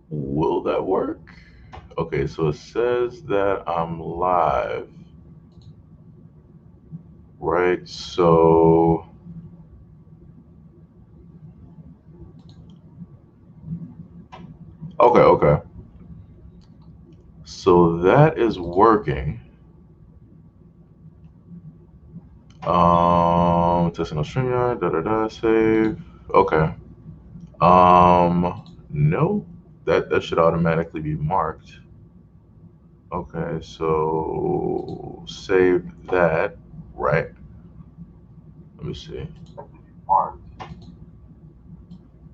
Will that work? Okay, so it says that I'm live, right? So, okay. So that is working. Testing on StreamYard, save. Okay. No, that should automatically be marked. Okay, so save that, right? Let me see.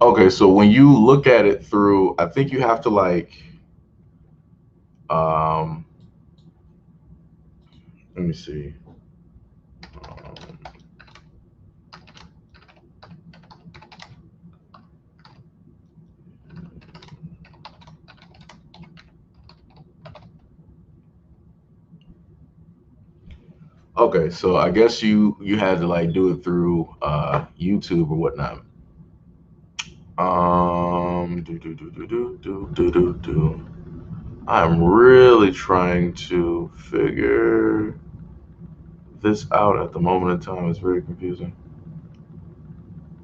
Okay, so when you look at it through, I think you have to um, let me see. Um, okay, so I guess you had to like do it through YouTube or whatnot. Do. I'm really trying to figure this out at the moment in time. It's very confusing.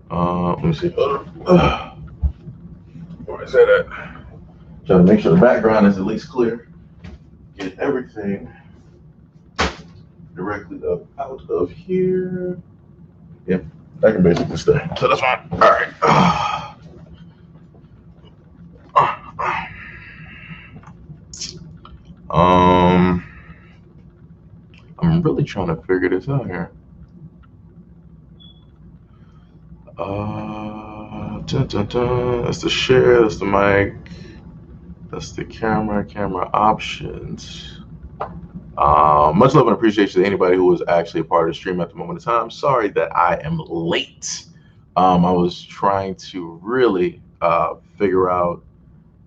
Let me see. Where is that at? Trying to make sure the background is at least clear. Get everything directly up out of here. Yep, I can basically stay. So that's fine. All right. Um, I'm really trying to figure this out here. Dun, dun, dun. That's the share. That's the mic. That's the camera. Camera options. Much love and appreciation to anybody who was actually a part of the stream at the moment of time. Sorry that I am late. I was trying to really figure out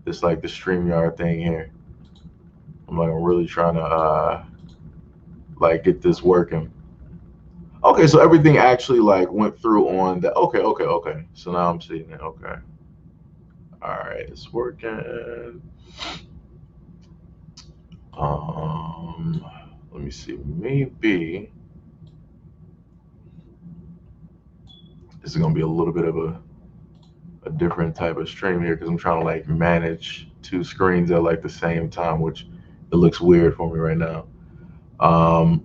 this like the StreamYard thing here. I'm really trying to like get this working. Okay, so everything actually like went through on that. Okay. So now I'm seeing it. Okay. All right, it's working. Um, Let me see. Maybe this is gonna be a little bit of a different type of stream here because I'm trying to like manage two screens at like the same time, which it looks weird for me right now. Um,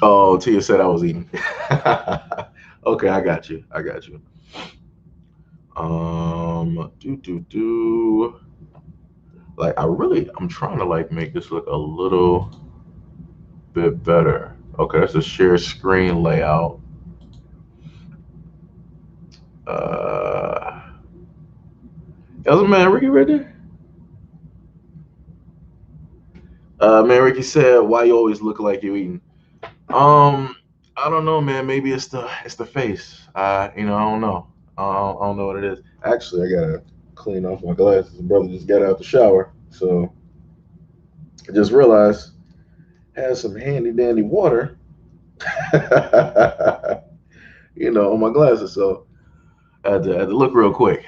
oh, Tia said I was eating. Okay, I got you. I got you. Do. Like I'm trying to like make this look a little bit better. Okay, that's a share screen layout. Uh, that was man Ricky right there. Man Ricky said, "Why you always look like you eating?" Um, I don't know, man. Maybe it's the face. I don't know. I don't know what it is. Actually, I gotta clean off my glasses. The brother just got out the shower, so I just realized has some handy dandy water, on my glasses. So I had to look real quick.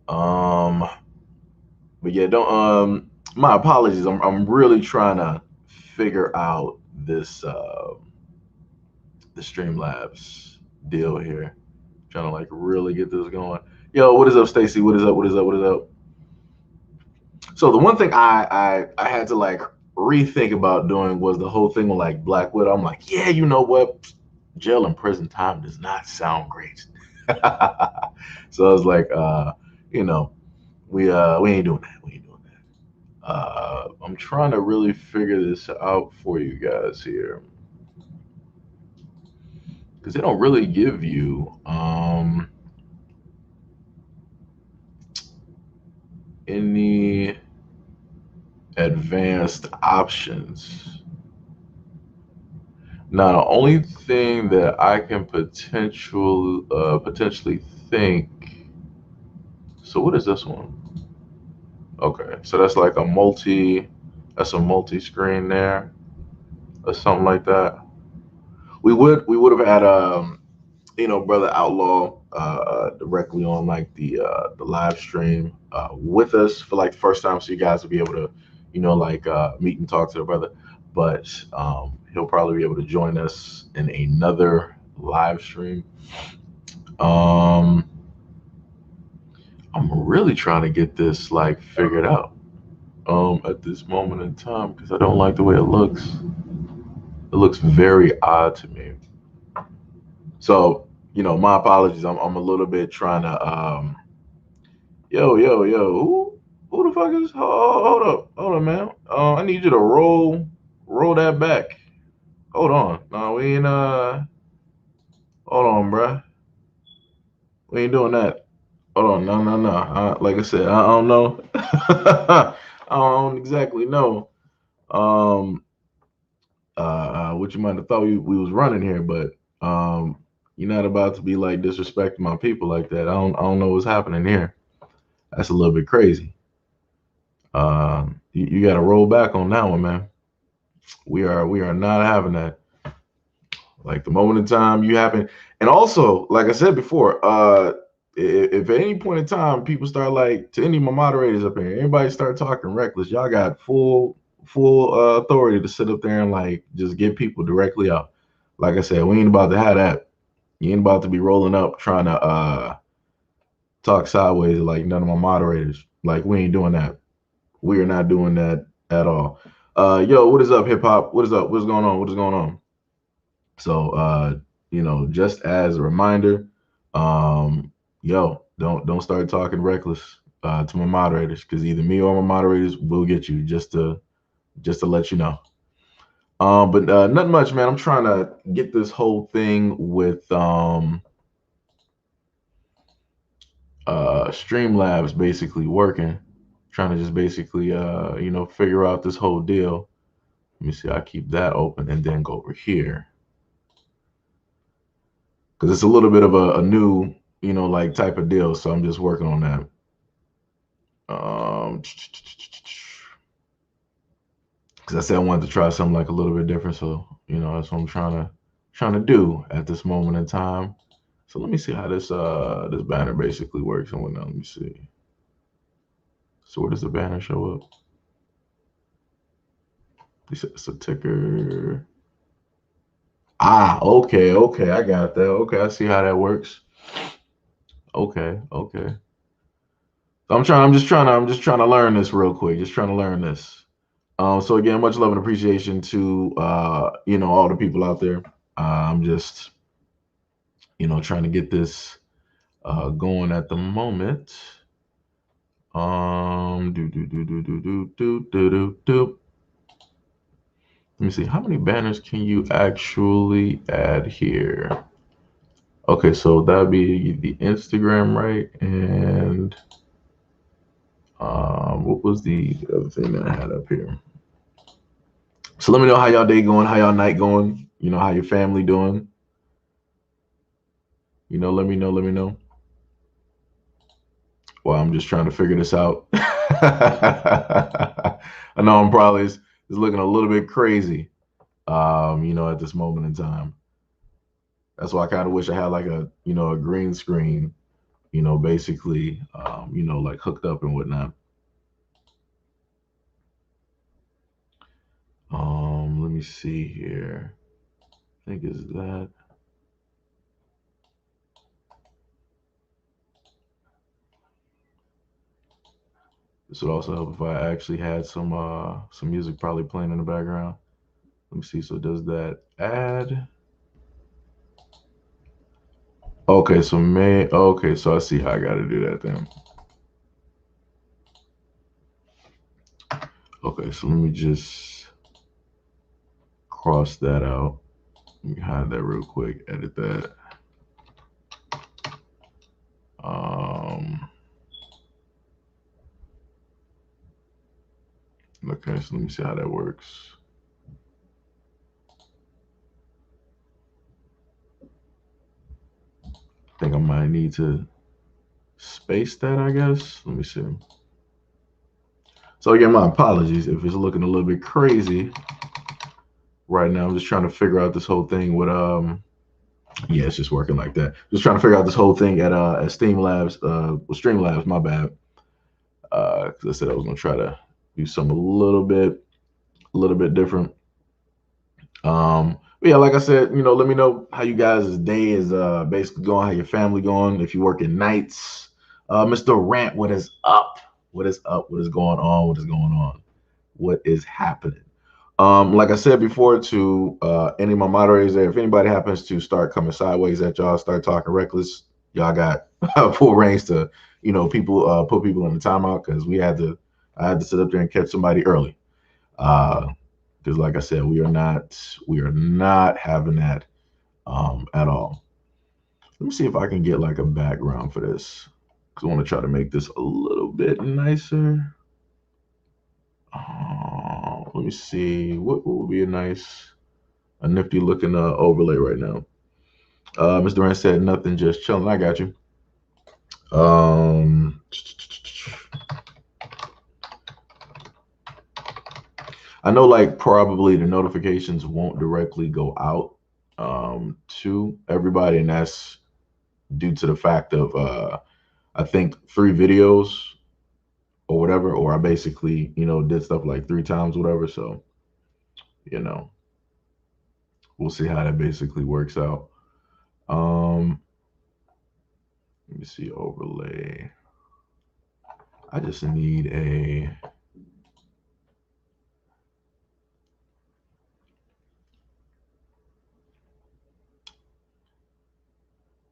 Um, but yeah, don't. My apologies. I'm really trying to figure out this the Streamlabs deal here. Trying to like really get this going. Yo, what is up, Stacy? What is up? What is up? What is up? So the one thing I had to like rethink about doing was the whole thing with like Black Widow. I'm like, yeah, you know what? Jail and prison time does not sound great. So I was like, you know, we ain't doing that. We ain't doing that. I'm trying to really figure this out for you guys here because they don't really give you any advanced options. Now, the only thing that I can potentially think. So, what is this one? Okay, so that's like a multi. That's a multi-screen there, or something like that. We would have had Brother Outlaw directly on like the live stream with us for like the first time, so you guys will be able to, like meet and talk to the brother. But he'll probably be able to join us in another live stream. Um, I'm really trying to get this like figured out at this moment in time because I don't like the way it looks. It looks very odd to me. So, my apologies. I'm a little bit trying to yo, who the fuck is hold up, man. I need you to roll that back. Hold on. No, we ain't hold on, bruh. We ain't doing that. Hold on, no. Like I said, I don't know. I don't exactly know. Um what you might have thought we was running here, but you're not about to be like disrespecting my people like that. I don't know what's happening here. That's a little bit crazy. You got to roll back on that one, man. We are not having that. Like the moment in time you happen, and also like I said before, if at any point in time people start like to any of my moderators up here, anybody start talking reckless, y'all got full authority to sit up there and like just get people directly out. Like I said, we ain't about to have that. You ain't about to be rolling up trying to talk sideways like none of my moderators. Like we ain't doing that. We are not doing that at all. Yo, what is up, hip hop? What is up? What's going on? What is going on? So, just as a reminder, don't start talking reckless to my moderators because either me or my moderators will get you just to let you know. But nothing much, man. I'm trying to get this whole thing with Streamlabs basically working. Trying to just basically figure out this whole deal. Let me see. I keep that open and then go over here because it's a little bit of a new, like type of deal. So I'm just working on that. Because I said I wanted to try something like a little bit different. So that's what I'm trying to do at this moment in time. So let me see how this banner basically works and whatnot. Let me see. So where does the banner show up? It's a ticker. Okay, I got that. Okay, I see how that works. Okay. So I'm just trying to learn this real quick. Just trying to learn this. So again, much love and appreciation to all the people out there. I'm just trying to get this going at the moment. Do. Let me see. How many banners can you actually add here? Okay, so that'd be the Instagram, right? And what was the other thing that I had up here? So let me know how y'all day going, how y'all night going, how your family doing. Let me know. Well, I'm just trying to figure this out. I know I'm probably is looking a little bit crazy, at this moment in time. That's why I kind of wish I had like a green screen, basically, like hooked up and whatnot. Let me see here. I think is that. This would also help if I actually had some music probably playing in the background. Let me see. So does that add? Okay, so okay, so I see how I gotta do that then. Okay, so let me just cross that out. Let me hide that real quick, edit that. Okay, so let me see how that works. I think I might need to space that, I guess. Let me see. So again, my apologies if it's looking a little bit crazy right now. I'm just trying to figure out this whole thing with Yeah, it's just working like that. Just trying to figure out this whole thing at Steam Labs, Streamlabs. My bad. Because I said I was gonna try to do something a little bit different. But yeah, like I said, let me know how you guys' day is basically going, how your family going, if you working nights. Mr. Rant, what is up? What is up? What is going on? What is going on? What is happening? Like I said before to any of my moderators there, if anybody happens to start coming sideways at y'all, start talking reckless, y'all got full range to, people put people in the timeout because I had to sit up there and catch somebody early. Because like I said, we are not having that at all. Let me see if I can get like a background for this. Because I want to try to make this a little bit nicer. Let me see what would be a nifty looking overlay right now. Mr. Durant said nothing, just chilling. I got you. I know like probably the notifications won't directly go out to everybody, and that's due to the fact of I think 3 videos or whatever, or I basically, did stuff like 3 times, whatever. So, we'll see how that basically works out. Let me see overlay. I just need a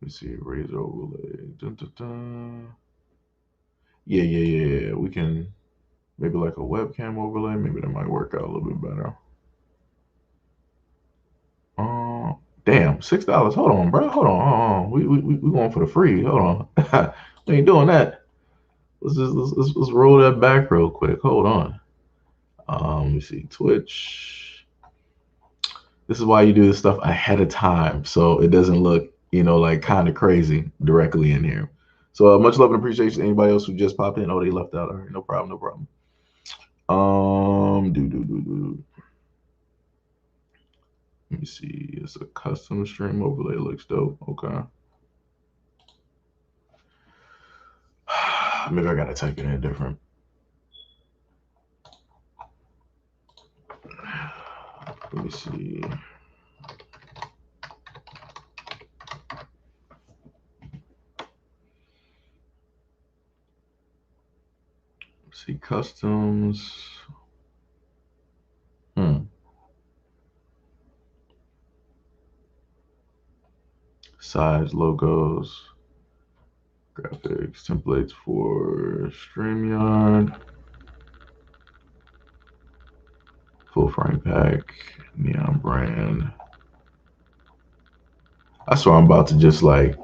let me see razor overlay. Dun, dun, dun. Yeah. We can maybe like a webcam overlay. Maybe that might work out a little bit better. Damn, $6. Hold on, bro. Hold on. We going for the free. Hold on. We ain't doing that. Let's roll that back real quick. Hold on. Let me see Twitch. This is why you do this stuff ahead of time, so it doesn't look, like kind of crazy directly in here. So much love and appreciation to anybody else who just popped in. Oh, they left out. All right, no problem. Let me see. It's a custom stream overlay. Looks dope. Okay. Maybe I gotta type it in different. Let me see. See customs. Size, logos, graphics, templates for StreamYard, full frame pack, neon brand. I swear I'm about to just like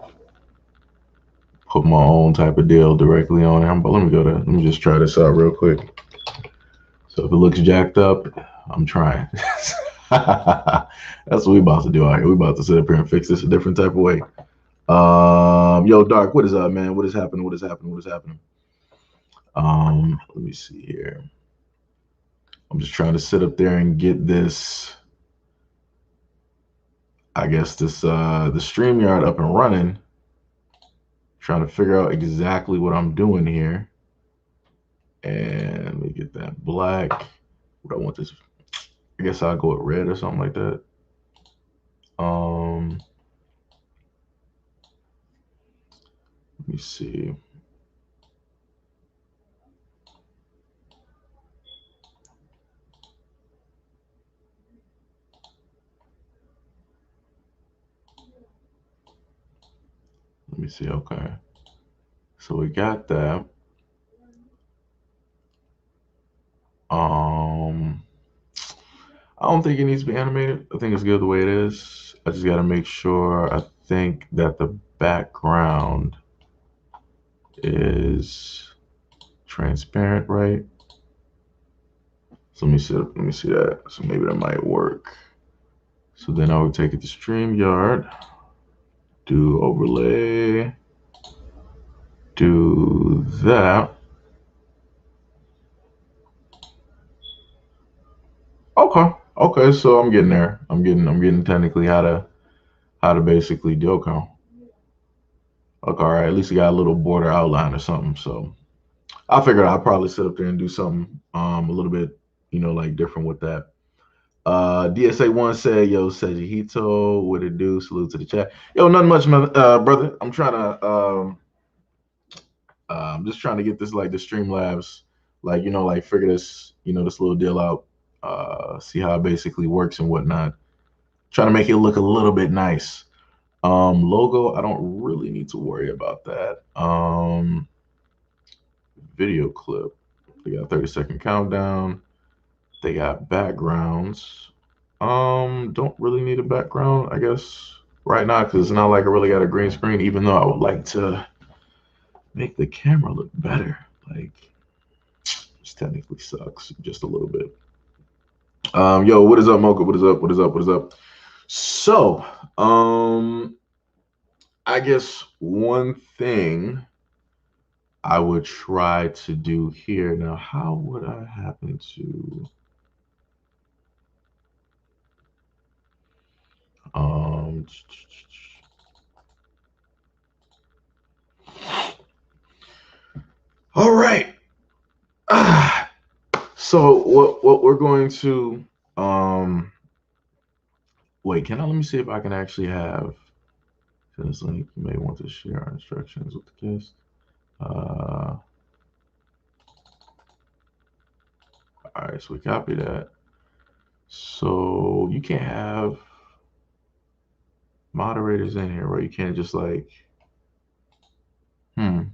put my own type of deal directly on it. But let me just try this out real quick. So if it looks jacked up, I'm trying. That's what we about to do out here. We about to sit up here and fix this a different type of way. Yo, Dark, what is up, man? What is happening? Let me see here. I'm just trying to sit up there and get this, I guess the StreamYard up and running. Trying to figure out exactly what I'm doing here. And let me get that black. What I want this, I guess I'll go with red or something like that. Let me see. Let me see. Okay. So we got that. I don't think it needs to be animated. I think it's good the way it is. I just got to make sure. I think that the background is transparent, right? So let me see that. So maybe that might work. So then I would take it to StreamYard, do overlay, do that. Okay, so I'm getting there. I'm getting technically how how to basically do. Okay. Okay, all right. At least you got a little border outline or something. So I figured I'd probably sit up there and do something a little bit, like different with that. DSA1 said, yo, SEIJIHITO, what it do? Salute to the chat. Yo, nothing much, brother. I'm just trying to get this like the Streamlabs, like, like figure this, this little deal out, see how it basically works and whatnot. Trying to make it look a little bit nice. Logo, I don't really need to worry about that. Video clip, they got 30-second countdown. They got backgrounds. Don't really need a background, I guess, right now, because it's not like I really got a green screen, even though I would like to make the camera look better. Like, this technically sucks just a little bit. Yo, what is up, Mocha? What is up? What is up? What is up? So, I guess one thing I would try to do here. Now, how would I happen to all right. So what we're going to wait, let me see if I can actually have this link. You may want to share our instructions with the guest. All right, so we copy that. So you can't have moderators in here, right? You can't just like, it's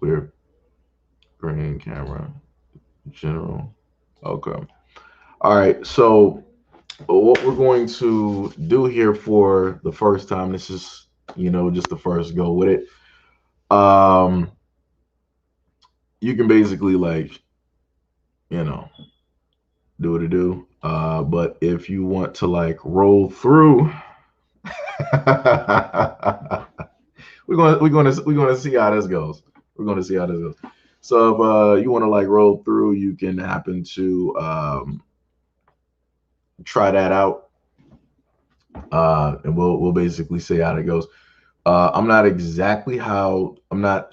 weird. Green camera, general. Okay. All right. So what we're going to do here for the first time, this is, just the first go with it. You can basically like, do what it do. But if you want to like roll through, we're gonna see how this goes. We're gonna see how this goes. So if you want to like roll through, you can happen to try that out, and we'll basically see how it goes. I'm not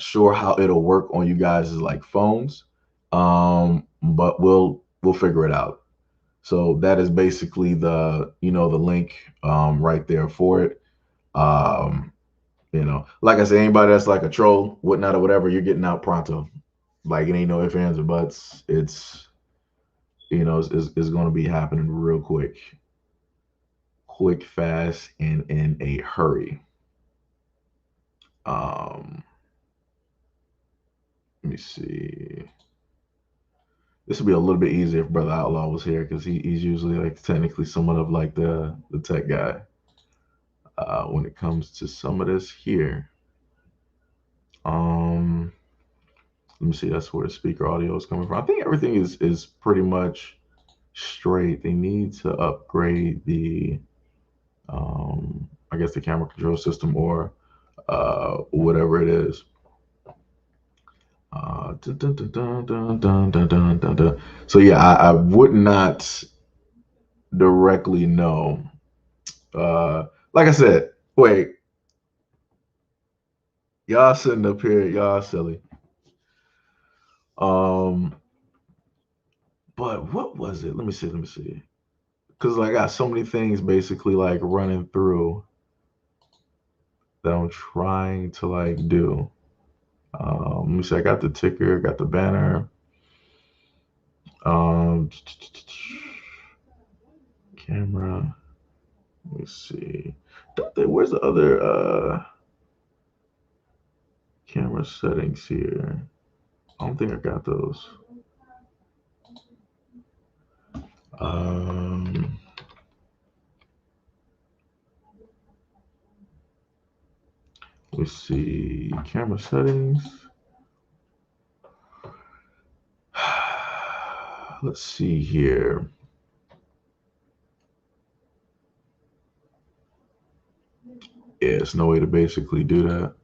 sure how it'll work on you guys' like phones, but we'll figure it out. So that is basically the the link right there for it. Like I said, anybody that's like a troll, whatnot, or whatever, you're getting out pronto. Like it ain't no ifs, ands, or buts. It's it's going to be happening real quick, fast, and in a hurry. Let me see. This would be a little bit easier if Brother Outlaw was here, because he's usually like technically somewhat of like the tech guy when it comes to some of this here. Let me see. That's where the speaker audio is coming from. I think everything is pretty much straight. They need to upgrade the I guess the camera control system or whatever it is. So yeah, I would not directly know. Like I said, wait, y'all sitting up here, y'all silly. But what was it? Let me see. Because I got so many things basically like running through that I'm trying to like do. Let me see. I got the ticker, got the banner. Camera. Let me see. Where's the other camera settings here? I don't think I got those. Let's see. Camera settings. Let's see here. Yeah, there's no way to basically do that.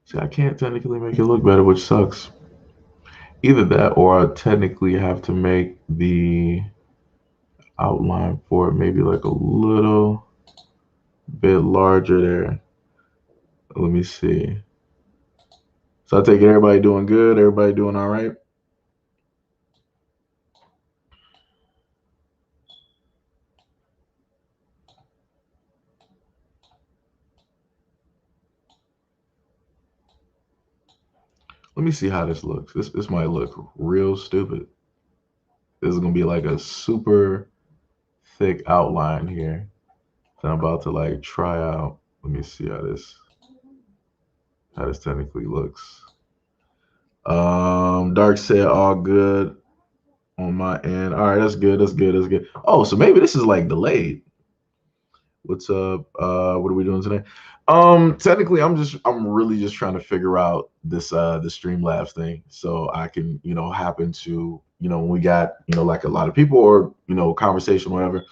See, I can't technically make it look better, which sucks. Either that or I technically have to make the outline for it, maybe like a little bit larger there. Let me see. So I take it everybody doing good, everybody doing all right. Let me see how this looks. This might look real stupid. This is gonna be like a super thick outline here that I'm about to like try out. Let me see how this technically looks. Dark said all good on my end. All right, that's good. That's good. That's good. Oh, so maybe this is like delayed. What's up? What are we doing today? Technically, I'm really just trying to figure out the Streamlabs thing, so I can happen to when we got like a lot of people or conversation whatever,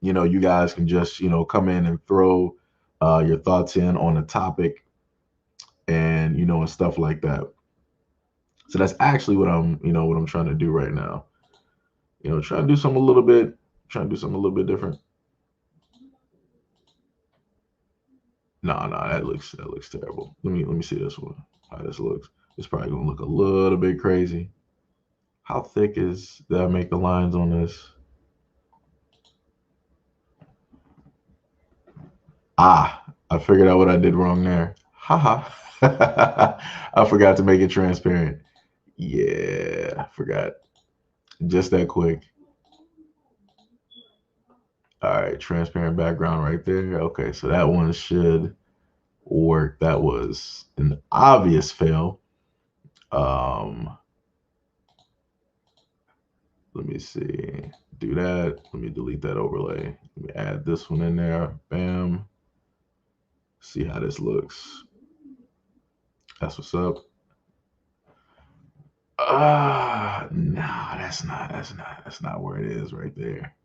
you guys can just come in and throw your thoughts in on a topic and and stuff like that. So that's actually what I'm trying to do right now. Trying to do something a little bit, different. No, that looks terrible. Let me see this one. How this looks. It's probably gonna look a little bit crazy. How thick is that? I make the lines on this. Ah, I figured out what I did wrong there. Haha. I forgot to make it transparent. Yeah, I forgot. Just that quick. All right, transparent background right there. Okay, so that one should work. That was an obvious fail. Let me see. Do that. Let me delete that overlay. Let me add this one in there. Bam. See how this looks. That's what's up. Nah, that's not where it is right there.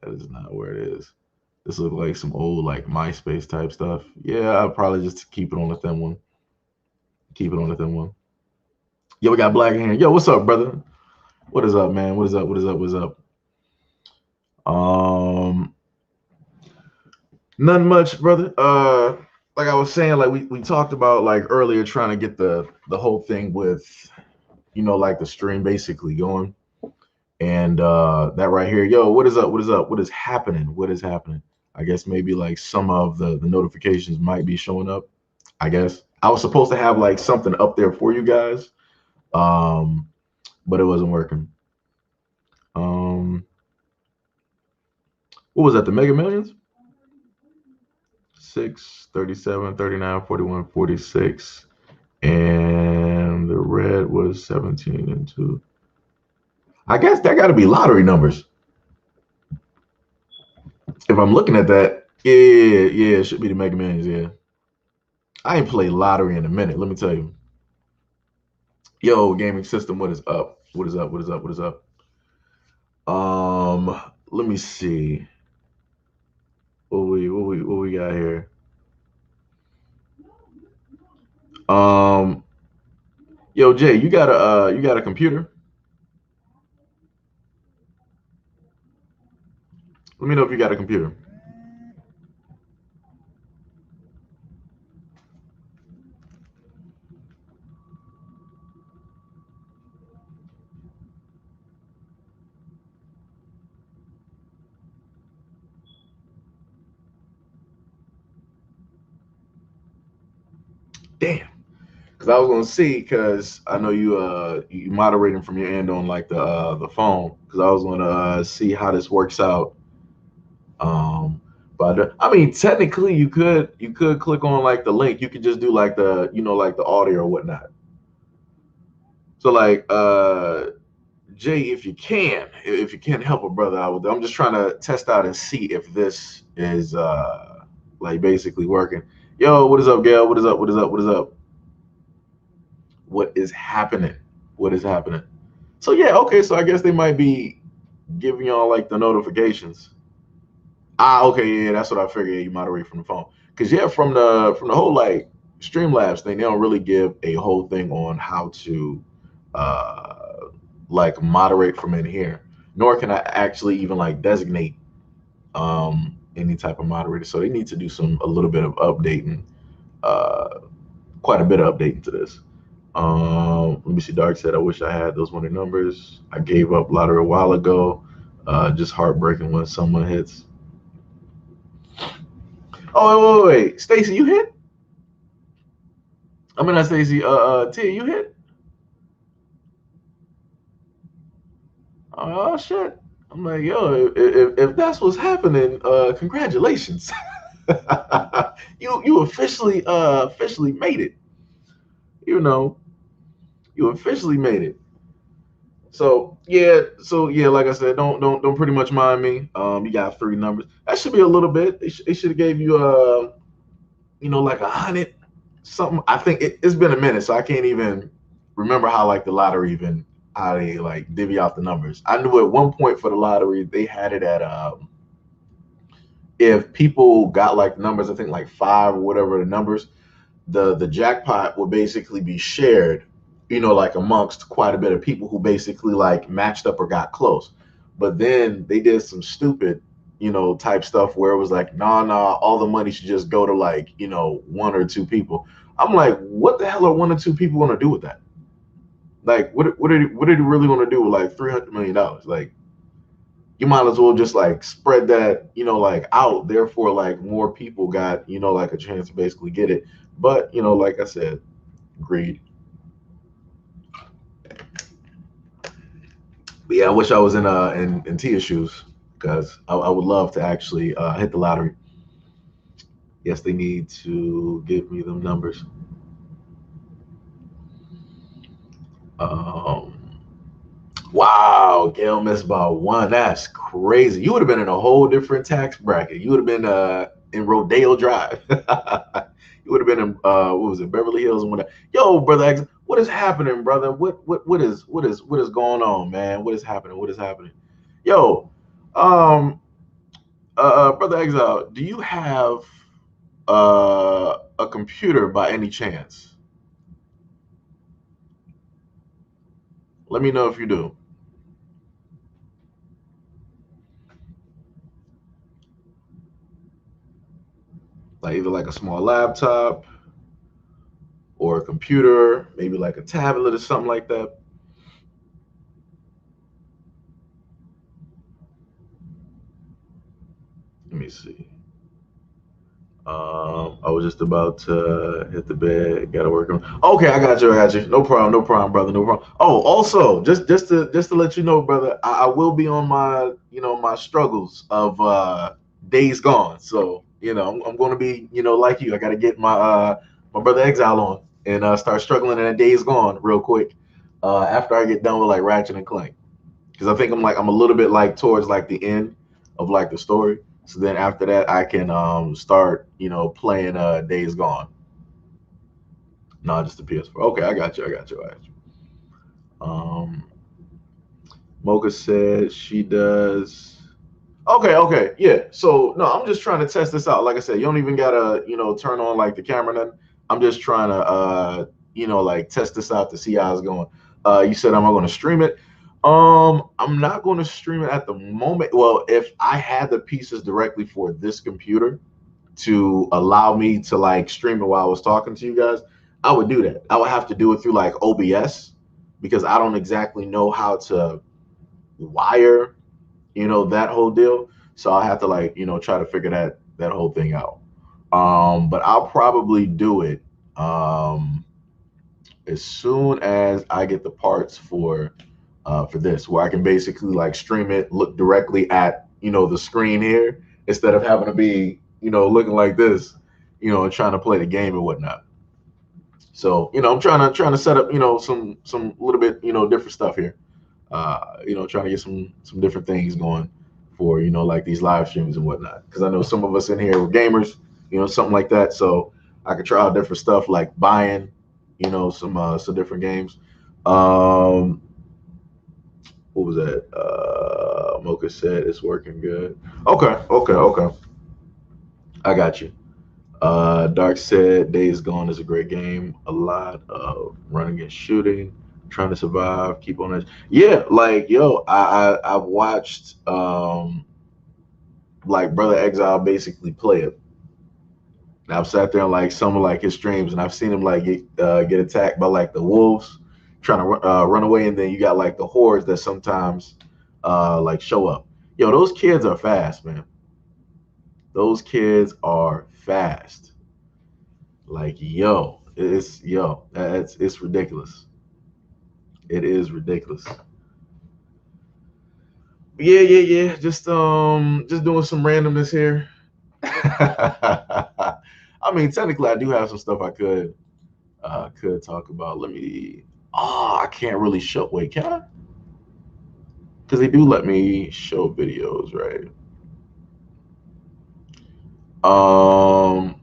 That is not where it is. This looks like some old like MySpace type stuff. Yeah, I'll probably just keep it on the thin one. Keep it on the thin one. Yo, we got Black Hand. Yo, what's up, brother? What is up, man? What is up? What is up? What's up? Nothing much, brother. Like I was saying, like we talked about like earlier, trying to get the whole thing with like the stream basically going. And that right here, yo, what is up? What is up? What is happening? What is happening? I guess maybe like some of the notifications might be showing up. I guess I was supposed to have like something up there for you guys, but it wasn't working. What was that? The Mega Millions? 6, 37, 39, 41, 46. And the red was 17 and 2. I guess that got to be lottery numbers. If I'm looking at that, yeah, it should be the Mega Millions, yeah. I ain't played lottery in a minute, let me tell you. Yo, gaming system, what is up? What is up? What is up? What is up? Let me see. What we got here? Yo, Jay, you got a computer? Let me know if you got a computer. Damn. Because I was gonna see, because I know you moderating from your end on like the phone. Because I was gonna see how this works out. But I mean, technically, you could click on like the link. You could just do like the like the audio or whatnot. So like Jay, if you can help a brother out with it, I'm just trying to test out and see if this is like basically working. Yo, what is up, Gail? What is up? What is up? What is up? What is happening? What is happening? So yeah, okay. So I guess they might be giving y'all like the notifications. Ah, okay, yeah, that's what I figured. You moderate from the phone, because yeah, from the whole like Streamlabs thing, they don't really give a whole thing on how to like moderate from in here. nor can I actually even like designate any type of moderator. So they need to do a little bit of updating, uh, quite a bit of updating to this. Let me see. Dark said, "I wish I had those winning numbers. I gave up lottery a while ago. Just heartbreaking when someone hits." Oh, wait. Stacy, you hit? I mean, not Stacy. Tia, you hit? Oh shit! I'm like, yo, if that's what's happening, congratulations. You officially made it. You know, you officially made it. So yeah, like I said, don't pretty much mind me. You got three numbers. That should be a little bit. It should have gave you like 100 something. I think it's been a minute, so I can't even remember how like the lottery even how they like divvy out the numbers. I knew at one point for the lottery they had it at if people got like numbers, I think like five or whatever the numbers, the jackpot would basically be shared, like amongst quite a bit of people who basically like matched up or got close. But then they did some stupid, type stuff where it was like, nah, all the money should just go to like, one or two people. I'm like, what the hell are one or two people gonna do with that? Like, what did he really want to do with like $300 million? Like, you might as well just like spread that, like out. Therefore, like more people got, like a chance to basically get it. But, like I said, greed. But yeah, I wish I was in Tia's shoes because I would love to actually hit the lottery. Yes, they need to give me them numbers. Um, wow, Gail missed by one. That's crazy. You would have been in a whole different tax bracket. You would have been in Rodeo Drive. You would have been in what was it, Beverly Hills and whatnot. Yo, brother X, what is happening, brother? What is going on, man? What is happening? What is happening? Yo, um, brother Exile, do you have a computer by any chance? Let me know if you do. Like either like a small laptop or a computer, maybe like a tablet or something like that. Let me see. I was just about to hit the bed. Got to work on. Okay, I got you. I got you. No problem. No problem, brother. No problem. Oh, also, just to let you know, brother, I will be on my my struggles of days gone. So I'm going to be like you. I got to get my brother Exile on and start struggling in a days gone real quick. After I get done with like Ratchet and Clank, because I think I'm a little bit like towards like the end of like the story. So then after that, I can start playing Days Gone. No, just the PS4. Okay, I got you. I got you. I got you. Um, Mocha said she does. Okay, okay, yeah. So no, I'm just trying to test this out. Like I said, you don't even gotta turn on like the camera. Then I'm just trying to like test this out to see how it's going. You said am I going to stream it? I'm not going to stream it at the moment. Well, if I had the pieces directly for this computer to allow me to like stream it while I was talking to you guys, I would do that. I would have to do it through like OBS because I don't exactly know how to wire, that whole deal. So I have to like, try to figure that whole thing out. But I'll probably do it as soon as I get the parts for this, where I can basically like stream it, look directly at the screen here instead of having to be looking like this, and trying to play the game and whatnot. So I'm trying to set up some little bit different stuff here. Trying to get some different things going for like these live streams and whatnot. Because I know some of us in here are gamers, something like that. So I could try out different stuff like buying, some different games. What was that? Mocha said it's working good. Okay, okay, okay. I got you. Dark said Days Gone is a great game. A lot of running and shooting. Trying to survive, keep on it. Yeah, like yo, I've watched like Brother Exile basically play it. And I've sat there and like some of like his streams, and I've seen him like get attacked by like the wolves trying to run away, and then you got like the hordes that sometimes like show up. Yo, those kids are fast, man. Those kids are fast. Like yo, it's ridiculous. It is ridiculous. Yeah, yeah, yeah. Just doing some randomness here. I mean, technically, I do have some stuff I could talk about. Let me. Oh, I can't really show. Wait, can I? Because they do let me show videos, right? Um,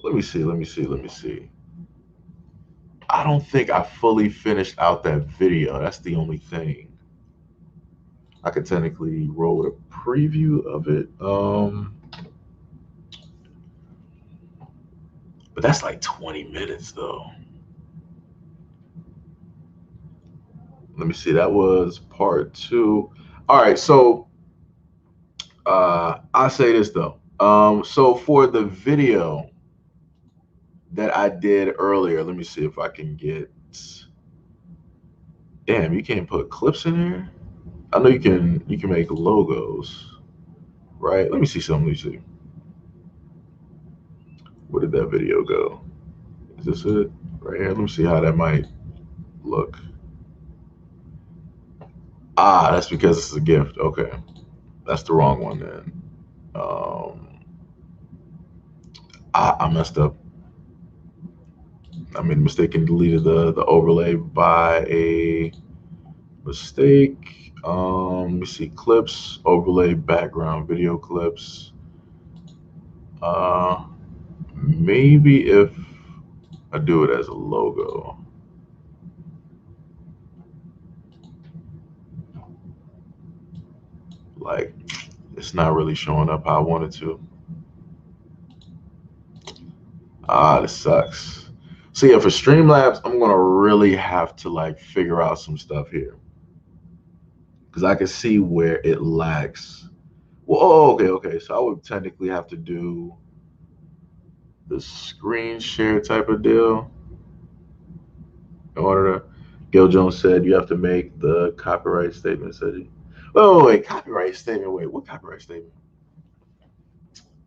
let me see. Let me see. Let me see. I don't think I fully finished out that video. That's the only thing. I could technically roll with a preview of it. But that's like 20 minutes though. Let me see. That was part two. All right, so I say this though. So for the video that I did earlier, let me see if I can get. Damn, you can't put clips in here. I know you can. You can make logos, right? Let me see something. Let me see. Where did that video go? Is this it right here? Let me see how that might look. Ah, that's because it's a gift. Okay, that's the wrong one then. Um, I messed up. I made a mistake and deleted the overlay by a mistake. Let me see clips, overlay, background, video clips. Uh, maybe if I do it as a logo, like it's not really showing up how I wanted to. Ah, this sucks. So yeah, for Streamlabs, I'm gonna really have to like figure out some stuff here because I can see where it lacks. Well, oh, okay, okay. So I would technically have to do the screen share type of deal in order to. Gil Jones said you have to make the copyright statement. Said he. Oh wait, copyright statement. Wait, what copyright statement?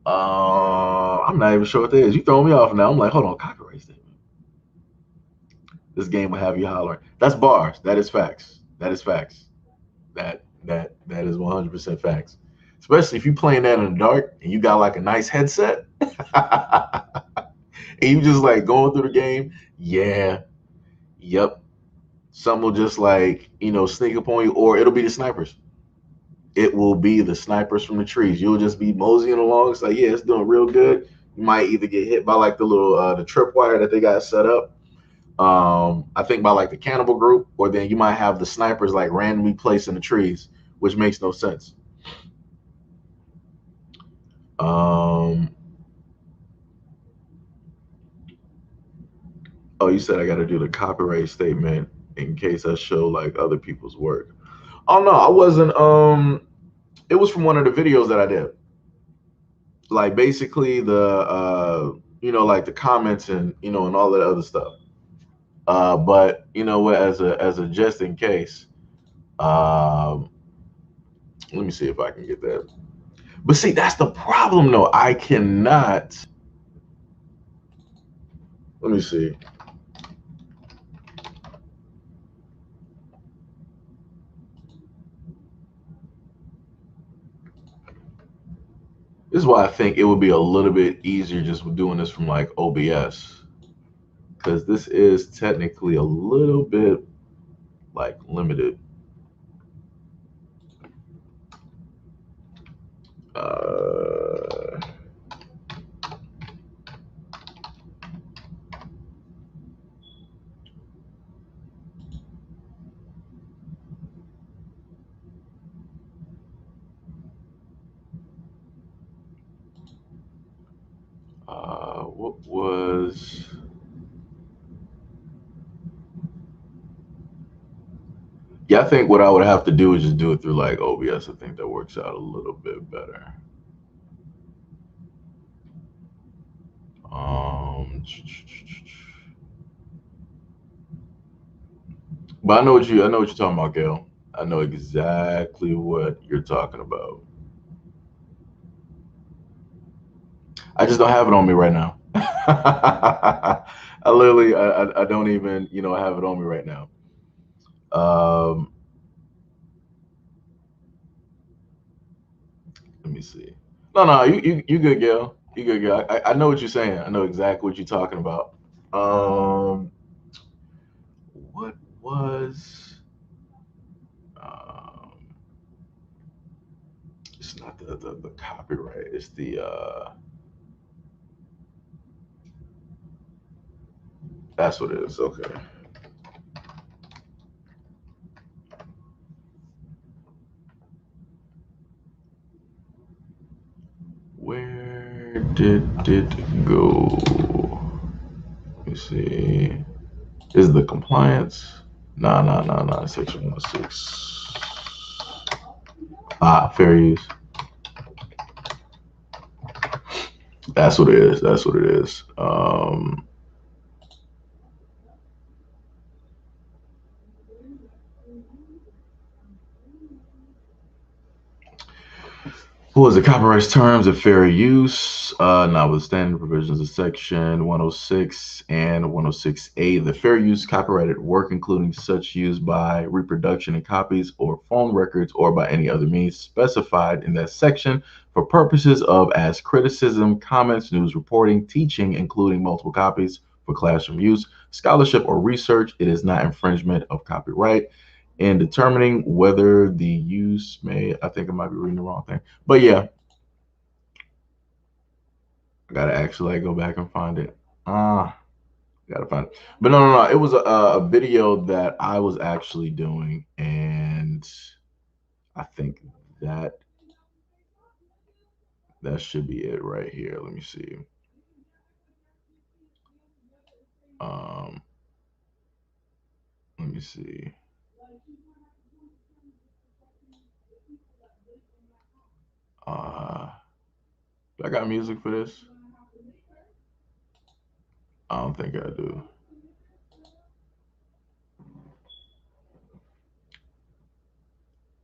I'm not even sure what that is. You throwing me off now. I'm like, hold on, copyright statement. This game will have you hollering. That's bars. That is facts. That is facts. That is 100% facts. Especially if you playing that in the dark and you got like a nice headset, and you just like going through the game. Yeah, yep. Some will just like sneak up on you, or it'll be the snipers. It will be the snipers from the trees. You'll just be moseying along. It's like, yeah, it's doing real good. You might either get hit by like the little the tripwire that they got set up. I think by like the cannibal group, or then you might have the snipers like randomly placed in the trees, which makes no sense. Um, oh, you said I got to do the copyright statement in case I show like other people's work. Oh no, I wasn't. It was from one of the videos that I did. Like basically like the comments and and all that other stuff. But you know what? As a just in case, um, let me see if I can get that. But see, that's the problem though. I cannot. Let me see. This is why I think it would be a little bit easier just with doing this from like OBS, because this is technically a little bit like limited. Uh, what was Yeah, I think what I would have to do is just do it through like OBS. I think that works out a little bit better. Um, but I know what you're talking about, Gail. I know exactly what you're talking about. I just don't have it on me right now. I literally, I don't even, have it on me right now. Um, Let me see. No, you good, Gail. You good, Gail. I know what you're saying. I know exactly what you're talking about. Um, what was? Um, it's not the copyright. It's the that's what it is. Okay. Where did it go? Let me see. Is the compliance? Nah. Section 106. Ah, fair use. That's what it is. That's what it is. What was the copyright's terms of fair use, notwithstanding provisions of section 106 and 106A, the fair use copyrighted work, including such used by reproduction in copies or phone records or by any other means specified in that section for purposes of as criticism, comments, news reporting, teaching, including multiple copies for classroom use, scholarship, or research. It is not infringement of copyright. In determining whether the use may, I think I might be reading the wrong thing, but yeah, I gotta actually like go back and find it. Ah, gotta find it. But no. It was a video that I was actually doing, and I think that that should be it right here. Let me see. Um, Let me see. Uh, I got music for this. I don't think I do.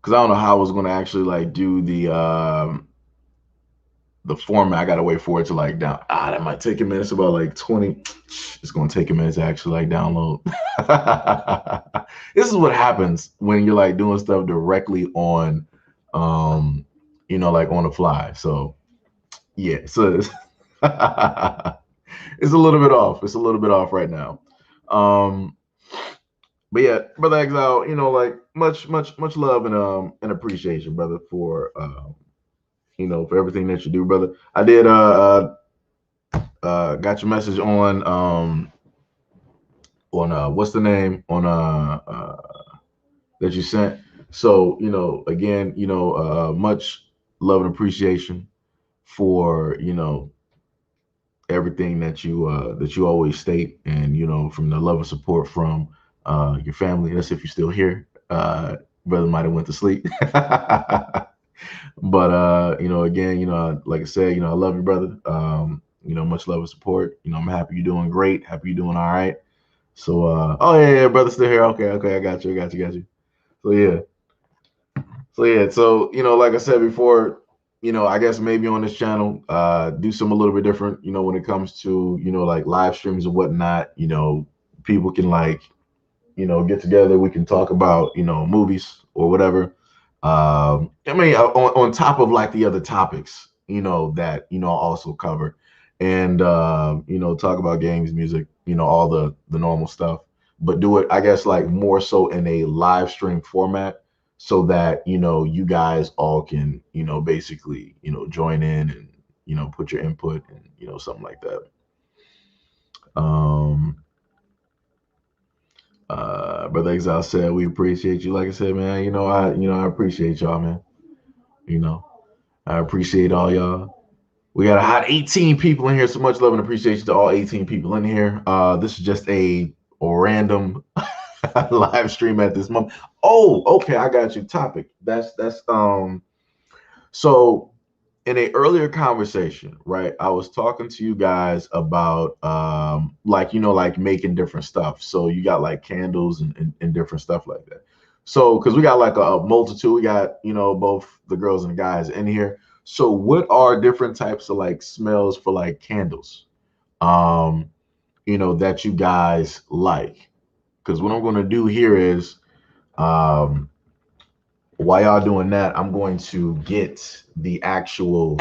Cause I don't know how I was gonna actually like do the format. I gotta wait for it to like down. That might take a minute. It's about like 20. It's gonna take a minute to actually like download. This is what happens when you're like doing stuff directly on, like on the fly. So yeah, so it's, it's a little bit off. It's a little bit off right now. Um, but yeah, brother Exile, like much love and appreciation, brother, for for everything that you do, brother. I did got your message on what's the name on that you sent. So, again, much love and appreciation for, everything that you always state, and from the love and support from your family. That's if you're still here. Brother might have went to sleep. But again, like I said, I love you, brother. Much love and support. I'm happy you're doing great. Happy you're doing all right. So oh yeah, brother, still here. Okay, I got you. So yeah. So like I said before, I guess maybe on this channel, do something a little bit different, when it comes to, like live streams and whatnot. People can like, get together, we can talk about, movies or whatever. I mean, on top of like the other topics, that, also cover, and, talk about games, music, all the normal stuff, but do it, I guess, like more so in a live stream format so that, you guys all can, basically, join in and, put your input and, something like that. Um, Brother Exile said, we appreciate you. Like I said, man, I appreciate y'all, man. I appreciate all y'all. We got a hot 18 people in here. So much love and appreciation to all 18 people in here. This is just a random live stream at this moment. Oh, okay, I got you. Topic. That's. So in a earlier conversation, right? I was talking to you guys about like like making different stuff. So you got like candles and different stuff like that. So because we got like a multitude, we got both the girls and the guys in here. So what are different types of like smells for like candles? Um, that you guys like. Because what I'm going to do here is, um, while y'all doing that, I'm going to get the actual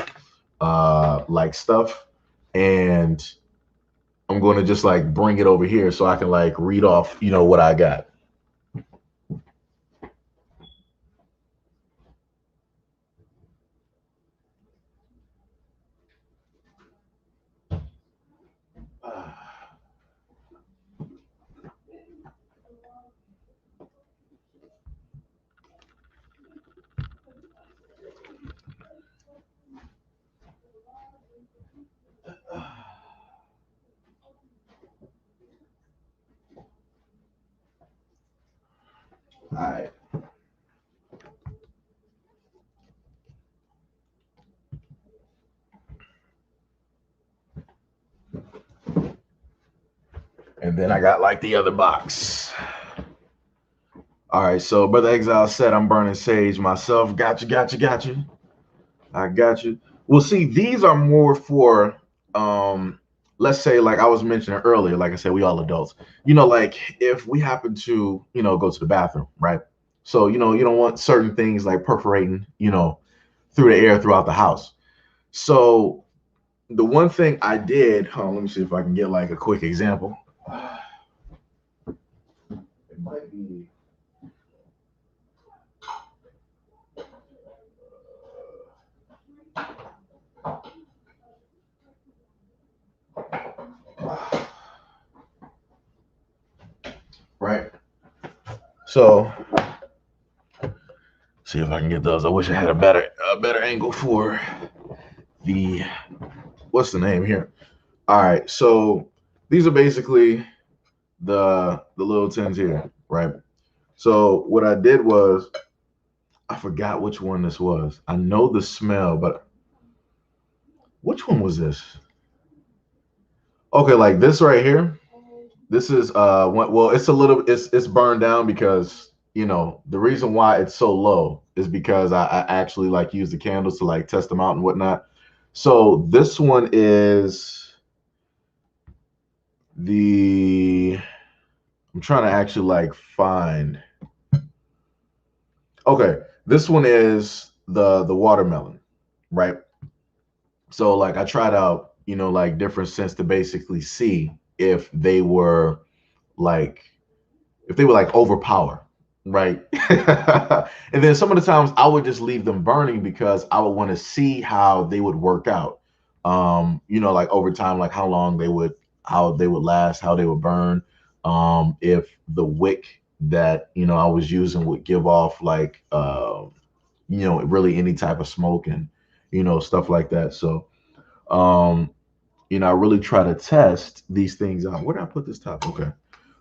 like stuff, and I'm going to just like bring it over here so I can like read off, what I got. All right. And then I got like the other box. All right, so Brother Exile said I'm burning sage myself. Got you, got you, got you. I got you. Well, see, these are more for let's say like I was mentioning earlier, like I said, we all adults. Like if we happen to, go to the bathroom, right? So, you don't want certain things like perforating, through the air throughout the house. So the one thing I did, let me see if I can get like a quick example. It might be right. So see if I can get those. I wish I had a better angle for the what's the name here. All right, so these are basically the little tins here, right? So what I did was I forgot which one this was. I know the smell, but which one was this? Okay, like this right here. This is well, it's a little it's burned down because the reason why it's so low is because I actually like use the candles to like test them out and whatnot. So this one is the I'm trying to actually like find. Okay, this one is the watermelon, right? So like I tried out, like different scents to basically see if they were like overpower, right? And then some of the times I would just leave them burning because I would want to see how they would work out. Like over time, like how they would last, how they would burn. If the wick that I was using would give off like really any type of smoke and stuff like that. So I really try to test these things out. Where did I put this top? Okay.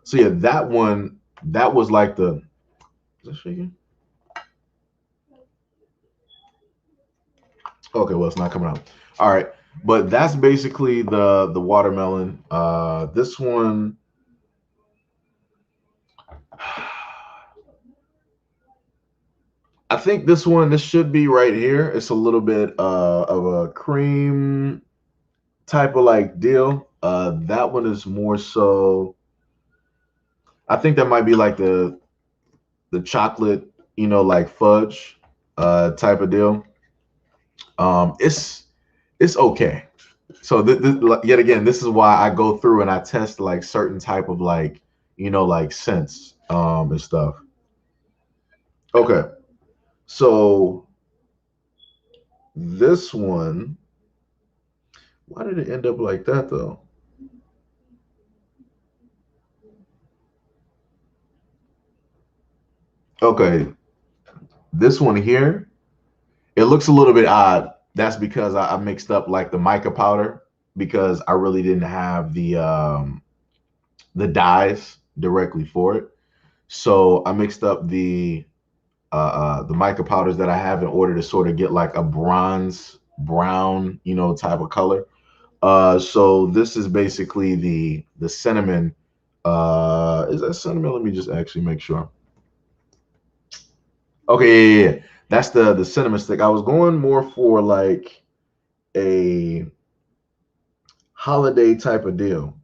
So yeah, that one, that was like the, is that shaking? Okay, well, it's not coming out. All right. But that's basically the watermelon. This one, I think this should be right here. It's a little bit of a cream type of like deal. That one is more so, I think that might be like the chocolate, like fudge type of deal. It's okay. So yet again, this is why I go through and I test like certain type of like like scents and stuff. Okay, so this one, why did it end up like that though? Okay, this one here, it looks a little bit odd. That's because I mixed up like the mica powder because I really didn't have the dyes directly for it. So I mixed up the mica powders that I have in order to sort of get like a bronze brown, you know, type of color. So this is basically the cinnamon. Is that cinnamon? Let me just actually make sure. Okay, yeah. That's the cinnamon stick. I was going more for like a holiday type of deal.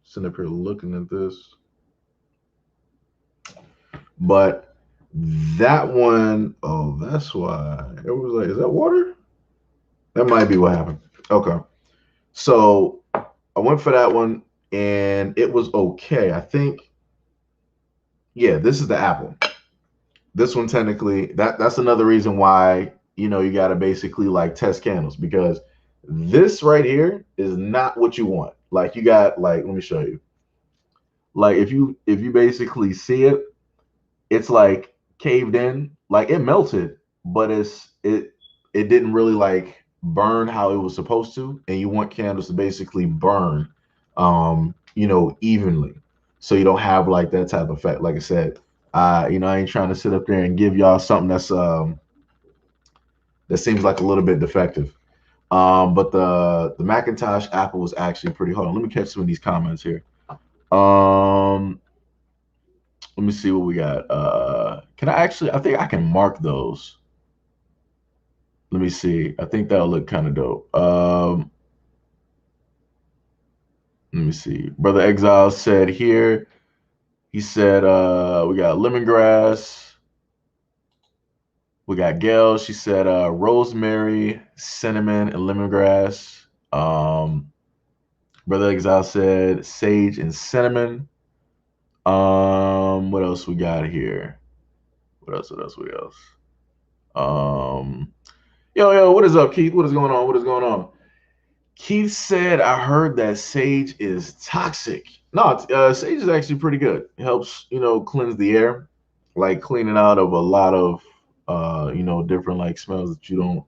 Sitting up here looking at this, but that one, oh, that's why it was like, is that water? That might be what happened. Okay, so I went for that one, and it was okay. I think, yeah, this is the apple. This one technically, that's another reason why, you know, you got to basically like test candles, because this right here is not what you want. Like you got like, let me show you. Like if you basically see it, it's like caved in, like it melted, but it didn't really like burn how it was supposed to, and you want candles to basically burn, you know, evenly, so you don't have like that type of effect. Like I said, you know, I ain't trying to sit up there and give y'all something that's that seems like a little bit defective. But the Macintosh apple was actually pretty. Hold on, let me catch some of these comments here. Um, Let me see what we got. Can I actually? I think I can mark those. Let me see. I think that'll look kind of dope. Let me see. Brother Exile said here. He said we got lemongrass. We got Gail. She said rosemary, cinnamon, and lemongrass. Brother Exile said sage and cinnamon. What else we got here? What else? What else? What else? Um, yo, what is up, Keith? What is going on? What is going on? Keith said, I heard that sage is toxic. No, sage is actually pretty good. It helps, you know, cleanse the air, like cleaning out of a lot of, you know, different like smells that you don't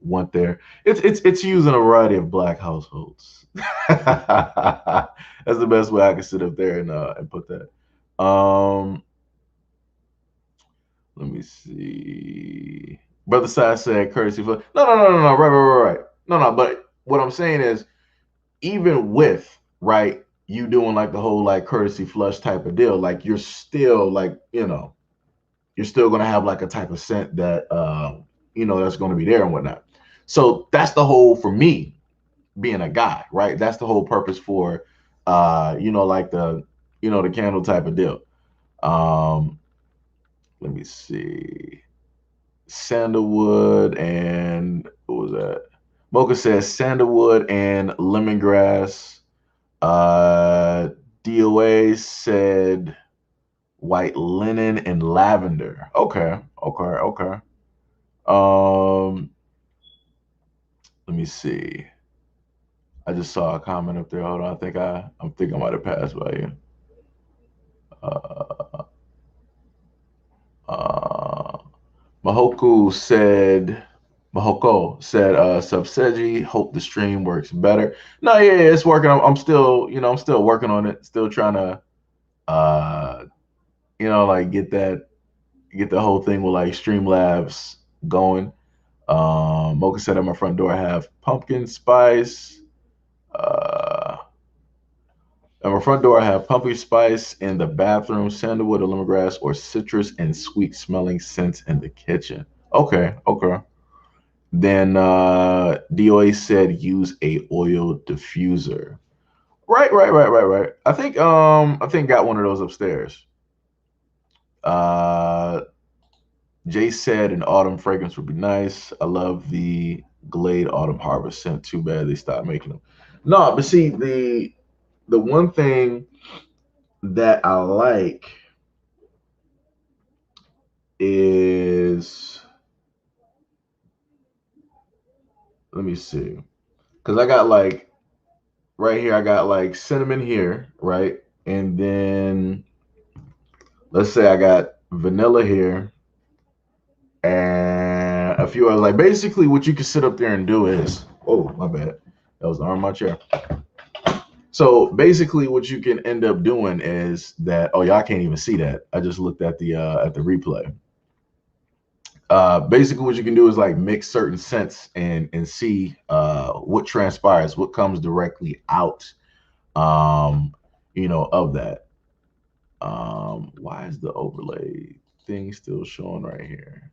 want there. It's used in a variety of black households. That's the best way I can sit up there and put that. Let me see. Brother Side said courtesy for no. Right. No. But what I'm saying is, even with right, you doing like the whole like courtesy flush type of deal, like you're still like, you know, you're still gonna have like a type of scent that you know, that's gonna be there and whatnot. So that's the whole for me being a guy, right? That's the whole purpose for you know, like the, you know, the candle type of deal. Um, let me see. Sandalwood and what was that? Mocha says sandalwood and lemongrass. Uh, DOA said white linen and lavender. Okay. Um, let me see. I just saw a comment up there. Hold on. I think I might have passed by you. Uh, uh, Mahoko said, Subseji, hope the stream works better. No, yeah, it's working. I'm still, you know, I'm still working on it. Still trying to, uh, you know, like get the whole thing with like Streamlabs going. Mocha said at my front door I have pumpkin spice. Uh, at my front door I have pumpkin spice in the bathroom, sandalwood or lemongrass, or citrus and sweet smelling scents in the kitchen. Okay. Then DOA said use a oil diffuser. Right. I think got one of those upstairs. Uh Jay said an autumn fragrance would be nice. I love the Glade Autumn Harvest scent. Too bad they stopped making them. No, but see the one thing that I like is, let me see, because I got like right here, I got like cinnamon here, right? And then let's say I got vanilla here and a few others. Like basically what you can sit up there and do is, oh, my bad. That was the arm of my chair. So basically, what you can end up doing is that. Oh, y'all can't even see that. I just looked at the replay. Basically, what you can do is like mix certain scents and see what transpires, what comes directly out, of that. Why is the overlay thing still showing right here?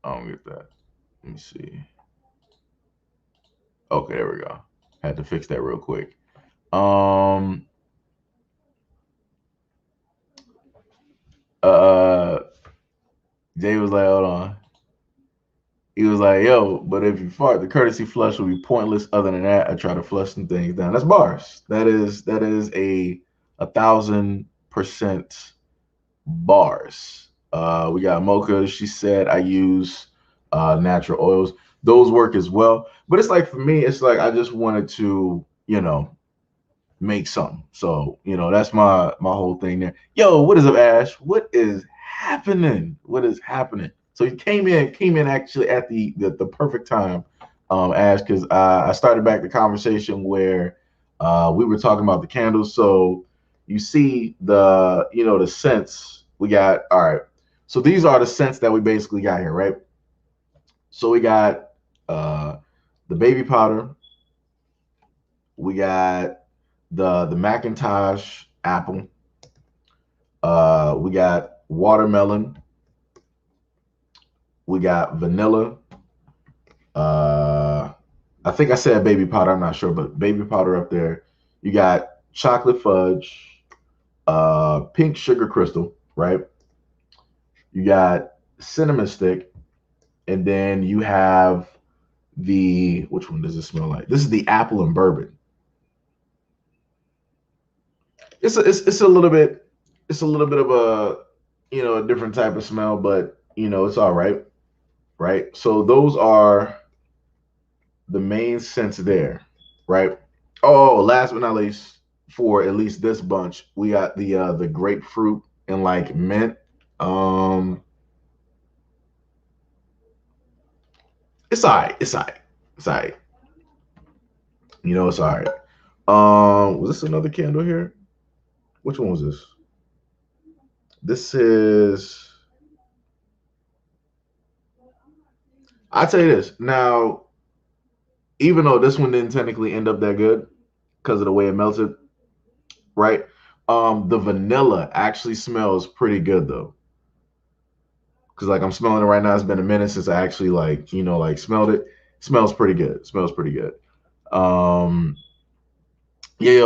I don't get that. Let me see. Okay, there we go. Had to fix that real quick. Jay was like, hold on. He was like, yo, but if you fart, the courtesy flush will be pointless. Other than that, I try to flush some things down. That's bars. That is a 1,000% bars. We got Mocha. She said I use natural oils. Those work as well. But it's like for me, it's like I just wanted to, make something. So, that's my whole thing there. Yo, what is up, Ash? What is happening? What is happening? So he came in actually at the perfect time, Ash, because I started back the conversation where we were talking about the candles. So you see the scents we got. All right. So these are the scents that we basically got here, right? So we got the baby powder. We got the Macintosh apple. We got watermelon. We got vanilla. I think I said baby powder. I'm not sure, but baby powder up there. You got chocolate fudge, pink sugar crystal, right? You got cinnamon stick, and then you have which one does it smell like? This is the apple and bourbon. It's a little bit of a different type of smell, but it's all right, right? So those are the main scents there, right? Oh, last but not least, for at least this bunch, we got the grapefruit and like mint. Um, it's all right. It's all right. It's all right. It's all right. Was this another candle here? Which one was this? This is. I tell you this now. Even though this one didn't technically end up that good because of the way it melted, right? The vanilla actually smells pretty good though. Cause like I'm smelling it right now. It's been a minute since I actually like smelled it. Smells pretty good. Smells pretty good. Yeah,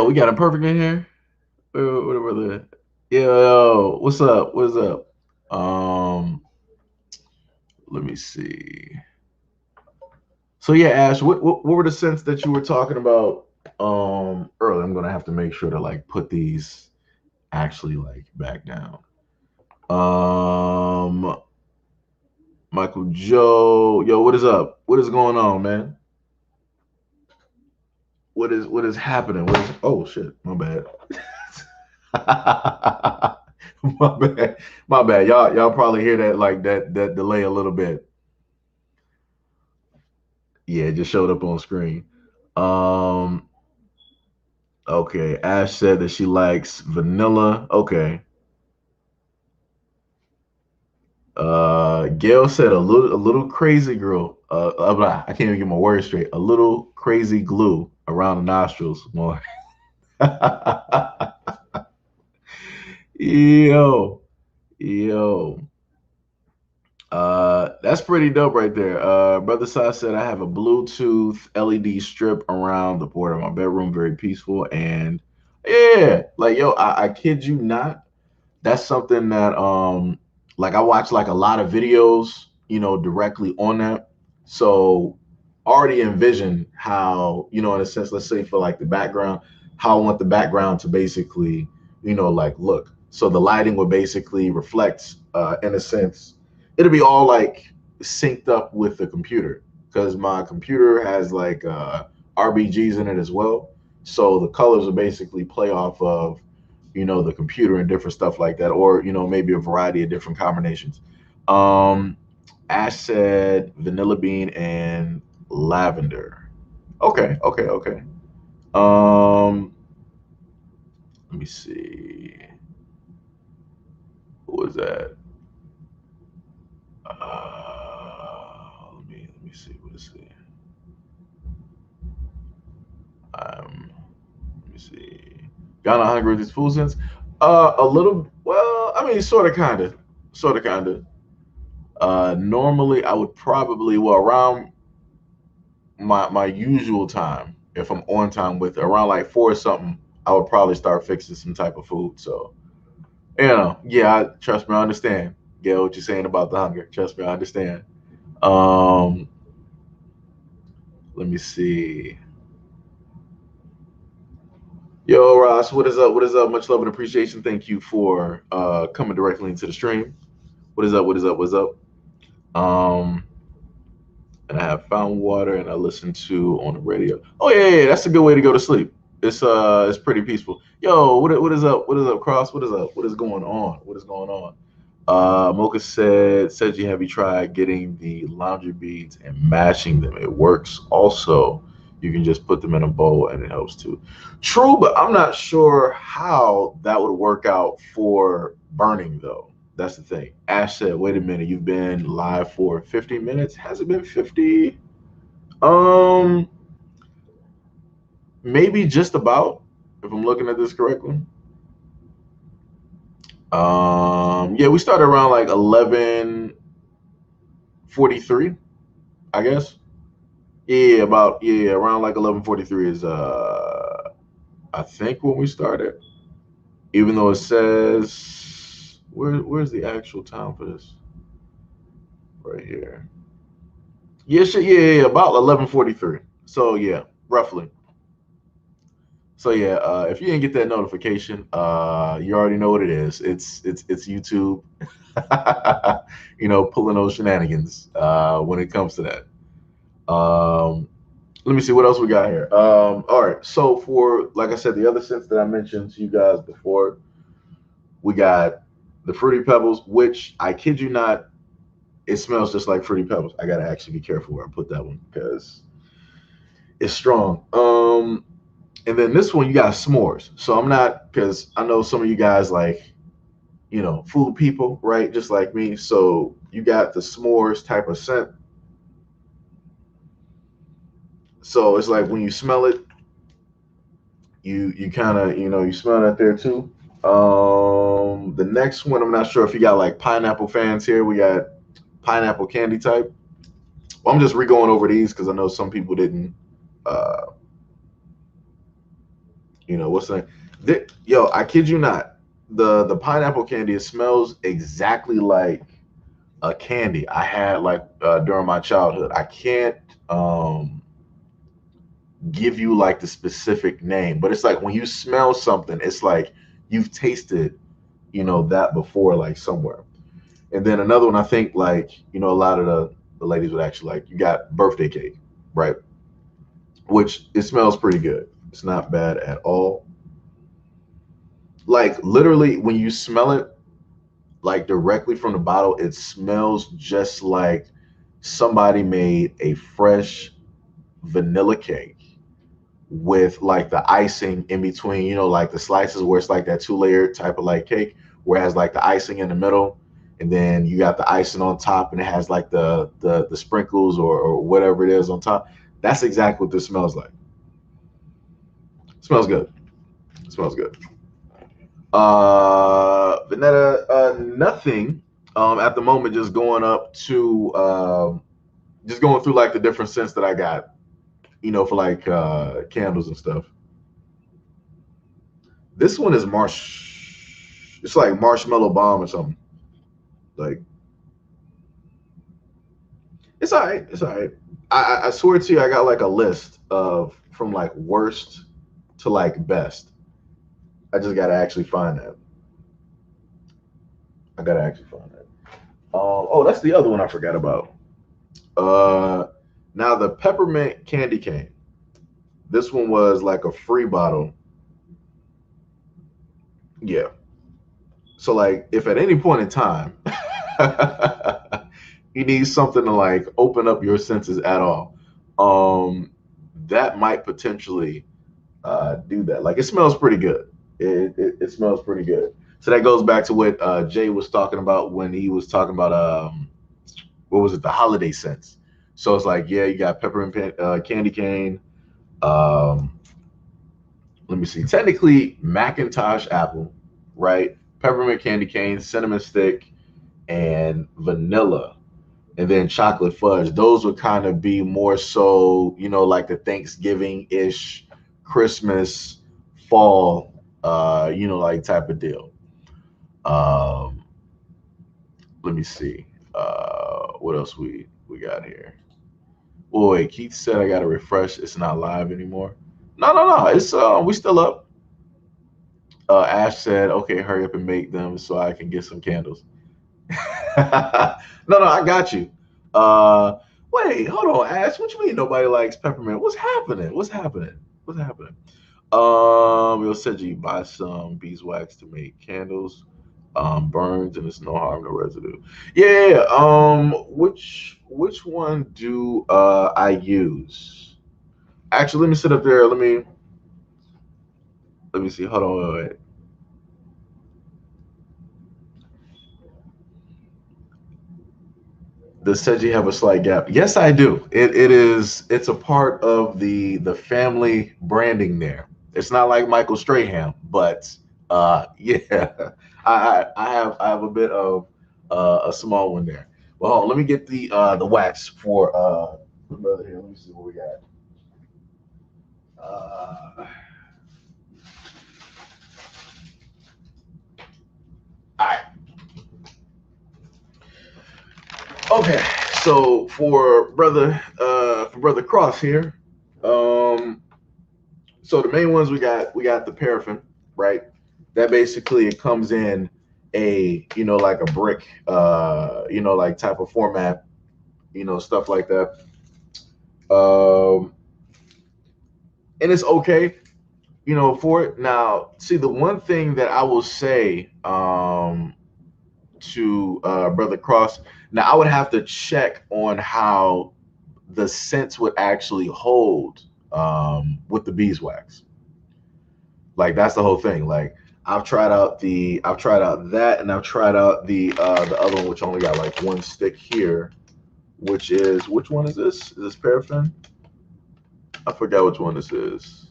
we got a perfect in here. Whatever. Yo, what's up? What's up? Let me see. So yeah, Ash, what were the scents that you were talking about earlier? I'm gonna have to make sure to like put these actually like back down. Michael Joe, yo, what is up? What is going on, man? What is happening? Oh shit, my bad. My bad. My bad. Y'all probably hear that like that delay a little bit. Yeah, it just showed up on screen. Um okay, Ash said that she likes vanilla. Okay. Gail said a little crazy girl. I can't even get my words straight. A little crazy glue around the nostrils. More. Yo, yo. That's pretty dope right there. Brother Sai said I have a Bluetooth LED strip around the border of my bedroom, very peaceful. And yeah, like yo, I kid you not. That's something that like I watch like a lot of videos, directly on that. So already envision how, in a sense, let's say for like the background, how I want the background to basically, like look. So the lighting would basically reflect in a sense, it'll be all like synced up with the computer because my computer has like RBGs in it as well. So the colors will basically play off of the computer and different stuff like that, or maybe a variety of different combinations. um Ash said vanilla bean and lavender. Okay. um see. What was that? Let me see. What is it? Let me see. Ghana hungry with these food sense. A little. Well, I mean, sort of, kind of. Normally, I would probably around my usual time, if I'm on time with it, around like 4 or something, I would probably start fixing some type of food. So, yeah, trust me, I understand. Get what you're saying about the hunger. Trust me, I understand. Um, Let me see. Yo, Ross, what is up? What is up? Much love and appreciation. Thank you for coming directly into the stream. What is up? What is up? What's up? Um, and I have found water and I listen to on the radio. Oh yeah, that's a good way to go to sleep. It's pretty peaceful. Yo, what is up? What is up, Cross? What is up? What is going on? What is going on? Mocha said you have you tried getting the laundry beads and mashing them? It works. Also, you can just put them in a bowl and it helps too. True, but I'm not sure how that would work out for burning though. That's the thing. Ash said, wait a minute, you've been live for 50 minutes. Has it been 50? Um, Maybe just about, if I'm looking at this correctly. Yeah, we started around like 11:43, I guess. Yeah, around like 11:43 is I think when we started. Even though it says where's the actual time for this? Right here. Yeah, about 11:43. So yeah, roughly. So yeah, if you didn't get that notification, you already know what it is. It's YouTube, pulling those shenanigans when it comes to that. Let me see what else we got here. All right, so for like I said, the other scents that I mentioned to you guys before, we got the Fruity Pebbles, which I kid you not, it smells just like Fruity Pebbles. I gotta actually be careful where I put that one because it's strong. And then this one, you got s'mores. So I'm not, because I know some of you guys like, food people, right? Just like me. So you got the s'mores type of scent. So it's like when you smell it, you kind of, you smell that there too. The next one, I'm not sure if you got like pineapple fans here. We got pineapple candy type. Well, I'm just re-going over these because I know some people didn't. Uh, what's that? Yo, I kid you not. The pineapple candy, it smells exactly like a candy I had like during my childhood. I can't give you like the specific name, but it's like when you smell something, it's like you've tasted, that before, like somewhere. And then another one, I think like, a lot of the ladies would actually like, you got birthday cake, right? Which it smells pretty good. It's not bad at all. Like literally when you smell it, like directly from the bottle, it smells just like somebody made a fresh vanilla cake with like the icing in between, like the slices where it's like that 2-layer type of like cake, where it has like the icing in the middle, and then you got the icing on top, and it has like the sprinkles or whatever it is on top. That's exactly what this smells like. It smells good. It smells good. Vanetta, nothing. At the moment, just going up to just going through like the different scents that I got, for like candles and stuff. This one is it's like marshmallow bomb or something. Like it's all right. It's all right. I swear to you, I got like a list of from like worst to like best. I just gotta actually find that. I gotta actually find that. Oh, that's the other one I forgot about. Now the peppermint candy cane. This one was like a free bottle. Yeah. So like, if at any point in time you need something to like open up your senses at all, that might potentially do that. Like it smells pretty good. It smells pretty good. So that goes back to what Jay was talking about when he was talking about what was it, the holiday scents. So it's like, yeah, you got peppermint candy cane. Um, Let me see. Technically, Macintosh apple, right? Peppermint candy cane, cinnamon stick, and vanilla, and then chocolate fudge. Those would kind of be more so, like the Thanksgiving ish, Christmas, fall, like type of deal. Um, Let me see. What else we got here? Oh wait, Keith said I got to refresh. It's not live anymore. No, no, no. It's we still up. Ash said, "Okay, hurry up and make them so I can get some candles." No, no, I got you. Uh, Wait, hold on, Ash. What you mean nobody likes peppermint? What's happening? What's happening? What's happening? You'll said you buy some beeswax to make candles. Burns and it's no harm, no residue. Yeah, yeah, yeah. Which one do I use? Actually, let me sit up there. Let me see. Hold on, wait, wait. Does Seji have a slight gap? Yes, I do. It's a part of the family branding there. It's not like Michael Strahan, but yeah, I have a bit of a small one there. Well, hold on, let me get the wax for the brother here. Let me see what we got. Uh, all right, okay. So for brother Cross here, um, so the main ones we got the paraffin, right? That basically it comes in a like a brick like type of format, stuff like that. Um and it's okay, for it. Now, see the one thing that I will say to Brother Cross, now I would have to check on how the scents would actually hold with the beeswax. Like that's the whole thing. Like I've tried out that, and I've tried out the other one, which only got like one stick here, which is, which one is this? Is this paraffin? I forgot which one this is.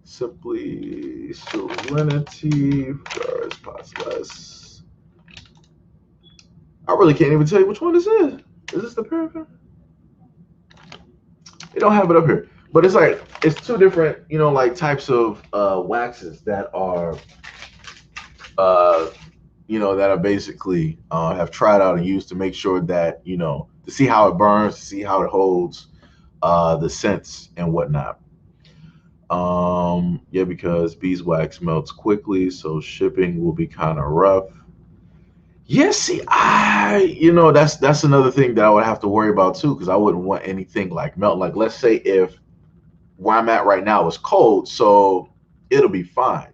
Simply Serenity, Stars, Postless. I really can't even tell you which one this is. Is this the paraffin? They don't have it up here, but it's like it's two different, like types of waxes that are uh, that I basically have tried out and used to make sure that, to see how it burns, to see how it holds the scents and whatnot. Yeah, because beeswax melts quickly, so shipping will be kind of rough. Yeah, see, that's another thing that I would have to worry about too, because I wouldn't want anything like melt. Like, let's say if where I'm at right now is cold, so it'll be fine.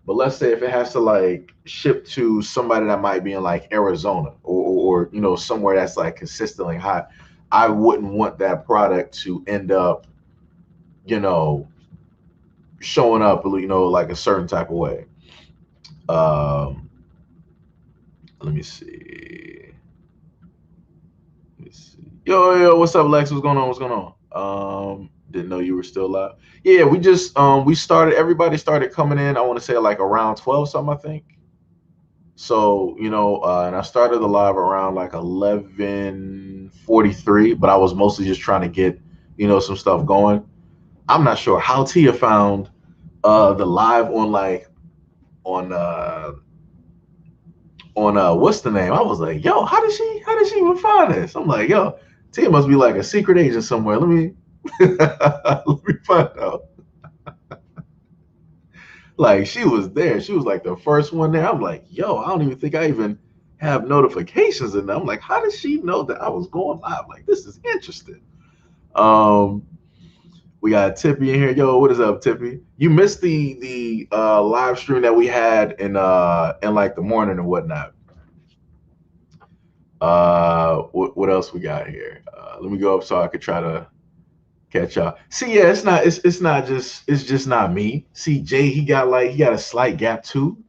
But let's say if it has to like ship to somebody that might be in like Arizona, or somewhere that's like consistently hot, I wouldn't want that product to end up, you know showing up, like a certain type of way. Um, let me see. Let me see. Yo, what's up, Lex? What's going on? What's going on? Didn't know you were still alive. Yeah, we just we started. Everybody started coming in. I want to say like around 12 something, I think. So and I started the live around like 11:43, but I was mostly just trying to get some stuff going. I'm not sure how Tia found the live on like on what's the name? I was like, yo, how did she even find this? I'm like, yo, Tia must be like a secret agent somewhere. Let me let me find out. Like she was there. She was like the first one there. I'm like, yo, I don't even think I even have notifications in there. I'm like, how did she know that I was going live? Like, this is interesting. Um, we got Tippy in here. Yo, what is up, Tippy? You missed the live stream that we had in like the morning and whatnot. What else we got here? Let me go up so I could try to Catch y'all. See, yeah, it's just not me. See, Jay, he got a slight gap too.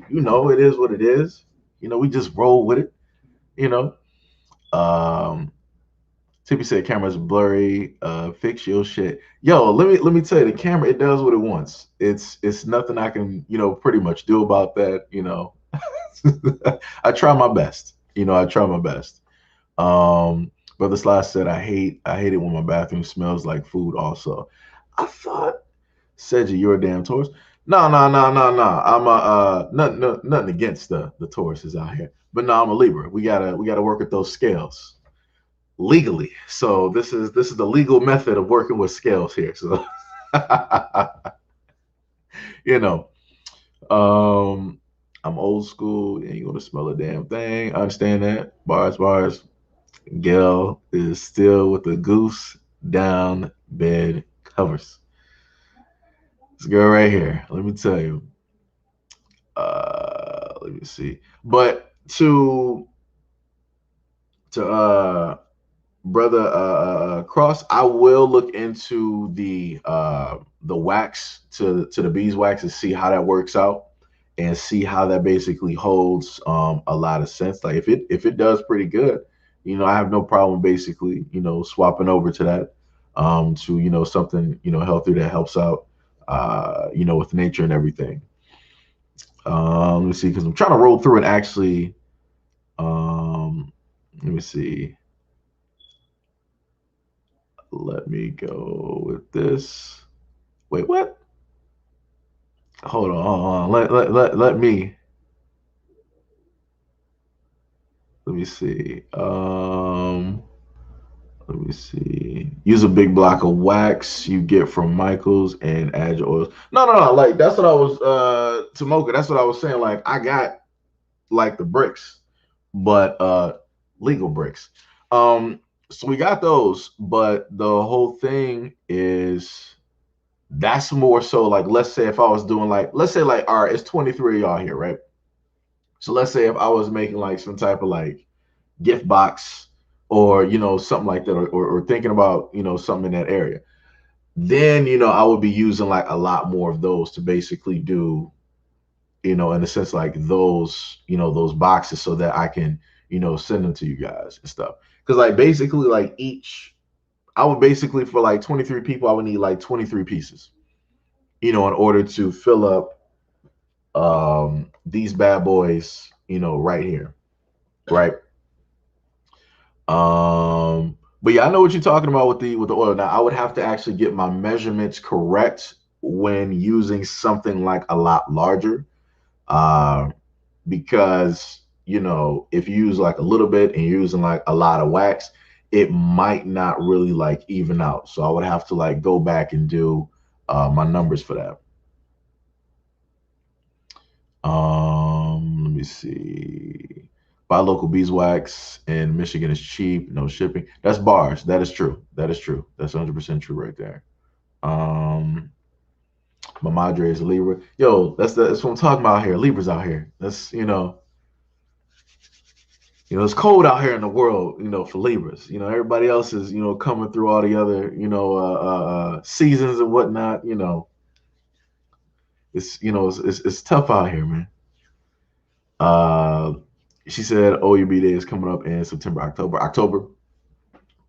You know, it is what it is. You know, we just roll with it. You know. Um, Tippy said camera's blurry. Fix your shit. Yo, let me tell you, the camera, it does what it wants. It's nothing I can, pretty much do about that. I try my best. I try my best. Brother Slash said, I hate it when my bathroom smells like food also. I thought, said you're a damn Taurus. No, no, no, no, no. I'm a nothing against the Tauruses out here. But no, I'm a Libra. We gotta work with those scales legally. So this is the legal method of working with scales here. So you know, um I'm old school. You ain't gonna smell a damn thing. I understand that. Bars, bars. Gail is still with the goose down bed covers. This girl right here. Let me tell you. Let me see. But to brother Cross, I will look into the wax to the beeswax and see how that works out and see how that basically holds a lot of sense. Like if it does pretty good, I have no problem basically, swapping over to that to something healthier that helps out with nature and everything. Let me see, because I'm trying to roll through and actually let me see. Let me go with this. Wait, what? Hold on, hold on. Let me see. Let me see. Use a big block of wax you get from Michaels and add your oils. No, no, no. Like that's what I was Tamoka, that's what I was saying. Like I got like the bricks, but legal bricks. So we got those, but the whole thing is that's more so like, let's say if I was doing like, let's say like, all right, it's 23 of y'all here, right? So let's say if I was making like some type of like gift box or something like that, or thinking about something in that area, then I would be using like a lot more of those to basically do in a sense like those boxes so that I can send them to you guys and stuff, because like basically like each, I would basically, for like 23 people, I would need like 23 pieces in order to fill up these bad boys right here, right? But yeah, I know what you're talking about with the oil. Now I would have to actually get my measurements correct when using something like a lot larger, uh, because if you use like a little bit and you're using like a lot of wax, it might not really like even out. So I would have to like go back and do my numbers for that. Let me see. Buy local beeswax in Michigan is cheap, no shipping. That's bars. That is true. That is true. That's 100% true right there. My madre is a Libra. Yo, that's what I'm talking about here. Libras out here. That's it's cold out here in the world, for Libras. Everybody else is, coming through all the other, seasons and whatnot. It's tough out here, man. Uh, she said OUB Day is coming up in September, October.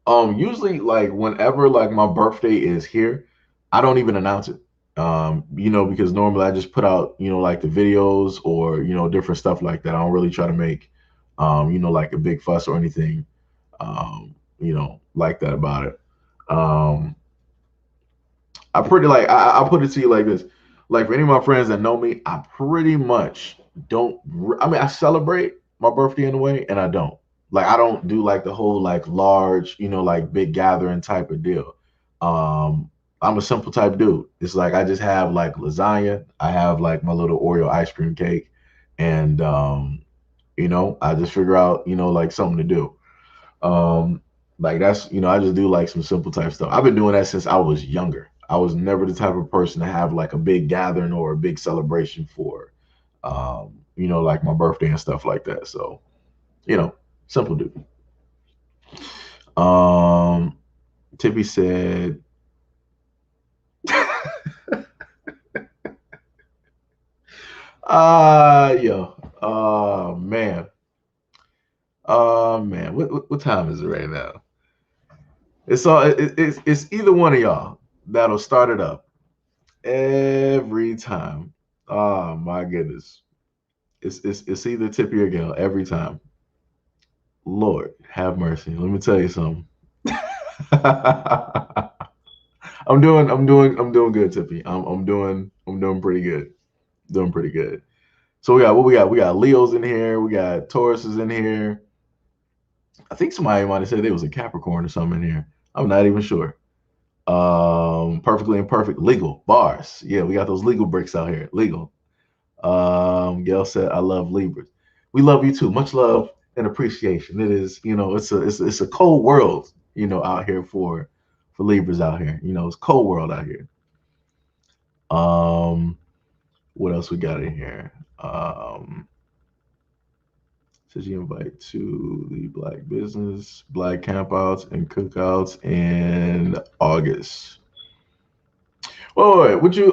Usually like whenever like my birthday is here, I don't even announce it. Because normally I just put out, like the videos or, different stuff like that. I don't really try to make, like a big fuss or anything, like that about it. Um, I pretty like I'll put it to you like this. Like for any of my friends that know me, I pretty much don't. I mean, I celebrate my birthday in a way, and I don't. Like I don't do like the whole like large, like big gathering type of deal. Um, I'm a simple type dude. It's like I just have like lasagna. I have like my little Oreo ice cream cake, and I just figure out, like something to do. Um, like that's, I just do like some simple type stuff. I've been doing that since I was younger. I was never the type of person to have like a big gathering or a big celebration for, like my birthday and stuff like that. So, simple dude. Um, Tippy said Yo. Oh man. Oh man. What time is it right now? It's either one of y'all that'll start it up every time. Oh my goodness. It's either Tippy or Gail every time. Lord, have mercy. Let me tell you something. I'm doing good, Tippy. I'm doing pretty good. Doing pretty good. So we got what we got? We got Leos in here, we got Tauruses in here. I think somebody might have said there was a Capricorn or something in here. I'm not even sure. Perfectly imperfect, legal, bars. Yeah, we got those legal bricks out here. Legal. Gail said, I love Libras. We love you too. Much love and appreciation. It is, it's a cold world, out here for Libras out here. It's cold world out here. Um, what else we got in here? Says you invite to the Black campouts and cookouts in August. Wait, what you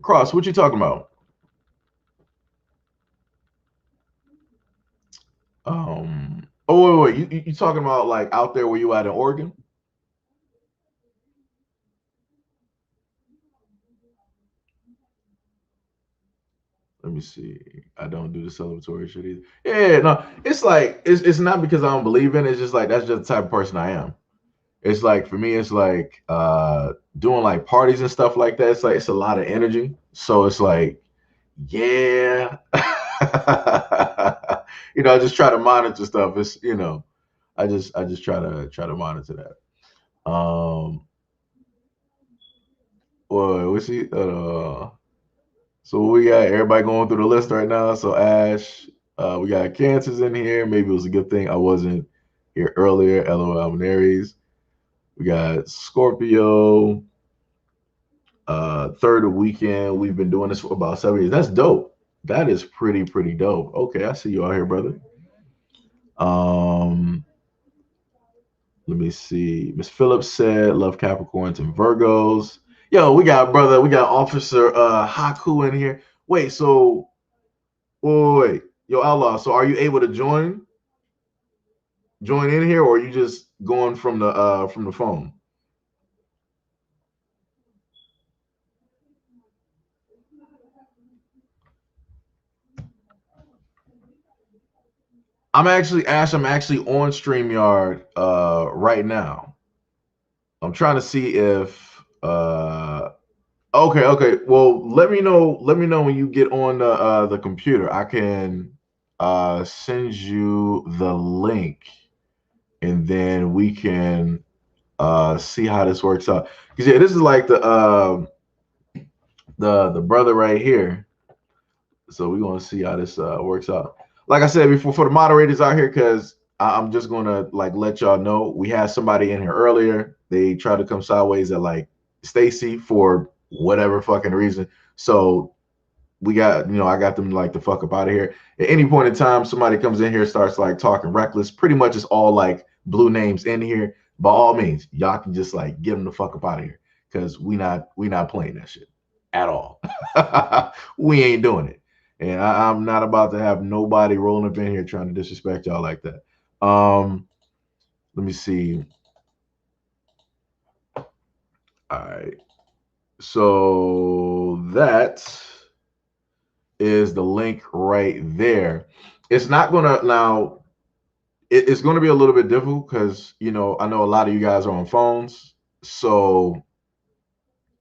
Cross, what you talking about? Wait. You talking about like out there where you at in Oregon? Let me see. I don't do the celebratory shit either. Yeah, no, it's like it's not because I don't believe in it. It's just like that's just the type of person I am. It's like for me, it's like doing like parties and stuff like that. It's like it's a lot of energy. So it's like, yeah. I just try to monitor stuff. I just try to monitor that. Well, we see. So we got everybody going through the list right now. So Ash, we got Cancers in here. Maybe it was a good thing I wasn't here earlier. LOL, I'm an Aries. We got Scorpio. Third weekend. We've been doing this for about 7 years. That's dope. That is pretty dope. Okay, I see you out here, brother. Um, Let me see. Miss Phillips said, love Capricorns and Virgos. Yo, we got Officer Haku in here. Wait, so wait. Yo, Outlaw, so are you able to join in here, or are you just going from the phone? I'm actually on StreamYard right now. I'm trying to see if okay. Well, let me know when you get on the computer. I can send you the link, and then we can see how this works out. Because yeah, this is like the brother right here. So we're gonna see how this works out. Like I said before, for the moderators out here, because I'm just gonna like let y'all know we had somebody in here earlier. They tried to come sideways at like Stacy for whatever fucking reason. So we got, I got them like the fuck up out of here. At any point in time, somebody comes in here, starts like talking reckless. Pretty much it's all like blue names in here. By all means, y'all can just like get them the fuck up out of here because we not playing that shit at all. We ain't doing it, and I'm not about to have nobody rolling up in here trying to disrespect y'all like that. Let me see. All right, so that is the link right there. It's not gonna now. It's going to be a little bit difficult because I know a lot of you guys are on phones. So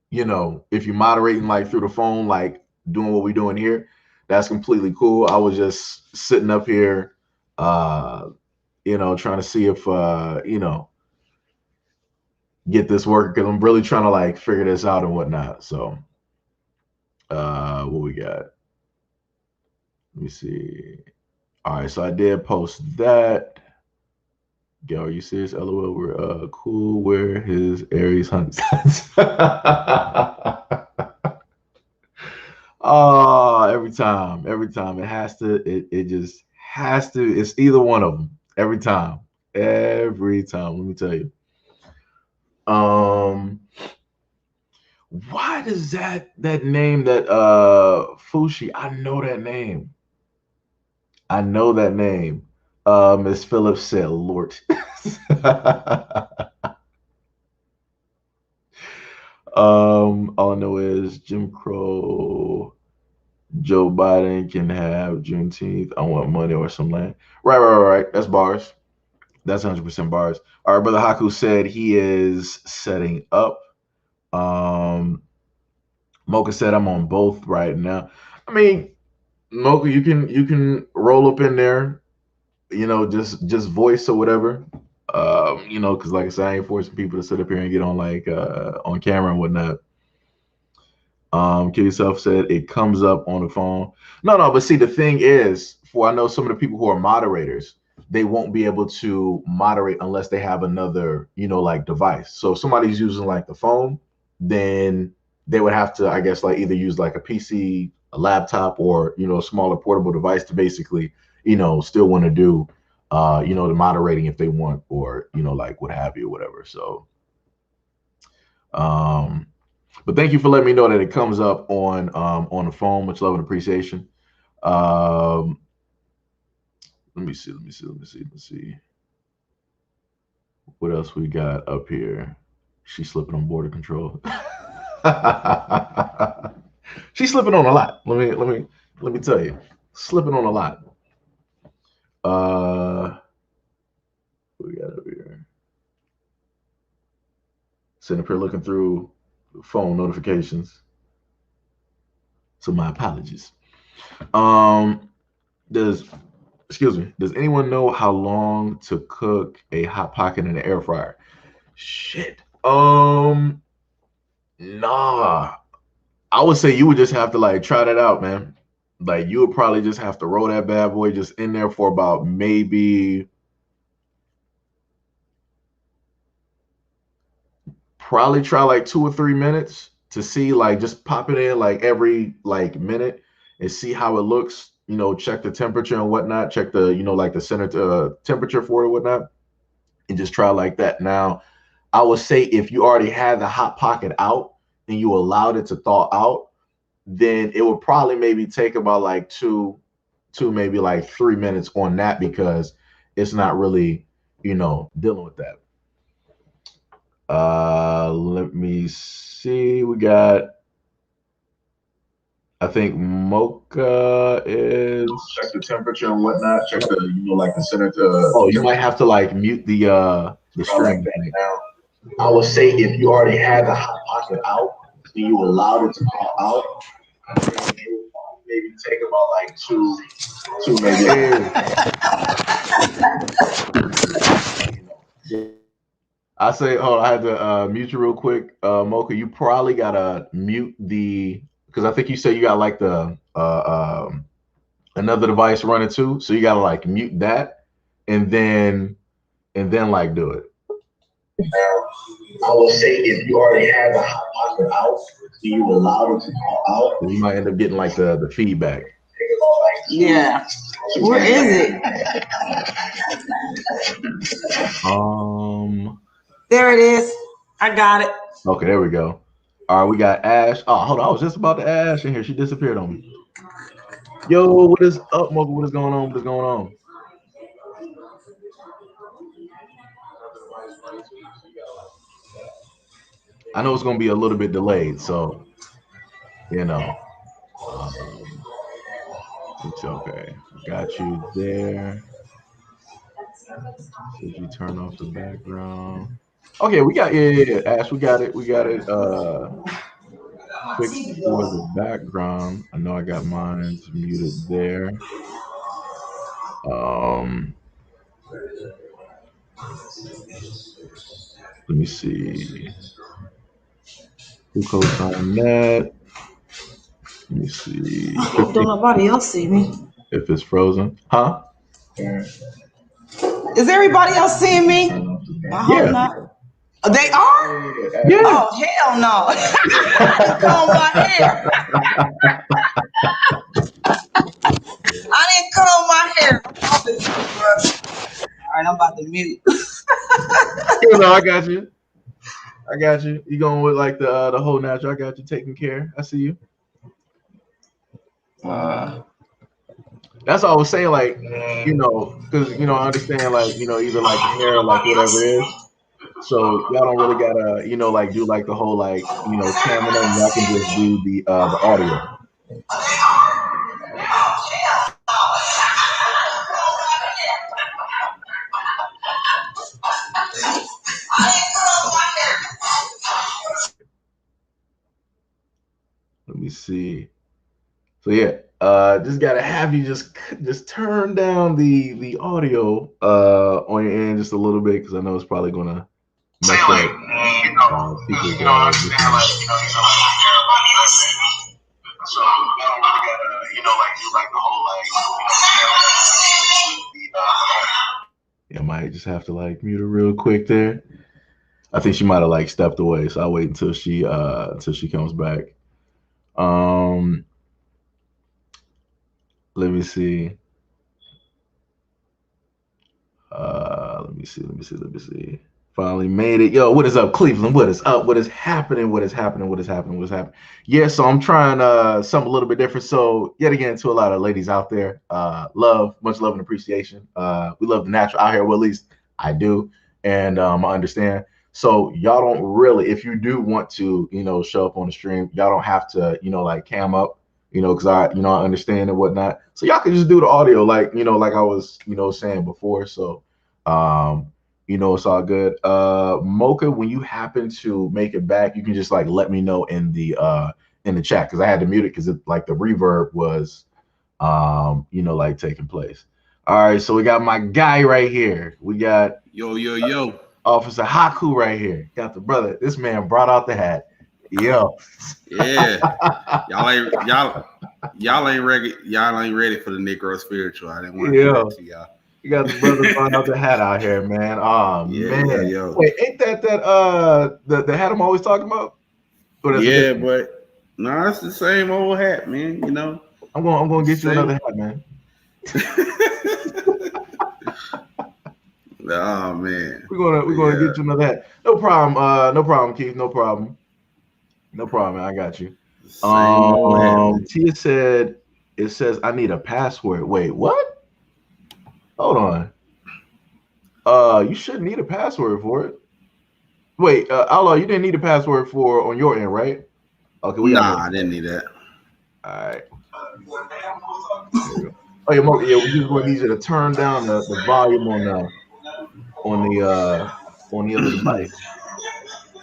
if you're moderating like through the phone, like doing what we're doing here, that's completely cool. I was just sitting up here, trying to see if get this working because I'm really trying to like figure this out and whatnot. So what we got? Let me see. All right, so I did post that. Yo, are you serious? LOL, we're cool where his Aries hunts. Oh, every time. It has to, it just has to, it's either one of them. Every time. Every time. Let me tell you. Um, Why does that name that Fushi? I know that name. I know that name. Miss Phillips said Lort. All I know is Jim Crow. Joe Biden can have Juneteenth. I want money or some land. Right. That's bars. That's 100% bars. All right, brother Haku said he is setting up. Mocha said I'm on both right now. I mean, Mocha, you can roll up in there, just voice or whatever. Because like I said, I ain't forcing people to sit up here and get on like on camera and whatnot. Kitty Self said it comes up on the phone. No, but see, the thing is, I know some of the people who are moderators, they won't be able to moderate unless they have another, like device. So if somebody's using like the phone, then they would have to, I guess, like either use like a PC, a laptop, or a smaller portable device to basically, still want to do, the moderating if they want, or like what have you, whatever. So, but thank you for letting me know that it comes up on the phone. Much love and appreciation. Let me see. What else we got up here? She's slipping on border control. She's slipping on a lot. Let me tell you, slipping on a lot. What we got up here? Sitting up here looking through phone notifications. So my apologies. Does anyone know how long to cook a hot pocket in the air fryer? Shit. Nah. I would say you would just have to like try that out, man. Like you would probably just have to roll that bad boy just in there for about maybe probably try like 2 or 3 minutes to see, like just pop it in like every like minute and see how it looks. Check the temperature and whatnot. Check the like the center temperature for it and whatnot, and just try like that. Now, I would say if you already had the hot pocket out and you allowed it to thaw out, then it would probably maybe take about like two maybe like 3 minutes on that, because it's not really dealing with that. Let me see. We got, I think Mocha is check the temperature and whatnot. Check the like the center to. Oh, you might have to like mute the stream. Now, I would say if you already had the hot pocket out and you allowed it to come out, maybe take about like two maybe. I say, oh, I had to mute you real quick, Mocha. You probably gotta mute because I think you said you got like the another device running too, so you gotta like mute that and then like do it. I will say if you already had the hot pocket out, you allow it to come out, you might end up getting like the feedback. Yeah. Where is it? There it is. I got it. Okay, there we go. All right, we got Ash. Oh, hold on. I was just about to Ash in here. She disappeared on me. Yo, what is up, Mocha? What is going on? What is going on? I know it's going to be a little bit delayed, so, it's okay. Got you there. Did you turn off the background? Okay, we got, yeah. Ash, we got it. Fixed for the background. I know I got mine muted there. Let me see. Who co-signed that? Let me see. I hope don't nobody else see me. If it's frozen. Huh? Is everybody else seeing me? I hope not. They are? Yeah. Oh, hell no. I didn't comb my hair. I didn't comb my hair. All right, I'm about to mute. No, I got you. I got you. You going with like the whole natural? I got you taking care. I see you. That's all I was saying. Like, because I understand like either like hair or like whatever it is. So y'all don't really gotta like do like the whole like camera. Y'all can just do the audio. Let me see. So yeah, just gotta have you just turn down the audio on your end just a little bit because I know it's probably gonna mess up people's So you don't really gotta like do like the whole I might just have to like mute her real quick there. I think she might have like stepped away, so I'll wait until she comes back. Let me see. Let me see. Finally made it. Yo, what is up, Cleveland? What is up? What is happening? Yeah, so I'm trying something a little bit different. So yet again, to a lot of ladies out there, much love and appreciation. We love the natural out here. Well, at least I do, and I understand. So y'all don't really, if you do want to, show up on the stream, y'all don't have to, like cam up, because I understand and whatnot. So y'all can just do the audio, like like I was, saying before. So, it's all good. Mocha, when you happen to make it back, you can just like let me know in the chat because I had to mute it because like the reverb was, like taking place. All right, so we got my guy right here. We got yo. Officer Haku right here. Got the brother. This man brought out the hat. Yo. Yeah. Y'all ain't ready for the Negro spiritual. I didn't want to do that to y'all. You got the brother brought out the hat out here, man. Oh man. Yo. Wait, ain't that the hat I'm always talking about? Yeah, but no, it's the same old hat, man. I'm gonna get you another hat, man. Oh man, we're gonna get you another hat. No problem, Keith. No problem. I got you. Tia said it says I need a password. Wait, what? Hold on. You shouldn't need a password for it. Wait, Outlaw, you didn't need a password for on your end, right? Okay, I didn't need that. All right. Oh yeah, Mo, we just gonna need you to turn down the volume on the other device.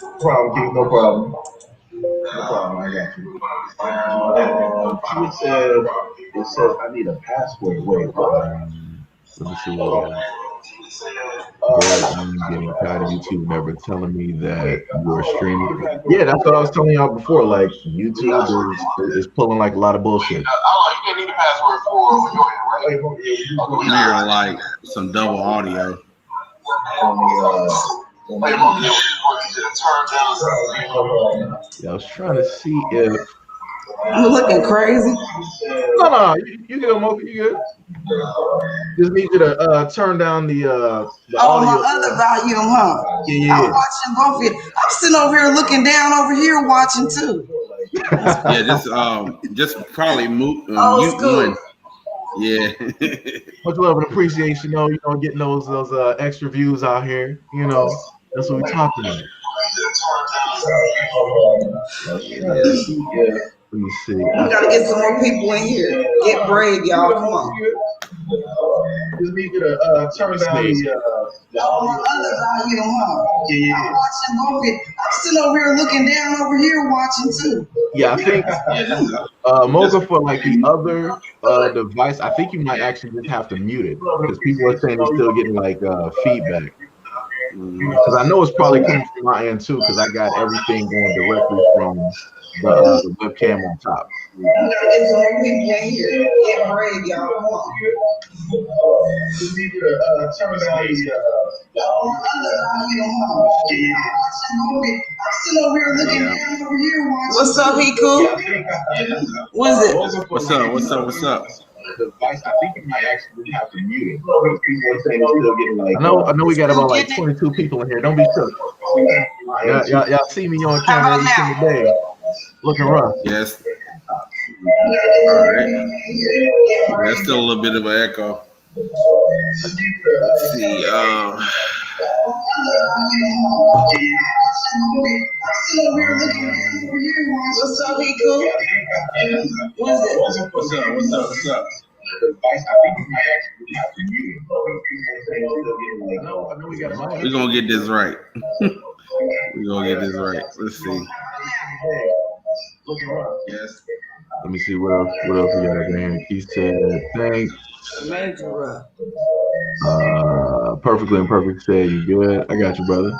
No problem. I got you. It says I need a password. Wait, let me see what I'm getting tired of YouTube never telling me that you're streaming. Yeah, that's what I was telling y'all before. Like YouTube is pulling like a lot of bullshit. You didn't need a password for your hearing like some double audio. Yeah, I was trying to see if I'm looking crazy. No, you good, Mocha, you good. Just need you to turn down the audio. My other volume, huh? Yeah. I'm watching both of you. I'm sitting over here looking down over here watching too. Yeah, just probably mute one. Yeah. Much love and appreciation, getting those extra views out here. That's what we're talking about. Let me see. We gotta get some more people in here. Get brave, y'all. Come on. Just need you to turn down the other volume, huh? Yeah. I'm watching both of you. I'm sitting over here looking down over here watching too. Yeah, I think Mocha for like the other device, I think you might actually just have to mute it because people are saying they're still getting like feedback. Because I know it's probably coming from my end too, because I got everything going directly from the webcam on top. Get some more people in here. Get brave, y'all. Come on. Just need you to turn down the other volume, I'm sitting over here looking down over here watching. What's up, Hiku? What is it? What's up? device. I think you might actually have to mute it. People are saying it's still getting like. I know we got about like 22 people in here. Don't be shook. Y'all see me on camera every single day, looking rough. Yes. All right. There's still a little bit of an echo. Let's see. What's up, Hiku? What's up? We're gonna get this right. We're gonna get this right. Let's see. Yes. Let me see what else we got in here. He said thanks. Major rough. Perfectly imperfect said you good. I got you, brother.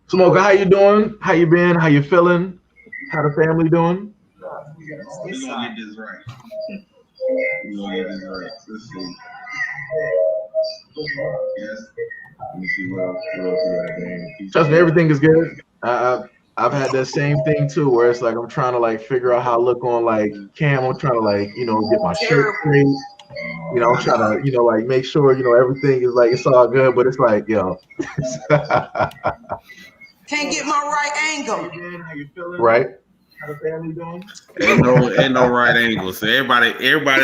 Smoker, how you doing? How you been? How you feeling? How the family doing? We're gonna get this right. Let's see. Yes. Let me see what else we got in. Trust me, everything is good. I've had that same thing too, where it's like I'm trying to like figure out how I look on like cam. I'm trying to like get my shirt straight. I'm trying to like make sure everything is like it's all good, but it's like can't get my right angle. How you feeling? Right. How the family doing? Ain't no right angle. So everybody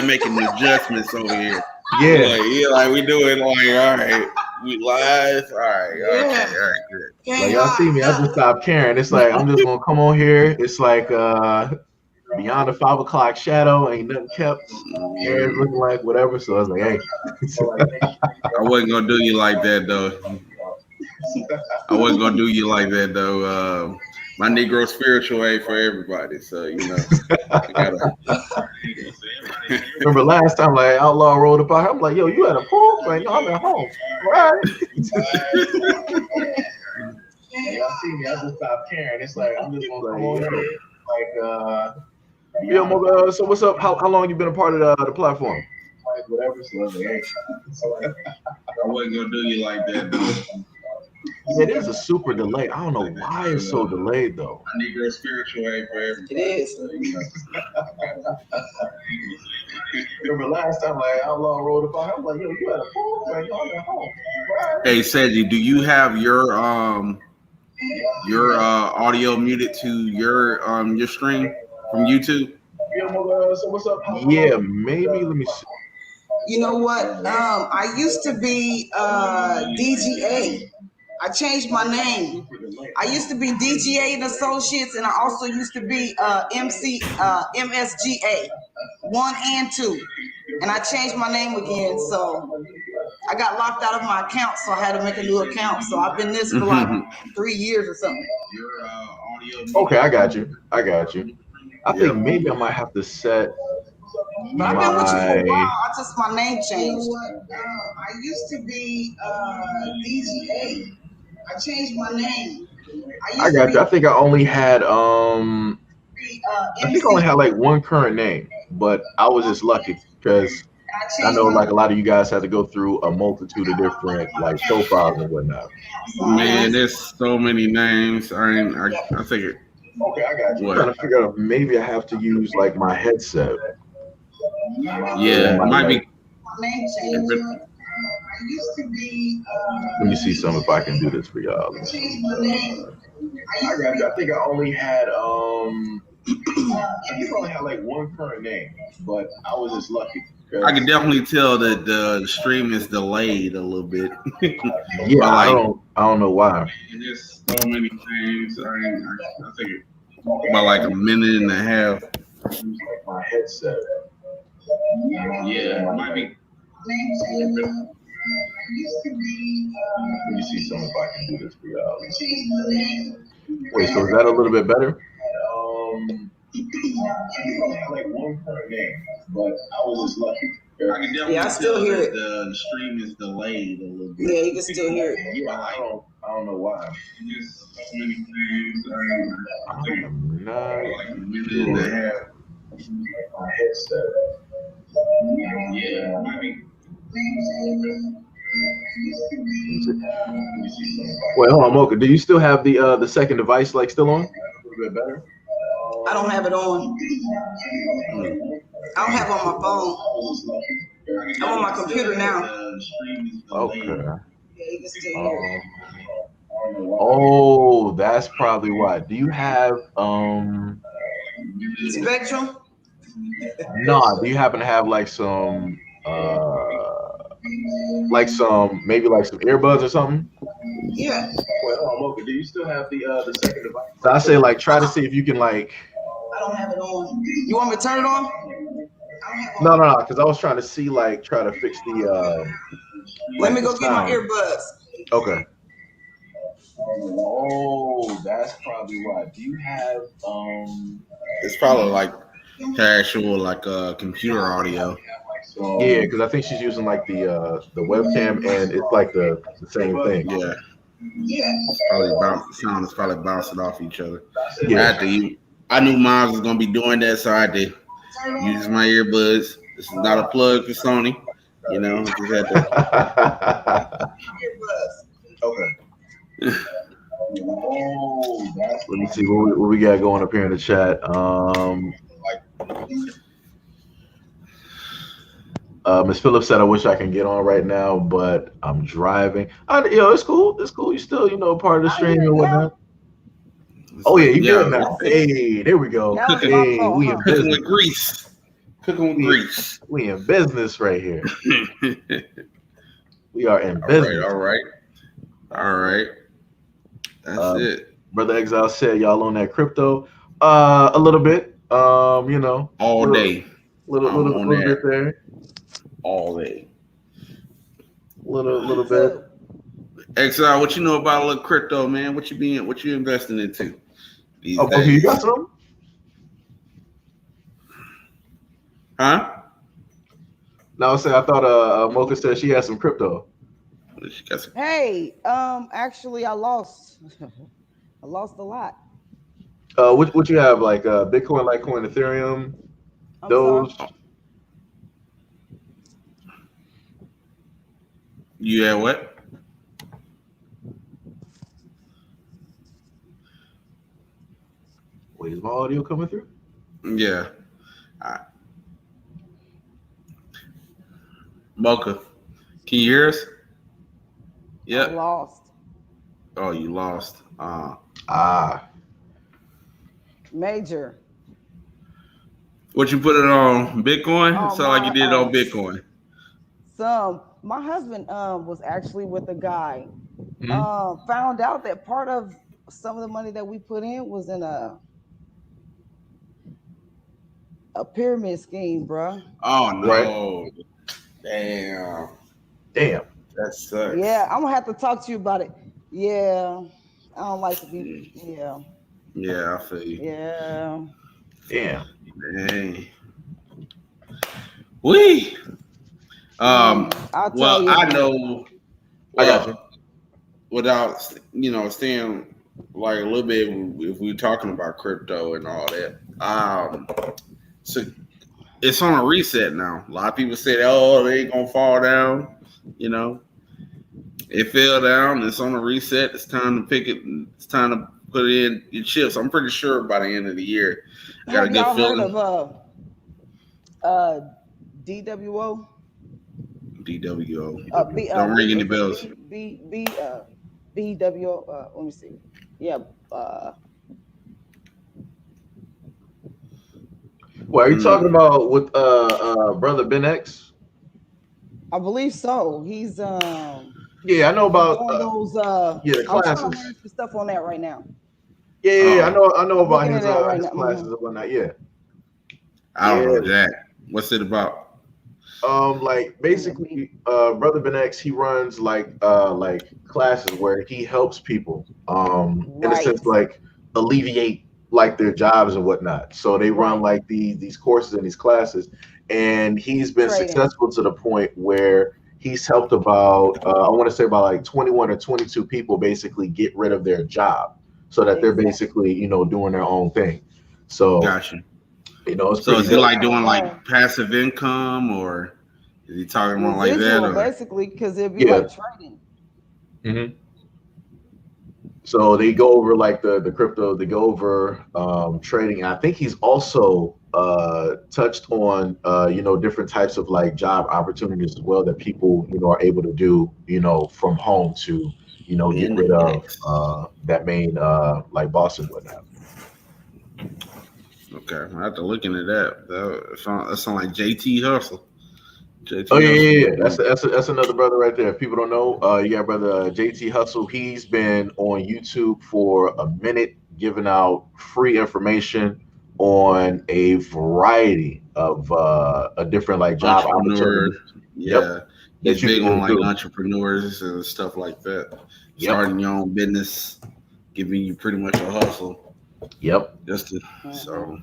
making adjustments over here. Yeah. Like we doing like all right. We live. All right. Yeah. Okay. All right. Good. Like y'all see me, I just stopped caring. It's like I'm just gonna come on here. It's like beyond the 5 o'clock shadow, ain't nothing kept. Hair's looking like whatever. So I was like, hey. I wasn't gonna do you like that though. My Negro spiritual ain't for everybody, so I gotta. Remember last time, like Outlaw rolled up, I'm like, yo, you at a pool? Like, no, I'm at home. Right. Y'all see me, I just stopped caring. It's like I'm just gonna come on here. Like, so what's up? How long you been a part of the platform? Like whatever. So I was like, hey. I wasn't gonna do you like that though. It is a super delay. I don't know why it's so delayed though. I need your spiritual aid for everybody. It is. Remember last time, like Outlaw rolled up, I'm like, yo, you at a pool? Like, yo, I'm at home. Right? Hey, Seiji, do you have your audio muted to your stream from YouTube? So what's up? Yeah, maybe. Let me see. You know what? I used to be DGA. I changed my name. I used to be DGA and Associates, and I also used to be MSGA 1 and 2. And I changed my name again, so I got locked out of my account, so I had to make a new account. So I've been this for like 3 years or something. Okay, I got you. I think maybe I might have to set. But I've been with you for a while. My name changed. I used to be DGA. I changed my name. I got you. I think I only had like one current name, but I was just lucky because I know like a lot of you guys had to go through a multitude of different like profiles and whatnot. Man, there's so many names. I think it. Okay, I got you. I'm trying to figure out if maybe I have to use like my headset. Yeah, it might be. Let me see some if I can do this for y'all. I got you. I think I only had like one current name, but I was just lucky. I can definitely tell that the stream is delayed a little bit. Yeah, I don't know why. There's so many names. I think about like a minute and a half. My headset. Yeah, it might be. Let me see some if I can do this for y'all. Wait, so is that a little bit better? I like one current name, but I was just lucky. I can definitely I still hear it. The stream is delayed a little bit. Yeah, you can still hear it. Yeah, I don't know why. There's so many names. I'm not like a minute and a half. My headset. Yeah, maybe. Wait, hold on, Mocha. Do you still have the second device like still on? A little bit better. I don't have it on. I don't have it on my phone. I'm on my computer now. Okay. Oh, that's probably why. Do you have Spectrum? nah, do you happen to have maybe like some earbuds or something? Yeah. Well, Mocha, do you still have the second device? So I say like try to see if you can like I don't have it on. You want me to turn it on? no, because I was trying to see like try to fix the Let me the go get my sound. earbuds. Okay. Oh, that's probably why. Do you have It's probably like actual like computer audio. yeah, because I think she's using like the webcam and it's like the same thing. Yeah, Yeah. probably sound is probably bouncing off each other. Yeah. I knew mine was gonna be doing that, so I had to use my earbuds. This is not a plug for Sony, you know. Just had to. Okay. Let me see what we got going up here in the chat. Miss Phillips said, "I wish I can get on right now, but I'm driving." It's cool. It's cool. You still, part of the stream and whatnot. Oh yeah, you good now? Hey, there we go. Hey, we in cooking business. with grease. Cooking with grease. We in business right here. We are in business. All right. That's it. Brother Exile said, "Y'all on that crypto?" A little bit. All day. Little bit there. All day. Little bit. Exile, what you know about a little crypto, man? What you investing into? Okay, you got some? Huh? No, I thought Mocha said she had some crypto. Hey, actually I lost. I lost a lot. What you have, like Bitcoin, Litecoin, Ethereum, those? Sorry. You had what? Wait, is my audio coming through? Yeah. Mocha, can you hear us? Yeah. I lost. Oh, you lost. Major. What you put it on? Bitcoin? Oh, Sound like you did it on Bitcoin. My husband was actually with a guy. Mm-hmm. Found out that part of some of the money that we put in was in a pyramid scheme, bro. Oh no! Right. Damn. That sucks. Yeah, I'm gonna have to talk to you about it. Yeah, I don't like to be. Yeah. Yeah, I feel you. Yeah. Damn. Dang. We. I'll tell you. I know. I got you. Without staying like a little bit, if we're talking about crypto and all that, so it's on a reset now. A lot of people say, "Oh, they ain't gonna fall down." It fell down. It's on a reset. It's time to pick it. It's time to put it in your chips. I'm pretty sure by the end of the year, I got a good feeling. Heard of DWO? DWO. Don't ring any bells. BWO. Let me see. Yeah. Well, are you talking about with brother Ben X? I believe so. He's yeah, I know about those the classes. I'm trying to learn some stuff on that right now. Yeah, I know about his right classes and whatnot. Yeah. I don't know that. What's it about? Like basically, brother Ben X, he runs like classes where he helps people, in a sense, like alleviate like their jobs and whatnot. So they run like these courses and these classes, and he's been successful to the point where he's helped about I want to say about like 21 or 22 people basically get rid of their job, so that they're basically doing their own thing. So gotcha. it's so is he like doing like passive income, or Is he talking about like that? Or? Basically, because it'd be Yeah. like trading. Mm-hmm. So they go over like the crypto. They go over trading. And I think he's also touched on different types of like job opportunities as well that people are able to do from home to get rid of that main like boss and whatnot. Okay, I have to look into that. That sounds like JT Hustle. JT Oh yeah. Hustle. That's another brother right there. If people don't know, you got brother JT Hustle. He's been on YouTube for a minute, giving out free information on a variety of different like job Entrepreneurs. opportunities. Yeah, Yep. he's big on like do. entrepreneurs and stuff like that. Yep. Starting your own business, giving you pretty much a hustle. Yep. Just to, so.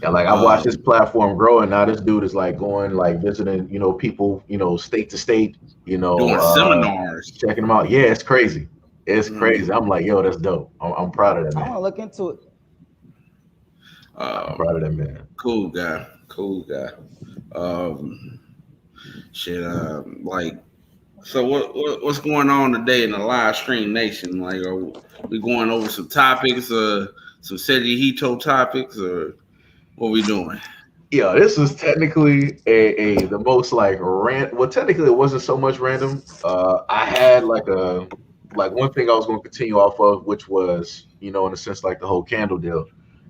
Yeah, like I've watched this platform grow, and now this dude is like going, like visiting, people, state to state, doing seminars, checking them out. Yeah, it's crazy. It's crazy. I'm like, yo, that's dope. I'm proud of that man. I want to look into it. I'm proud of that man. Cool guy. Like, so what's going on today in the live stream nation? Like, are we going over some topics, some SEIJIHITO topics, or what we doing? Yeah, this was technically the most like well, technically it wasn't so much random. I had like one thing I was going to continue off of, which was in a sense like the whole candle deal,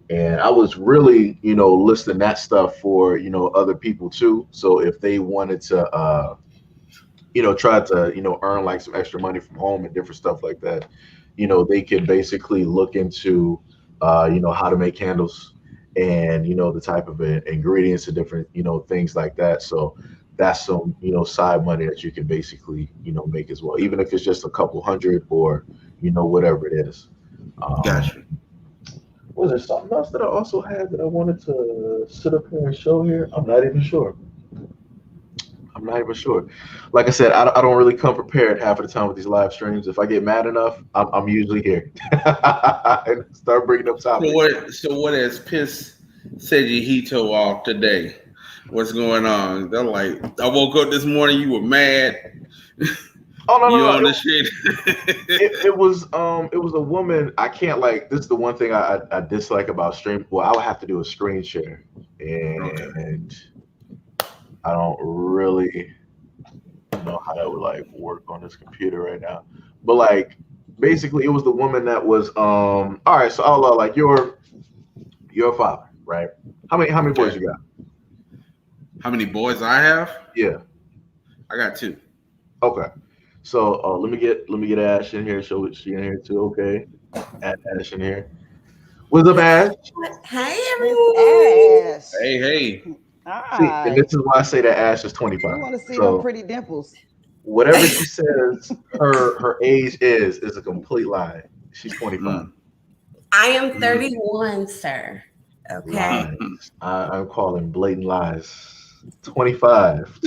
and I was really listing that stuff for other people too. So if they wanted to try to earn like some extra money from home and different stuff like that, they could basically look into how to make candles and the type of ingredients and different things like that. So that's some side money that you can basically make as well, even if it's just a couple hundred or whatever it is. Gotcha. Was there something else that I also had that I wanted to sit up here and show here? I'm not even sure. Like I said, I don't really come prepared half of the time with these live streams. If I get mad enough, I'm usually here and start bringing up topics. So what has pissed SEIJIHITO off today? What's going on? They're like, I woke up this morning, you were mad. Oh no, you no, on no. the shit? it was a woman. I can't like this is the one thing I dislike about stream. Well, I would have to do a screen share, and I don't really know how that would like work on this computer right now. But like basically it was the woman that was all right, so Allah, like you're a father, right? How many boys you got? How many boys I have? Yeah. I got 2. Okay. So let me get Ash in here. Show she in here too. Okay. Add Ash in here. What's up, Ash? Hey everyone. Ash. Hey. See, and this is why I say that Ash is 25. I want to see them pretty dimples. Whatever she says her age is a complete lie. She's 25. I am 31, sir. Okay. Lies. I'm calling blatant lies. 25.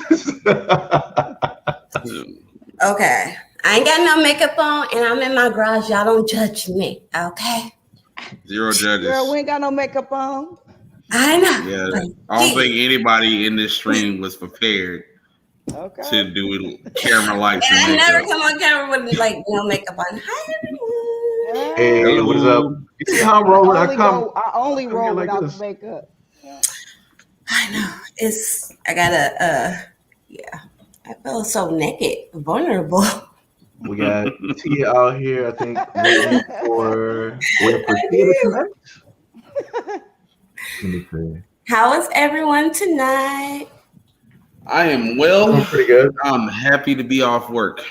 Okay. I ain't got no makeup on and I'm in my garage. Y'all don't judge me. Okay. 0 judges. Girl, we ain't got no makeup on. I know. Yeah. I don't think anybody in this stream was prepared to do camera lights. I never come on camera with like no makeup on. Hi everyone. Hey, what is up? You see how I'm rolling? I only roll without the makeup. I know. I gotta I feel so naked, vulnerable. We got Tia out here, I think, waiting for Tia to connect. How is everyone tonight? I am well. I'm pretty good. I'm happy to be off work.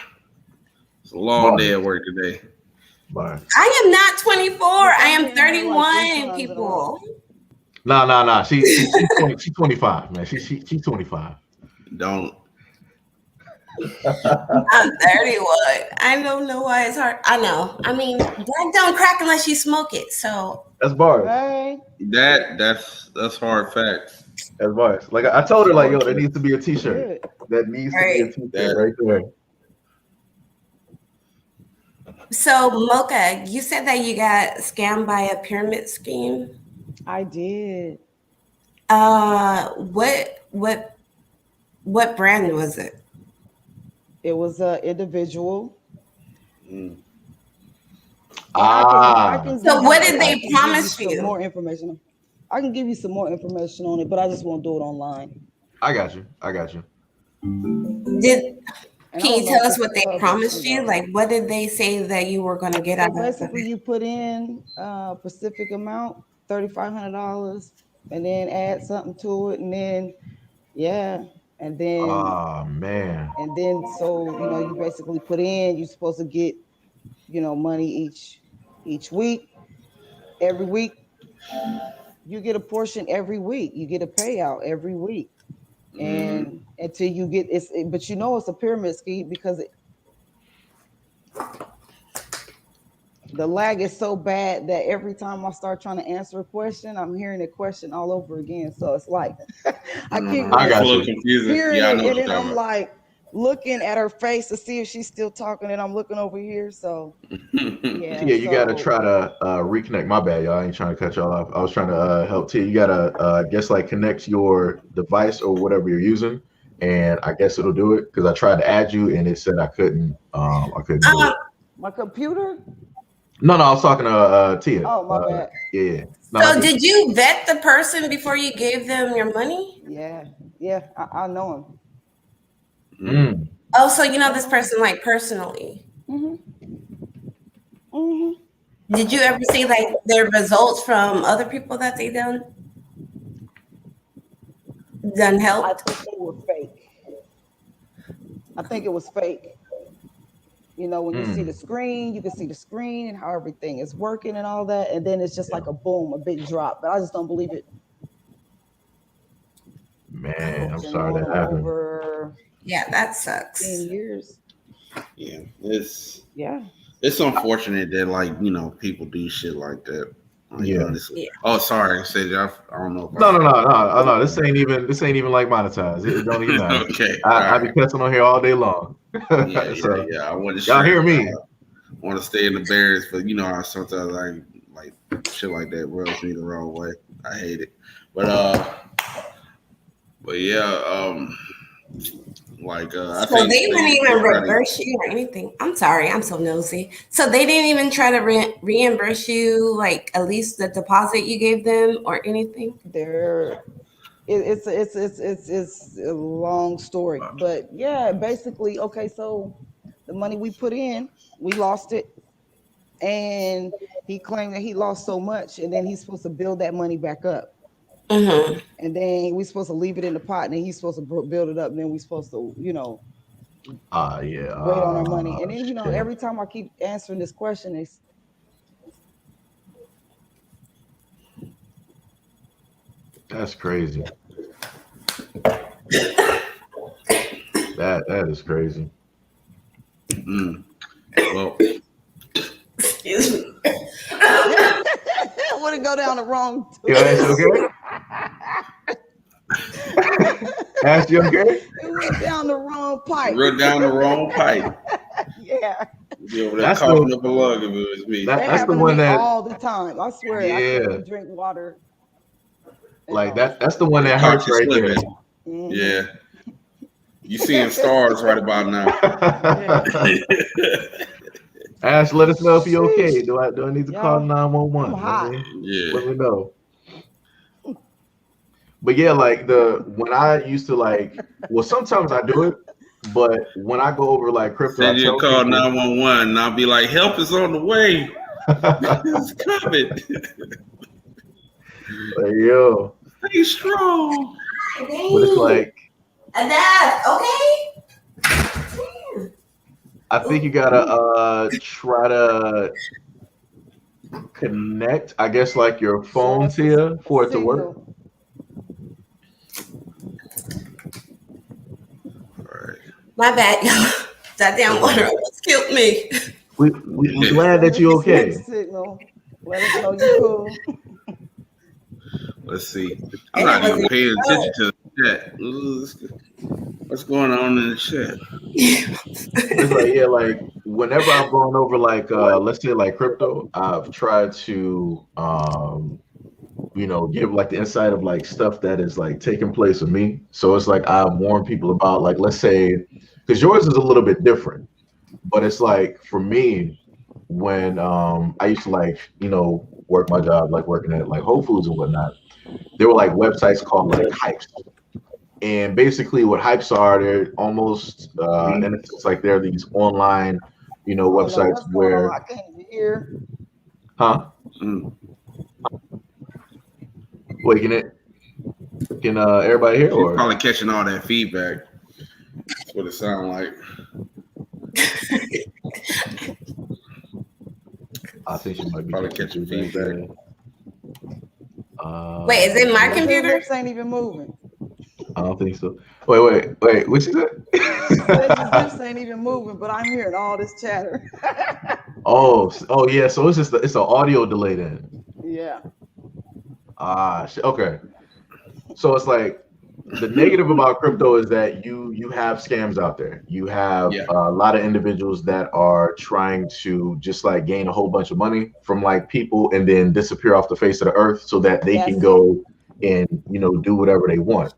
It's a long day at work today. Bye. I am not 24. I am 31, people. Nah. She's 25, man. She's 25. Don't. I'm 31. I don't know why it's hard. I know. I mean, that don't crack unless you smoke it. So that's bars. Hey. That's hard facts. That's bars. Like I told her, like, yo, there needs to be a T-shirt. That needs to be a T-shirt right there. So Mocha, you said that you got scammed by a pyramid scheme. I did. What What brand was it? It was an individual. Mm. I can So give what you- did I they can promise give you? Some you? more information. I can give you some more information on it, but I just won't do it online. I got you. Did And I Can don't you know tell if us it's what they public promised you? though. Like, what did they say that you were going to get So out of basically, it? you put in a specific amount, $3,500, and then add something to it, and then yeah, and then Oh man. so you basically put in. You're supposed to get money each week. Every week you get a portion. Every week you get a payout every week, and until you get but it's a pyramid scheme because the lag is so bad that every time I start trying to answer a question, I'm hearing the question all over again. So it's like I keep I got It's a little you. confusing. hearing Yeah, I it, know and what then you're I'm talking like looking at her face to see if she's still talking, and I'm looking over here. So about. yeah, Tia, you gotta so try to reconnect. My bad, y'all. I ain't trying to cut y'all off. I was trying to help Tia. You gotta guess like connect your device or whatever you're using, and I guess it'll do it because I tried to add you and it said I couldn't. I couldn't do Um, it. my computer. No, I was talking to Tia. Oh, my bad. Yeah. No, so did you vet the person before you gave them your money? Yeah, I know him. Mm. Oh, so you know this person like personally. Did you ever see like their results from other people that they done I helped? think they were fake. I think it was fake. When you see the screen, you can see the screen and how everything is working and all that, and then it's just like a boom, a big drop. But I just don't believe it. Man, I'm Been sorry knowing that them happened. over Yeah, that 10 sucks. years. Yeah, Yeah. it's unfortunate that people do shit like that. Yeah. Honestly. Yeah. Oh, sorry, said I don't know. No. This ain't even like monetized. It don't even matter. Okay. I be cussing on here all day long. Yeah. I want to y'all hear me? Want to stay in the barracks, but how sometimes I like shit like that rubs me the wrong way. I hate it. But yeah, I So think they didn't even try to- reimburse you or anything. I'm sorry, I'm so nosy. So they didn't even try to reimburse you, like at least the deposit you gave them or anything. It's a long story, but yeah, basically, okay. So the money we put in, we lost it, and he claimed that he lost so much, and then he's supposed to build that money back up. Mm-hmm. And then we're supposed to leave it in the pot, and then he's supposed to build it up, and then we're supposed to, yeah. wait on our money. And then, shit. every time I keep answering this question, it's That's crazy. That is crazy. Well, Excuse me. I want to go down the wrong. Yo, Ash, you okay? Ash, you okay? It went down the wrong pipe. run down the wrong pipe. Yeah. Be over there That's coughing the- up a lung if it was me. That- That that's the happened to one me that- all the time. I swear, I Yeah. couldn't drink water. Like that's the one that hurts right there. Mhm. Yeah. You seeing stars right about now. Ash, let us know if you're okay. Do I need to call Y'all, 911? I'm hot. Yeah. Let me know. But yeah, like when I used to sometimes I do it, but when I go over like crypto, I Said you tell call people, 911 and I'll be like, help is on the way. It's coming. like, yo, Stay strong. but it's like Enough, okay? I think you gotta try to connect, I guess, like your phone So here for it to work. signal. My bad, y'all. That damn water almost killed me. We glad that you're okay. Signal. Let us know you cool. Let's see. I'm not even paying attention to the chat. What's going on in the chat? It's like, yeah, like whenever I've gone over like let's say like crypto, I've tried to give like the insight of like stuff that is like taking place with me. So it's like I warn people about, like, let's say, because yours is a little bit different, but it's like for me, when I used to like, work my job, like working at like Whole Foods and whatnot, there were like websites called like hypes. And basically what hypes are, they're almost and it's like they're these online, I don't know websites what's going on. where, I can't even hear. huh? Mm. Wait, can everybody hear She's or? probably catching all that feedback. That's what it sounds like. I think she might be Probably catching feedback. Wait, is it my His computer? lips ain't even moving. I don't think so. Wait. What she said? His lips ain't even moving, but I'm hearing all this chatter. Oh yeah. So it's an audio delay then. Yeah. Okay. So it's like the negative about crypto is that you have scams out there. You have a lot of individuals that are trying to just like gain a whole bunch of money from like people and then disappear off the face of the earth so that they can go and do whatever they want.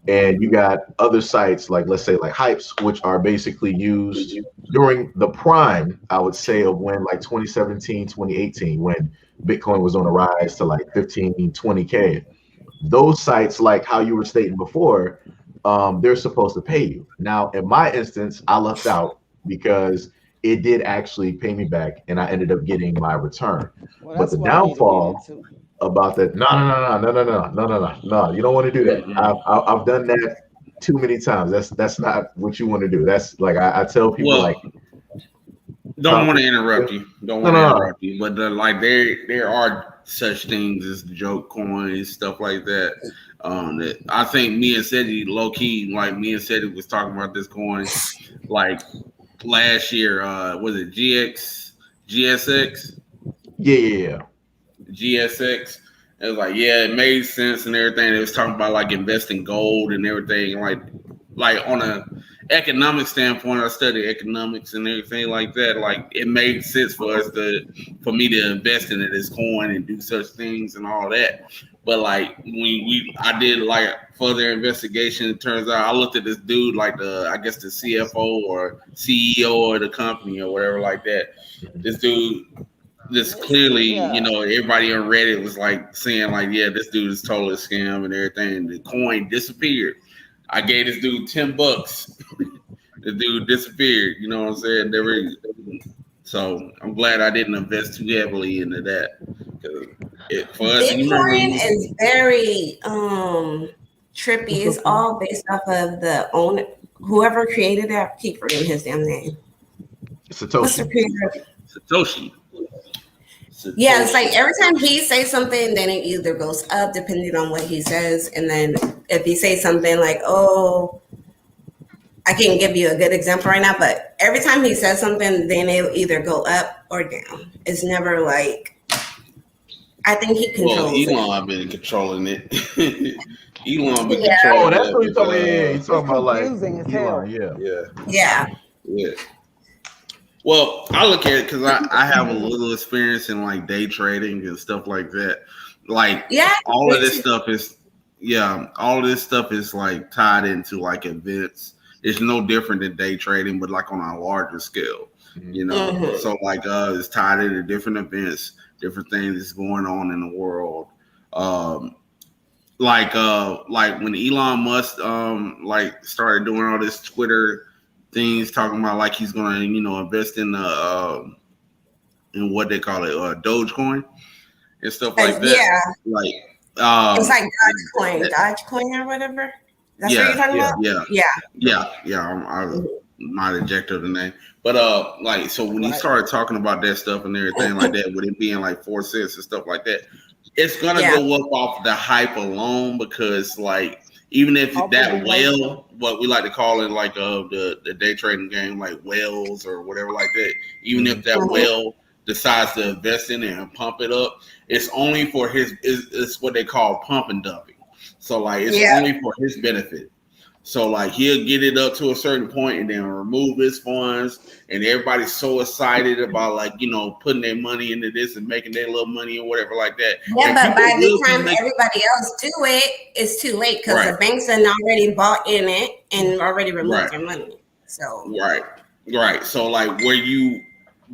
And you got other sites like, let's say, like hypes, which are basically used during the prime, I would say, of when like 2017, 2018, when Bitcoin was on a rise to like 15, 20K. Those sites, like how you were stating before, they're supposed to pay you. Now, in my instance, I lucked out because it did actually pay me back and I ended up getting my return. Well, But that's the what I need to get downfall into. about that, no, you don't want to do that. I've done that too many times. That's not what you want to do. That's like I tell people, Well, like, don't want to interrupt you. Don't want to interrupt you. But like there are such things as joke coins, stuff like that. That I think me and Seti, low key, like me and Seti was talking about this coin like last year. Was it GSX? Yeah. GSX. It was like, yeah, it made sense and everything. It was talking about like investing gold and everything, like on a economic standpoint. I studied economics and everything like that. Like it made sense for me to invest in this coin and do such things and all that. But like when I did like further investigation, it turns out I looked at this dude like I guess the CFO or CEO of the company or whatever like that. This dude. This clearly, everybody on Reddit was like saying like, yeah, this dude is totally a scam and everything. The coin disappeared. I gave this dude $10. The dude disappeared. You know what I'm saying? So I'm glad I didn't invest too heavily into that. For us, Bitcoin is very trippy. It's all based off of the owner, whoever created it. I keep forgetting his damn name. Satoshi. Yeah, it's like every time he says something, then it either goes up depending on what he says. And then if he says something like, oh, I can't give you a good example right now, but every time he says something, then it'll either go up or down. It's never like, I think he controls it. Elon been controlling it. Elon been controlling it. Oh, that's what you're talking about. Yeah, you're talking about like Elon, Yeah. Well, I look at it because I have a little experience in like day trading and stuff like that. Like all of this stuff is like tied into like events. It's no different than day trading, but like on a larger scale, So like it's tied into different events, different things that's going on in the world. Like when Elon Musk like started doing all this Twitter things, talking about like he's gonna invest in what they call it Dogecoin and stuff like that. Yeah, like it's like Dogecoin or whatever. That's what you're talking about. I might eject the name, but like so when he started talking about that stuff and everything like that, with it being like 4 cents and stuff like that, it's gonna go up off the hype alone because like. Even if that whale, what we like to call it, like the day trading game, like whales or whatever like that. Even if that whale decides to invest in it and pump it up, it's only for it's what they call pump and dumping. So like it's only for his benefit. So like he'll get it up to a certain point and then remove his funds, and everybody's so excited about like putting their money into this and making their little money or whatever like that. Yeah, and but by the time everybody else do it, it's too late because the banks are already bought in it and already removed their money. So right. So like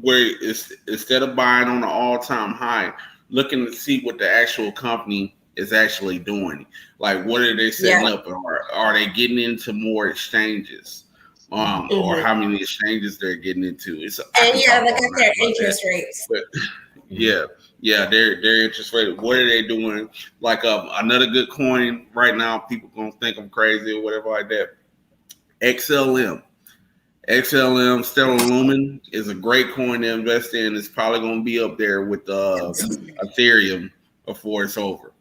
where instead of buying on an all-time high, looking to see what the actual company is actually doing. Like, what are they setting up? Or are they getting into more exchanges? Or how many exchanges they're getting into? Look at their interest rates. But, their interest rate. What are they doing? Like another good coin right now. People gonna think I'm crazy or whatever like that. XLM, Stellar Lumen is a great coin to invest in. It's probably gonna be up there with Ethereum before it's over.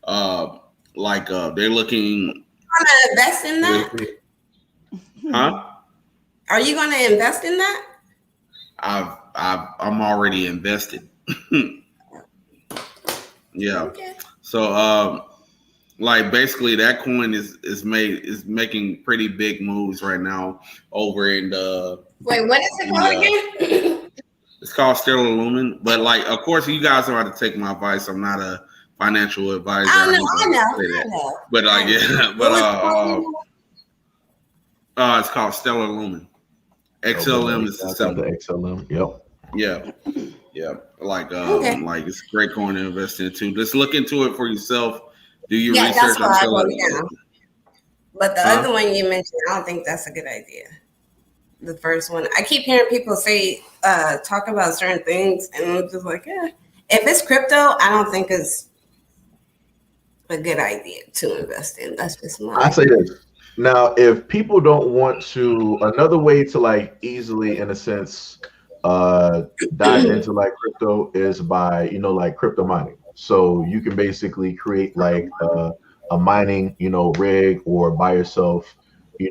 They're looking. Want to invest in that? Huh? Are you going to invest in that? I'm already invested. Yeah. Okay. So basically that coin is making pretty big moves right now over in the. Wait, what is it called again? It's called Stellar Lumen, but of course, you guys are going to take my advice. I'm not a financial advisor. I know. But it's called Stellar Lumen. XLM is the symbol. XLM. Yep. Yeah. It's a great coin to invest in too. Just look into it for yourself. Do your research. That's what I wrote down. But the other one you mentioned, I don't think that's a good idea. The first one, I keep hearing people say, talk about certain things, and I'm just like, if it's crypto, I don't think it's a good idea to invest in. That's just my. I say this now: if people don't want to, another way to easily, in a sense, dive into crypto is by crypto mining. So you can basically create a mining rig or buy yourself. A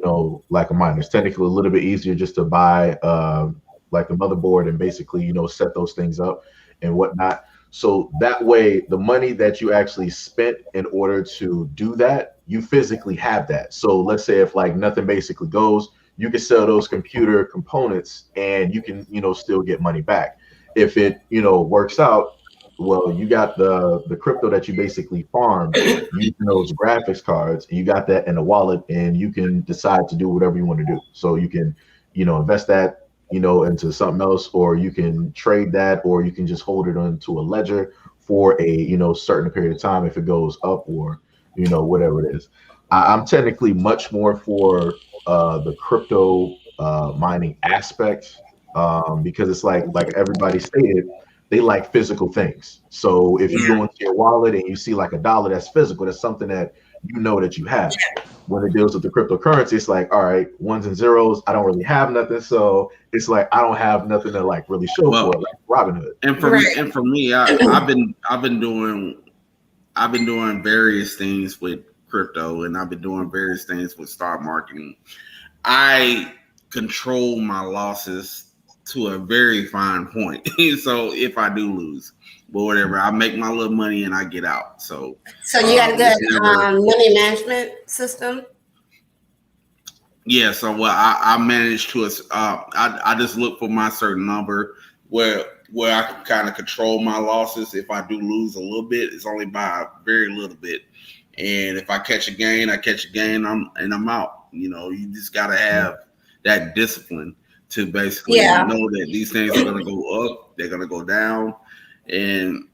miner. It's technically a little bit easier just to buy a motherboard and basically, set those things up and whatnot. So that way, the money that you actually spent in order to do that, you physically have that. So let's say if nothing basically goes, you can sell those computer components and you can, still get money back. If it, works out, well, you got the crypto that you basically farmed using those graphics cards. You got that in a wallet, and you can decide to do whatever you want to do. So you can, invest that, into something else, or you can trade that, or you can just hold it onto a ledger for a, certain period of time if it goes up or, whatever it is. I'm technically much more for the crypto mining aspect because it's like everybody stated. They like physical things. So if you go into your wallet and you see $1 that's physical, that's something that that you have. When it deals with the cryptocurrency, it's all right, ones and zeros. I don't really have nothing, so it's I don't have nothing to really show for it, like Robinhood. And for me, I've been doing various things with crypto, and I've been doing various things with stock marketing. I control my losses to a very fine point. So if I do lose, but whatever, I make my little money and I get out. So you got a good money management system? Yeah. So I managed to, I just look for my certain number where I can kind of control my losses. If I do lose a little bit, it's only by a very little bit. And if I catch a gain, I'm out. You just got to have that discipline to basically know that these things are going to go up, they're going to go down. And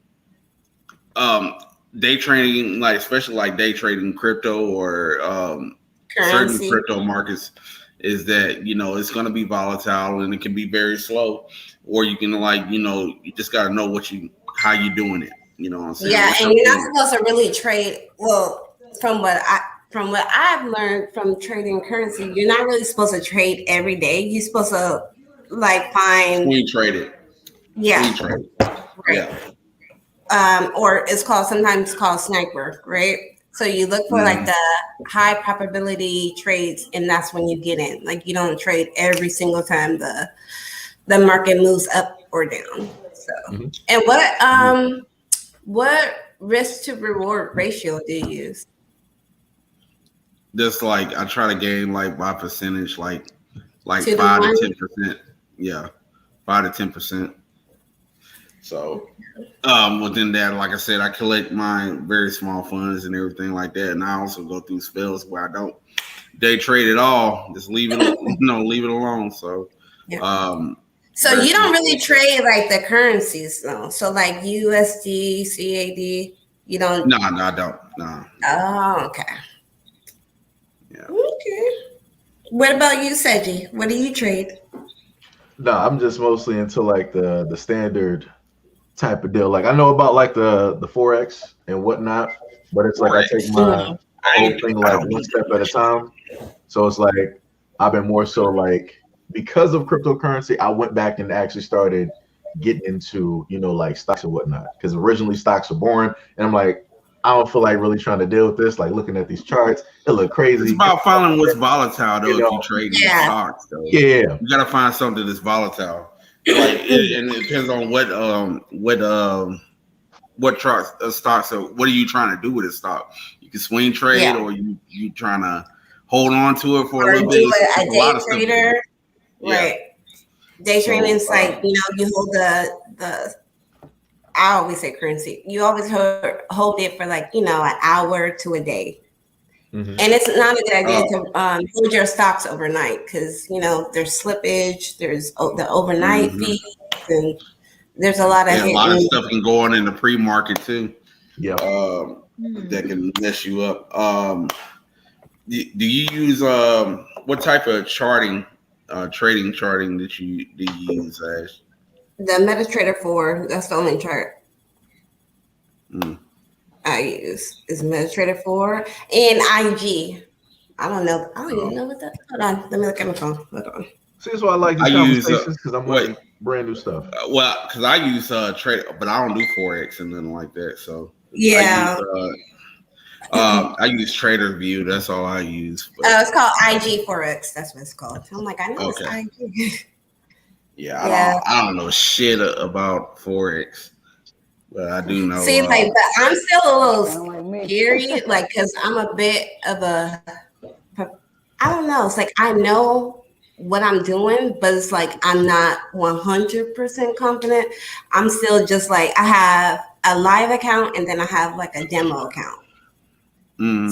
day trading, especially day trading crypto or certain crypto markets, is that, it's going to be volatile and it can be very slow. Or you can you just got to know how you're doing it. You know what I'm saying? Yeah, and you're not supposed to really trade. Well, from what I've learned from trading currency, you're not really supposed to trade every day. You're supposed to find swing trade it. Yeah. Swing trade it. Right. Yeah. Or sometimes it's called sniper, right? So you look for the high probability trades, and that's when you get in. You don't trade every single time the market moves up or down. So and what risk to reward ratio do you use? just like I try to gain like my percentage, like 2 to 5 1. to 10%. Yeah, 5 to 10%. So within that, like I said, I collect my very small funds and everything like that, and I also go through spells where I don't day trade at all. Just leave it, leave it alone. So, Yeah. So you don't really trade like the currencies though. So like USD, CAD, you don't. No, I don't. No. Oh, okay. Yeah. Okay. What about you, Seji? What do you trade? No, I'm just mostly into like the standard type of deal. Like I know about like the forex and whatnot, but it's like I take my whole thing like one step at a time. So it's like I've been more so like because of cryptocurrency, I went back and actually started getting into like stocks and whatnot. Because originally stocks were boring, and I'm like, I don't feel like really trying to deal with this. Like looking at these charts, it look crazy. It's about finding what's volatile though. If you trade in stocks, though, yeah, you gotta find something that's volatile. Like and it depends on what stocks. So what are you trying to do with a stock? You can swing trade, or you trying to hold on to it for a little bit. A day trader, right? Day trading is like you hold the. I always say currency. You always hold it for like an hour to a day. Mm-hmm. And it's not a good idea to hold your stocks overnight because there's slippage, there's the overnight fees, and there's a lot of stuff can go on in the pre-market too. Yeah, that can mess you up. Do you use what type of trading that you use, Ash? The MetaTrader 4. That's the only chart I use is MetaTrader 4 and IG. I don't know. I don't even know what that. Hold on, let me look at my phone. Hold on. See, that's why I like these conversations because I'm learning brand new stuff. Well, because I use trade, but I don't do forex and nothing like that. So yeah, I use Trader View. That's all I use. It's called IG Forex. That's what it's called. I'm like, I know it's IG. Yeah, I don't know shit about forex, but I do know. See, but I'm still a little scary, like, because I'm a bit of a, I don't know. It's like I know what I'm doing, but it's like I'm not 100% confident. I'm still just like I have a live account and then I have like a demo account.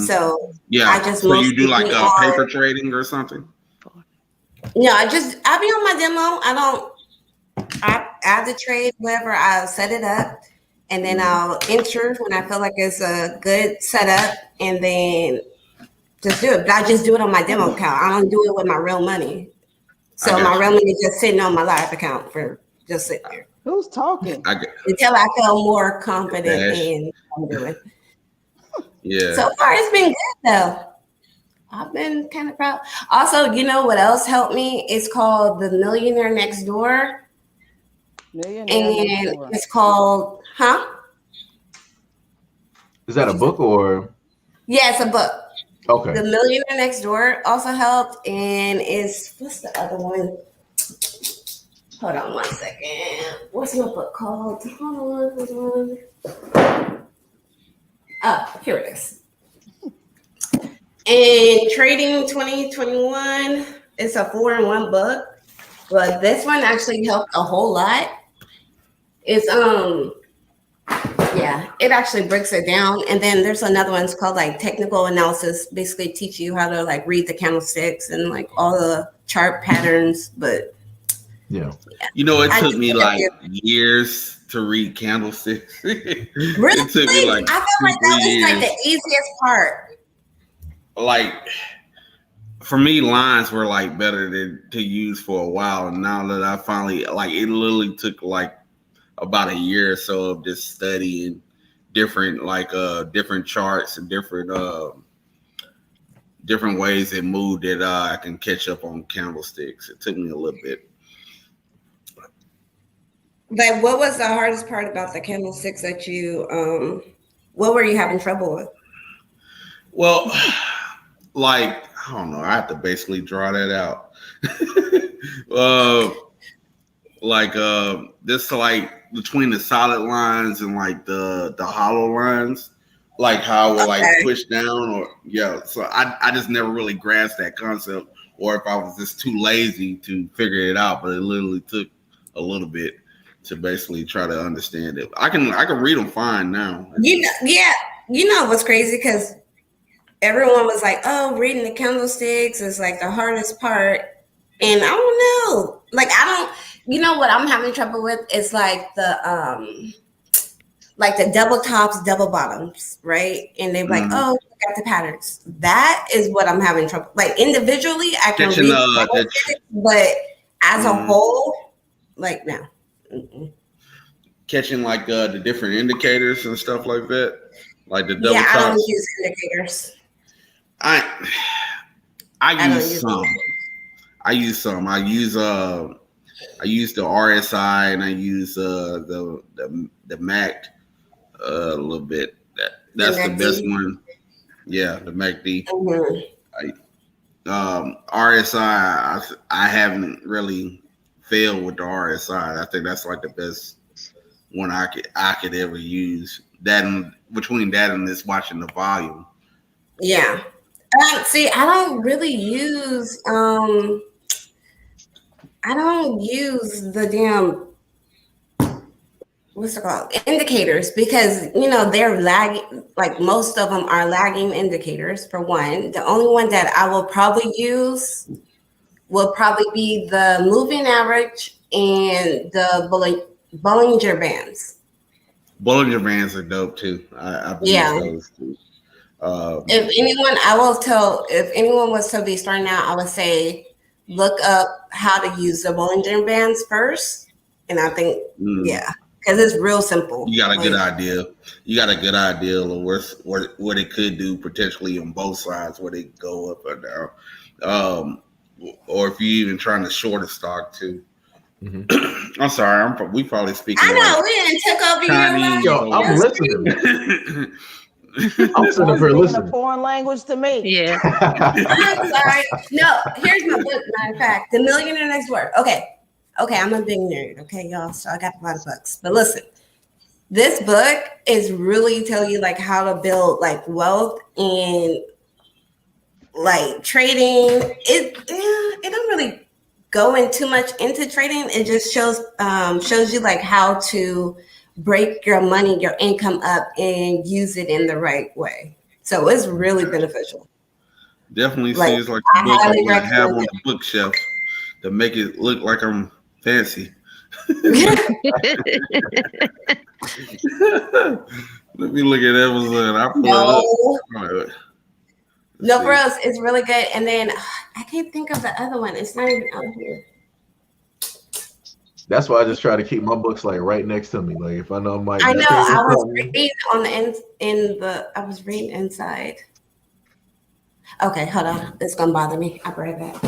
So I just so you do like paper trading or something? No, I'll be on my demo. I add the trade, wherever I'll set it up, and then I'll enter when I feel like it's a good setup, and then just do it. But I just do it on my demo account. I don't do it with my real money. So my real money is just sitting on my live account for just sitting there. Who's talking? Until I feel more confident in what I'm doing. Yeah. So far, it's been good though. I've been kind of proud. Also, you know what else helped me? It's called The Millionaire Next Door. It's called, Is that a book or? Yeah, it's a book. Okay. The Millionaire Next Door also helped. And what's the other one? Hold on 1 second. What's my book called? Hold on. Oh, here it is. And Trading 2021, it's a 4-in-1 book, but this one actually helped a whole lot. It's it actually breaks it down. And then there's another one, it's called like Technical Analysis, basically teach you how to like read the candlesticks and like all the chart patterns. But yeah. It took me like years to read candlesticks. Really? It took me like I feel like that was like the easiest part. Like for me, lines were like better to use for a while. And now that I finally it literally took like about a year or so of just studying different charts and different ways it moved that I can catch up on candlesticks. It took me a little bit. Like, what was the hardest part about the candlesticks that you what were you having trouble with? Well, I don't know. I have to basically draw that out. This between the solid lines and like the hollow lines like how it would like Okay. push down or yeah. So I just never really grasped that concept, or if I was just too lazy to figure it out. But it literally took a little bit to basically try to understand it. I can read them fine now. You know, yeah, you know what's crazy because everyone was like, "Oh, reading the candlesticks is like the hardest part," and I don't know. Like I don't. You know what I'm having trouble with? It's like the double tops, double bottoms, right? And they're like, "Oh, look at the patterns." That is what I'm having trouble. Like individually, I can Catching read, but as a whole, like no. Mm-mm. catching like the different indicators and stuff like that, like the double Yeah, I don't tops. use indicators. I use some. I use some. I use the RSI and I use the MAC a little bit. That's the best one. Yeah, the MACD. RSI. I haven't really failed with the RSI. I think that's like the best one I could ever use. That and between that and this watching the volume. Yeah. See, I don't really use the damn what's it called indicators because you know they're lagging. Like most of them are lagging indicators. For one, the only one that I will probably use will probably be the moving average and the Bollinger Bands. Bollinger Bands are dope too. I've used those too. If anyone was to be starting out, I would say look up how to use the Bollinger Bands first, and I think because it's real simple. You got a good idea. You got a good idea of what it could do potentially on both sides, where they go up or down, or if you're even trying to short a stock too. Mm-hmm. I'm sorry, we probably speaking. I know we didn't take over Chinese. Yo, I'm listening. I'm sitting up here listening. A foreign language to me. Yeah. I'm sorry. No, here's my book. Matter of fact, The Millionaire Next Door. Okay, I'm a big nerd. Okay, y'all. So I got a lot of books. But listen, this book is really tell you like how to build like wealth and like trading. It don't really go in too much into trading. It just shows you like how to break your money, your income up and use it in the right way. So it's really beneficial. Definitely seems like the book I want to have on the bookshelf to make it look like I'm fancy. Let me look at Amazon. I pull it up. No, bros, it's really good. And then I can't think of the other one. It's not even out here. That's why I just try to keep my books like right next to me. Like if I know I know I was reading on the I was reading inside. Okay, hold on. It's gonna bother me. I'll be right back.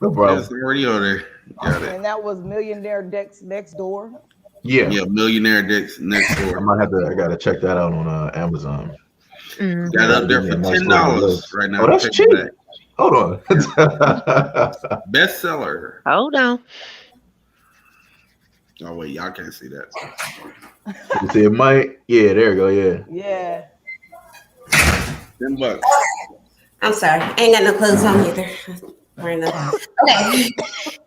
No problem. There's already on there. Got it. And that was Millionaire Next Door. Yeah, Millionaire Next Door. I gotta check that out on Amazon. Got up there for $10 right now. Oh, that's cheap. Hold on. Bestseller. Hold on. Oh wait, y'all can't see that. You see it might. Yeah, there you go. Yeah. $10. I'm sorry. I ain't got no clothes on either. Okay,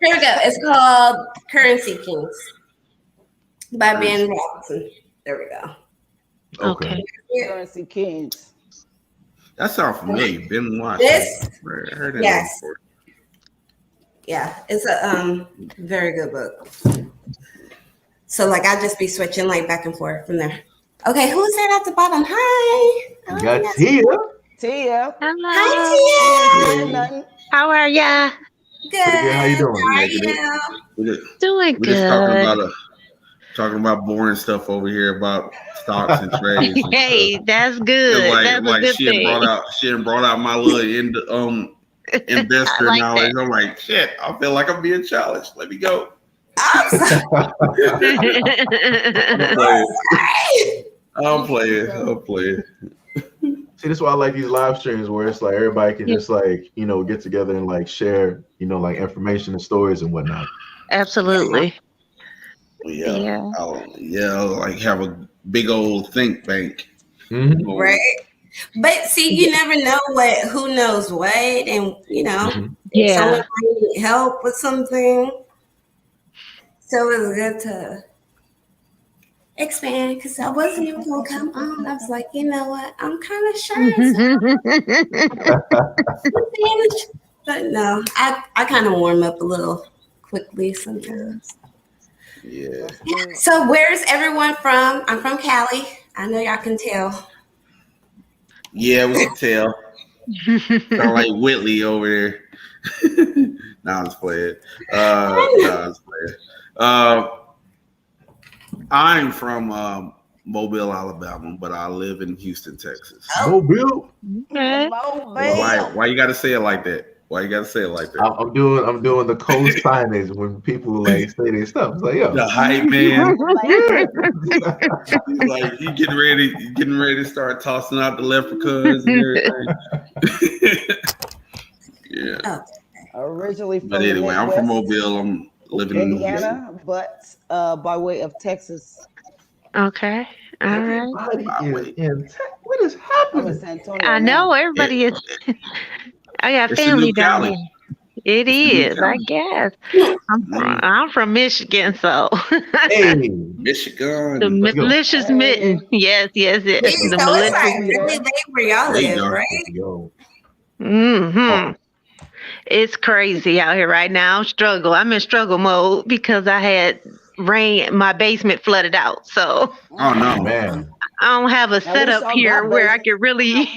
here we go. It's called Currency Kings by Ben Robinson. There we go. Okay. Currency Kings. That sounds familiar. Ben watching. Heard it before. Yeah, it's a very good book. So like I just be switching like back and forth from there. Okay, who's that at the bottom? Hi. You got Tia. Tia. Hello. Hi, Tia. How are ya? Good. How you doing? How are you? Doing We're good. just talking about boring stuff over here about stocks and trades. And hey, that's good. That's a good she thing. brought out my little investor like knowledge. I'm like, shit, I feel like I'm being challenged. Let me go. I'm playing. See, that's why I like these live streams where it's like everybody can just like, get together and like share, like information and stories and whatnot. Absolutely. Yeah. Like have a big old think bank. Mhm. Right. But see, you never know who knows what, and Mhm. if someone Yeah. might need help with something. So it's good to expand because I wasn't even gonna come on. I was like, you know what? I'm kind of shy, so but no, I kind of warm up a little quickly sometimes. Yeah. So where's everyone from? I'm from Cali. I know y'all can tell. Yeah, we can tell. Sound like Whitley over there. Nah, I'm just playing. Nah, I'm just playing. I'm from Mobile, Alabama, but I live in Houston, Texas. Mobile. Okay. Why you gotta say it like that? Why you gotta say it like that? I'm doing the code signage when people like say their stuff. It's like, yo, The hype man. yeah. He's like, you getting ready to start tossing out the leprechauns and everything. Yeah. Oh, Originally from But anyway, I'm from Midwest, Mobile. I'm living in Houston. Indiana, but by way of Texas. Okay. All right. Everybody is in what is I'm in happening? San Antonio I now. know everybody is. I got It's the new family down Cali. there. It It's the new is, I Cali. guess. Mm, I'm from Michigan, so Hey, the Michigan. let's go. malicious mitten. Yes, yes, yes. Let's so go. The it's malicious like mitten. really late where y'all There you live, go. right? Let's go. Hmm. It's crazy out here right now. I'm in struggle mode because I had rain. My basement flooded out, so Oh no. Man. I don't have a At least setup y'all here got where I basements. could really,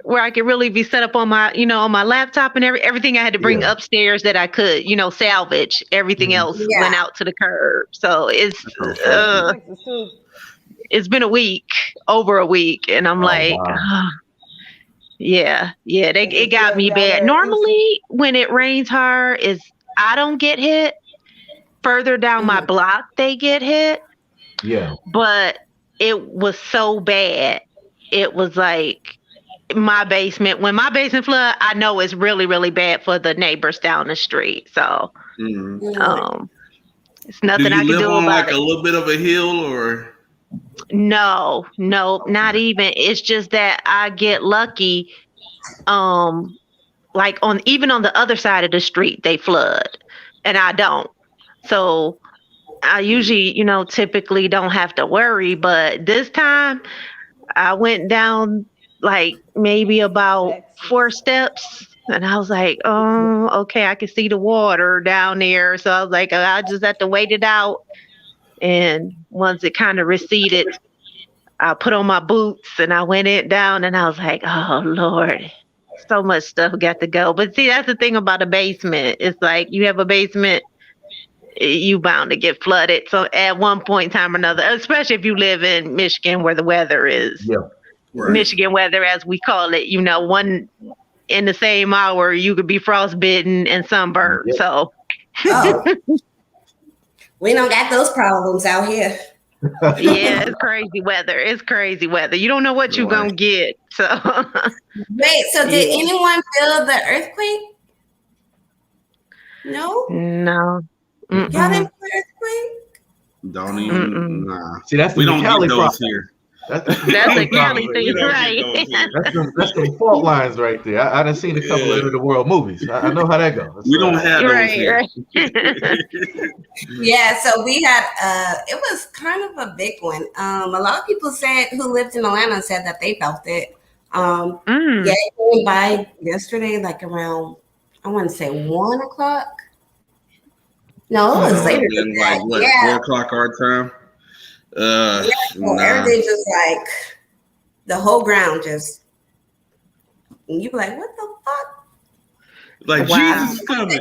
where I could really be set up on my, on my laptop and everything. I had to bring Yeah. upstairs that I could, salvage. Everything else went Yeah. out to the curb. So That's unfortunate. Texas too. it's been over a week, and I'm Oh like, wow. yeah, Is it it got flooding me down bad. there? Normally, when it rains hard, I don't get hit. Further down my block, they get hit, Yeah. but it was so bad. It was like my basement. When my basement flood, I know it's really, really bad for the neighbors down the street. So, Mm. it's Do nothing I you can live do on about like it. a little bit of a hill or? No, not even. It's just that I get lucky. Like even on the other side of the street, they flood, and I don't. So I usually, typically don't have to worry. But this time, I went down like maybe about 4 Texas. steps, and I was like, oh, okay, I can see the water down there. So I was like, I just have to wait it out. And once it kind of receded, I put on my boots and I went it down, and I was like, oh Lord, so much stuff got to go. But see, that's the thing about a basement. It's like you have a basement, you bound to get flooded. So at one point in time or another, especially if you live in Michigan where the weather is Yeah. Right. Michigan weather, as we call it, one in the same hour, you could be frostbitten and sunburned. Yep. So Oh, we don't got those problems out here. yeah, it's crazy weather. It's crazy weather. You don't know what you're Right. gonna get. So Wait, so did yeah. anyone feel the earthquake? No? No. Y'all Mm-mm. didn't feel the earthquake? Don't even. Nah. See, that's We the don't Cali get those problem. here. That's That's the a Cali We thing, don't right? get those here. That's some fault lines right there. I done seen a couple Yeah. of end of the world movies. I know how that goes. We don't have those Right, here. right. Yeah, so we had it was kind of a big one. A lot of people said who lived in Atlanta said that they felt it. Yeah, it came by yesterday, like around I want to say 1:00. No, it was later than that. Like what? Yeah. 4:00 our time. Yeah, so Nah. everything just like the whole ground just, and you be like, what the fuck? Like Wow. Jesus is coming.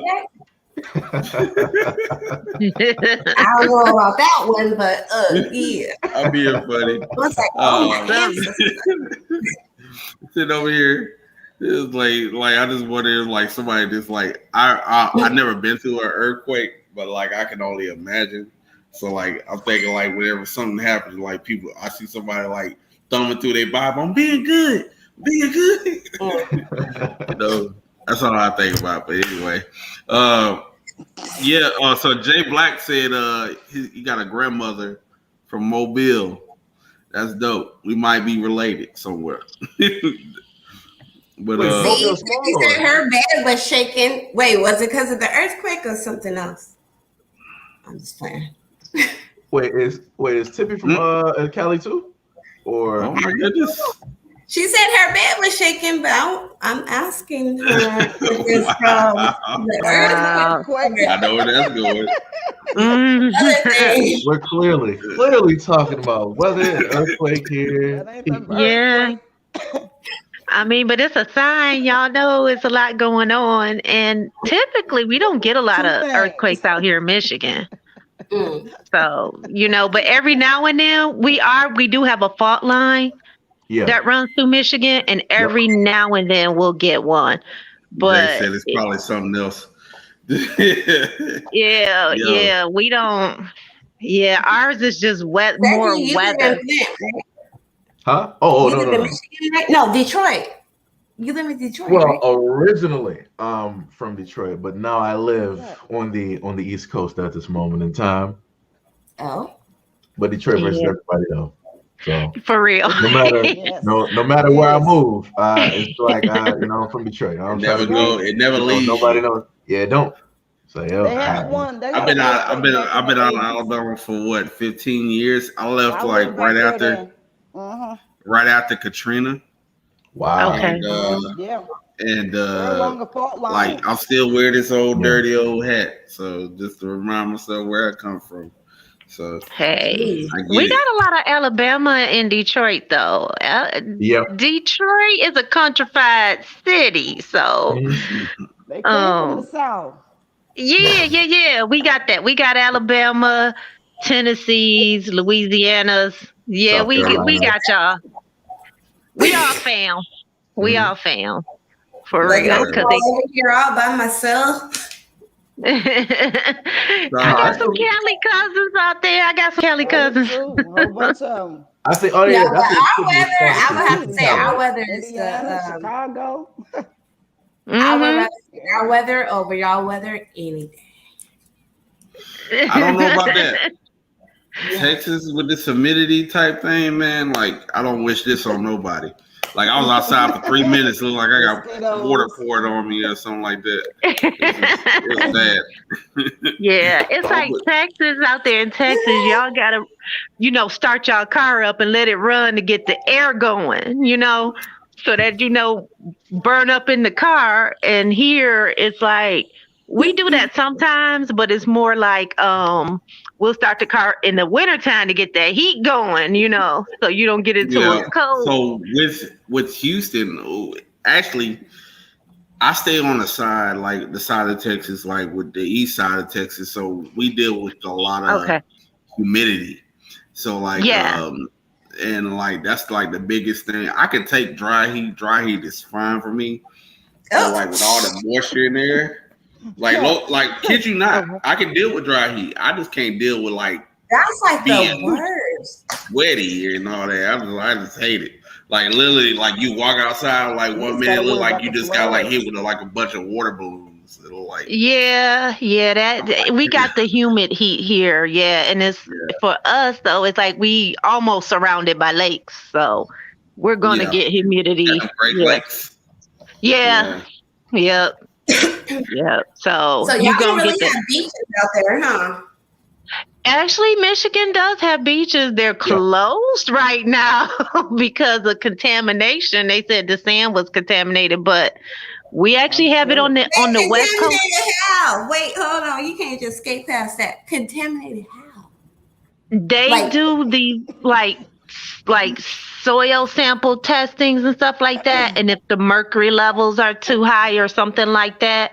I don't know about that one, but yeah. I'm being funny. I was like, oh my ancestors. Sitting over here. It's like I just wonder if like somebody just like I never been through an earthquake, but like I can only imagine. So like I'm thinking like whenever something happens, like people I see somebody like thumbing through their Bible, I'm being good. That's all I think about. But anyway, so Jay Black said he got a grandmother from Mobile, That's dope. We might be related somewhere. But See, she said her bed was shaking. Wait, was it because of the earthquake or something else? I'm just playing. Wait, is Tippy from Cali too? Or oh my goodness. She said her bed was shaking, but I'm asking her if it's from the earthquake. I know where that's going. We're clearly talking about weather and earthquake here. Yeah. I mean, but it's a sign. Y'all know it's a lot going on. And typically we don't get a lot of earthquakes out here in Michigan. So, but every now and then we do have a fault line that runs through Michigan, and every now and then we'll get one. But they said it's probably something else. Yeah, we don't. Yeah, ours is just more weather. Huh? Oh, you live in Michigan, right? No, Detroit. You live in Detroit. Well, right? originally from Detroit, but now I live on the East Coast at this moment in time. Oh. But Detroit versus everybody though. So for real. No matter where I move, it's like I'm from Detroit. It never leaves. Nobody knows. Yeah, it don't. So I've been out of Alabama for what, 15 years. I left right after Katrina. Wow. Okay. And I still wear this old dirty old hat. So just to remind myself where I come from. So hey, we got a lot of Alabama in Detroit though. Detroit is a countrified city, so they came from the South. Yeah. We got that. We got Alabama, Tennessee's, Louisiana's. Yeah, we got y'all. We all fam. We all fam. For real. I'm over here all by myself. I got some Cali cousins out there. I say, our weather, I would have to say our weather is Chicago. I would rather say our weather over y'all weather any day. I don't know about that. Texas with this humidity type thing, man. Like, I don't wish this on nobody. Like, I was outside for 3 minutes, looked like I got water poured on me or something like that. It's bad. Yeah, it's like Texas out there in Texas. Y'all gotta, start y'all car up and let it run to get the air going, so that burn up in the car. And here it's like we do that sometimes, but it's more like we'll start the car in the wintertime to get that heat going, so you don't get into a cold. So with Houston, actually, I stay on the side, like the side of Texas, like with the east side of Texas. So we deal with a lot of humidity. So and like that's like the biggest thing. I can take dry heat. Dry heat is fine for me. But like with all the moisture in there. Like, kid you not, I can deal with dry heat. I just can't deal with that's like the worst, sweaty and all that. I just hate it. Like literally, like you walk outside, like 1 minute it look like you just got hit with a bunch of water balloons. It'll that we got the humid heat here. Yeah, and it's for us though. It's like we almost surrounded by lakes, so we're gonna get humidity. Great lakes. Yeah. Yeah, so y'all don't really have beaches out there, huh? Actually, Michigan does have beaches. They're closed right now because of contamination. They said the sand was contaminated, but we actually have it on the West Coast. How? Wait, hold on. You can't just skate past that. Contaminated how? They do the like soil sample testings and stuff like that, and if the mercury levels are too high or something like that,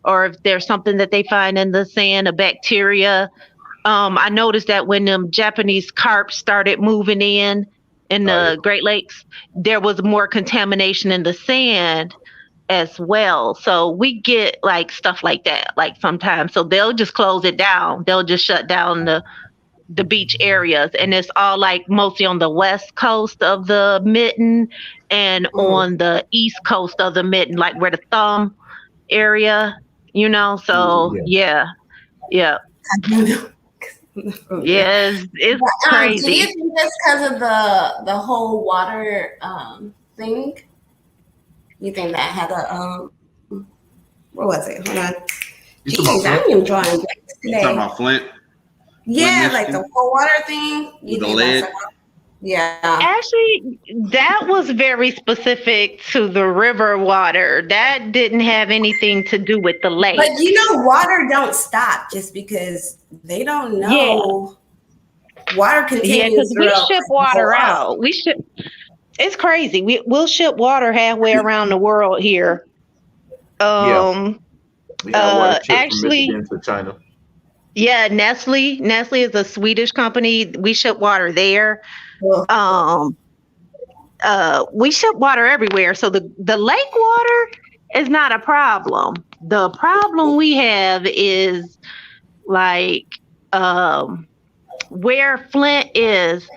or if there's something that they find in the sand, a bacteria. I noticed that when them Japanese carp started moving in the Great Lakes, there was more contamination in the sand as well. So we get like stuff like that, like sometimes. So they'll just close it down. They'll just shut down the beach areas, and it's all like mostly on the west coast of the mitten and on the east coast of the mitten, like where the thumb area, so yeah. Yes, it's Do you crazy. think that's because of the whole water thing? You think that had a what was it? Hold on. You talking about Jeez, Flint? I am drawing blanks You talking today. about Flint? Yeah, like the Michigan? whole water thing. You With the think that's lead? yeah. Actually, that was very specific to the river water. That didn't have anything to do with the lake. But you know, water don't stop just because they don't Yeah, know. Water yeah, continues because we throughout ship the whole water earth. out. We ship. It's crazy. We'll ship water halfway around the world here. Yeah, Um. we have water shipped from Actually, Michigan to China. yeah. Nestle is a Swedish company. We ship water there. Ugh. Um. We ship water everywhere, so the lake water is not a problem. The problem we have is like where Flint is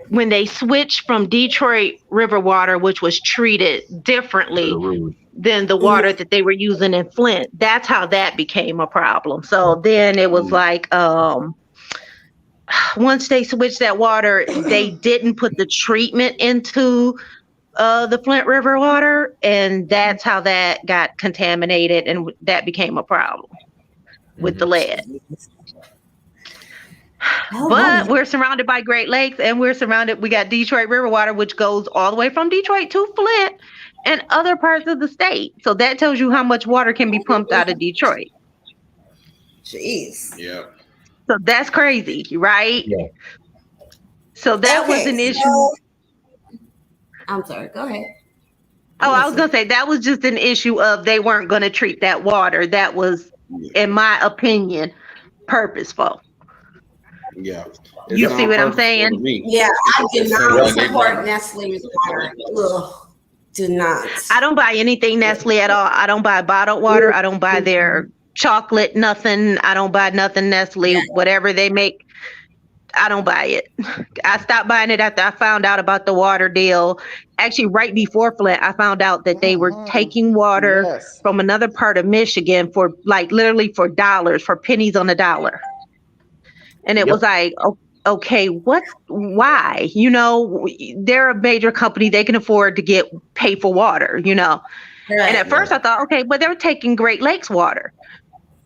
when they switched from Detroit river water, which was treated To the differently road. than the water that they were using in Flint. That's how that became a problem. So then it was like once they switched that water, they didn't put the treatment into the Flint River water, and that's how that got contaminated, and that became a problem with the lead. Oh, But no. we're surrounded by Great Lakes, and we got Detroit River water, which goes all the way from Detroit to Flint and other parts of the state. So that tells you how much water can be pumped out of Detroit. Jeez. Yeah. So that's crazy, right? Yeah. So that was Okay, an issue. so- I'm sorry. Go ahead. Oh, I was going to say that was just an issue of they weren't going to treat that water. That was, in my opinion, purposeful. Yeah. You see what I'm purposeful saying? to me. Yeah, I do So not like they support like- Nestle's water. Ugh, do not. I don't buy anything Nestle at all. I don't buy bottled water. I don't buy their chocolate, nothing. I don't buy nothing Nestle. Yeah. Whatever they make, I don't buy it. I stopped buying it after I found out about the water deal. Actually, right before Flint, I found out that they were taking water Yes. from another part of Michigan for like literally for dollars, for pennies on the dollar. And it Yep. was like, okay, why? You know, they're a major company. They can afford to pay for water, you know. Right. And at first I thought, okay, but they're taking Great Lakes water.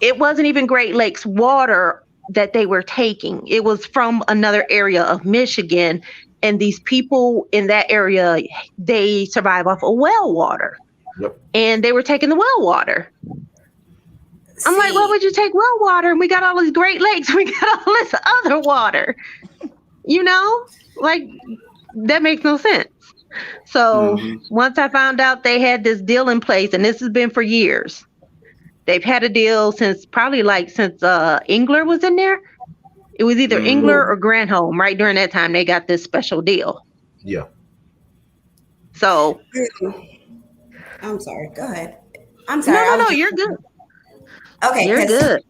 It wasn't even Great Lakes water that they were taking. It was from another area of Michigan. And these people in that area, they survive off of well water. Yep. And they were taking the well water. I'm like, why would you take well water? And we got all these Great Lakes. We got all this other water. You know, like that makes no sense. So once I found out they had this deal in place, and this has been for years, they've had a deal since Engler was in there. It was either Engler or Granholm. Right during that time, they got this special deal. Yeah. So I'm sorry. Go ahead. I'm sorry. no, you're good. Okay, You're 'cause, good.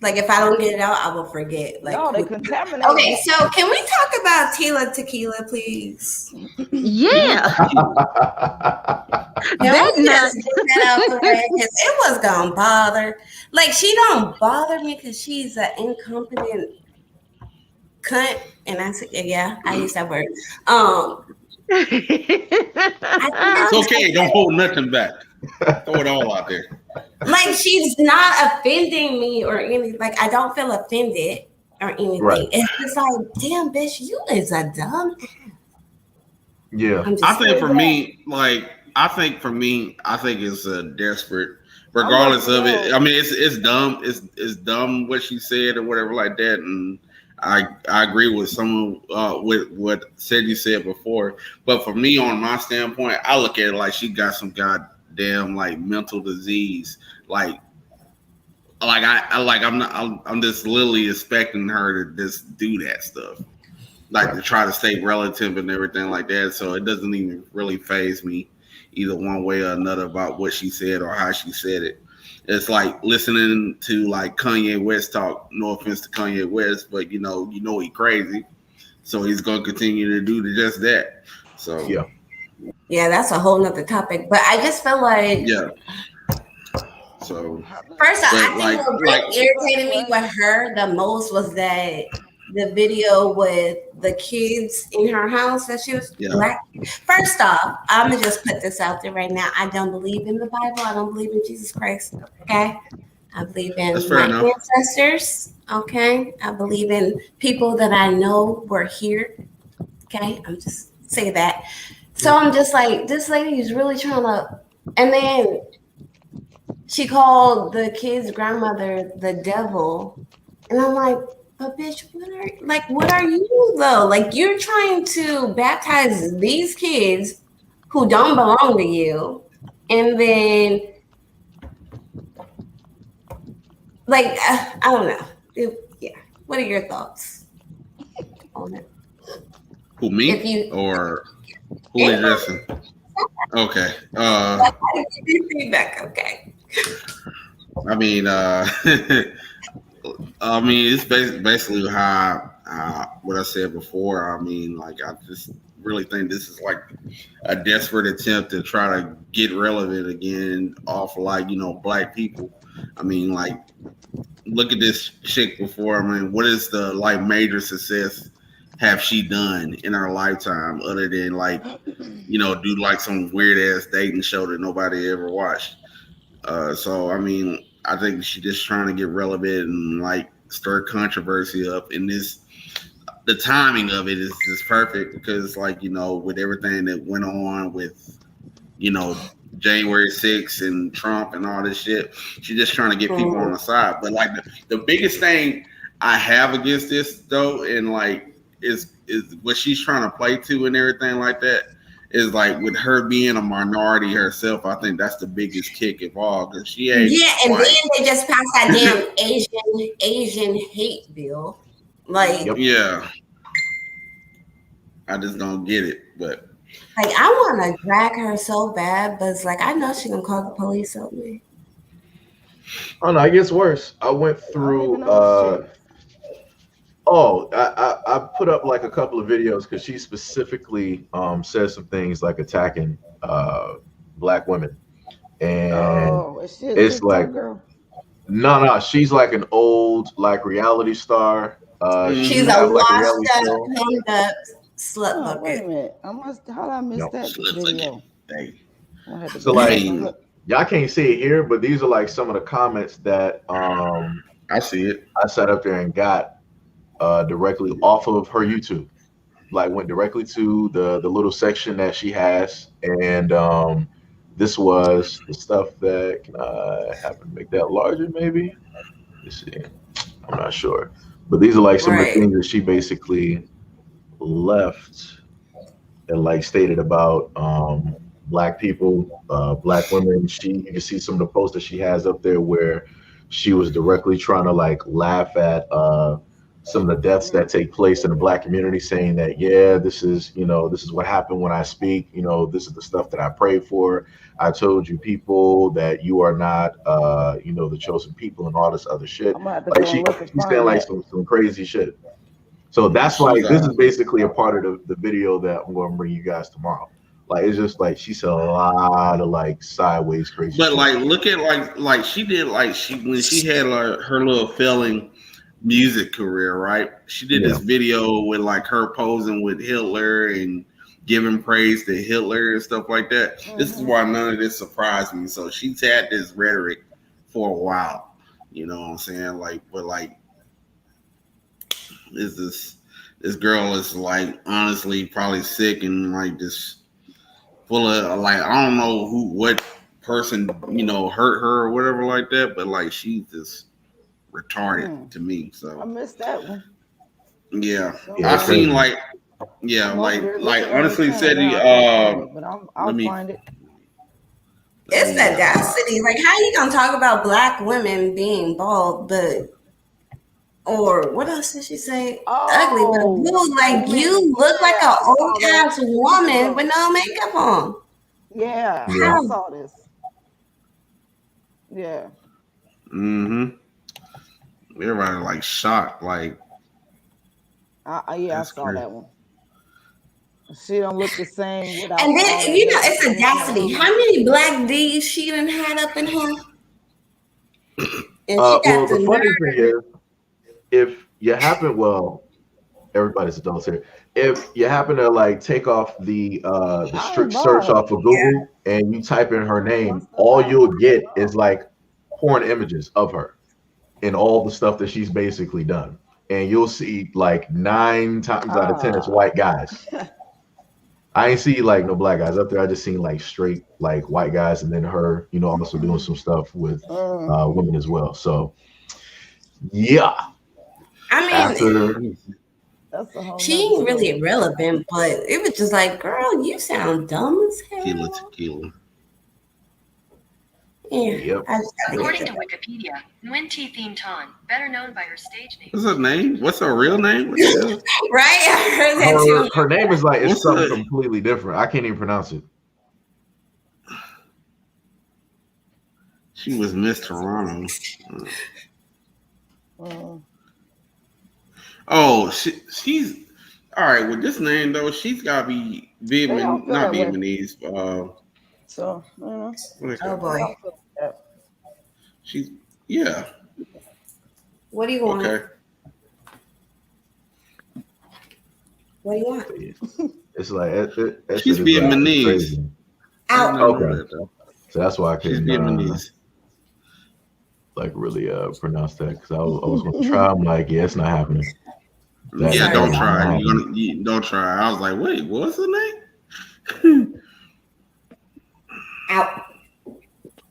like if I don't get it out, I will forget. Like, No, they contaminate. okay, so can we talk about Tila Tequila, please? Yeah. Can That we nut. just get that out the way? 'Cause it was gonna bother. Like she don't bother me because she's an incompetent cunt, and I said, yeah, I use that word. It's okay. Don't hold nothing back. Throw it all out there. Like she's not offending me or anything. Like I don't feel offended or anything. Right. It's just like, damn, bitch, you is a dumb. Yeah. I'm just I think saying for that. me, I think it's desperate, regardless of it. I mean, it's dumb. It's dumb what she said or whatever like that, and I agree with some with what you said before. But for me, on my standpoint, I look at it like she got some goddamn like mental disease. I'm just literally expecting her to just do that stuff. To try to stay relative and everything like that. So it doesn't even really faze me either one way or another about what she said or how she said it. It's like listening to like Kanye West talk. No offense to Kanye West, but you know he crazy. So he's gonna continue to do just that. So yeah, that's a whole nother topic. But I just feel like yeah. So First off, but I think what really irritated me with her the most was that the video with the kids in her house that she was black. First off, I'm gonna just put this out there right now. I don't believe in the Bible. I don't believe in Jesus Christ. Okay, I believe in my ancestors. Okay, I believe in people that I know were here. Okay, I'm just say that. So I'm just like, this lady is really trying to, and then she called the kid's grandmother the devil. And I'm like, but bitch, what are you though? Like, you're trying to baptize these kids who don't belong to you. And then, like, I don't know. Yeah. What are your thoughts on it? Who, me? Or who addressing? Okay. Feedback. Okay. I mean, it's basically how what I said before. I mean, like, I just really think this is like a desperate attempt to try to get relevant again off like, black people. I mean, like, look at this chick before. I mean, what is the like major success have she done in her lifetime other than like, do like some weird ass dating show that nobody ever watched? So I mean, I think she's just trying to get relevant and like stir controversy up. And the timing of it is just perfect because, like, with everything that went on with, January 6th and Trump and all this shit, she's just trying to get people on the side. But like the biggest thing I have against this though, and like is what she's trying to play to and everything like that. Is like with her being a minority herself, I think that's the biggest kick of all because she ain't. Yeah, and white. Then they just passed that damn Asian hate bill. Like, yeah, I just don't get it. But like, I want to drag her so bad, but it's like I know she gonna call the police on me. Oh no, it gets worse. I went through. I put up like a couple of videos because she specifically says some things like attacking black women, and it's like no, she's like an old like reality star. She's a washed up, hung up slut bucket. Wait a minute, how did I miss that video? So like y'all can't see it here, but these are like some of the comments that I see it. I sat up there and got. Directly off of her YouTube, like went directly to the little section that she has, and this was the stuff that can I happen to make that larger maybe? Let's see, I'm not sure, but these are like some of the things that she basically left and like stated about black people, black women. You can see some of the posts that she has up there where she was directly trying to like laugh at some of the deaths that take place in the black community, saying that, this is what happened when I speak, this is the stuff that I prayed for. I told you people that you are not, the chosen people and all this other shit. Like she's saying like some crazy shit. So that's like, this is basically a part of the video that I'm going to bring you guys tomorrow. Like, it's just like, she said a lot of like sideways crazy but shit. Like, look at like she did, like when she had like her little failing music career, right? She did this video with like her posing with Hitler and giving praise to Hitler and stuff like that. This is why none of this surprised me. So she's had this rhetoric for a while, you know what I'm saying? Like, but like, this girl is like honestly probably sick and like just full of like, I don't know what person hurt her or whatever like that, but like she's just retarded to me. So I missed that one. Yeah, I've seen like honestly said but I'll find it. It's audacity. Like, how you gonna talk about black women being bald, or what else did she say? Ugly, but you look like an old ass woman with no makeup on. Yeah, I saw this. Yeah. Everybody like shocked, like. I saw that one. She don't look the same. And then it's audacity. How many black D's she done had up in her? And she Well, got the the funny nerve. thing is, if you happen, well, everybody's adults here. If you happen to like take off the I ain't strict search bald. off of Google and you type in her name, all you'll get is like porn images of her and all the stuff that she's basically done. And you'll see like 9 times out of 10 it's white guys. I ain't see like no black guys up there. I just seen like straight like white guys, and then her, also doing some stuff with women as well. So yeah, I mean, after That's a whole she nother ain't really story. irrelevant, but it was just like, girl, you sound dumb as Tequila, hell. tequila. Yeah, Yep. I just gotta According get to that. Wikipedia, Nguyen Thi Ton, better known by her stage name. What's her name? What's her real name? What the hell? Right? I heard that too. her name is like it's What's something her? completely different. I can't even pronounce it. She was Miss Toronto. Uh, Oh, she's all right with this name though. She's gotta be they all Vietnamese, feel not that way. Vietnamese. So, What they Oh call? they boy. all feel that. She's yeah. What do you want? Okay. What do you want? It's like that She's shit is like Vietnamese. crazy. I Out. did not know Okay. that though. So that's why I She's couldn't Vietnamese. like really pronounce that, because I was gonna try. I'm like, yeah, it's not happening. That Yeah, is don't not try. happening. You don't try. I was like, wait, what's her name? Out.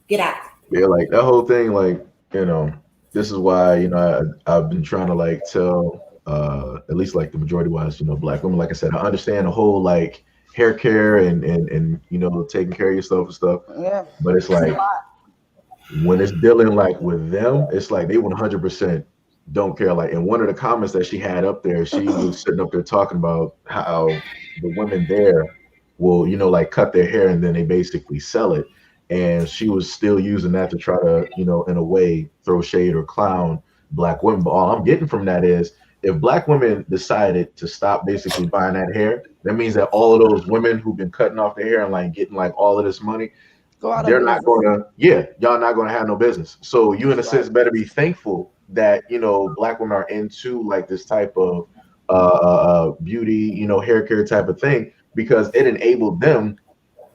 Get out. Yeah, like that whole thing, like, this is why, I've been trying to like tell at least like the majority wise, black women, like I said, I understand the whole like hair care and taking care of yourself and stuff. Yeah. But it's like when it's dealing like with them, it's like they 100% don't care. Like in one of the comments that she had up there, she was sitting up there talking about how the women there will, like cut their hair and then they basically sell it. And she was still using that to try to, in a way, throw shade or clown black women. But all I'm getting from that is if black women decided to stop basically buying that hair, that means that all of those women who've been cutting off their hair and like getting like all of this money, Go out of they're not business. y'all not gonna have no business. So you in a sense better be thankful that black women are into like this type of beauty, hair care type of thing, because it enabled them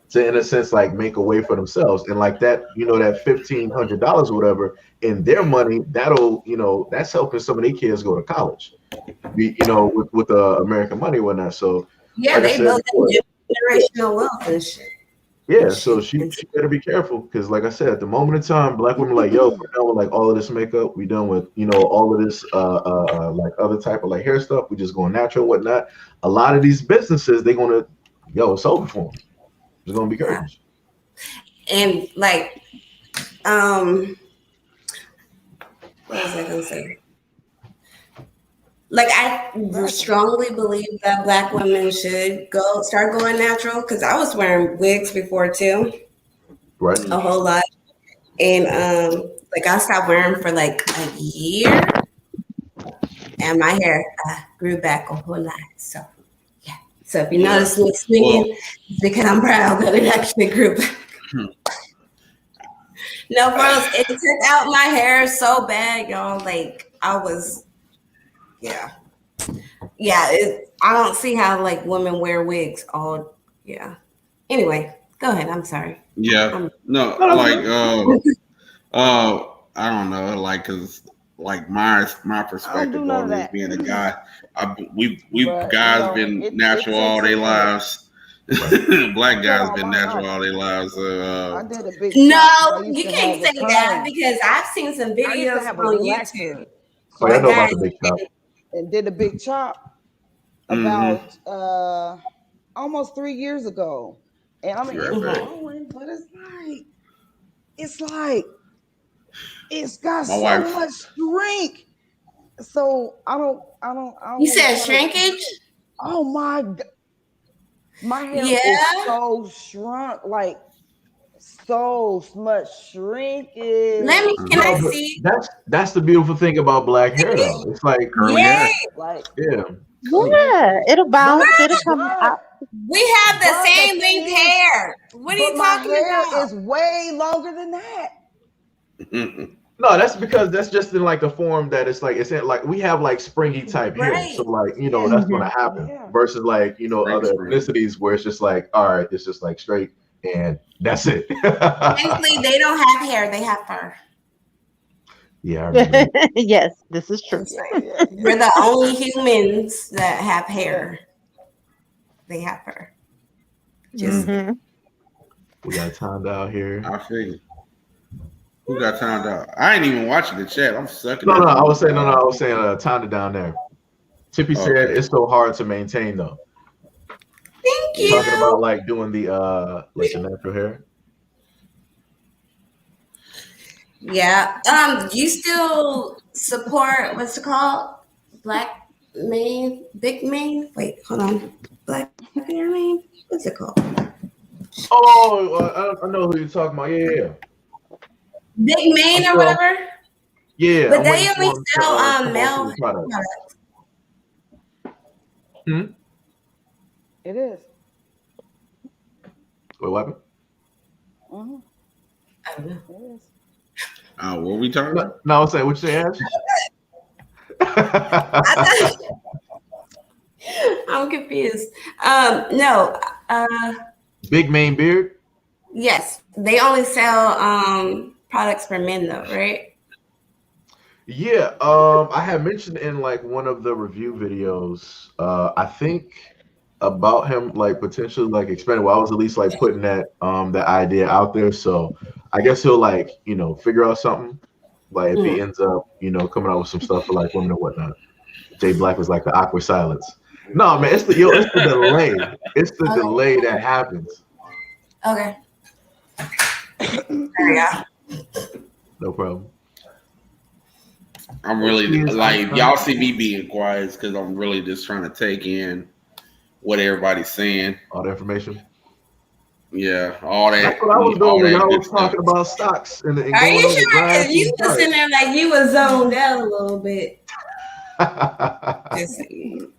to, in a sense, like make a way for themselves. And like that, that $1,500 or whatever in their money, that'll, that's helping some of their kids go to college, with American money and whatnot. So Yeah, like I they said built before, generational wealth and shit. yeah, so she better be careful, because like I said, at the moment in time, black women like, yo, we're done with like all of this makeup, we done with all of this like other type of like hair stuff, we just going natural and whatnot. A lot of these businesses, they gonna, it's over for them. It's gonna be crazy. And like, what was I gonna say? Like, I strongly believe that black women should start going natural, because I was wearing wigs before too, Right. a whole lot. And like I stopped wearing for like a year, and my hair grew back a whole lot. So yeah. So if you notice me swinging, it's because I'm proud that it actually grew back. No, bros, it took out my hair so bad, y'all. Like I was, yeah. I don't see how like women wear wigs all. Yeah. Anyway, go ahead. I'm sorry. Yeah. No, like I don't know, like, cause like my perspective do none on of this that. being a guy, we But, guys been it natural takes all a their minute. lives. Black guys all been my natural life. all their lives. I did a big No, chop. I used you to can't have say a that, perm. because I've seen some I used to videos have a on relaxed YouTube head. Oh, where I know about guys the big chop. And did a big chop about almost 3 years ago. And I mean, Right it's back. growing, but it's like it's got My so wife- much shrink. So I don't you said wanna try to- shrinkage. Oh my god. My hair Yeah. is so shrunk, like so much shrinkage. Can I but see? that's the beautiful thing about black hair, though. It's like Curly hair. Like yeah. Yeah, it'll bounce. It'll come out. We have the But the same thing length is- hair. What are but you my talking hair about? is way longer than that. No, that's because that's just in like the form that it's in like we have like springy type hair. So Right. like, Yeah. that's gonna happen Yeah. versus like, Spring, other spring. ethnicities where it's just like, all right, it's just like straight and that's it. Technically, they don't have hair; they have fur. Yeah, I remember that. Yes, this is true. Just Yeah. saying. Yeah. Yeah. We're the only humans that have hair. They have fur. Just Hmm. We got timed out here. I figured. Who got timed out? I ain't even watching the chat. I'm sucking. No, at no, the I was saying news. timed it down there. Tippy said Okay. it's so hard to maintain though. thank Yeah. Talking about you. like doing the natural hair. Yeah. You still support what's it called? Black mane, big mane. Wait, hold on. Black hair mane. What's it called? Oh, I know who you're talking about. Yeah. Big mane I'm or still, whatever. yeah, But I'm they waiting only for him to sell come on male to the product. products. Hmm? It is. Wait, what happened? Mhm. I don't know. It is. What we talking about? No, I was saying, what you say, Ash? I thought, I'm confused. No. Big main beard? Yes, they only sell products for men though, right? Yeah, I had mentioned in like one of the review videos, I think about him like potentially like expanding. Well, I was at least like putting that idea out there. So I guess he'll like, figure out something. Like if he Mm. ends up, coming out with some stuff for like women and whatnot. Jay Black was like the awkward silence. No, man, it's the delay. It's the delay that happens. Okay. There you go. No problem. I'm really like, if y'all see me being quiet, it's because I'm really just trying to take in what everybody's saying. All the information. Yeah, all that. That's what I was all doing. that Y'all good was stuff. talking about stocks and Are going you over sure? graphs Because you and was in there like you was zoned out a little bit. charts. Just saying.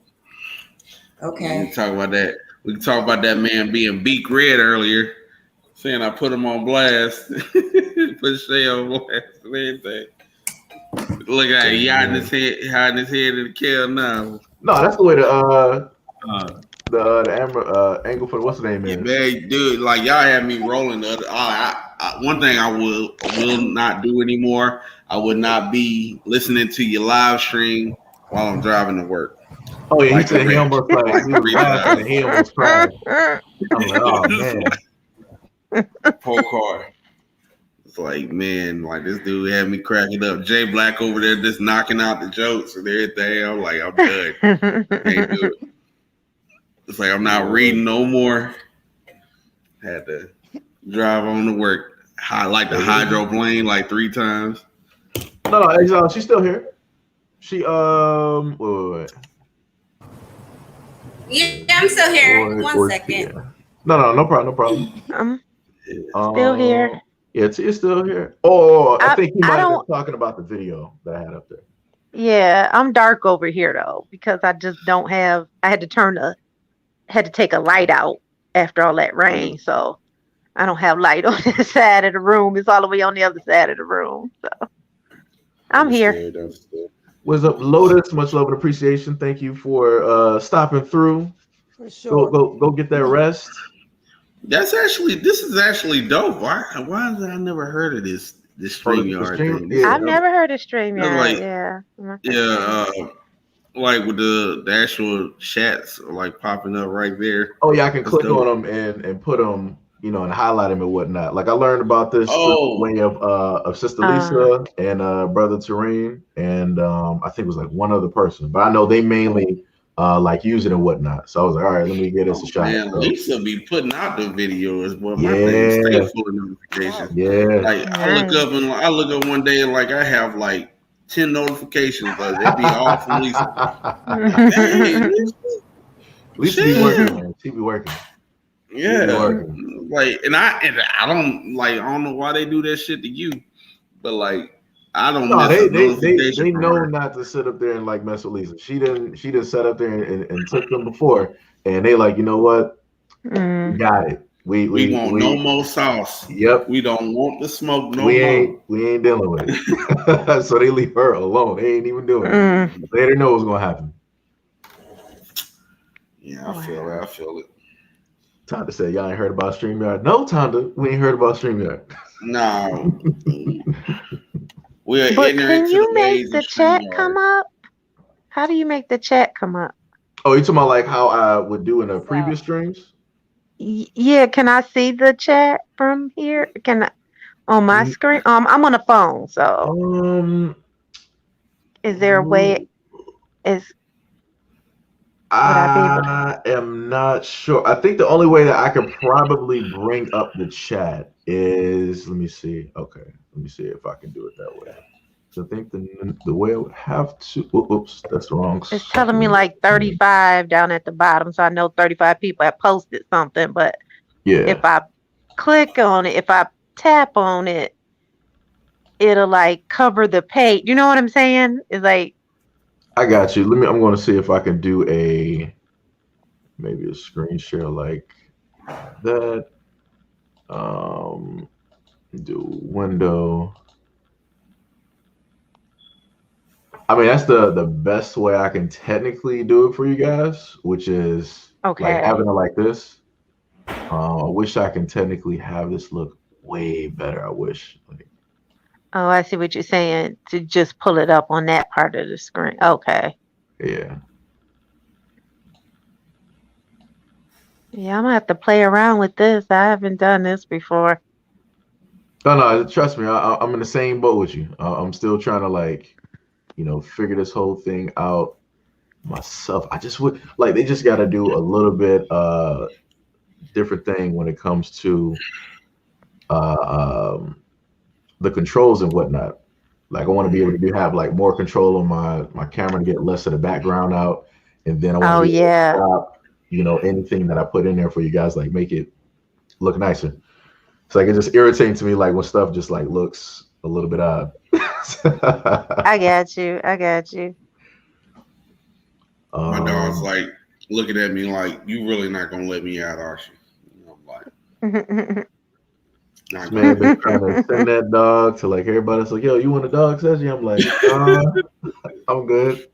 We Okay. can talk about that. We can talk about that man being beak red earlier, saying I put him on blast, put Shay on blast and everything. Look at him hiding his head in the kale now. No, that's the way Uh, the angle for what's the name Yeah, is. man, dude, like y'all had me rolling the other. One thing I will not do anymore. I would not be listening to your live stream while I'm driving to work. Oh yeah, he Like said he three, almost like like he was 3 laughing times. and he almost cried. I'm like, oh man. Whole car. It's like, man, like this dude had me cracking up. Jay Black over there just knocking out the jokes and everything. I'm like, I'm done. Can't do it. It's like I'm not reading no more. Had to drive on to work. Like the hydroplane like 3 times. No, she's still here. She wait. Yeah, I'm still here. One second. Yeah. No problem. I'm still here. Yeah, it's still here. Oh, I think he I might have don't. been talking about the video that I had up there. Yeah, I'm dark over here though because I just don't have. I had to take a light out after all that rain, so I don't have light on this side of the room. It's all the way on the other side of the room. So I'm here. What's up, Lotus? Much love and appreciation. Thank you for stopping through. For sure. Go get that rest. This is actually dope. Why have I never heard of this StreamYard thing? Yeah. I've never heard of StreamYard. Like, yeah. Like with the actual chats like popping up right there. Oh yeah, I can click on them and put them, and highlight them and whatnot. Like I learned about this through the way of Sister Lisa and Brother Tareen and I think it was like one other person, but I know they mainly like use it and whatnot. So I was like, all right, let me get this a shot. Man, Lisa be putting out the videos, but my Yeah. thing stay full of notifications. Yeah. Like I look up one day and like I have like 10 notifications, but they be all from Lisa. Hey, Lisa be working, man. She be working. Yeah, like, and I don't know why they do that shit to you, but like I don't. No, they know not to sit up there and like mess with Lisa. She didn't set up there and took them before, and they like, you know what, got it. We want no more sauce. Yep. We don't want the smoke no more. We ain't dealing with it. So they leave her alone. They ain't even doing it. They didn't know what was gonna happen. Yeah, I feel it. I feel it. Tonda said, y'all ain't heard about StreamYard. No, Tonda, we ain't heard about StreamYard. No. We're but ignorant can to you the make ways the of chat StreamYard. come up? How do you make the chat come up? Oh, you talking about like how I would do in the previous streams? Yeah, can I see the chat from here? Can I on my screen? I'm on a phone, so is there a way? I am not sure. I think the only way that I could probably bring up the chat is, let me see. Okay, let me see if I can do it that way. So I think the way I would have to. Oops, that's the wrong. It's telling me like 35 down at the bottom, so I know 35 people have posted something. But if I click on it, if I tap on it, it'll like cover the page. You know what I'm saying? It's like. I got you. I'm going to see if I can do maybe a screen share like that. Do window. I mean, that's the best way I can technically do it for you guys, which is like having it like this. I wish I can technically have this look way better. I wish. Oh, I see what you're saying. To just pull it up on that part of the screen. Okay. Yeah. Yeah, I'm gonna have to play around with this. I haven't done this before. No, trust me. I'm in the same boat with you. I'm still trying to figure this whole thing out myself. I just would they just got to do a little bit different thing when it comes to the controls and whatnot. Like I want to be able to have like more control on my camera to get less of the background out, and then I want to stop, anything that I put in there for you guys, like make it look nicer. It's like it's just irritating to me, like when stuff just like looks a little bit odd. I got you. My dog's like looking at me like, you really not gonna let me out, are you? I'm like, this man been trying to send that dog to like everybody. It's like, yo, you want a dog, Seji? I'm like, I'm good.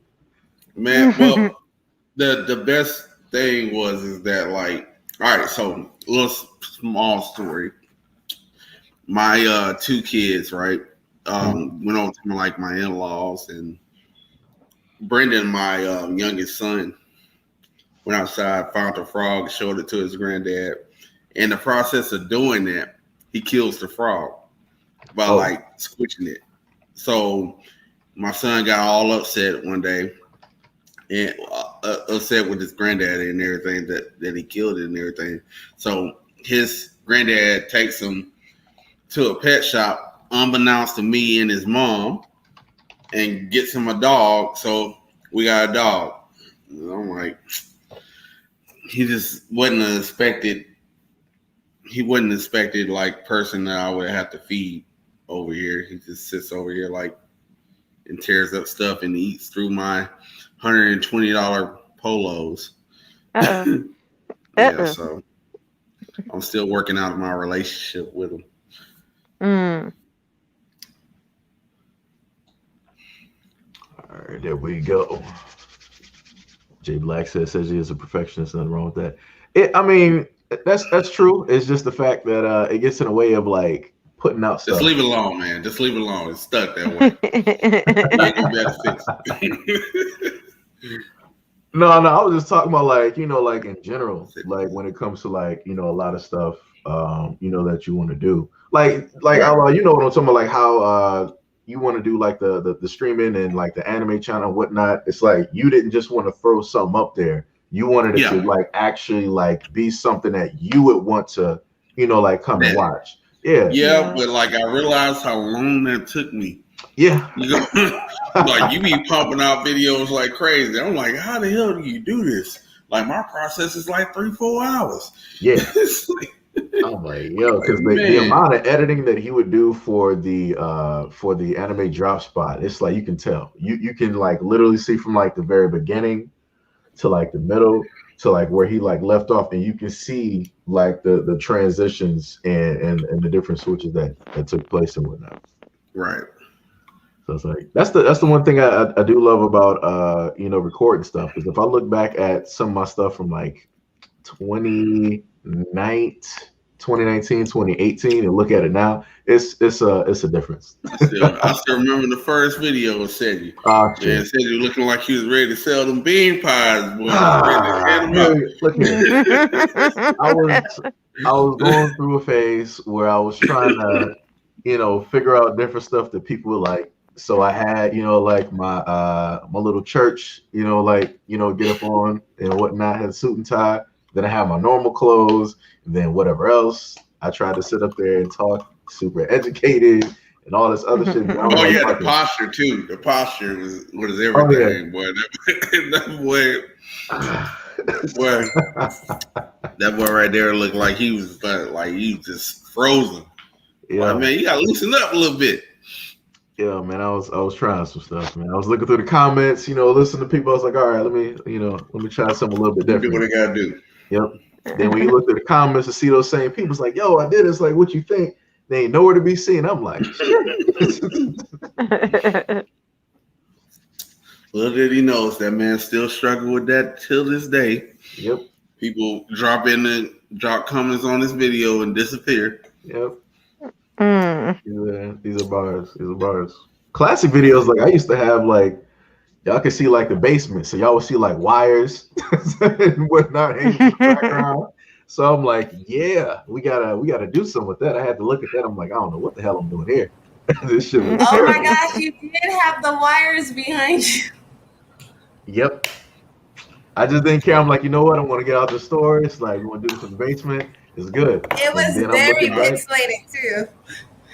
Man, well, the best thing is that like, all right, so a little small story. My 2 kids, right, went over to my in-laws, and Brendan, my youngest son, went outside, found a frog, showed it to his granddad. In the process of doing that, he kills the frog by squishing it. So my son got all upset one day, and upset with his granddad and everything that he killed it and everything. So his granddad takes him to a pet shop, unbeknownst to me and his mom, and gets him a dog. So we got a dog. And I'm like, he just wasn't expected. He wasn't expected like person that I would have to feed over here. He just sits over here and tears up stuff and eats through my $120 polos. Yeah, so I'm still working out my relationship with him. All right, there we go. Jay Black says he is a perfectionist. Nothing wrong with that. I mean, that's true. It's just the fact that it gets in the way of like putting out stuff. Just leave it alone, man. Just leave it alone. It's stuck that way. You ain't gonna be able to fix it. No, I was just talking about like in general, like when it comes to like a lot of stuff, that you want to do, like what I'm talking about, like how you want to do like the streaming and like the anime channel and whatnot. It's like you didn't just want to throw something up there. You wanted it to like actually like be something that you would want to like come and watch. Yeah, but like I realized how long that took me. Yeah. Like you be pumping out videos like crazy. I'm like, how the hell do you do this? Like my process is like 3-4 hours. Yeah. I'm like, yo, because the amount of editing that he would do for the anime drop spot, it's like you can tell. You can like literally see from like the very beginning to like the middle, to like where he like left off, and you can see like the transitions and the different switches that took place and whatnot. Right. So it's like that's the one thing I do love about recording stuff, because if I look back at some of my stuff from like 2019, 2018, and look at it now, it's a difference. I still remember the first video of Seiji. And Seiji looking like he was ready to sell them bean pies. Boy. Look here. I was going through a phase where I was trying to, figure out different stuff that people would like. So I had, like my little church, get up on and whatnot, had a suit and tie. Then I had my normal clothes, and then whatever else. I tried to sit up there and talk super educated and all this other shit. Oh yeah, the posture too. The posture was everything, boy. That boy right there looked like he was just frozen. Yeah, like, man, you gotta loosen up a little bit. Yeah, man, I was trying some stuff, man. I was looking through the comments, listening to people. I was like, all right, let me try something a little bit different. Do what I gotta do. Yep. Then when you look at the comments and see those same people, it's like, yo, I did it. It's like, what you think? They ain't nowhere to be seen. I'm like, little did he knows that man still struggle with that till this day. Yep. People drop comments on this video and disappear. Yep. These are bars. Classic videos, like I used to have, like y'all could see like the basement, so y'all would see like wires and whatnot hanging in the background. So I'm like, yeah, we gotta do something with that. I had to look at that. I'm like, I don't know what the hell I'm doing here. This shit was terrible. My gosh, you did have the wires behind you. Yep. I just didn't care. I'm like, you know what? I want to get out the store. It's like, we want to do this in the basement. It's good. It was very pixelated too.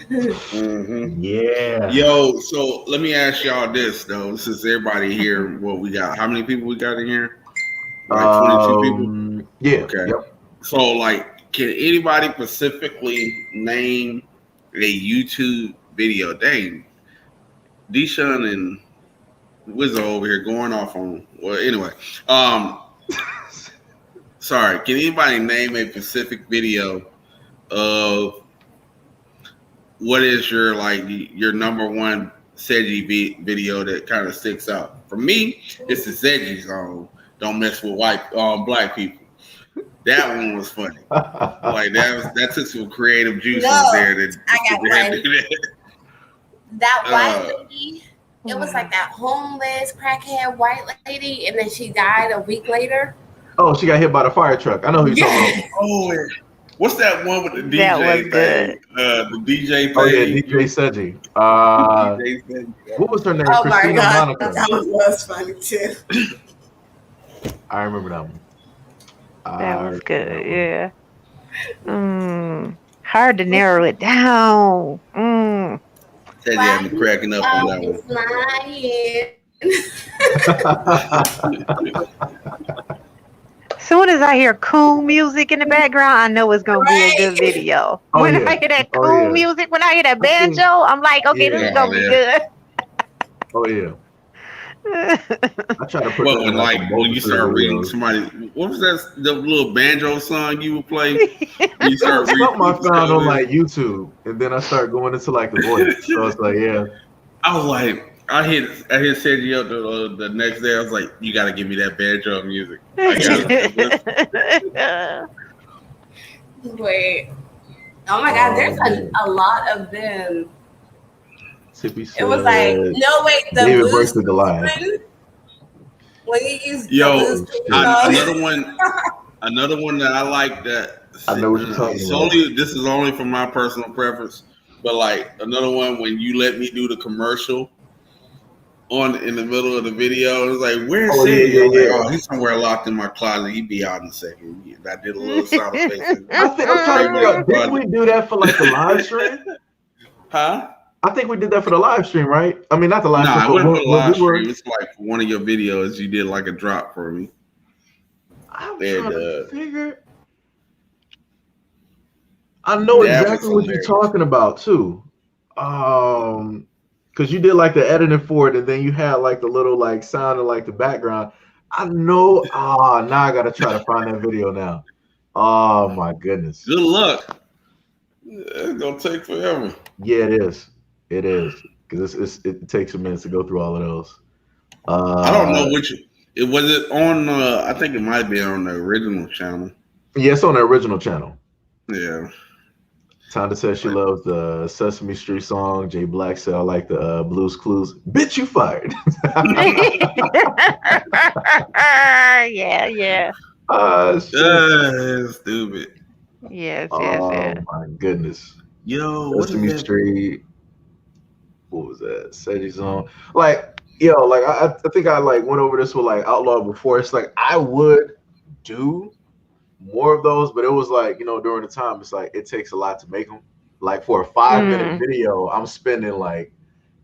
Mm-hmm. Yeah. Yo, so let me ask y'all this though. Since everybody here, what we got? How many people we got in here? Like 22 people. Yeah. Okay. Yep. So, like, can anybody specifically name a YouTube video? Dang, Deshaun and Wizzo over here going off on. Well, anyway, sorry. Can anybody name a specific video of what is your number one Seiji video that kind of sticks out? For me, it's the Seiji song. Don't mess with black people. That one was funny. Like that took some creative juices there. I got one. That white lady. It was like that homeless crackhead white lady, and then she died a week later. Oh, she got hit by the fire truck. I know who you're talking about. Oh, what's that one with the DJ that was thing? Good. The DJ thing. Oh yeah, DJ Seiji. What was her name? Oh Christina my God, Monica. that one was funny too. I remember that one. That was good. Yeah. Hard to narrow it down. Said you had me cracking up on that one. Soon as I hear cool music in the background, I know it's gonna be a good video. I hear that cool music, when I hear that banjo, I'm like, okay, this is gonna be good. Oh yeah. I try to put when you start reading somebody, what was that? The little banjo song you would play? You start reading something I found on like YouTube, and then I start going into like the voice. So it's like, yeah. I was like, I hit Sergio up the next day. I was like, you got to give me that banjo music. Wait. Oh my God, there's a lot of them. It was like, no, wait, the David versus Goliath. When you use another one that I like that I know what you're talking about. This is only for my personal preference, but like another one when you let me do the commercial in the middle of the video, it's like, where's he? Yeah. Oh, he's somewhere locked in my closet. He'd be out in a second. I did a little sound effect. I think I'm trying to figure out, didn't we do that for like the live stream? Huh? I think we did that for the live stream, right? I mean, not the live stream. No, it wasn't for the live stream. It's like one of your videos you did like a drop for me. I'm trying to figure. I know exactly what you're talking about too. Because you did like the editing for it, and then you had like the little like sound in like the background. I know. Ah, now I gotta try to find that video now. Oh my goodness. Good luck. It's gonna take forever. Yeah, it is. It is because it takes a minute to go through all of those. I don't know which. It was it on. I think it might be on the original channel. Yeah, it's on the original channel. Yeah. Tonda says she loves the Sesame Street song. Jay Black said I like the Blues Clues. Bitch, you fired. Yeah. Stupid. Yes. Oh my goodness. Yo, Sesame Street. What was that? SEIJIHITO song. Like, like I think I like went over this with like Outlaw before. It's like I would do more of those, but it was like, during the time, it's like it takes a lot to make them. Like for a 5-minute video, I'm spending like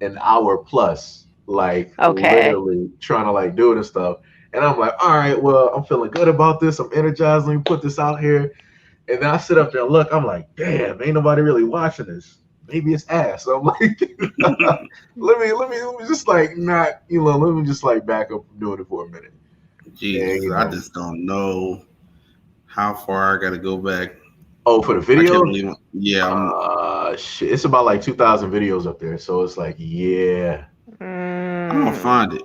an hour plus, like literally trying to like do it and stuff. And I'm like, all right, well, I'm feeling good about this. I'm energized. Let me put this out here. And then I sit up there and look. I'm like, damn, ain't nobody really watching this. Maybe it's ass. So I'm like, let me just like not, let me just like back up from doing it for a minute. Jesus, and, I just don't know how far I got to go back. Oh, for the video? Yeah. Shit. It's about like 2,000 videos up there. So it's like, yeah. I'm going to find it.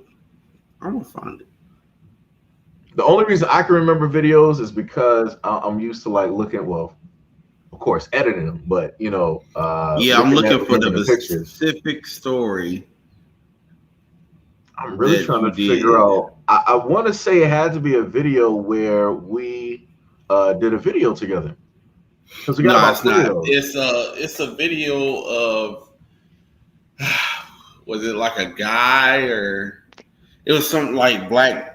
The only reason I can remember videos is because I'm used to like looking, well, of course, editing them, but I'm looking for the specific story. I'm really trying to figure out. I want to say it had to be a video where we did a video together. No, it's not. It's a video of was it like a guy or it was something like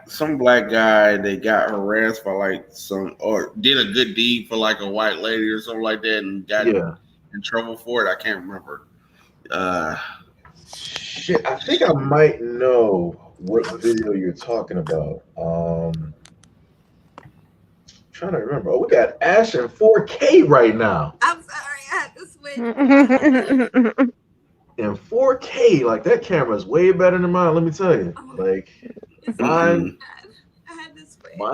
some black guy that got harassed by like or did a good deed for like a white lady or something like that and got in trouble for it. I can't remember. Shit, I think I might know what video you're talking about. Trying to remember. Oh, we got Ash in 4K right now. I'm sorry, I had to switch. In 4K, like that camera is way better than mine. Let me tell you, like mine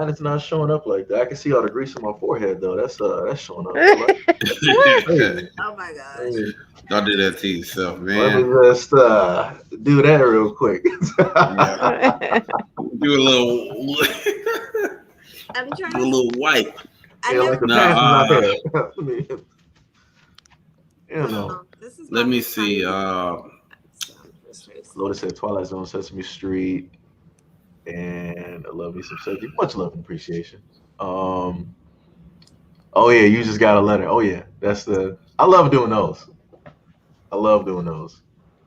is not showing up like that. I can see all the grease on my forehead though. That's showing up. Oh my gosh! Don't do that to yourself, man. Let me just do that real quick. Do a little. I'm trying do a little wipe. Like the Let me see. Lotus said Twilight Zone, Sesame Street, and I love me some SEIJIHITO. Much love and appreciation. Oh yeah, you just got a letter. Oh yeah, I love doing those.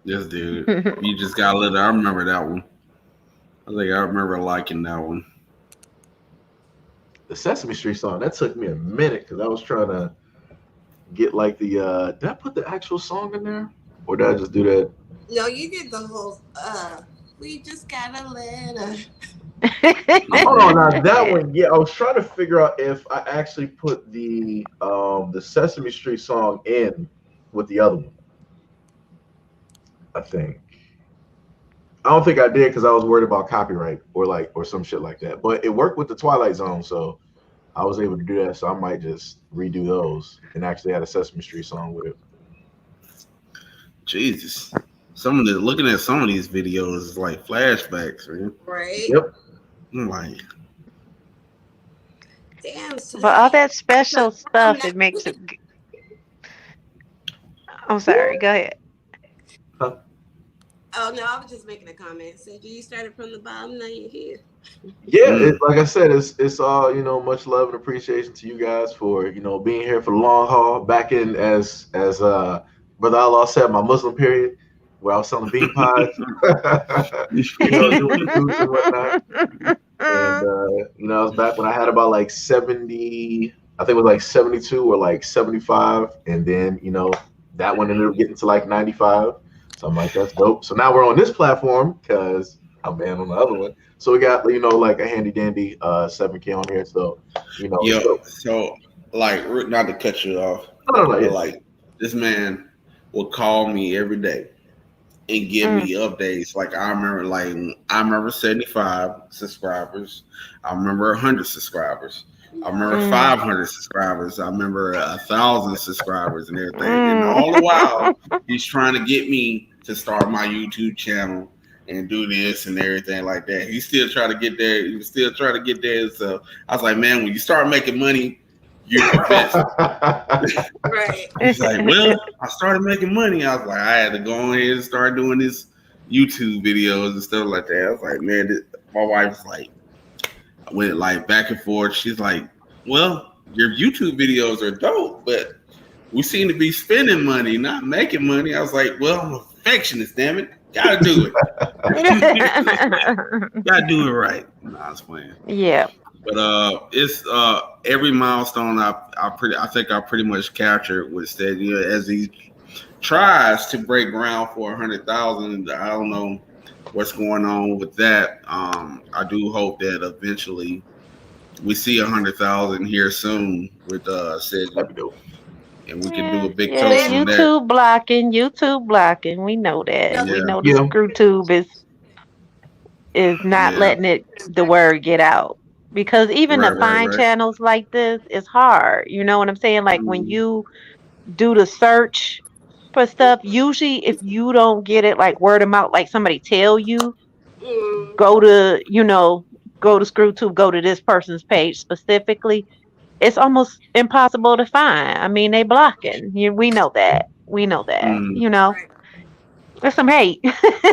Yes, dude. You just got a letter. I remember that one. I remember liking that one. The Sesame Street song, that took me a minute because I was trying to get like the did I put the actual song in there? Or did I just do that? No, you did the whole we just got a letter. Hold on, now that one, yeah, I was trying to figure out if I actually put the Sesame Street song in with the other one. I don't think I did because I was worried about copyright or some shit like that. But it worked with the Twilight Zone, so I was able to do that. So I might just redo those and actually add a Sesame Street song with it. Jesus, looking at some of these videos is like flashbacks, man. Right. Yep. I'm like, damn. But all that special stuff, it makes it. I'm sorry. Go ahead. Huh? Oh no, I was just making a comment. So you started from the bottom, now you're here. Yeah, like I said, it's all much love and appreciation to you guys for being here for the long haul. Back in as Brother Allah said, my Muslim period, where I was selling bean pies, doing foods and whatnot. And I was back when I had about like 70, I think it was like 72 or like 75, and then that one ended up getting to like 95. So I'm like, that's dope. So now we're on this platform because I'm banned on the other one. So we got like a handy dandy 7K on here. So so like not to cut you off, no, but like this man will call me every day and give me updates. Like I remember 75 subscribers. I remember 100 subscribers. I remember 500 subscribers. I remember 1,000 subscribers and everything. And all the while, he's trying to get me to start my YouTube channel and do this and everything like that. He's still trying to get there. He was still trying to get there. So I was like, man, when you start making money, you're convinced. Right. He's like, well, I started making money. I was like, I had to go ahead and start doing this YouTube videos and stuff like that. I was like, man, my wife was like, I went like back and forth. She's like, well, your YouTube videos are dope, but we seem to be spending money, not making money. I was like, well, I'm a perfectionist, damn it. Gotta do it. Gotta do it right. No, I was playing. Yeah. But it's every milestone I think I pretty much captured with Steady as he tries to break ground for 100,000. I don't know what's going on with that. I do hope that eventually we see 100,000 here soon with Steady. And we can do a big toast on that. YouTube blocking. We know that. We know the ScrewTube is not letting the word get out. Because even to find channels like this is hard. You know what I'm saying? Like when you do the search for stuff, usually if you don't get it like word of mouth, like somebody tell you, go to ScrewTube, go to this person's page specifically, it's almost impossible to find. I mean, they blocking. We know that. You know. There's some hate.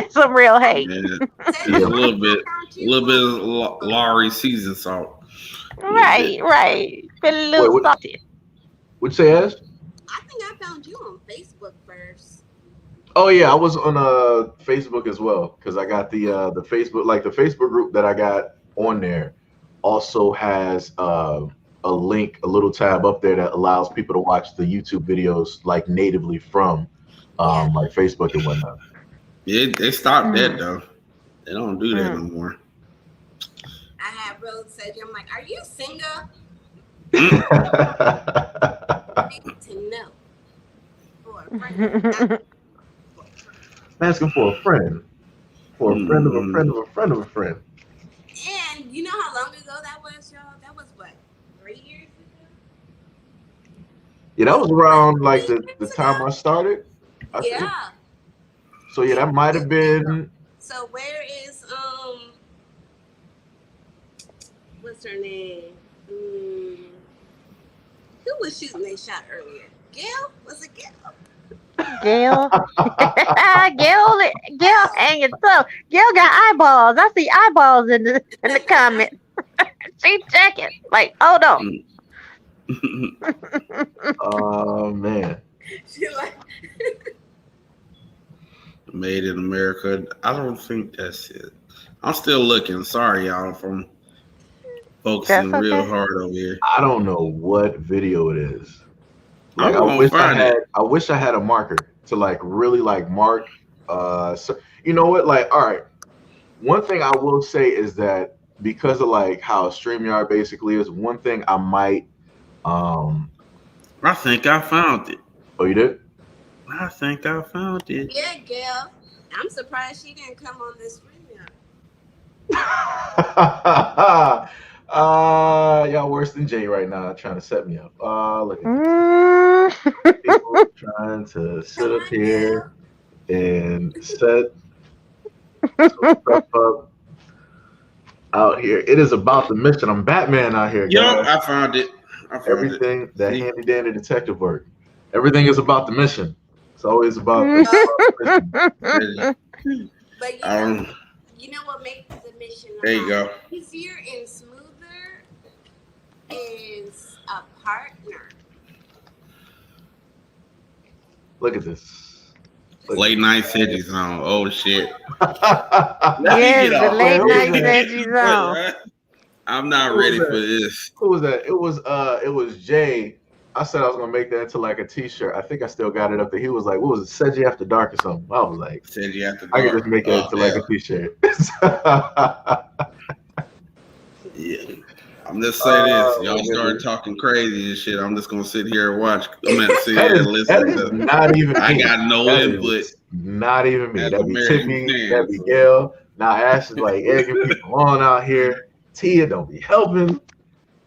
Some real hate. Yeah. a little bit of Laurie season salt. Right. Been a little salty. What'd you say, Az? I think I found you on Facebook first. Oh yeah, I was on Facebook as well because I got the Facebook, like the Facebook group that I got on there also has a link, a little tab up there that allows people to watch the YouTube videos like natively from like Facebook and whatnot. Yeah, they stopped that though. They don't do that no more. I had Rose said, I'm like, are you single? I need to know. For a friend. Asking for a friend. For a friend of a friend of a friend of a friend. And you know how long ago that was, y'all? That was what, 3 years ago? Yeah, that was around like the time I started. I think. So yeah, that might have been. So where is what's her name? Who was shooting their shot earlier? Gail? Was it Gail? Gail hanging tough. Gail got eyeballs. I see eyeballs in the comments. She checking. Like, hold on. Oh man. She like Made in America. I don't think that's it. I'm still looking. Sorry, y'all, from focusing real hard over here. I don't know what video it is. Like, I wish I had a marker to like really like mark. So, you know what? Like, all right. One thing I will say is that because of like how StreamYard basically is, one thing I might. I think I found it. Oh, you did? I think I found it. Yeah, Gail. I'm surprised she didn't come on this StreamYard. Y'all worse than Jay right now, trying to set me up. Look at this. People trying to sit up here and set some stuff up out here. It is about the mission. I'm Batman out here, guys. Yup, I found it. Everything that handy dandy detective work. Everything is about the mission. It's always about the mission. But you know what makes the mission there you go. Easier and smoother is a partner. Look at this. Late night Sedgy zone. Oh shit. Yes, the late night Sedgy zone. I'm not ready for this. Who was that? It was Jay. I said I was gonna make that into like a t-shirt. I think I still got it up there. He was like, what was it? Sedgy After Dark or something. I was like, Sedgy After Dark. I could just make it into like a t-shirt. Yeah. I'm just saying this. Y'all nigga, start talking crazy and shit. I'm just gonna sit here and watch. I'm gonna sit that here is and listen to. not even I me. got no That input is not even me. as That'd be American Tiffany. That'd be fans. Gail. Now Ash is like egging people on out here. Tia don't be helping. And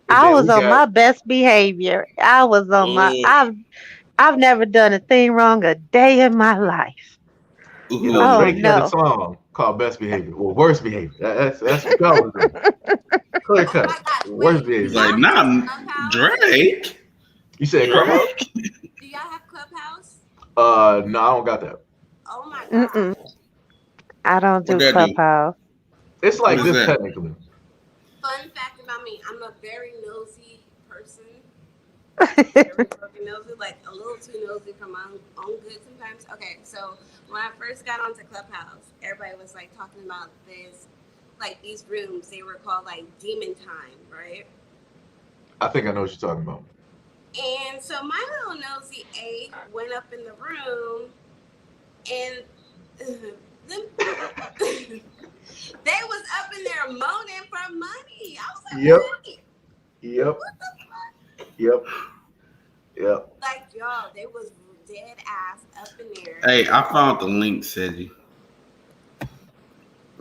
I then was we on got my best behavior. I was on my. Oh, I've never done a thing wrong a day in my life. Oh Drake had a no. song called Best Behavior. Well, Worst Behavior. That's what y'all was doing. Clear Oh cut. my God! Worst Wait, He's do behavior. like, y'all have nah, Clubhouse? Drake. You said Clubhouse? Drake. Do y'all have Clubhouse? No, I don't got that. Oh my Mm-mm. gosh! I don't What do that do? Clubhouse. It's What like is this that? technically. Fun fact about me: I'm a very nosy person. Mm-mm. Very fucking nosy, like a little too nosy for my own good sometimes. Okay, so when I first got onto Clubhouse, everybody was like talking about this, like these rooms. They were called like Demon Time, right? I think I know what you're talking about. And so my little nosy A went up in the room, and them, they was up in there moaning for money. I was like, Yep. what? Yep. What the fuck? Yep. Yep. Like, y'all, they was dead ass up in there. Hey, I found the link, Sedgy.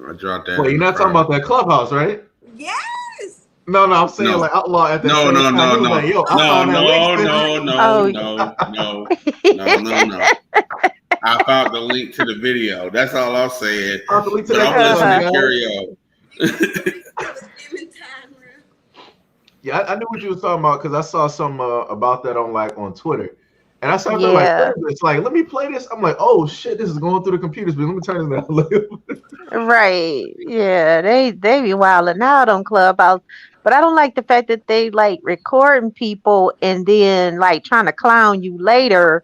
I dropped that. Wait, you're not talking about that Clubhouse, right? Yes. No, I'm saying No. like Outlaw at that No, same no, time. no, He was no, like, yo, I no, found that link. no, City. no, Oh. no. I found the link to the video. That's all I'm saying. Found the link to But that I'm listening Clubhouse, to guys. carry on. Demon Time room. Yeah, I knew what you was talking about because I saw some about that on Twitter. And I started like, Yeah. it's like, let me play this. I'm like, oh shit, this is going through the computers, but let me turn this down. Right. Yeah. They be wilding out on Clubhouse. But I don't like the fact that they like recording people and then like trying to clown you later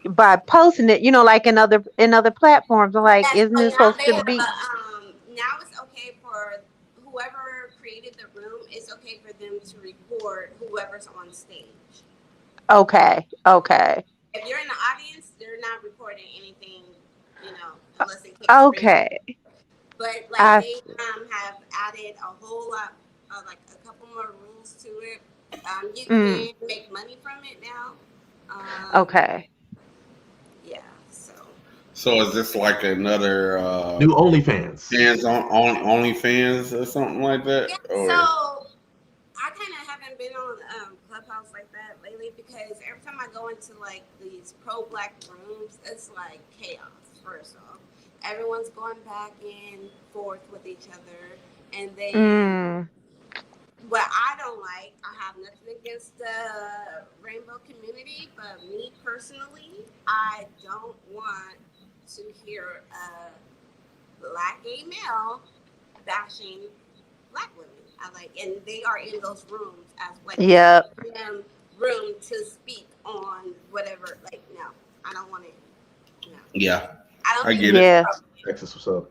by posting it, like in other platforms. I'm like, Yes. isn't So it now supposed they to have be now it's okay for whoever created the room. It's okay for them to record whoever's on stage. okay? Okay. If you're in the audience, they're not recording anything, unless in case. Okay. But like I they have added a whole lot, like a couple more rules to it. You mm, can make money from it now. okay. Yeah. So So is this like another New OnlyFans. fans on OnlyFans or something like that? yeah. Or So I kind of haven't been on Clubhouse like that lately because every time I go into like these pro-black rooms, it's like chaos. First off, everyone's going back and forth with each other, and then Mm, what I don't like, I have nothing against the rainbow community, but me personally, I don't want to hear a black gay male bashing black women. And they are in those rooms as like yep. giving them room to speak on whatever. Like, no, I don't want it. No, yeah, I don't I think get it. Yeah. Texas, what's up?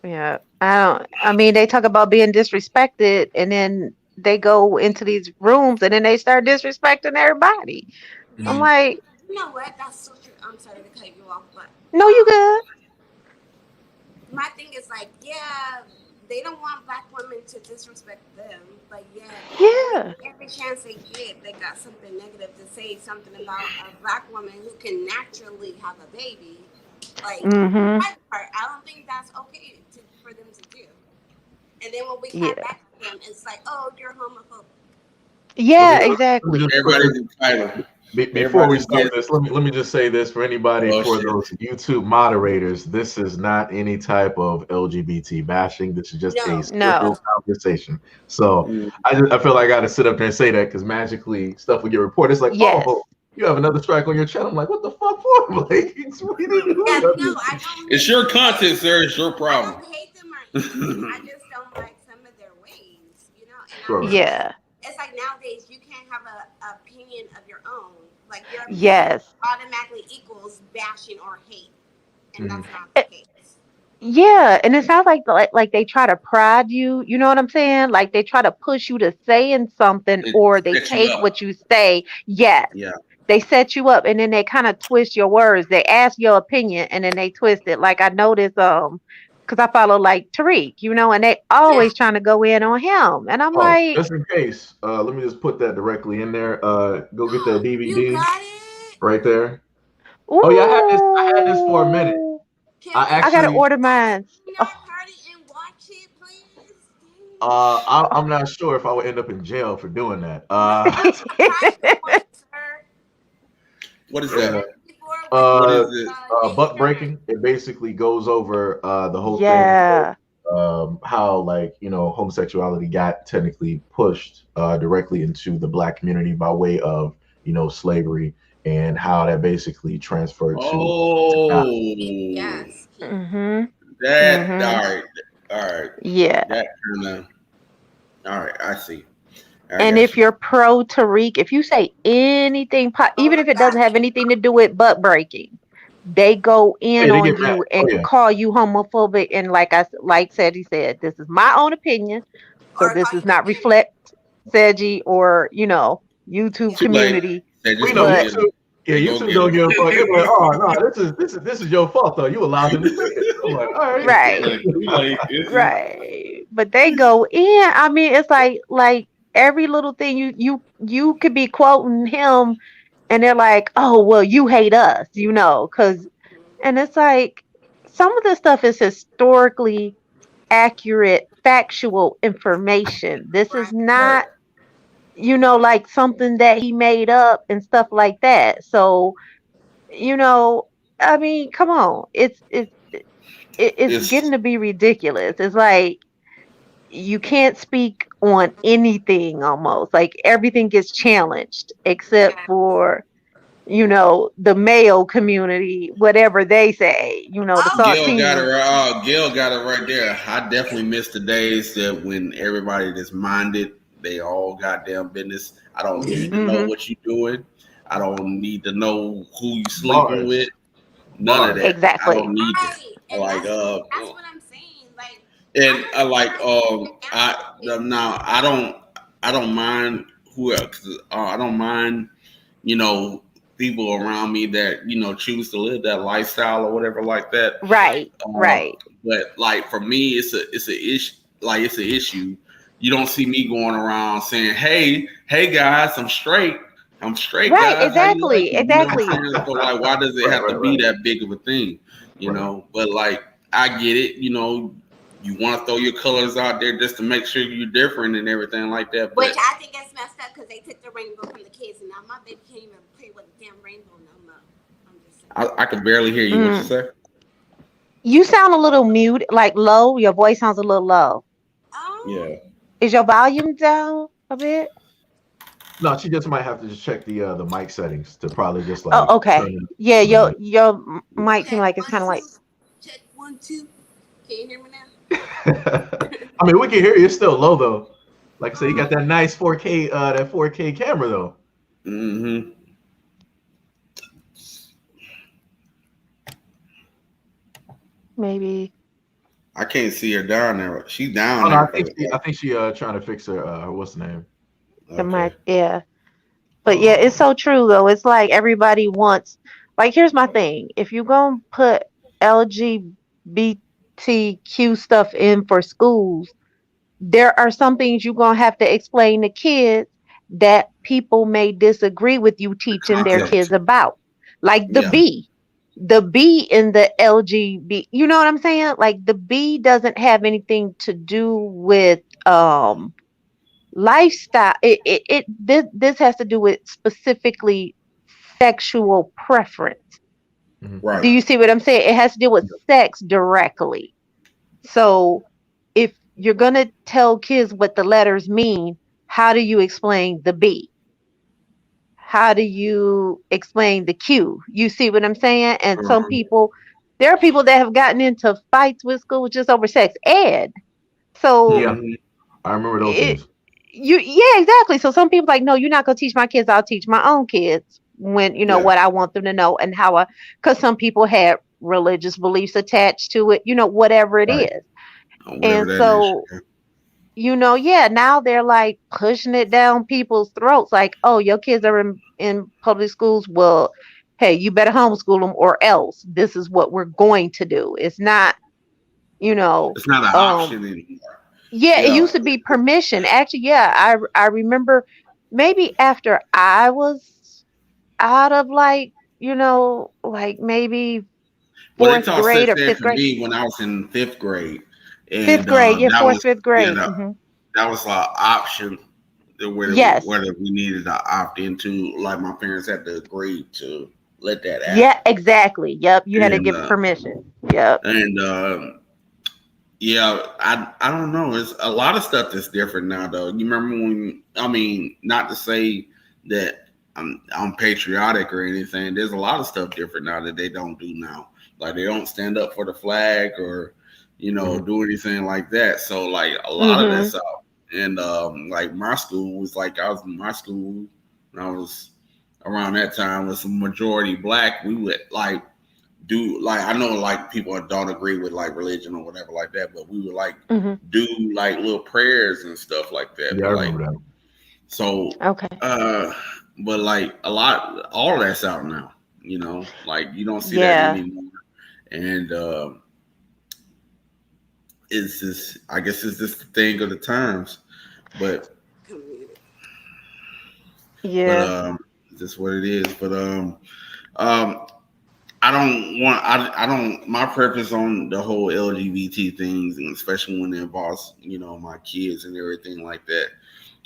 Yeah. I mean, they talk about being disrespected and then they go into these rooms and then they start disrespecting everybody. I'm Yeah, like, you know what? That's so true. I'm sorry to cut you off, but no, you good. my thing is like, yeah, they don't want black women to disrespect them, but yeah, Yeah. every chance they get, they got something negative to say, something about a black woman who can naturally have a baby. Like Mm-hmm. that part, I don't think that's okay for them to do. And then when we Yeah. clap back at them, it's like, oh, you're homophobic. Yeah, Let me exactly. just Everybody's entitled. before we Everybody's start getting this, let me just say this for anybody, oh for shit. those YouTube moderators, this is not any type of LGBT bashing. This is just No. a No. civil conversation. So Mm. I feel like I got to sit up there and say that because magically stuff will get reported. It's like, Yes. oh, you have another strike on your channel. I'm like, what the fuck for? Like, we didn't do Yeah, nothing. no, I don't. It's your content, sir. It's your I problem. don't hate them or anything. I just don't like some of their ways, And Sure. Yeah. it's like nowadays you can't have a opinion of your own. Like your opinion Yes. automatically equals bashing or hate, and that's not Eh, the case. Yeah, and it sounds like they try to prod you. You know what I'm saying? Like they try to push you to saying something, It or they sets you take up. what you say. Yes, Yeah. they set you up, and then they kind of twist your words. They ask your opinion, and then they twist it. Like I noticed, because I follow like Tariq, and they always trying to go in on him, and I'm Oh, like, just in case, let me just put that directly in there. Go get that You DVD got it. right there. Oh yeah, I had this for a minute. ooh, Can I we I gotta actually, order mine. bring our Oh, party and watch it, please? I'm not sure if I would end up in jail for doing that. Private one, sir. What is Yeah. that? Before What with is Uh, it? Buck breaking. It basically goes over the whole thing yeah. how like homosexuality got technically pushed directly into the black community by way of slavery, and how that basically transferred to now. Oh, yes. Mhm. that. Mhm. All right. Yeah. That kind of. All right, I see. I And got if you. you're pro Tariq, if you say anything, Oh even my if it God. doesn't have anything to do with butt breaking, they go Oh, in yeah, they on get mad. you Oh and yeah. call you homophobic. And he said, this is my own opinion, so Or this call does you a not bitch. reflect Seji or YouTube Yeah. Too late. community. They We just know go But get him. YouTube. Yeah, They go YouTube get don't him. give a fuck. They're like, oh no, this is your fault though. You allowed him to say it. I'm like, all right. right, It's right. But they go in. I mean, it's like every little thing you could be quoting him, and they're like, oh well, you hate us, because and it's like some of this stuff is historically accurate, factual information. This is Right. Right. not, like something that he made up and stuff like that. So, you know, I mean, come on. It's it's getting to be ridiculous. It's like you can't speak on anything almost. Like everything gets challenged except Yeah. for the male community, whatever they say, the Oh, Gail got it saltine. right. Oh, Gail got it right there. I definitely miss the days that when everybody that's minded, they all goddamn business. I don't need to know Hmm. what you doing. I don't need to know who you sleeping with. Bars. None of Bars. that. I Exactly. don't need that. right. And Like that's what I'm saying. Like, I and I don't like mind sitting down I if now I don't mind who else. I don't mind you know people around me that choose to live that lifestyle or whatever like that. Right. Uh, Right. but like for me, it's a issue. Like it's an issue. You don't see me going around saying, hey guys, I'm straight, Right. guys. How you like Exactly. it? You know what I'm Exactly. saying? So like, why does it Right, have to right, be right, that big of a thing? right. But like, I get it. You want to throw your colors out there just to make sure you're different and everything like that. which But I think that's messed up because they took the rainbow from the kids, and now my baby can't even play with the damn rainbow no more. I'm just saying. I could barely hear you. What you Mm. say? You sound a little mute, like low. Your voice sounds a little low. Oh, Yeah. Is your volume down a bit? No, she just might have to just check the mic settings to probably just like Oh, turn okay. it Yeah, a little your mic seem check like it's one kind of like two, check 1 2. Can you hear me now? bit. I mean, we can hear you. It's still low though. Like I said, you got that nice 4K that 4K camera though. Mm-hmm. maybe I can't see her down there. She's Oh down no, there. I think she trying to fix her what's the name? the mic. Okay. Yeah, but yeah, it's Um so true though. It's like everybody wants. Like, here's my thing: if you're gonna put LGBTQ stuff in for schools, there are some things you're gonna have to explain to kids that people may disagree with you teaching their kids Context. about, like the Yeah. B. The B in the LGB, you know what I'm saying? Like the B doesn't have anything to do with lifestyle. This has to do with specifically sexual preference. mhm. Do Right. you see what I'm saying? It has to deal with sex directly. So if you're going to tell kids what the letters mean, how do you explain the B? How do you explain the Q? You see what I'm saying? And there are people that have gotten into fights with school just over sex ed. So Yeah, Mm-hmm. I remember those it, days. yeah, exactly. So some people like, no, you're not going to teach my kids. I'll teach my own kids when, Yeah. what I want them to know and because some people had religious beliefs attached to it, whatever it Right. is. Or whatever And that is. so yeah, now they're like pushing it down people's throats. Like, oh, your kids are in public schools. Well, hey, you better homeschool them or else this is what we're going to do. It's not, you know, It's not an option anymore. yeah, it Yeah. used to be permission. Actually, yeah, I remember maybe after I was out of like, like maybe Well, they fourth taught grade sex or ed fifth to grade. me when I was in fifth grade, Fifth and grade, yeah, that fourth, was fifth yeah, grade. that was an option that Yes. whether we needed to opt into. Like my parents had to agree to let that Yeah, happen, exactly. Yep. You had to and give permission. Yep. and yeah, I don't know. It's a lot of stuff that's different now, though. You remember when? I mean, not to say that I'm patriotic or anything. There's a lot of stuff different now that they don't do now. Like they don't stand up for the flag or do anything like that. So like a lot of Mm-hmm. that's out. And like my school was like I was in my school when I was around that time was a majority black. We would like do like I know like people don't agree with like religion or whatever like that, but we would like Mm-hmm. do like little prayers and stuff like that. Yeah, I But like remember that. so Okay. but like all of that's out now, like you don't see that Yeah. anymore. And it's just I guess it's just the thing of the times. But Yeah. it's just what it is. But um I don't want. I don't. My purpose on the whole LGBT things, and especially when it involves, my kids and everything like that.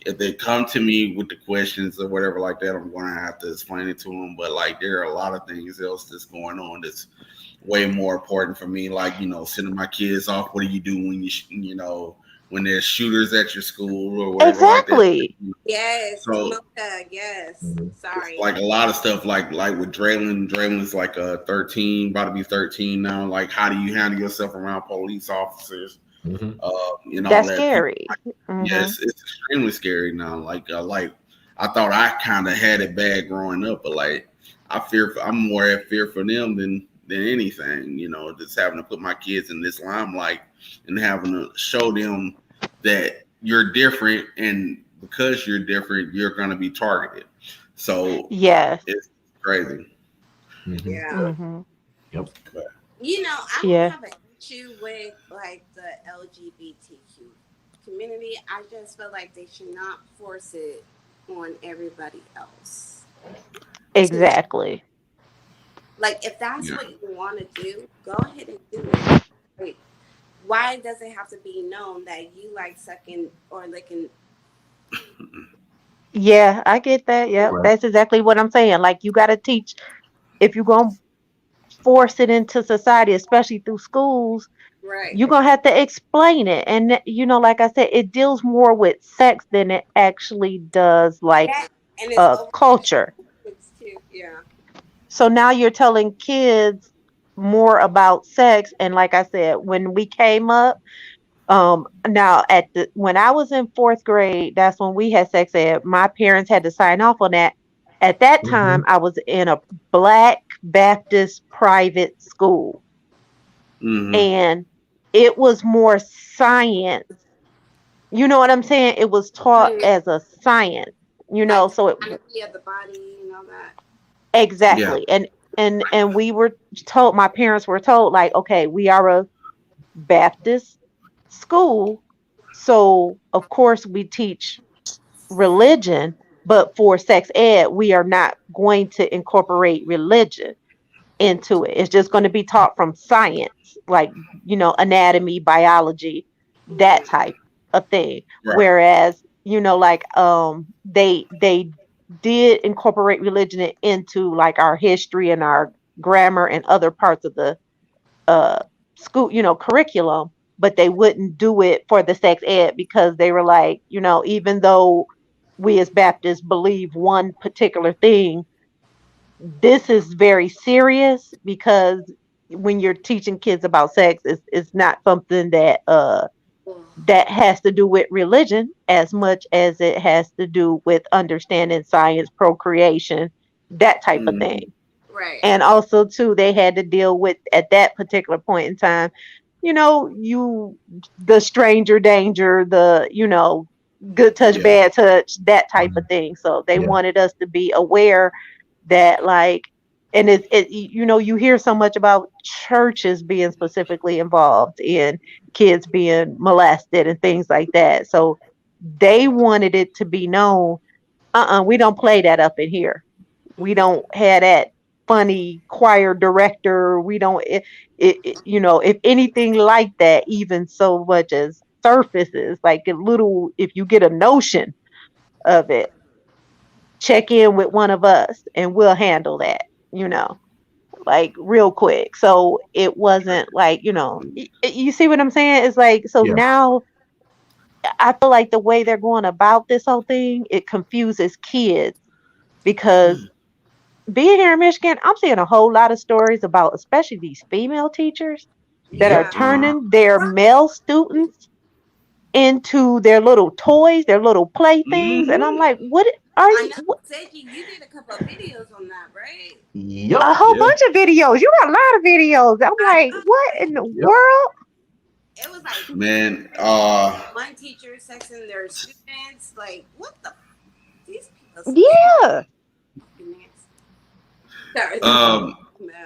If they come to me with the questions or whatever like that, I'm going to have to explain it to them. But like, there are a lot of things else that's going on that's way more important for me. Like, sending my kids off. What do you do when when there's shooters at your school or whatever like that? Exactly. Yes, So Mocha, yes. Mhm. Sorry. like a lot of stuff like with Draylen's like 13, about to be 13 now. Like how do you handle yourself around police officers? Mhm. And all That's that. People, scary. Mm-hmm. yes, it's extremely scary now. Like I thought I kind of had it bad growing up, but like I'm more at fear for them than anything. Just having to put my kids in this limelight and having to show them that you're different, and because you're different, you're going to be targeted. So Yes. it's crazy. Mhm. Yeah. Mm-hmm. Yep. I don't Yeah. have an issue with like the LGBTQ community. I just feel like they should not force it on everybody else. Exactly. Like if that's Yeah. what you want to do, go ahead and do it. Like, why does it have to be known that you like sucking or licking? Yeah, I get that. Yep. Right. That's exactly what I'm saying. Like you got to teach if you're going to force it into society, especially through schools, Right. you're going to have to explain it. And, like I said, it deals more with sex than it actually does like Yeah, and it's over culture. too. Yeah. So now you're telling kids more about sex. And like I said, when we came up, now when I was in fourth grade, that's when we had sex ed. My parents had to sign off on that. At that time, Mhm. I was in a Black Baptist private school, Mm-hmm. and it was more science. You know what I'm saying? It was taught Mhm. as a science, Like so anatomy of the body and all that. Yeah. exactly. And we were told, my parents were told, like, okay, we are a Baptist school, so of course we teach religion, but for sex ed, we are not going to incorporate religion into it. It's just going to be taught from science, like, anatomy, biology, that Mm-hmm. type of thing. Right. Whereas, like they did incorporate religion into like our history and our grammar and other parts of the uh school, curriculum, but they wouldn't do it for the sex ed because they were like, even though we as Baptists believe one particular thing, this is very serious because when you're teaching kids about sex, it's not something that has to do with religion as much as it has to do with understanding science, procreation, that type of Mm-hmm. thing. Right. And also too, they had to deal with at that particular point in time, the stranger danger, the good touch, Yeah. bad touch, that type of Mhm. thing. So they Yeah. wanted us to be aware that, like, and you hear so much about churches being specifically involved in kids being molested and things like that. So they wanted it to be known, we don't play that up in here. We don't have that funny choir director. We don't, if anything like that, even so much as surfaces, like a little, if you get a notion of it, check in with one of us and we'll handle that, like real quick. So it wasn't like, you see what I'm saying? It's like, so Yeah. now I feel like the way they're going about this whole thing, it confuses kids because being here in Michigan, I'm seeing a whole lot of stories about, especially these female teachers that are Yep. turning their male students into their little toys, their little playthings. And I'm like, what are I you? know, Seiji, you did a couple of videos on that, right? Yep. A whole Yeah. bunch of videos. You got a lot of videos. I'm like, what in the world? It was like, Man, one teacher sexing their students. Like, what the? These people. Yeah. Sorry.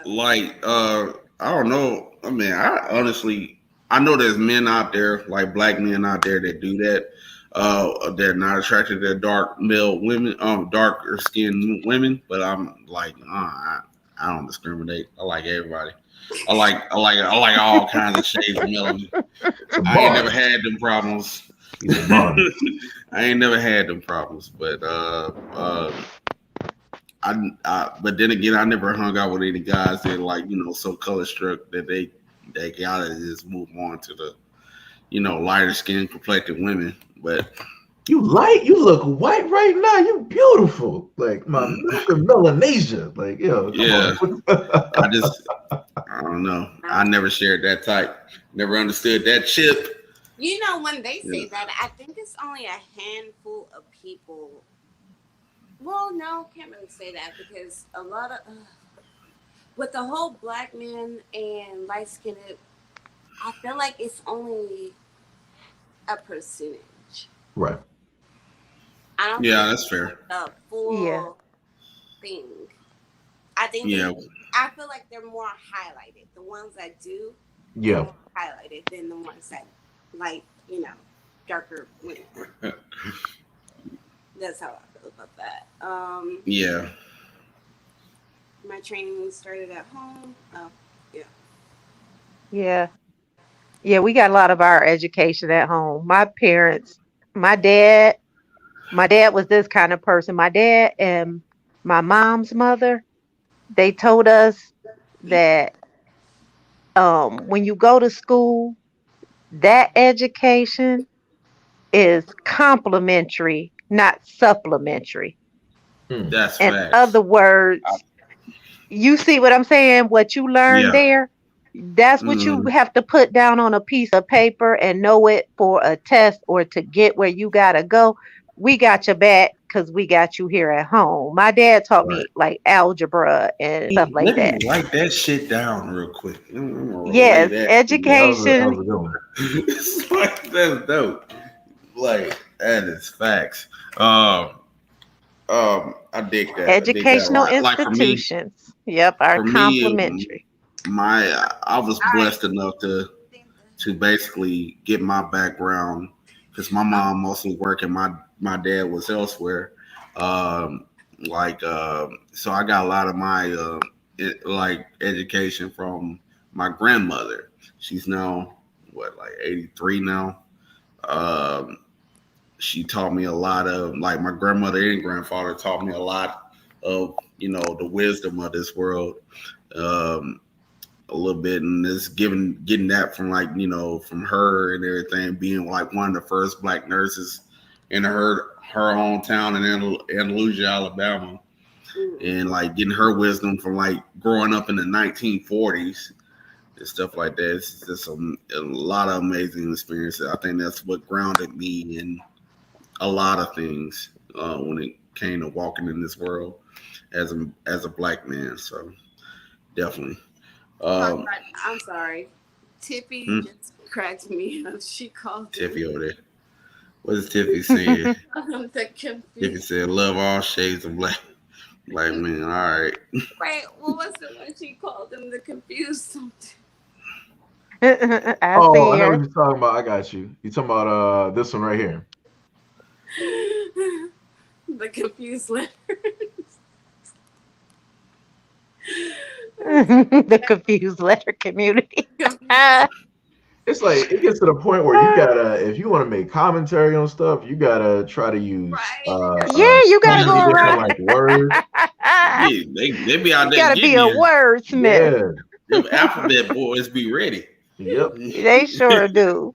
like I don't know. I mean, I know there's men out there, like black men out there that do that. They're not attracted to dark male women, darker skinned women. But I'm like, I don't discriminate. I like everybody. I like all kinds of shades of melanin. I ain't never had them problems. He's a bar. I ain't never had them problems, but but then again, I never hung out with any guys that like so color struck that they gotta just move on to the lighter skinned complected women. But You look white right now. You beautiful. Like my Mr. Melanesia. Like, come Yeah. on. I don't know. I never shared that type. Never understood that chip. When they say that, I think it's only a handful of people. Well, no, can't really say that because a lot of with the whole black man and light skinned, I feel like it's only a percentage. Right. I don't. Yeah, think that's fair. it's the full thing. I think. Yeah. I feel like they're more highlighted. The ones that do. Yeah. More highlighted than the ones that like darker women. That's how I feel about that. Yeah. My training started at home. Oh, Yeah. Yeah, we got a lot of our education at home. My parents, my dad was this kind of person. My dad and my mom's mother, they told us that when you go to school, that education is complementary, not supplementary. That's In facts. other words, you see what I'm saying? What you learn Yeah. there, that's what you have to put down on a piece of paper and know it for a test or to get where you gotta go. We got your back because we got you here at home. My dad taught me like algebra and stuff like Let that. me write that shit down real quick. I'm gonna relay Yes, that. education. It's like that's dope. Like that is facts. I dig that. Educational Like for me, institutions. Yep, are for me, complementary. I was blessed enough to basically get my background because my mom mostly worked and my dad was elsewhere. So I got a lot of my education from my grandmother. She's now like 83 now. She taught me a lot of like my grandmother and grandfather taught me a lot of the wisdom of this world. A little bit, and just getting that from from her and everything, being like one of the first black nurses in her hometown in Andalusia, Alabama, and like getting her wisdom from like growing up in the 1940s and stuff like that. It's just a lot of amazing experiences. I think that's what grounded me in a lot of things when it came to walking in this world as a black man. So definitely. I'm sorry. Tiffy just cracked me up. She called Tiffy over there. What is Tiffy saying? I'm the confused. Tiffy said, "Love all shades of black." Like, man, all right. Right. What was it when she called them the confused something? I Oh, see I know what her. you're talking about. I got you. You talking about this one right here. The confused letter. The confused letter community. It's like it gets to the point where you gotta, if you want to make commentary on stuff, you gotta try to use Right. Yeah, you so gotta many go different around. like words. Yeah, they be out You there gotta be getting a you. wordsmith. Yeah. Them alphabet boys be ready. Yep. They sure do.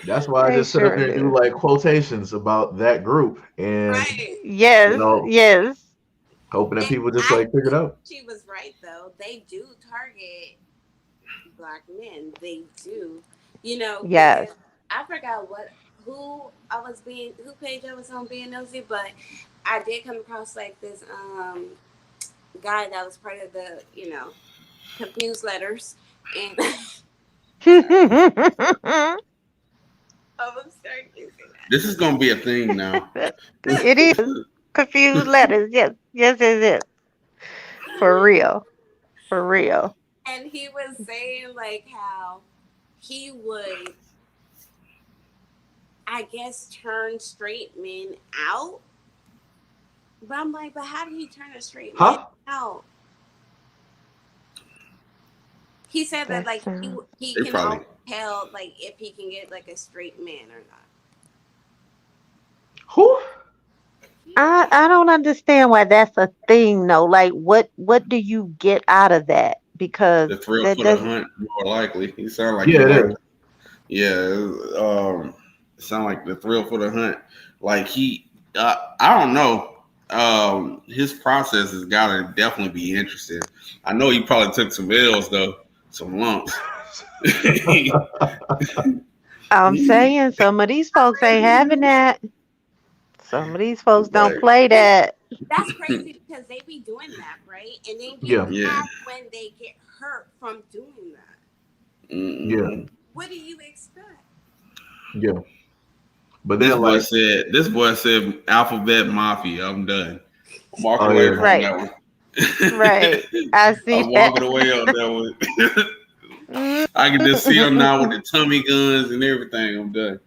That's why I They just sit up sure there and do do. like quotations about that group, and Right. you Yes, know, yes, hoping that And people just I like figure it think out. she was right though. They do target black men. They do. You know, yes. because I forgot who page I was on being nosy, but I did come across like this guy that was part of the, confused letters. And I'm sorry to say This is gonna be a thing now. It is confused letters. Yes, yes, it is. For real, for real. and he was saying like how he would, I guess, turn straight men out. But I'm like, but how did he turn a straight man Huh? out? He said that That's like he They can probably always tell like if he can get like a straight man or not. Who? I don't understand why that's a thing though. Like what do you get out of that? Because the thrill that for the does hunt more likely. He sound like he Yeah, it like is. yeah. Sound like the thrill for the hunt. Like he, I don't know. His process has got to definitely be interesting. I know he probably took some L's though, some lumps. I'm saying some of these folks ain't having that. Some of these folks don't But play And that. that's crazy because they be doing that, right? And then get Yeah, yeah, mad when they get hurt from doing that. yeah, mm-mm. What do you expect? yeah. But This then boy like, said, this boy said, Alphabet Mafia. I'm done. I'm walking oh away yeah, from Right, that one. right. I see I'm that. walking away on that one. Mm. I can just see him now with the tummy guns and everything. I'm done.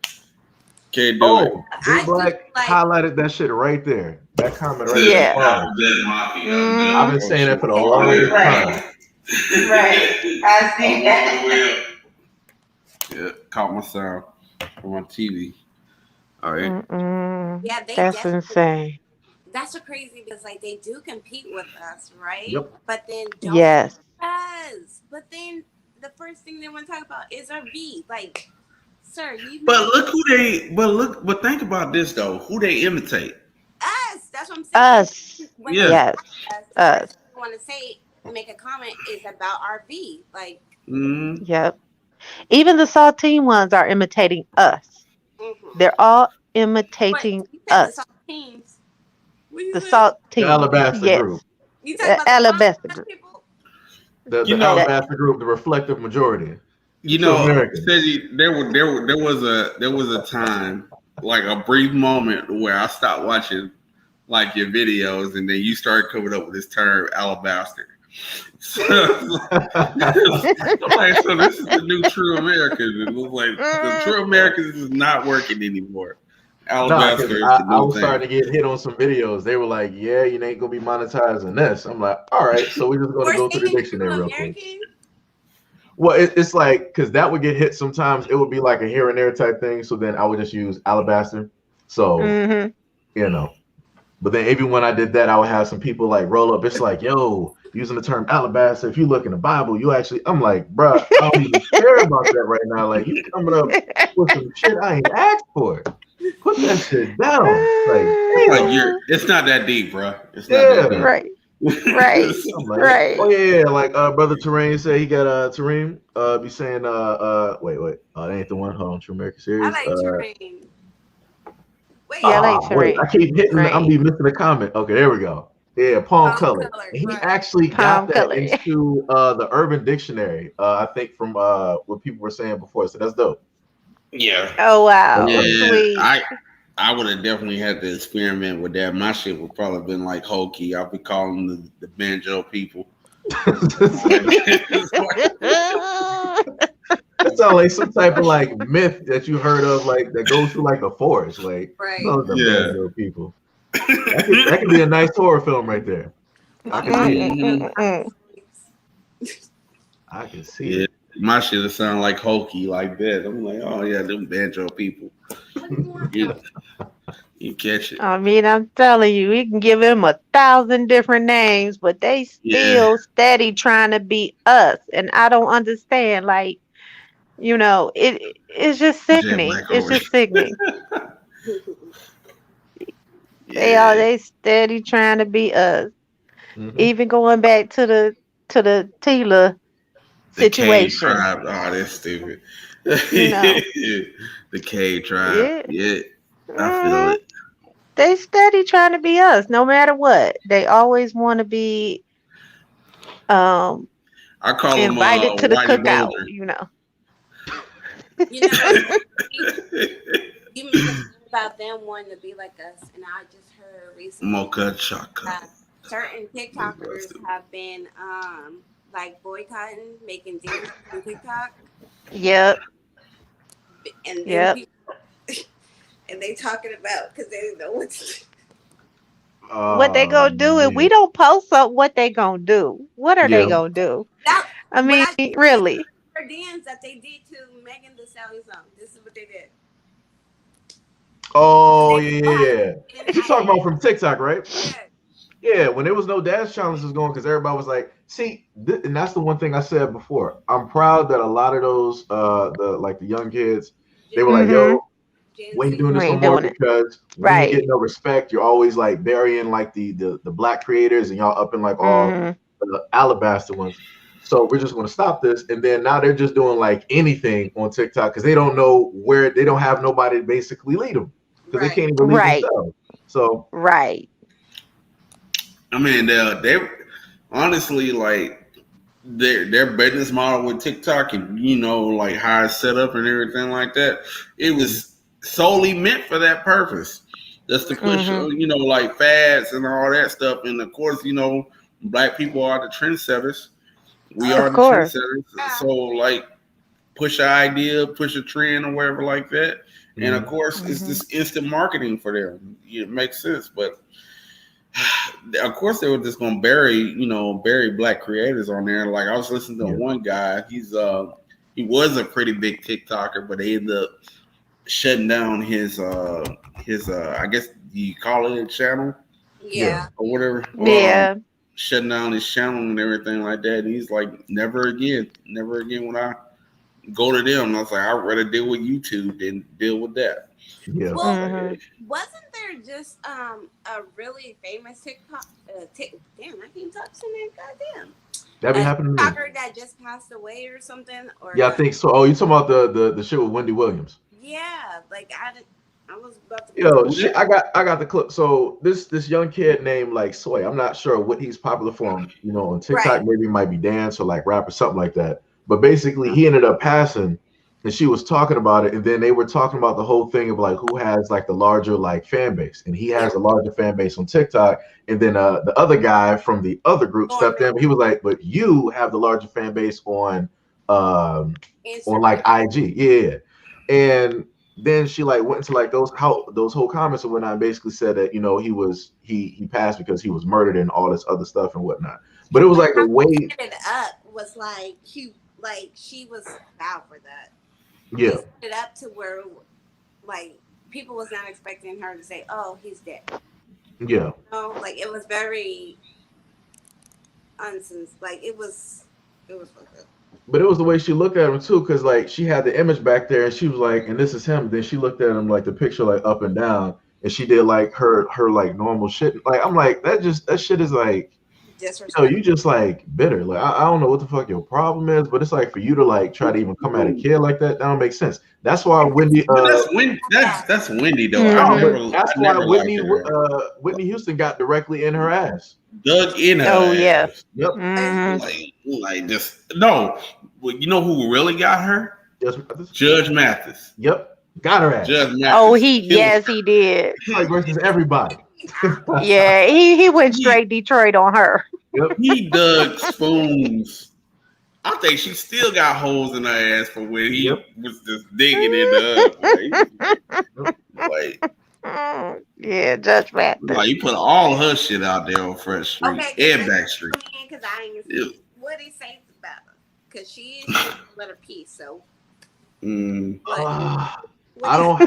Can't do it. oh, Big I do Black like highlighted that shit right there. That comment right there. Said Yeah. Boom. Alphabet Mafia. I'm I've done. Mm. been Oh saying that shit. for the I'm walking away. longest Right. time. right. I see I'm that. walking away. Yeah, caught my sound on my TV. All right. Mm-mm. Yeah, they That's definitely. insane. That's so crazy because like they do compete with us, right? Yep. But then don't Yes. us. But then the first thing they want to talk about is our V. Like, sir, you But know look who they. But think about this though. Who they imitate? us. That's what I'm saying. Us. When they Yeah. Yes. us, the first Us. thing they want to say, make a comment is about our V. Like, Mm-hmm. Yep. Even the saltine ones are imitating us. mm-hmm. They're all But imitating you said the us. saltines. What do you The say? The saltines. Alabaster Yes. group. You talking about the Alabaster Bangladesh group. people? The You the know. That Alabaster group, the reflective majority, the You true know. Americans. There was a time, like a brief moment, where I stopped watching like your videos, and then you started coming up with this term alabaster. So, I'm like, so this is the new true Americans. It was like the true Americans is not working anymore. Nah, because Alabaster is the I new was thing. starting to get hit on some videos. They were like, "Yeah, you ain't gonna be monetizing this." I'm like, "All right." So we're just gonna We're go through the saying dictionary true real quick. American. Well, it's like because that would get hit sometimes. It would be like a here and there type thing. So then I would just use alabaster. So hmm you know. But then even when I did that, I would have some people like roll up. It's like, yo, using the term alabaster. If you look in the Bible, you actually, I'm like, bruh, I don't even care about that right now. Like, you coming up with some shit I ain't asked for. Put that shit down. Like, It's like damn. it's not that deep, bro. It's not that Yeah. deep. Right, right, I'm like, oh right. yeah, like brother Terrain said he got Terrain be saying wait, that ain't the one. Hold on, True American I series. like terrain. Wait, Yeah, I like Wait, I terrain. keep hitting. I'm be Terrain. missing the comment. Okay, there we go. Yeah, palm palm color. color, And he right? actually got Palm that color. into the Urban Dictionary. I think from what people were saying before. So that's dope. Yeah. Oh That's wow. dope. Yeah. Sweet. I would have definitely had to experiment with that. My shit would probably been like hokey. I'll be calling the banjo people. That sounds like some type of like myth that you heard of, like that goes through like the forest, like Right. the Yeah. banjo people. That could be a nice horror film right there. I can see it. I can see Yeah, it. my shit would sound like hokey like that. I'm like, oh yeah, them banjo people. You catch it. I mean, I'm telling you, we can give them 1,000 different names, but they Yeah. still steady trying to be us. And I don't understand. Like, it's just Jet sickening. Black It's over. just sickening. Yeah. They steady trying to be us. Mhm. Even going back to the Tila The Cave situation. Tribe. Oh, that's stupid. You know. The Cave Tribe. Yeah. Yeah. I feel Mhm. it. They steady trying to be us, no matter what. They always want to be um I call him invited to the Whitey cookout, Bulger. You know, you made a point about them wanting to be like us, and I just heard recently Mocha chocolate. that certain TikTokers have been like boycotting, making dances on TikTok, Yep. and then Yep. people, and they talking about because they didn't know what to do. What they gonna do if we don't post up? What they gonna do? What are they gonna do? That, I but mean, I did really? their dance that they did to Megan Thee Stallion song. This is what they did. Oh They yeah. You talking about from TikTok, right? Yeah. Yeah, when there was no dance challenges going, because everybody was like, see, and that's the one thing I said before. I'm proud that a lot of those, the young kids, they were like, Mm-hmm. yo, we ain't doing We this no ain't more doing it. because we ain't Right. getting no respect. You're always like burying like the black creators, and y'all up in like all Mm-hmm. the alabaster ones. So we're just going to stop this. And then now they're just doing like anything on TikTok because they don't know where, they don't have nobody to basically lead them because they Right. can't even lead Right. themselves. So Right. I mean, they honestly like their business model with TikTok and like how it's set up and everything like that. It was solely meant for that purpose. Just to push, Mm-hmm. like fads and all that stuff. And of course, black people are the trendsetters. We are Of the course. trendsetters. So like push an idea, push a trend or whatever like that. And of course, it's Mm-hmm. this instant marketing for them. It makes sense, but of course they were just gonna bury black creators on there. Like I was listening to one guy. He was a pretty big TikToker, but they ended up shutting down his I guess you call it a channel, Yeah. or whatever. Yeah. Shutting down his channel and everything like that. And he's like, never again when I go to them. And I was like, I'd rather deal with YouTube than deal with that. yeah. Well, Mm-hmm. wasn't there just a really famous TikTok? Damn, I can't talk to that. Goddamn. That be A happening to me. TikToker that just passed away or something? Or Yeah, I think so. Oh, you talking about the shit with Wendy Williams? Yeah, like I was about to. Yo, shit, I got the clip. So this young kid named like Soy. I'm not sure what he's popular for on TikTok. Right. Maybe it might be dance or like rap or something like that. But basically, he ended up passing, and she was talking about it, and then they were talking about the whole thing of like who has like the larger like fan base, and he has a larger fan base on TikTok, and then the other guy from the other group stepped in. But he was like, "But you have the larger fan base on like IG, yeah." And then she like went into like those whole comments and whatnot, and basically said that he passed because he was murdered and all this other stuff and whatnot. But it was like the way it up was like she was foul for that. Yeah. He set it up to where like people was not expecting her to say, "Oh, he's dead." Yeah. Like it was very unsens. Like it was fucked up. But it was the way she looked at him too, because like she had the image back there and she was like, and this is him. Then she looked at him like the picture like up and down, and she did like her like normal shit. Like I'm like that shit is like, you just like bitter. Like I don't know what the fuck your problem is, but it's like for you to like try to even come at a kid like that don't make sense. That's why Wendy. That's Wendy though. That's why Whitney Houston got directly in her ass. Dug in her. Oh yeah. Ass. Yep. Mm-hmm. Like just no. Well, you know who really got her? Judge Mathis. Judge Mathis. Yep. Got her ass. Judge Oh, Mathis killed he did. It's like versus everybody. Yeah, he went He, straight Detroit on her. Yep. he dug spoons. I think she still got holes in her ass for when he Yep. was just digging in the like, Yeah, Judge Mathis. like you put all her shit out there on Front Street Okay, and Back Street. because I ain't Yeah. what he says about her, because she is let her piece. So I don't.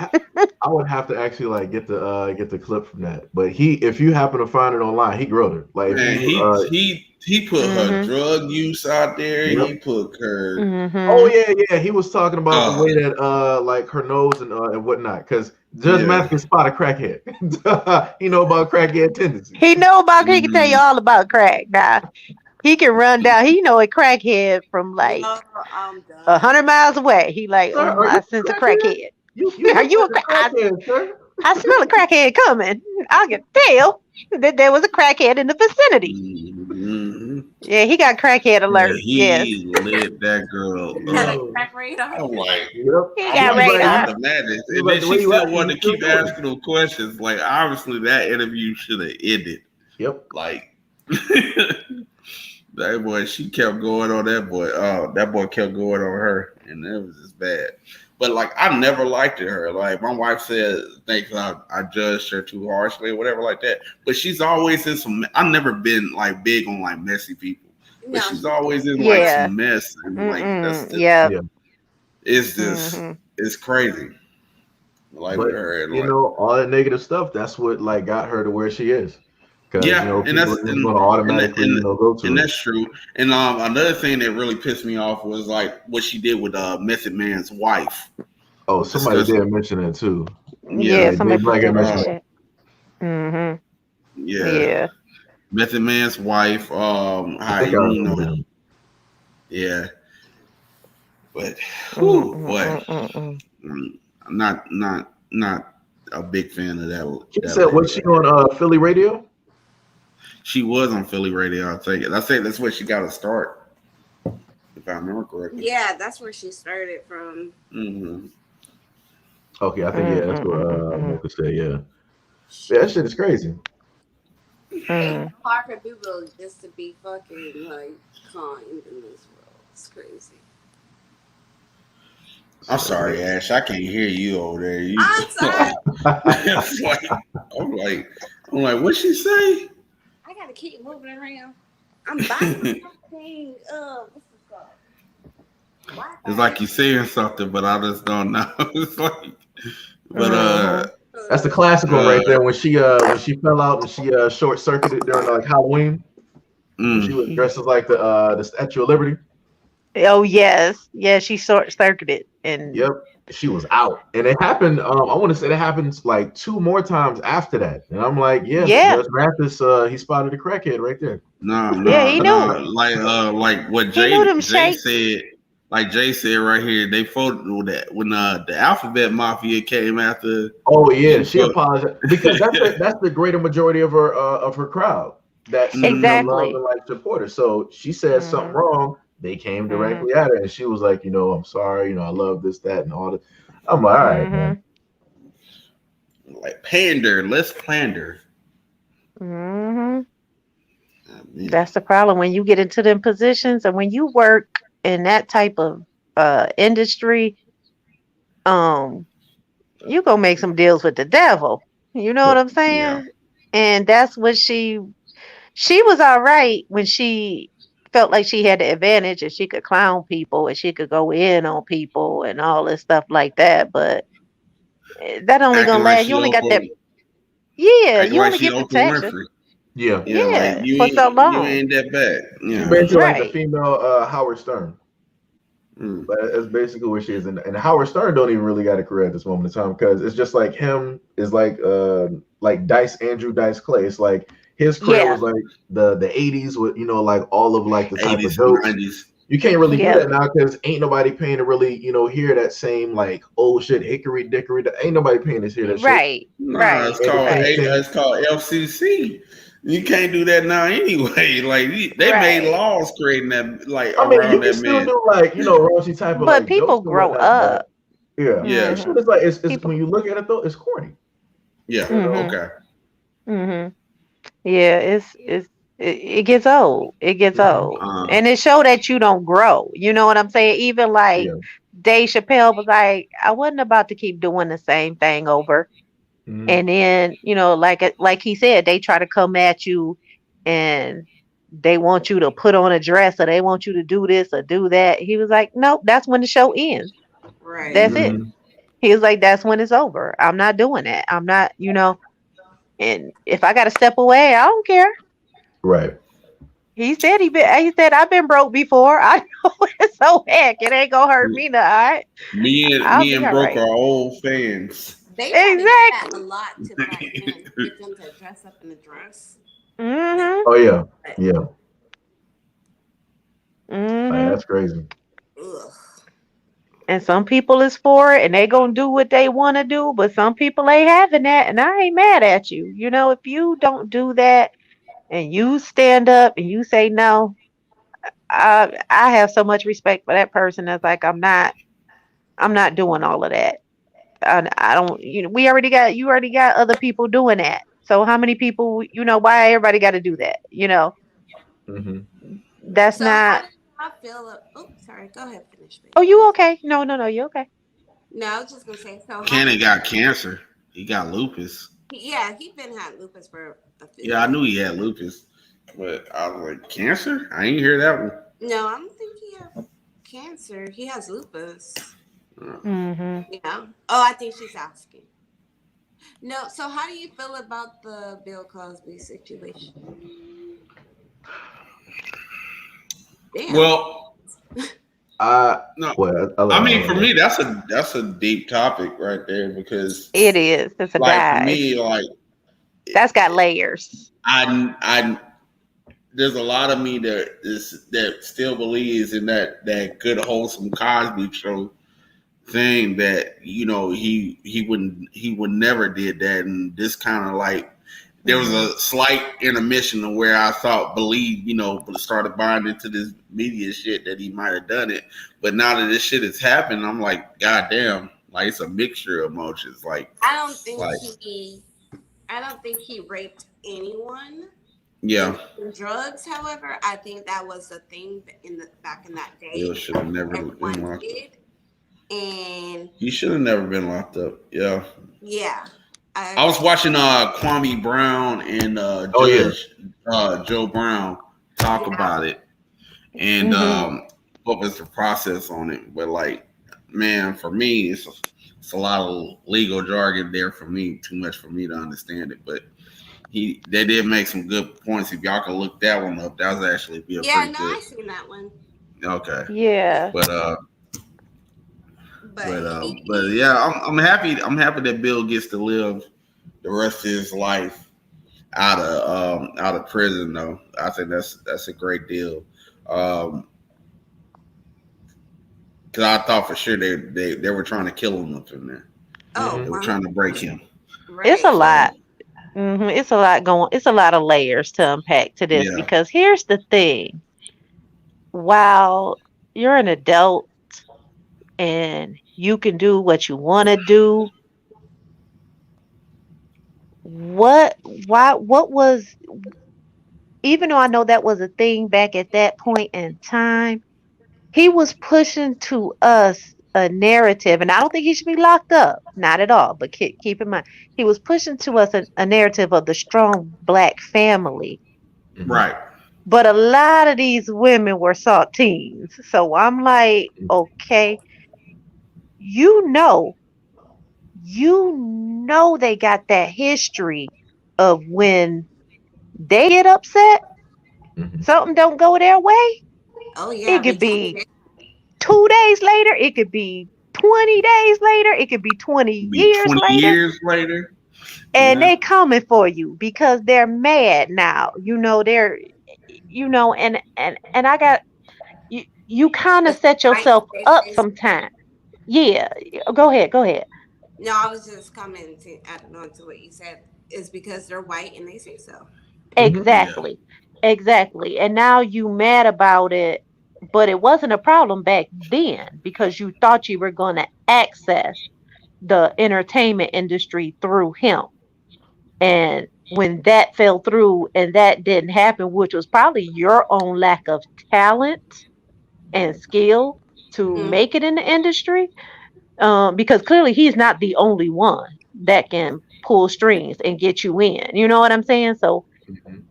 I would have to actually like get the clip from that. But if you happen to find it online, he grilled her. Like Man, he put her drug use out there. Yep. He put her. Oh yeah. He was talking about the way that like her nose and whatnot. Because Judge Mathis can spot a crackhead. He know about crackhead tendencies. He can tell you all about crack. Now he can run down. He know a crackhead from like 100 miles away. He like, Sir, I sense a crackhead. Are you a crackhead, sir? I smell a crackhead coming. I can tell that there was a crackhead in the vicinity. Mm-hmm. Yeah, he got crackhead alert. He lit that girl up. crack radar. I'm like, He got radar. imagine. And then she still wanted to keep asking them questions. Like, obviously, that interview should have ended. Yep. Like, that boy, she kept going on that boy. Oh, that boy kept going on her, and it was just bad. But like, I never liked her. Like my wife said, thinks I judged her too harshly or whatever like that. But she's always in some. I've never been like big on like messy people, but she's always in like some mess. And like that's just, it's just it's crazy. Like but, with her, and you know, all that negative stuff. That's what like got her to where she is. Yeah, you know, and that's going to automatically go to. And that's true. And another thing that really pissed me off was like what she did with Method Man's wife. Oh, somebody did mention it too. Yeah, somebody did mention it. Yeah. Method Man's wife. Yeah. But boy, I'm not a big fan of that. She said, was she on Philly radio? She was on Philly radio. I'll take it. I say that's where she got to start, if I remember correctly. Yeah, that's where she started from. Mm-hmm. Okay, I think that's what Mocha said. Yeah, that shit is crazy. Hard for people just to be fucking like kind in this world. It's crazy. I'm sorry, Ash. I can't hear you over there. I'm sorry. I'm like, what'd she say? I gotta keep moving around. I'm buying something. What's this called? It's like you're saying something, but I just don't know. It's like, but that's the classical right there. When she fell out and she short circuited during like Halloween. She was dressed as like the Statue of Liberty. Oh yes, she short circuited and she was out, and it happened. I want to say that happens like 2 more times after that, and I'm like, Judge Mathis, he spotted a crackhead right there. He knew. Like what Jay said. Like Jay said right here, they photo that when the Alphabet Mafia came after. Oh yeah, she apologized because that's the greater majority of her crowd that she love and like support her. So she said something wrong. They came directly at her, and she was like, I'm sorry, I love this, that, and all that. I'm like, all right, man. Like pander, let's pander. That's the problem when you get into them positions, and when you work in that type of industry, you gonna make some deals with the devil. You know what I'm saying? Yeah. And that's what she was all right when she felt like she had the advantage and she could clown people and she could go in on people and all this stuff like that. But that only gonna last. You only got that. Yeah, you only get protection. Yeah, like for so long. You ain't that bad. Yeah, basically like the female Howard Stern. But that's basically what she is, and Howard Stern don't even really got a career at this moment in time because it's just like him is like Andrew Dice Clay. It's like his career was like the 80s with like all of like the type of jokes. 90s. You can't really do that now because ain't nobody paying to really hear that same like old shit hickory dickory. Ain't nobody paying to hear that shit. Right. It's called FCC. You can't do that now anyway. Like they made laws creating that. Like I mean, you can still do like raunchy type of. But like, people grow up. Yeah. Yeah. It's like it's People. when you look at it though, it's corny. Yeah. You know? Okay. Yeah, it gets old. It gets Mhm. old. And it show that you don't grow. You know what I'm saying? Even like Yeah. Dave Chappelle was like, I wasn't about to keep doing the same thing over. Mhm. And then, like he said, they try to come at you and they want you to put on a dress or they want you to do this or do that. He was like, nope, that's when the show ends. Right. That's it. Mhm. He was like, that's when it's over. I'm not doing that. I'm not, and if I gotta step away, I don't care. Right. He said I've been broke before. I know it, so heck, it ain't gonna hurt me to all right. I'll Me be and all Broke right. are old fans. They try to do that a Exactly. lot to black men, get them to dress up in a dress. Mhm. Oh yeah. But, Yeah. Like, Mhm. that's crazy. ugh. And some people is for it and they gonna do what they wanna do, but some people ain't having that and I ain't mad at you. If you don't do that and you stand up and you say no, I have so much respect for that person that's like I'm not doing all of that. I don't, you already got other people doing that. So how many people, why everybody got to do that? Hmm. That's So how not, do I feel? Oh, sorry. Go ahead, finish, oh, baby. you okay? No, no, no, you okay. No, I was just gonna say. So how do Kenny you? got cancer. He got lupus. Yeah, he been had lupus for a few Yeah, I years. knew he had lupus, but I was like, cancer? I ain't hear that one. No, I don't think he has cancer. He has lupus. Hmm. Yeah. Oh, I think she's asking. No. So how do you feel about the Bill Cosby situation? Damn. Well, I no, well, I I let mean Marlon for go. me that's a deep topic right there because It is. It's a like for dive. me like That's got layers. I there's a lot of me that still believes in that good wholesome Cosby show thing that he would never did that and this kind of like there was Hmm. a slight intermission of where I thought believe started buying into this media shit that he might have done it, but now that this shit has happened, I'm like, God damn, like it's a mixture of emotions, I don't think like he. I don't think he raped anyone. yeah, In drugs, however, I think that was a thing in the back in that Bill day. should have never been Everyone locked up. did, and He should have never been locked up. Yeah. yeah, I I was agree. watching Kwame Brown and Oh yeah. Judge Joe Brown talk Yeah, about it and Hmm. what was the process on it. But like, man, for me, it's a lot of legal jargon there for me. Too much for me to understand it. But they did make some good points. If y'all can look that one up, that was actually be a yeah. pretty No, good. I seen that one, Okay, Yeah. but but but he yeah, I'm happy. I'm happy that Bill gets to live the rest of his life out of prison though. I think that's a great deal. Um, Cause I thought for sure they were trying to kill him up in there. oh, They Hmm. were trying to break 100%. him. It's a Right. So lot. It's a lot going, it's a lot of layers to unpack to this yeah, because here's the thing. While you're an adult and you can do what you want to do, what what was, even though I know that was a thing back at that point in time, he was pushing to us a narrative, and I don't think he should be locked up, not at all. But keep in mind, he was pushing to us a narrative of the strong black family. Hmm. right. But a lot of these women were saltines, so I'm like, okay, you know, they got that history of when they get upset, Hmm. something don't go their way. Oh yeah, It could because be 2 days later. It could be 20 days later. It could be 20 Be years 20 later. years later. And Yeah, they coming for you because they're mad now. They're, and I got, you kind of the set fights yourself they up face. sometime. Yeah. Go ahead. Go ahead. No, I was just commenting, adding on to what you said. Is because they're white and they say so. Hmm. yeah. Exactly. Exactly. And now you mad about it. but it wasn't a problem back then because you thought you were going to access the entertainment industry through him. And when that fell through and that didn't happen, which was probably your own lack of talent and skill to Mm-hmm. make it in the industry, because clearly he's not the only one that can pull strings and get you in. You know what I'm saying? So Mhm.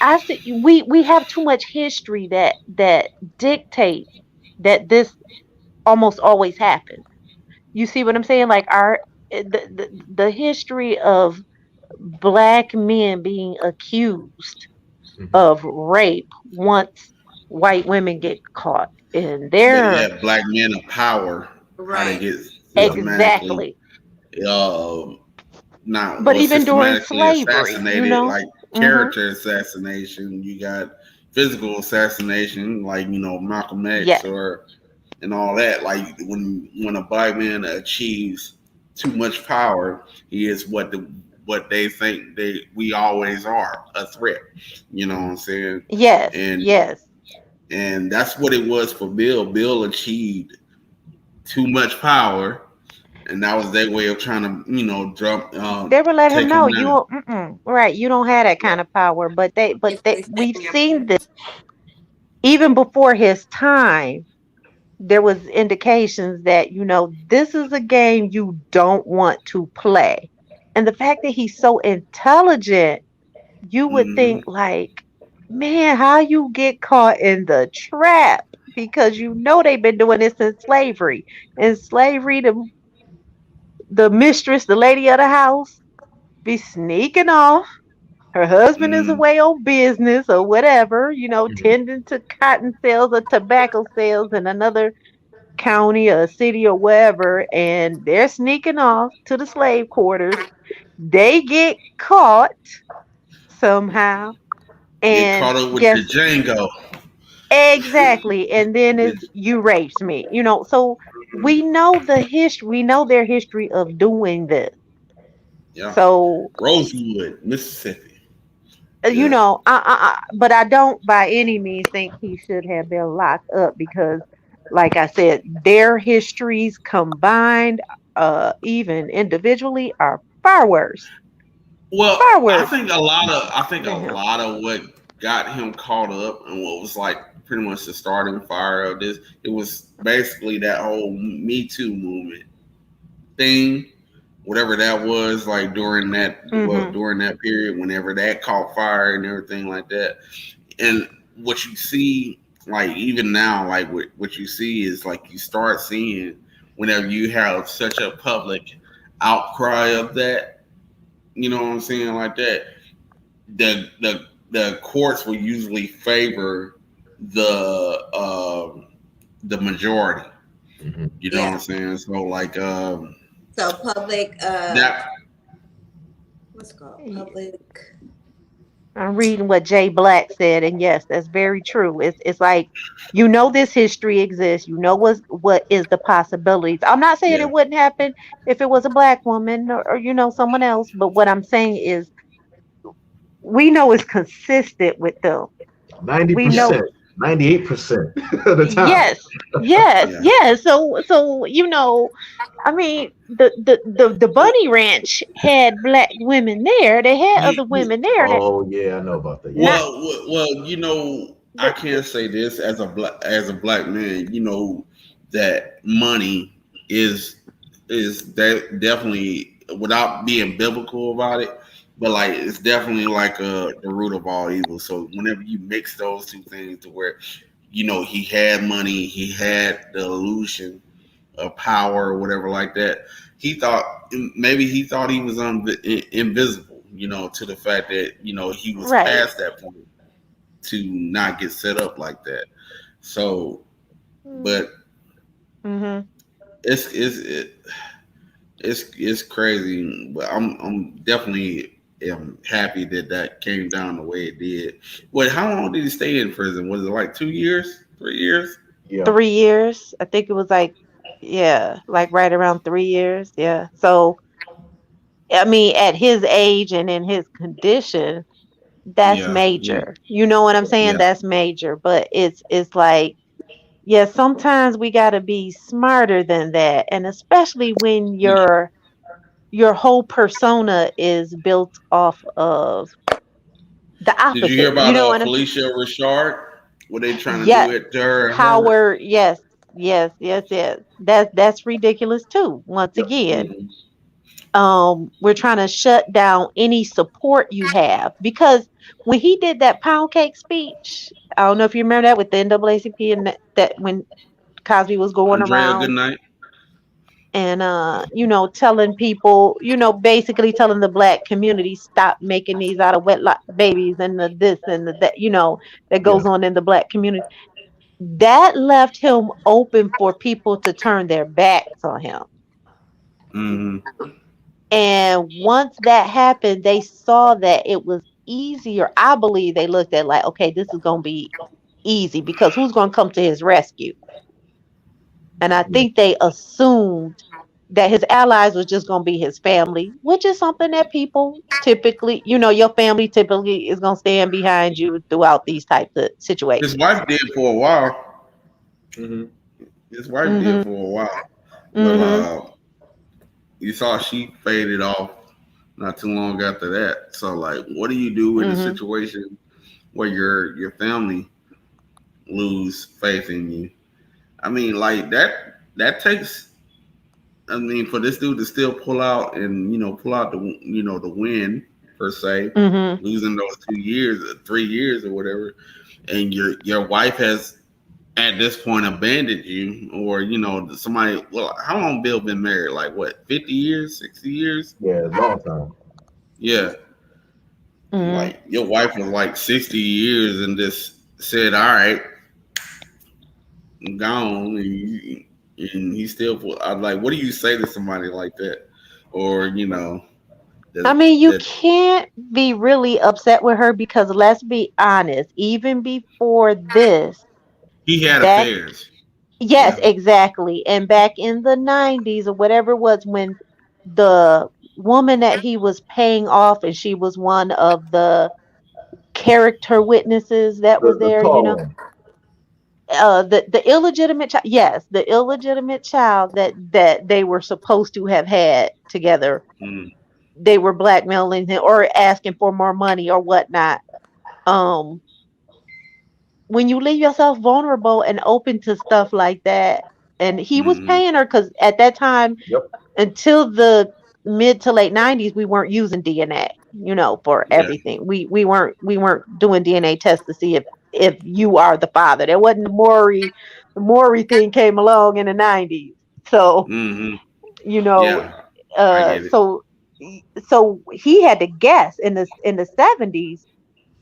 I see we have too much history that dictates that this almost always happens. You see what I'm saying? Like the history of black men being accused Mhm. of rape once white women get caught in their That black men of power, how they Right. get Yeah. systematically exactly. uh not But well even during systematically slavery, assassinated, like hmm character assassination. You got physical assassination, like Malcolm X yes, or and all that. Like when a black man achieves too much power, he is what they think we always are, a threat. You know what I'm saying? yes, And yes. and that's what it was for Bill. Bill achieved too much power, and that was their way of trying to jump They were let him take know him you down. right. You don't have that Yeah. kind of power. But Basically we've setting up. seen this even before his time. There was indications that this is a game you don't want to play, and the fact that he's so intelligent, you would Hmm. think like, man, how you get caught in the trap because they've been doing this since slavery. In slavery, the mistress, the lady of the house, be sneaking off. Her husband is Hmm. away on business or whatever, Mhm. tending to cotton sales or tobacco sales in another county or city or wherever, and they're sneaking off to the slave quarters. They get caught somehow, Get and caught up with the guess Django. exactly, and then it's you raped me. So we know the history. We know their history of doing this. Yeah. So Rosewood, Mississippi. you Yeah. know, but I don't by any means think he should have been locked up because, like I said, their histories combined, even individually, are Well, far worse I think a than him. lot of what got him caught up and what was like pretty much the starting fire of this, it was basically that whole Me Too movement thing, whatever that was, like Hmm. during that period, whenever that caught fire and everything like that. And what you see, like even now, like what you see is like you start seeing whenever you have such a public outcry of that, you know what I'm saying, like that, the courts will usually favor the majority. Mhm. You know what I'm Yeah. saying? So like So public, that what's it called? Public. I'm reading what Jay Black said, and yes, that's very true. It's like this history exists. What is the possibilities. I'm not saying yeah. it wouldn't happen if it was a black woman or someone else, but what I'm saying is we know it's consistent with them. We Yeah. know 90%, 98% of the time. yes, yes, Yeah. yes. So I mean, the Bunny Ranch had black women there. They had other women there that Oh yeah, I know about that. Yeah. not Well, I the, can't say this as a black man. You know that money is that definitely, without being biblical about it, but like it's definitely like the root of all evil. So whenever you mix those two things, to where he had money, he had the illusion of power or whatever like that. He thought he was invisible. To the fact that he was right. past that point to not get set up like that. So, but Mm-hmm. it's it's it, it's crazy. But I'm definitely am happy that that came down the way it did. Wait, how long did he stay in prison? Was it like 2 years, 3 years? Yeah. 3 years. I think it was like, yeah, like right around 3 years. Yeah. So, I mean, at his age and in his condition, that's Yeah, major. You know what I'm saying? yeah, That's major. But it's like yeah, sometimes we got to be smarter than that, and especially when Yeah. your whole persona is built off of the Did you hear opposite. You about know what I'm saying? Felicia Richard? What they trying to do Yes, it to her and her? Howard. Yes, yes, yes, yes. That's ridiculous too. Once Yep. again, Mhm. we're trying to shut down any support you have because when he did that pound cake speech, I don't know if you remember that with the NAACP and that when Cosby was going Andrea, good around night. and telling people, basically telling the black community stop making these out of wedlock babies and the this and the that, that Yeah. goes on in the black community. That left him open for people to turn their backs on him. Hmm. And once that happened, they saw that it was easier. I believe they looked at like, okay, this is going to be easy because who's going to come to his rescue? And I Yeah. think they assumed that his allies was just going to be his family, which is something that people typically, your family typically is going to stand behind you throughout these types of His situations. wife did for a while. Hmm. His wife did Mhm. for a while, but Mhm. you saw she faded off not too long after that. So, like, what do you do in a Mhm. situation where your family lose faith in you? I mean, like that takes. I mean, for this dude to still pull out and pull out the win per se, Mhm. losing those 2 years, 3 years, or whatever, and your wife has at this point abandoned you, or somebody. Well, how long Bill been married? Like what, 50 years, 60 years? Yeah, long time. Yeah, Mhm. like your wife was like 60 years and just said, "All right, I'm gone," and he still. I'm like, what do you say to somebody like that, or I that mean, you that can't be really upset with her because let's be honest, even before this, he had back, affairs? yes, Yeah. exactly. And back in the 90s or whatever it was when the woman that he was paying off and she was one of the character witnesses that was The there, tall one. the illegitimate child, yes, the illegitimate child that they were supposed to have had together, Mm, they were blackmailing him or asking for more money or whatnot. um when you leave yourself vulnerable and open to stuff like that, and he was mm, paying her because at that time, Yep. until the mid to late 90s, we weren't using DNA, for yeah. everything. We weren't doing DNA tests to see if you are the father. There wasn't the Maury thing came along in the 90s. So, Hmm. you know, Yeah. I get it. so he had to guess in the 70s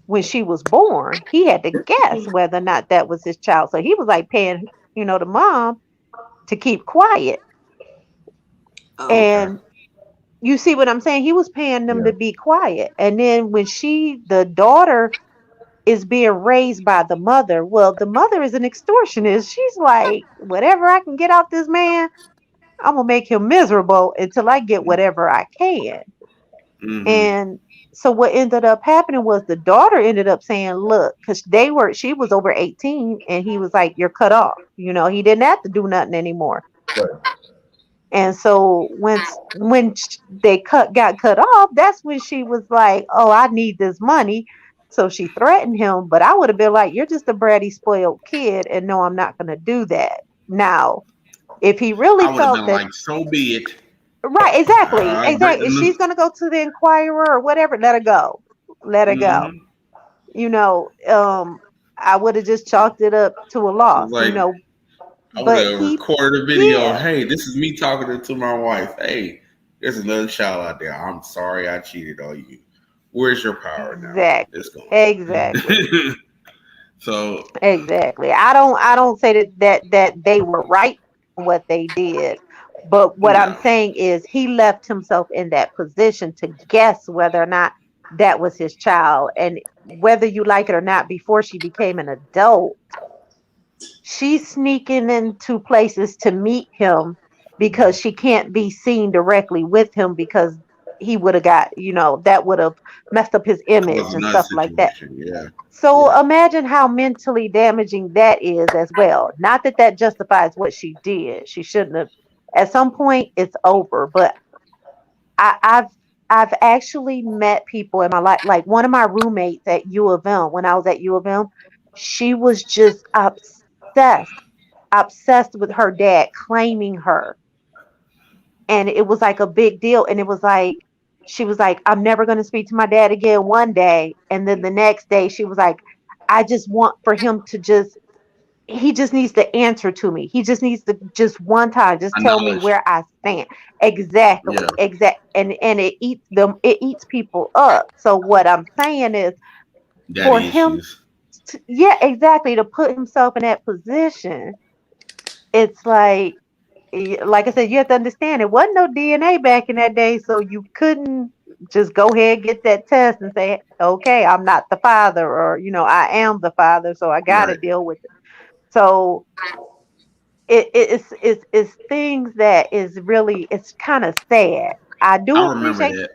when she was born, he had to guess whether or not that was his child. So he was like paying, the mom to keep quiet. Oh, Okay. And you see what I'm saying? He was paying them Yeah. to be quiet. And then when the daughter is being raised by the mother, well, the mother is an extortionist. She's like, whatever I can get off this man, I'm going to make him miserable until I get whatever I can. Hmm. And so what ended up happening was the daughter ended up saying, look, because she was over 18 and he was like, you're cut off. He didn't have to do nothing anymore. Right. And so they got cut off, that's when she was like, "Oh, I need this money." So she threatened him, but I would have been like, "You're just a bratty, spoiled kid, and no, I'm not going to do that." Now, if he really I would have felt been that, like, so be it. right, exactly, I agree. exactly, if she's going to go to the Inquirer or whatever, let her go, let her go. Hmm. You know, um, I would have just chalked it up to a loss. Like, I would But have he, recorded a video. yeah, Hey, this is me talking to my wife. Hey, there's another child out there. I'm sorry I cheated on you. Where's your power now? Let's exactly, go. exactly. So, Exactly. I don't say that they were right in what they did, but what I'm no. saying is he left himself in that position to guess whether or not that was his child, and whether you like it or not, before she became an adult, she's sneaking into places to meet him because she can't be seen directly with him because he would have got, that would have messed up his image Cause and another stuff like that. situation. Yeah. So Yeah. imagine how mentally damaging that is as well. Not that that justifies what she did. She shouldn't have. At some point, it's over. But I, I've actually met people in my life, like one of my roommates at U of M. When I was at U of M, she was just obsessed with her dad claiming her, and it was like a big deal. And it was like she was like, I'm never going to speak to my dad again one day, and then the next day she was like, I just want for him to just he just needs to answer to me. He just needs to just one time just tell me Acknowledge. where I stand. Yeah. Exactly. And it eats people up. So what I'm saying is for Daddy him issues. yeah, exactly, to put himself in that position, it's like I said, you have to understand it wasn't no DNA back in that day, so you couldn't just go ahead and get that test and say, okay, I'm not the father, or I am the father, so I got to Right. deal with it. So it's things that is really it's kind of sad. I do I remember appreciate that.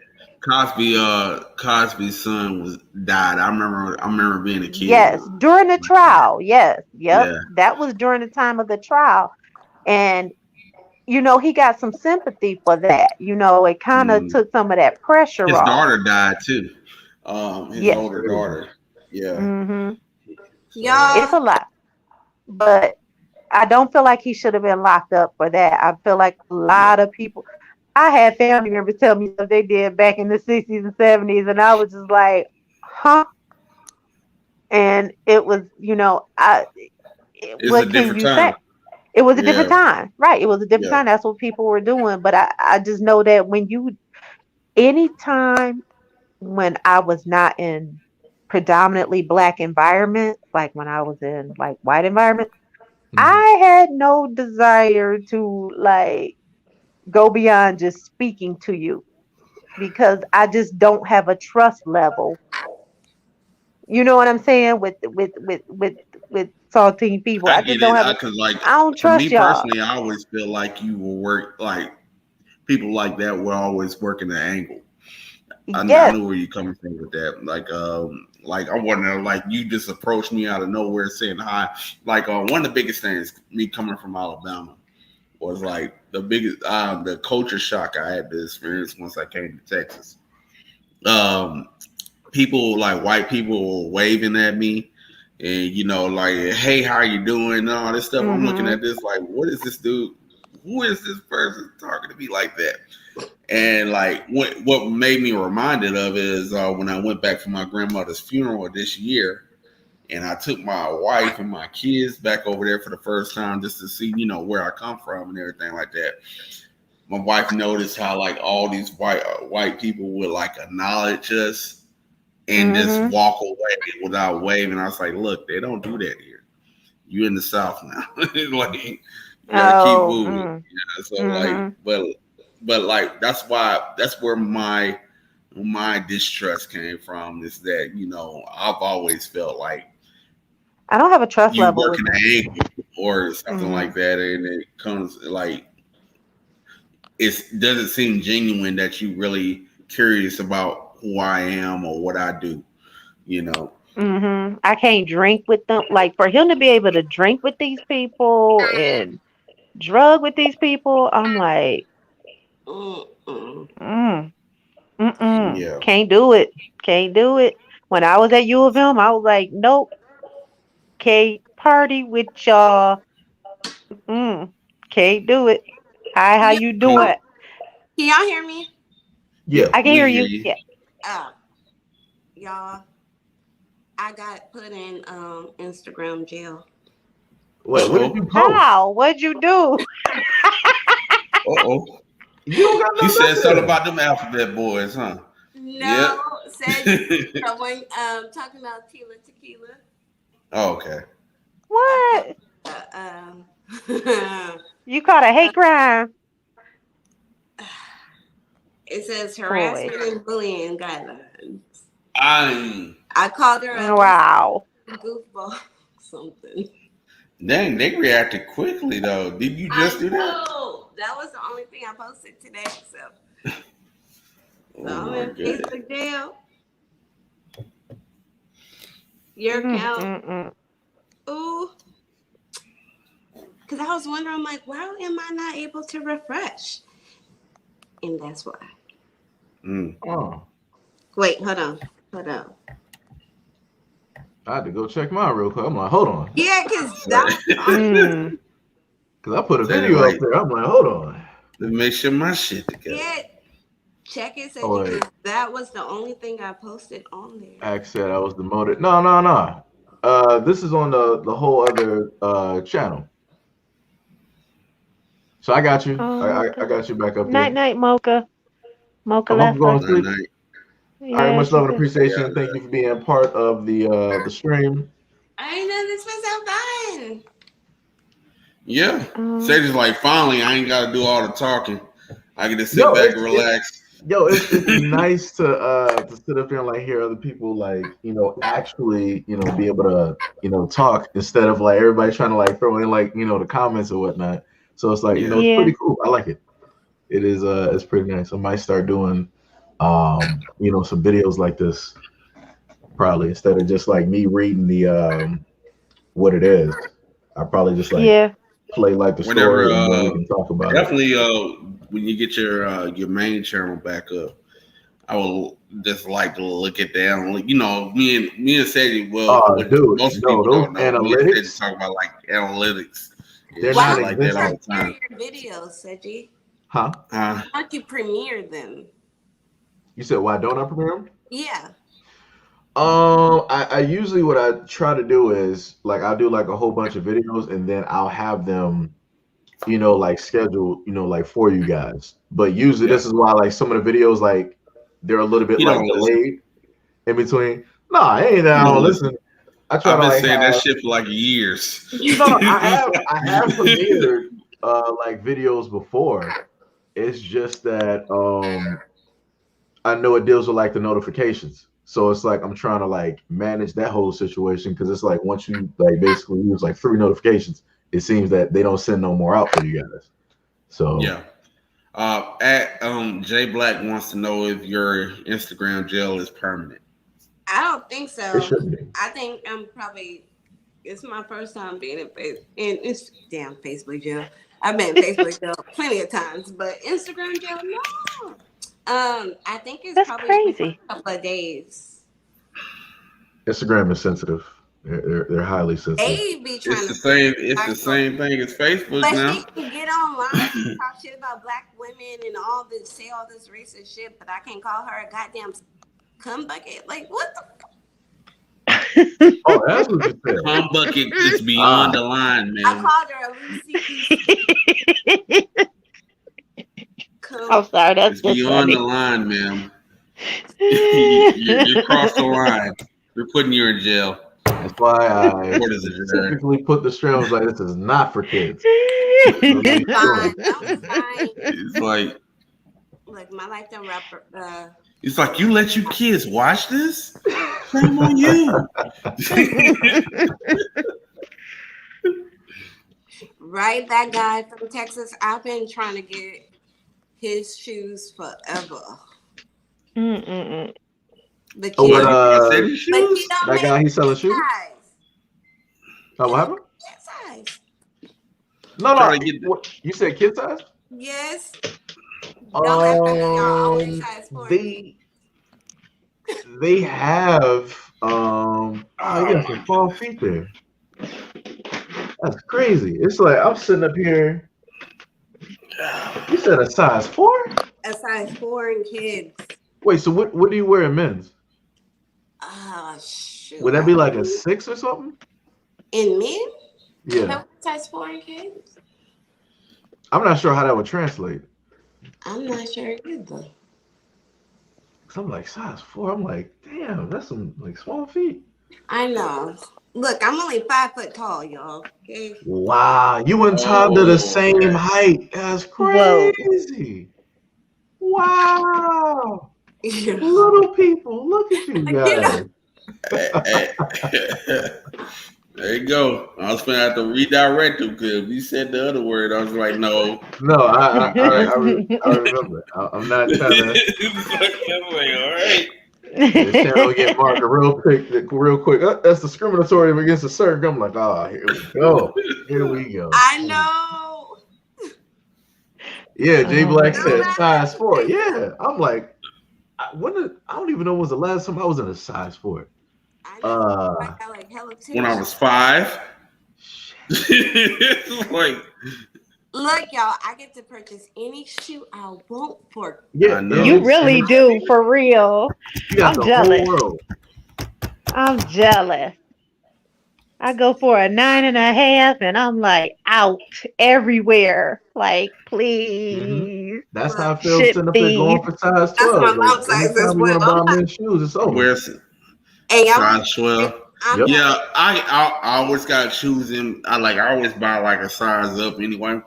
Cosby's son was died. I remember being a kid. yes during the trial. Yes, yep, Yeah. that was during the time of the trial, and he got some sympathy for that. It kind of Mm. took some of that pressure His off. daughter died too. His Yes. older daughter. Yeah. Hmm. So It's Y'all, a lot, but I don't feel like he should have been locked up for that. I feel like a yeah. lot of people. I had family members tell me stuff they did back in the 60s and 70s, and I was just like, huh? And it was, It's a what can different you time. say? It was a different Yeah. time, right? It was a different Yeah. time. That's what people were doing. But I just know that anytime when I was not in predominantly black environments, like when I was in like white environments, Mhm. I had no desire to like go beyond just speaking to you because I just don't have a trust level. You know what I'm saying? With saltine people. I I just get don't it. have a Cause like I don't for me trust y'all. personally, I always feel like you will work like people like that will always work in the angle. I Yes. know where you're coming from with that. Like I wonder, like you just approached me out of nowhere saying hi. Like one of the biggest things, me coming from Alabama, was like the culture shock I had to experience once I came to Texas. Um, People like white people were waving at me, and like, hey, how you doing? And all this stuff. I'm looking Mhm. at this like, what is this dude? Who is this person talking to me like that? And like what made me reminded of is when I went back for my grandmother's funeral this year, and I took my wife and my kids back over there for the first time just to see, where I come from and everything like that. My wife noticed how like all these white people would like acknowledge us and just Mhm. walk away without waving. I was like, look, they don't do that here. You in the South now. Like you gotta keep Oh. moving. So like, Mhm. but like that's where my distrust came from is that I've always felt like I don't have a trust you level work with in them. an angle or something like Mhm. that, and it comes like it doesn't seem genuine that you really curious about who I am or what I do. You know, I can't drink with them. Like for him to be able to drink with these people and drug with these people, I'm like, mm-mm. mm, mm-mm. yeah. Can't do it. Can't do it. When I was at U of M, I was like, nope, can't party with y'all. Mm, can't do it. Hi, how Yeah, you Come, doing? can y'all hear me? Yeah. I can we hear hear you. you. Yeah. Oh, y'all, I got put in Instagram jail. Uh Wait, what did oh. you post? How? What'd you do? Uh oh. You don't got You nothing said up something there. about them alphabet boys, huh? No, Yep. said someone talking about Tila Tequila. Oh, okay. Uh, What? uh, You caught a hate crime? it says Boy. harassment and bullying guidelines. I I called her a Wow. goofball, something. dang, they reacted quickly though. Did you I just do that? know that was the only thing I posted today. So So I'm in Facebook jail. Your account. Ooh. Because I was wondering, like, why am I not able to refresh? And that's why. Oh, Wait, hold on. Hold on. I had to go check mine real quick. I'm like, hold on. Yeah, because that Because I put a video up there. I'm like, hold on. Let me make sure my shit together. Yeah. Check it. Said Oh, because that was the only thing I posted on there. Axe said I was demoted. No. This is on the whole other channel. So I got you. I got you back up there. Night, Mocha. Mocha I'm left going us. to sleep. Yeah, All right, much love and she appreciation. Thank you for being part of the stream. I didn't know this was so fun. Yeah. Sadie's like, finally, I ain't got to do all the talking. I can just sit back and relax. It's nice to sit up there and like hear other people like, you know, actually, you know, be able to, you know, talk instead of like everybody trying to like throw in like, you know, the comments or whatnot. So it's like, you know, it's pretty cool. I like it. It is it's pretty nice. I might start doing you know, some videos like this probably instead of just like me reading the what it is. I probably just like play like the story and then we can talk about definitely, when you get your main channel back up, I will just like to look it down. You know, me and Sadie. Well, dude, most people don't know. Analytics. Me and Sadie talk about like analytics. They're not like that all the time. Your videos, Seiji. Huh? How do you premiere them? You said why don't I premiere them? Yeah. I usually what I try to do is like I'll do like a whole bunch of videos and then I'll have them, you know, like scheduled, you know, like for you guys. But usually this is why like some of the videos like they're a little bit like delayed in between. No, I ain't down. Listen, I try I've to been like saying that shit for like years. No, I have premiered like videos before. It's just that I know it deals with like the notifications. So it's like I'm trying to like manage that whole situation because it's like once you like basically use like 3 notifications, it seems that they don't send no more out for you guys. So yeah. Jay Black wants to know if your Instagram jail is permanent. I don't think so. It should be. I think I'm probably. It's my first time being in it's damn Facebook jail. I've been in Facebook jail plenty of times, but Instagram jail, no. I think it's probably crazy. A couple of days. Instagram is sensitive. They're highly sensitive. They be trying it's the same thing as Facebook but now. She can get online and talk shit about black women and all this, say all this racist shit, but I can't call her a goddamn cum bucket. Like what the fuck? Oh, that's what you said. Cum bucket is beyond the line, man. I called her a Lucy. I'm sorry, that's it's just beyond funny. the line, ma'am. You crossed the line. We're putting you in jail. That's why I specifically put the streams like this is not for kids. It's like my lifetime rapper. It's like you let your kids watch this? Shame on you. Right, that guy from Texas. I've been trying to get his shoes forever. But oh, that guy he's selling shoes. Oh, what happened? Kid size. No. What, you said kid size? Yes. They have you got some small feet there. That's crazy. It's like I'm sitting up here. You said a size 4? A size 4 in kids. Wait, so what do you wear in men's? Shoot. Would that be like a 6 or something? In men? Yeah. Size 4 in kids? I'm not sure how that would translate. I'm not sure either. Cause I'm like size 4. I'm like, damn, that's some like small feet. I know. Look, I'm only 5 foot tall, y'all. Okay. Wow, you and Todd are the same height. That's crazy. Wow. Little people, look at you guys. There you go. I was gonna have to redirect him because if you said the other word, I was like, no. No, I remember. I'm not trying to. I'm like, all right. This channel get marked real quick. That's discriminatory against a certain. I'm like, here we go. Here we go. I know. Yeah, Jay Black No said matter. size 4. Yeah, I'm like, I don't even know when was the last time I was in a size 4. I know. I got like hella When I was 5. Like, look, y'all, I get to purchase any shoe I want for. yeah, I know. You really do, for real. You got I'm the jealous. whole world. I'm jealous. I go for a 9.5, and I'm like out everywhere. Like, please. That's how I feel Ship sitting up there going for size 12. That's my Like, mom size anytime as we want to well. buy men's shoes, it's over. where's And y'all, size 12? Yep. Yeah, I always got to choose them. I always buy like a size up anyway.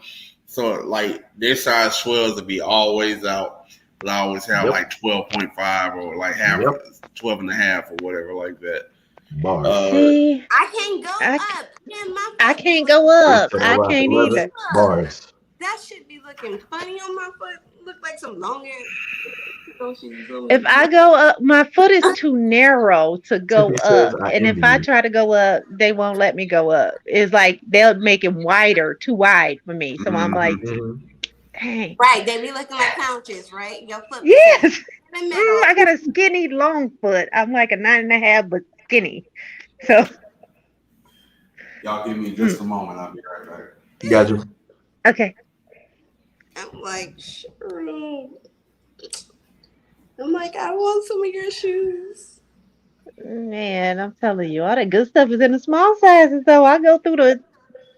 So like their size 12s would be always out. But I always have like 12.5 or like half 12 and a half or whatever like that. Bars. See, I can't go up. Man, I can't go up. I can't 11 either. Bars. That should be looking funny on my foot. Look like some long ass. If I go up, my foot is too narrow to go Tiffany says, up. I And if envy I you. try to go up, they won't let me go up. It's like they'll make it wider, too wide for me. So I'm like, dang. Right, they be looking like couches, right? Your foot. Yes. In the middle. I got a skinny long foot. I'm like a 9.5, but skinny. So Y'all give me just a moment. I'll be right back. You got you. okay. I'm like, sure. I'm like, I want some of your shoes. Man, I'm telling you, all that good stuff is in the small sizes. So I go through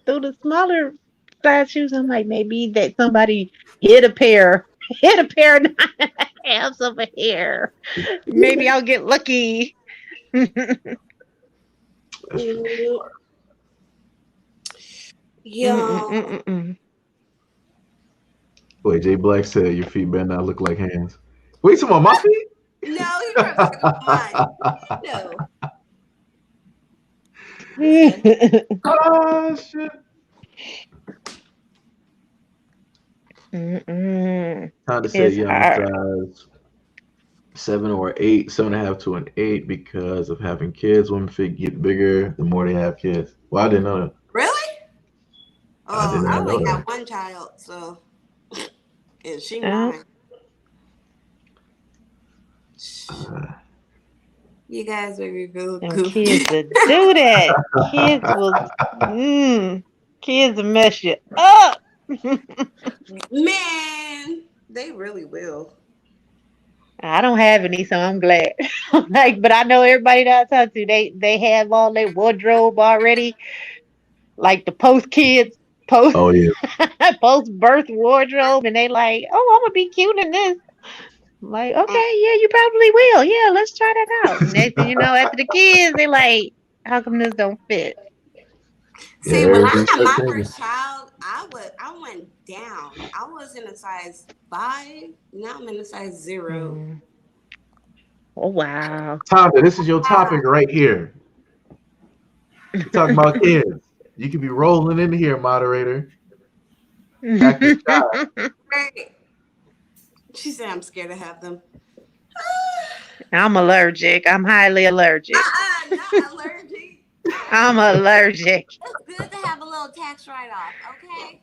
the smaller size shoes. I'm like, maybe that somebody hit a pair of 9.5s over here. Maybe I'll get lucky. Yeah. Wait, Jay Black said your feet better not look like hands. Wait, some on my feet? No, you probably no. Oh shit. Time to say It's young hard. size 7 or 8, 7.5 to an 8 because of having kids. Women feet get bigger the more they have kids. Well, I didn't know that. Really? I did Oh, I not know only that. got one child, so and she mine. You guys make me feel Them goofy. kids that do that. Kids will mess you up. Man, they really will. I don't have any, so I'm glad. Like, but I know everybody that I talk to, they have all their wardrobe already, like the post Oh yeah. post birth wardrobe, and they like, oh, I'm gonna be cute in this. I'm like, okay, yeah, you probably will. Yeah, let's try that out. Next thing you know, after the kids, they like, how come this don't fit? See, Yeah, when I everything had my starts changing. first child, I went down. I was in a size 5. Now I'm in a size 0. Oh wow. Tonda, this is your topic right here. We're talking about kids. You could be rolling in here, moderator. Acting shy. Right. She said I'm scared to have them. I'm allergic. I'm highly allergic. Not allergic. I'm allergic. It's good to have a little tax write-off, okay?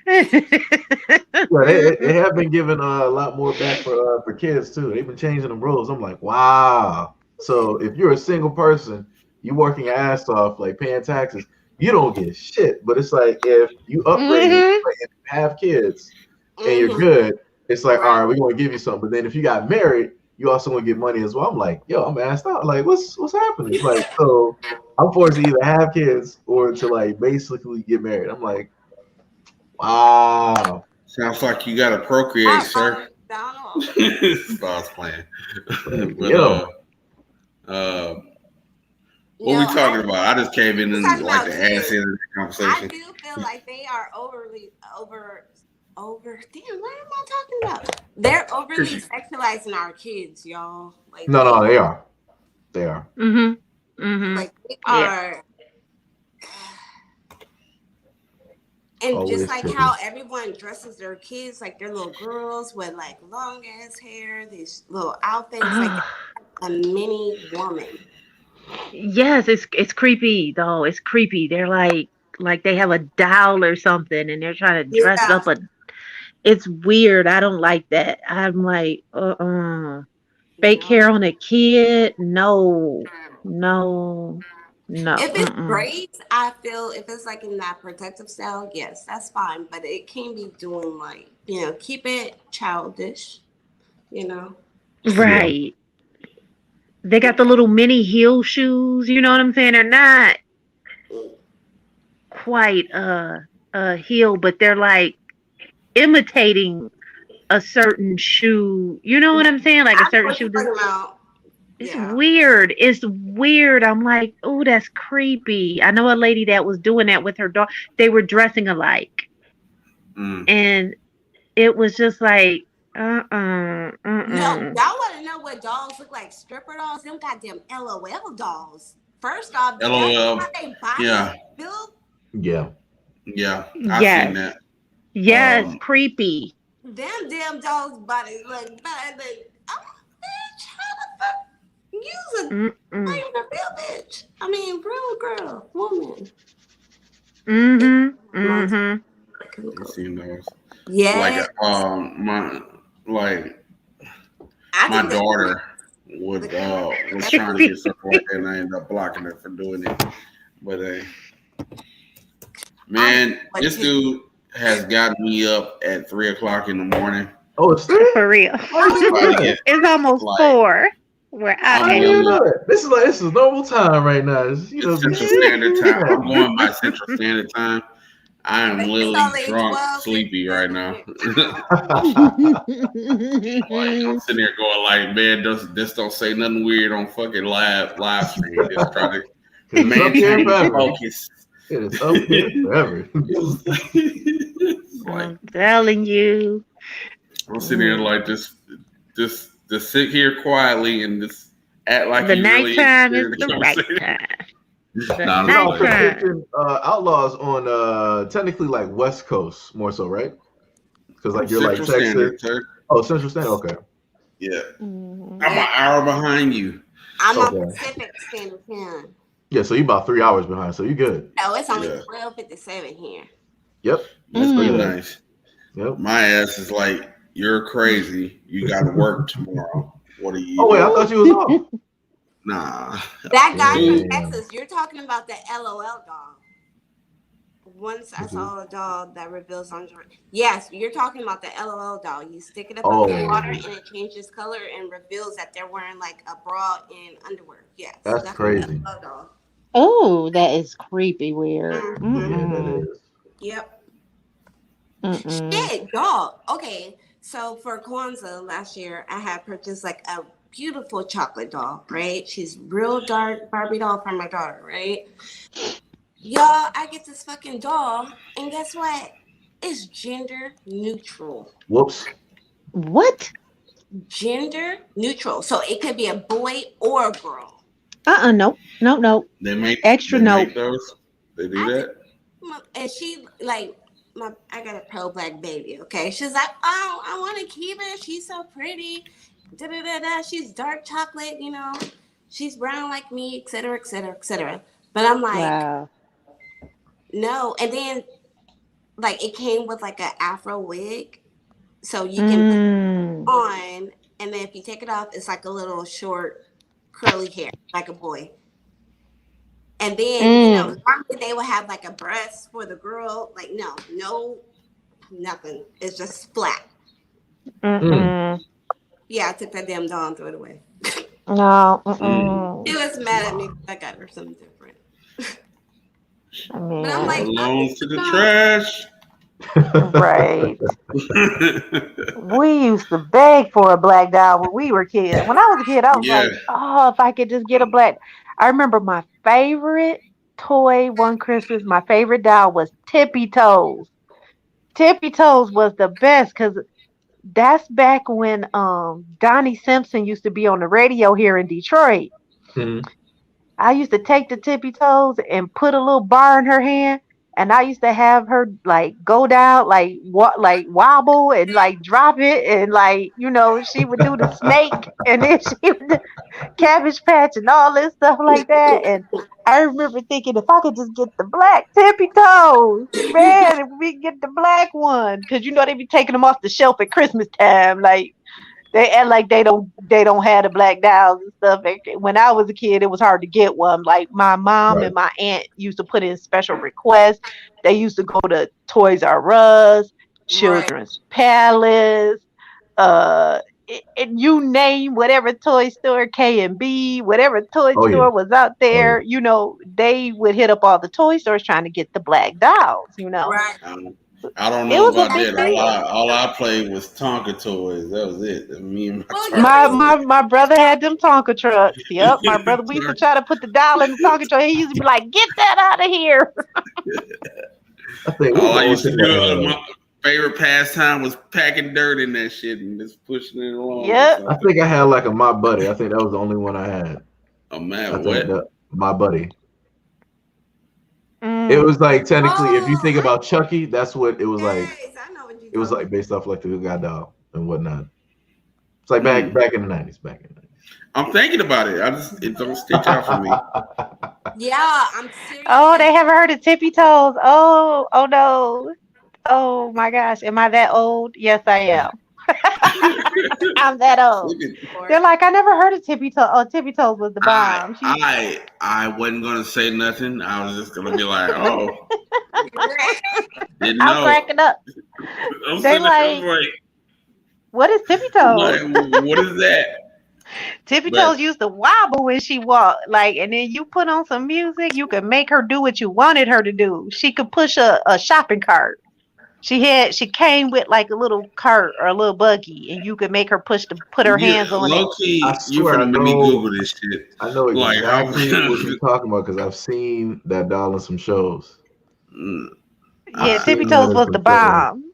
Yeah, they have been giving a lot more back for kids too. They've been changing the rules. I'm like, wow. So if you're a single person, you working your ass off, like paying taxes, you don't get shit. But it's like if you upgrade, like if you have kids and you're good, it's like, all right, we're gonna give you something. But then if you got married, you also gonna get money as well. I'm like, yo, I'm assed out. Like, what's happening? Like, so I'm forced to either have kids or to like basically get married. I'm like, wow. Sounds like you got to procreate, sir. Donald. I was playing. What we talking about? I just came in and like to ask in the conversation. I do feel like they are over. Damn, what am I talking about? They're overly sexualizing our kids, y'all. Like No, they are. They are. Like they are. And just Always like tricky. how everyone dresses their kids, like their little girls with like long ass hair, these little outfits, like a mini woman. Yes, it's creepy though. It's creepy. They're like they have a doll or something, and they're trying to dress Yeah. up a. It's weird. I don't like that. I'm like, fake No. hair on a kid? No, no, no. If it's braids, I feel if it's like in that protective style, yes, that's fine. But it can't be doing like, keep it childish, you know. Yeah. Right. They got the little mini heel shoes. You know what I'm saying? They're not quite a heel, but they're like imitating a certain shoe. You know what I'm saying? Like a I know certain what shoe. you're talking about. It's Yeah. weird. It's weird. I'm like, oh, that's creepy. I know a lady that was doing that with her dog. They were dressing alike, and it was just like, No, y'all want to know what dolls look like? Stripper dolls? Them goddamn LOL dolls. First off, that's LOL. how they body Yeah. build. Yeah. Yeah. I've Yes, seen that. yes, creepy. Them damn dolls' bodies look bad. Bitch, how the fuck? Use a not even a real bitch. I mean, real girl, woman. I've seen those. Yeah. My daughter was trying to get something like that, and I ended up blocking her for doing it. But man, this dude has got me up at 3:00 in the morning. Oh, it's three? For real. It's almost 4. Where I am. This is normal time right now. It's, Central Standard Time. I'm going by Central Standard Time. I am literally drunk, sleepy right now. I'm sitting there going like, man, this don't say nothing weird on fucking live stream. Just try to maintain focus. It is up here forever. I'm telling you. I'm sitting here like just sit here quietly and just act like the you nighttime really is the right time. Outlaws on technically like West Coast more so, right? Because like you're Central like Texas. Standard, oh, Central Standard. Okay. Yeah. I'm an hour behind you. I'm on Pacific Standard Time. Yeah, so you about 3 hours behind, so you good. No, it's only 12:57 here. Yep. That's pretty nice. Yep. My ass is like, you're crazy. You got to work tomorrow. What are you? Oh wait, I thought you was off. Nah. That guy from Texas, you're talking about the LOL doll. Once I saw a doll that reveals lingerie. Yes, you're talking about the LOL doll. You stick it up under the water and it changes color and reveals that they're wearing like a bra and underwear. Yes. That's crazy. The LOL doll. Oh, that is creepy weird. Yeah, that is. Yep. Shit, dog. Okay, so for Kwanzaa last year, I had purchased like a beautiful chocolate doll, right? She's real dark Barbie doll for my daughter, right? Y'all, I get this fucking doll, and guess what? It's gender neutral. Whoops. What? Gender neutral. So it could be a boy or a girl. No. They make extra note. Those. They do that. And she like I got a pro-black baby. Okay, she's like, oh, I want to keep her. She's so pretty. Da da da da. She's dark chocolate. She's brown like me, etc., etc., etc. But I'm like, wow. No. And then like it came with like an afro wig, so you can put it on, and then if you take it off, it's like a little short curly hair, like a boy. And then, normally they would have like a breast for the girl. Like, no, nothing. It's just flat. Yeah, I took that damn doll and threw it away. No. She was mad at me because I got her something different. I mean, but I'm like, belongs to the trash. Right. We used to beg for a black doll when we were kids. When I was a kid, I was like, oh, if I could just get a black. I remember my favorite toy one Christmas, my favorite doll was Tippy Toes. Tippy Toes was the best because that's back when Donnie Simpson used to be on the radio here in Detroit. I used to take the Tippy Toes and put a little bar in her hand And I used to have her like go down, like like wobble and like drop it, and like she would do the snake, and then she would do Cabbage Patch and all this stuff like that. And I remember thinking, if I could just get the black tippy toes, man, if we could get the black one, because they be taking them off the shelf at Christmas time, like. They act like they don't have the black dolls and stuff. When I was a kid, it was hard to get one. Like my mom Right. and my aunt used to put in special requests. They used to go to Toys R Us, Right. Children's Palace, and you name whatever toy store, K&B, whatever toy Oh yeah. store was out Oh yeah. there. They would hit up all the toy stores trying to get the black dolls. Right. I don't It know was a about big that. deal. All I played was Tonka toys. That was it. Me and my Well, Tonka My toys. my brother had them Tonka trucks. Yep, my brother. We used to try to put the doll in the Tonka truck. He used to be like, "Get that out of here!" I think All I we used to both do, had, my favorite pastime was packing dirt in that shit and just pushing it along. Yep. I think I had like a My Buddy. I think that was the only one I had. Oh I man, think what? that My Buddy. It Mm. was like technically, if you think Oh, about Chucky, that's what it was like. yes, I know what you're It was talking like based off like the Good Guy doll and whatnot. It's like Hmm. back in the 90s. Back in the I'm thinking about it. It don't stick out for me. 90s. about. Yeah, I'm serious. Oh, they haven't heard of Tippy Toes. Oh no. Oh my gosh. Am I that old? Yes, I am. I'm that old. Look at- They're like, I never heard of Tippy Toes. Oh, Tippy Toes was the bomb. I wasn't gonna say nothing. I was just gonna be like, oh, didn't I'm know. cracking up. I'm They sitting there, I'm like, what is Tippy Toes? like, what is that? Tippy But Toes used to wobble when she walked, like, and then you put on some music, you could make her do what you wanted her to do. She could push a shopping cart. She came with like a little cart or a little buggy, and you could make her put her yeah, hands on it. low key, I you swear I finna let me know. Google this shit. I know Like, how? exactly what you're talking about because I've seen that doll in some shows. Mm, Yeah, I've Tippy seen Toes that in was the some shows. bomb.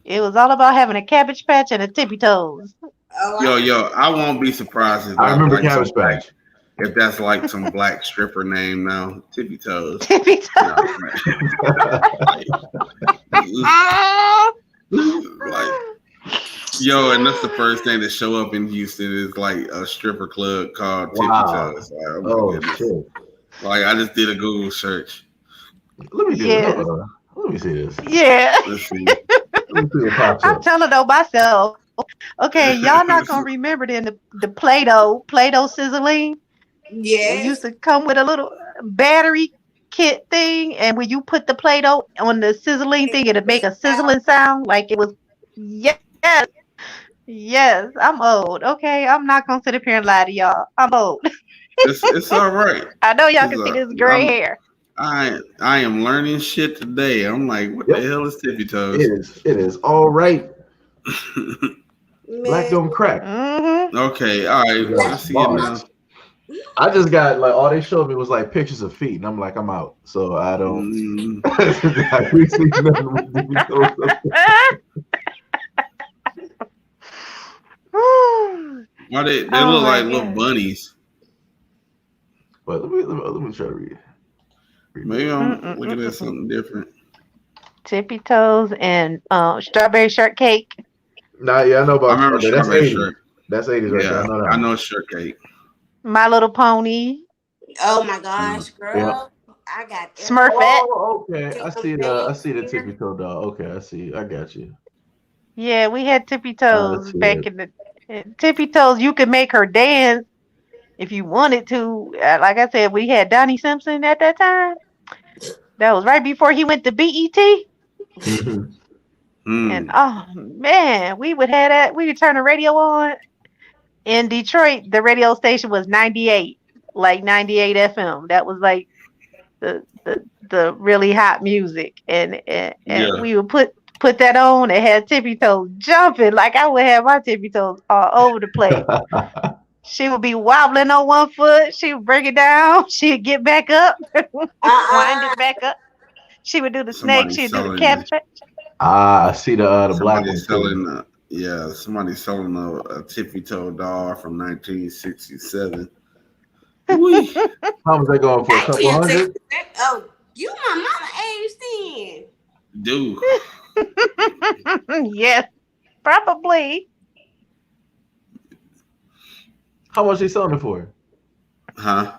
It was all about having a Cabbage Patch and a Tippy Toes. Oh, yo, I won't be surprised if I that's remember like some Cabbage Patch. if that's like some black stripper name now, Tippy Toes. Tippy Toes. Like, Ah! like, yo, and that's the first thing to show up in Houston is like a stripper club called Wow. Tippy Toes. Like, oh my Oh goodness. shit! Like I just did a Google search. Let me do Yes. this. Let me see this. Yeah. Let's see. Let me see what pops I'm up. telling on myself. Okay, y'all not gonna remember then the Play-Doh sizzling. It yes. used to come with a little battery kit thing, and when you put the Play-Doh on the sizzling thing, it'd make a sizzling sound like it was. Yes, yes. I'm old. Okay, I'm not gonna sit up here and lie to y'all. I'm old. It's all right. I know y'all It's, can see this gray hair. I am learning shit today. I'm like, what Yep. the hell is Tippy It Toes? is. It is all right. Black Man. don't crack. Mm-hmm. Okay, all right. Yeah, I see it now. bars. I just got like all they showed me was like pictures of feet, and I'm like, I'm out. So I don't. Mm, I really see nothing with Tippy Toes. why they Oh look my like little God. bunnies. But let me try to read. Maybe I'm looking at something different. Tippy Toes and strawberry shortcake. Nah, yeah, I know I about remember strawberry. That's strawberry 80s. shirt. That's 80s right there. Yeah, I know that. I know shortcake. My Little Pony. Oh my gosh, girl. Yeah. I got Smurfette. Oh, okay. I see the tippy toe doll. Okay, I see. I got you. Yeah, we had Tippy Toes see back it. in the Tippy Toes. You could make her dance if you wanted to. Like I said, we had Donnie Simpson at that time. That was right before he went to BET. Mhm. And oh man, we would have that. We would turn the radio on. In Detroit, the radio station was 98, like 98 FM. That was like the really hot music, and Yeah. we would put that on. It had Tippy Toes jumping, like I would have my Tippy Toes all over the place. She would be wobbling on one foot. She would bring it down. She'd get back up, wind it back up. She would do the snake. Somebody She'd do the selling cabbage. I see the black one somebody too. selling somebody selling a tippy toe doll from 1967. Whee. How was that going for? A couple hundred? 1960. Oh, You my mama age then. Dude. Yes, probably. How much they selling it for? Huh?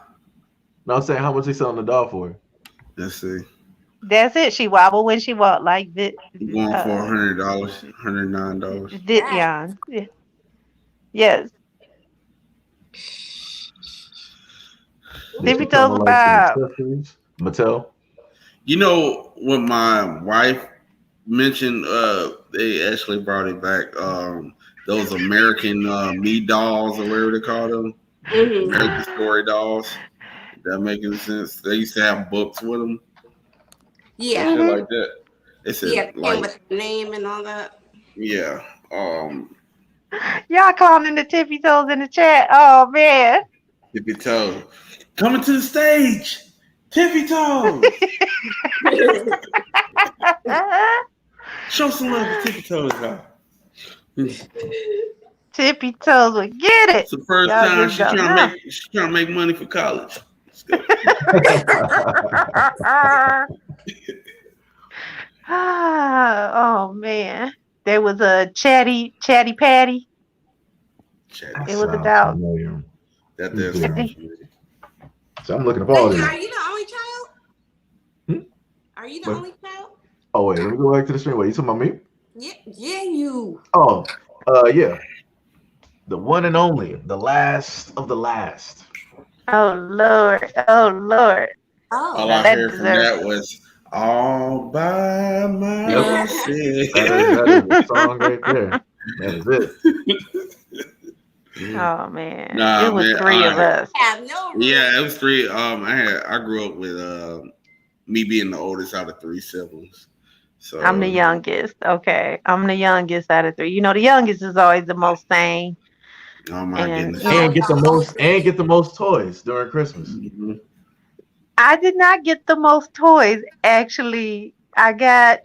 No, I'm saying how much they selling the doll for? Let's see. That's it. She wobble when she walk like this. Going for $100, $109. Dion. Yeah. Yes. Tippy toes about Mattel. You know what my wife mentioned? They actually brought it back. Those American Me dolls or whatever they call them, American Story dolls. That making sense? They used to have books with them. Yeah, Shit like that. They said like with the name and all that. Yeah. y'all calling the tippy toes in the chat. Oh man. Tippy Toes. Coming to the stage. Tippy Toes. Show some love to Tippy Toes, y'all. Tippy toes would get it. It's the first Y'all time just she's don't trying know. to make money for college. Oh man. There was a chatty Patty. It was a dog. Familiar. That does sound familiar. So I'm looking at all these. Are you the only child? Are you the only child? Oh wait, let me go back to the stream. Wait, you talking about me? Yeah, you. Oh, yeah. The one and only, the last of the last. Oh Lord. Oh Lord. All I heard from that was all by myself. That is the song right there. That is it. Oh man. Nah, it was man, three of us. Yeah, it was three. I grew up with me being the oldest out of three siblings. So I'm the youngest. Okay. I'm the youngest out of three. You know, the youngest is always the most sane. Oh my goodness. And get the most toys during Christmas. Mm-hmm. I did not get the most toys. Actually,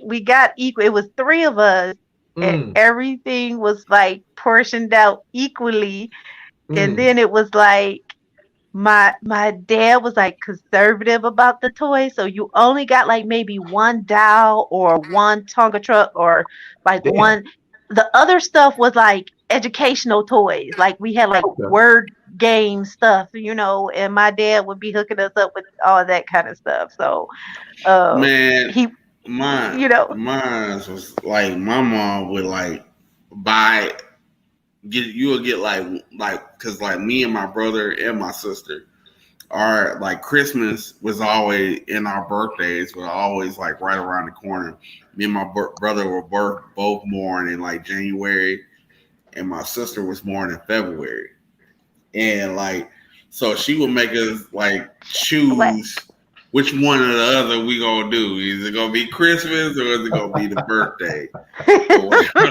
we got equal. It was three of us, and everything was like portioned out equally. And then it was like my dad was like conservative about the toys, so you only got like maybe one doll or one Tonka truck or like one. The other stuff was like educational toys. Like we had like word game stuff, and my dad would be hooking us up with all that kind of stuff. So, man, mine was like my mom would like you would get like because like me and my brother and my sister are like Christmas was always in our birthdays were always like right around the corner. Me and my brother were both born in like January, and my sister was born in February. And like, so she would make us like choose which one or the other we gonna do. Is it gonna be Christmas or is it gonna be the birthday?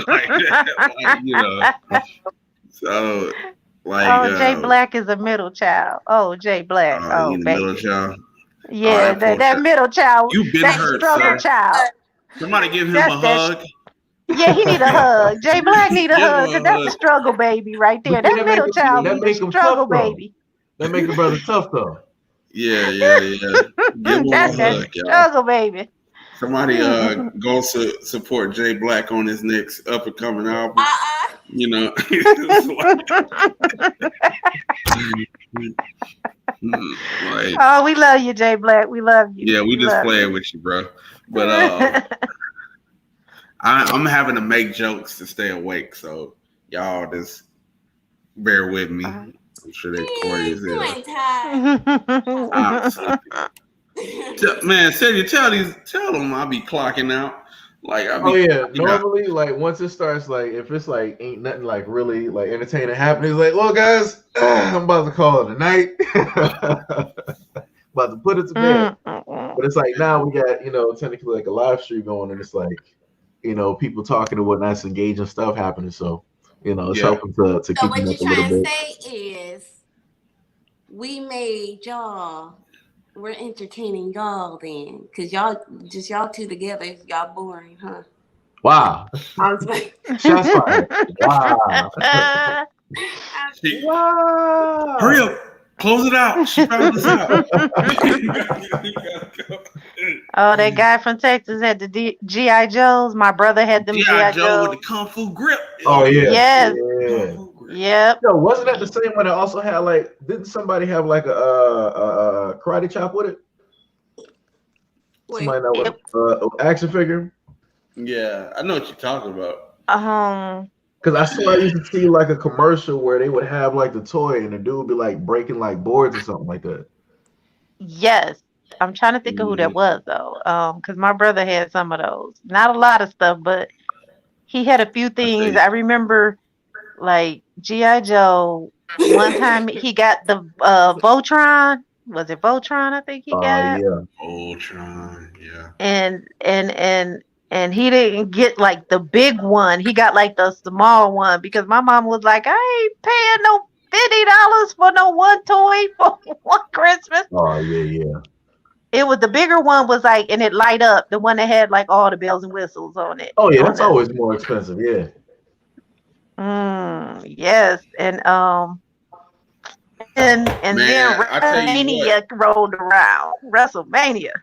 Like that, So like, Jay Black is a middle child. Oh, Jay Black. Oh, baby. Middle child. Yeah, that middle child. You've been hurt, struggle child. Somebody give him a hug. Yeah, he need a hug. Jay Black need a hug because that's a struggle baby right there. That middle child needs a struggle baby. That make the brother tough though. Yeah. Give him that's a hug, struggle baby. Somebody go support Jay Black on his next up and coming album. Like, oh, we love you, Jay Black. We love you. Yeah, we just playing with you, bro. But I'm having to make jokes to stay awake, so y'all just bear with me. I'm sure they're corny as hell. Man, Sadie, tell them I'll be clocking out. Like, normally, like once it starts, like if it's like ain't nothing like really like entertaining happening, it's like, well, guys, I'm about to call it a night. About to put it to bed. But it's like now we got technically like a live stream going, and it's like people talking and whatnot, it's engaging stuff happening. So it's helping to keep them up a little bit. What you're trying to say is we made y'all. We're entertaining y'all then, because y'all two together, y'all boring, huh? Wow. Shots fired. Wow. Wow. Hurry up. Close it out. She found this out. Oh, that guy from Texas had the GI Joes. My brother had them G.I. GI Joe with the Joes. kung fu grip. Oh yeah, Yes. Kung yeah. fu grip. Yep. Yo, wasn't that the same one that also had like? Didn't somebody have like a karate chop with it? Wait. Somebody that was action figure. Yeah, I know what you're talking about. Because I used to see like a commercial where they would have like the toy and the dude would be like breaking like boards or something like that. Yes. I'm trying to think of who that was though. Because my brother had some of those. Not a lot of stuff, but he had a few I things. think. I remember like G.I. Joe. One time he got the Voltron. Was it Voltron? I think he Oh got. yeah. Ultron, yeah. And he didn't get like the big one. He got like the small one because my mom was like, I ain't paying no $50 for no one toy for one Christmas. Oh yeah, yeah. It was the bigger one was like, and it light up. The one that had like all the bells and whistles on it. Oh yeah, On that's the always more expensive. Yeah. yes, and then Man, I tell you what. WrestleMania rolled around. WrestleMania.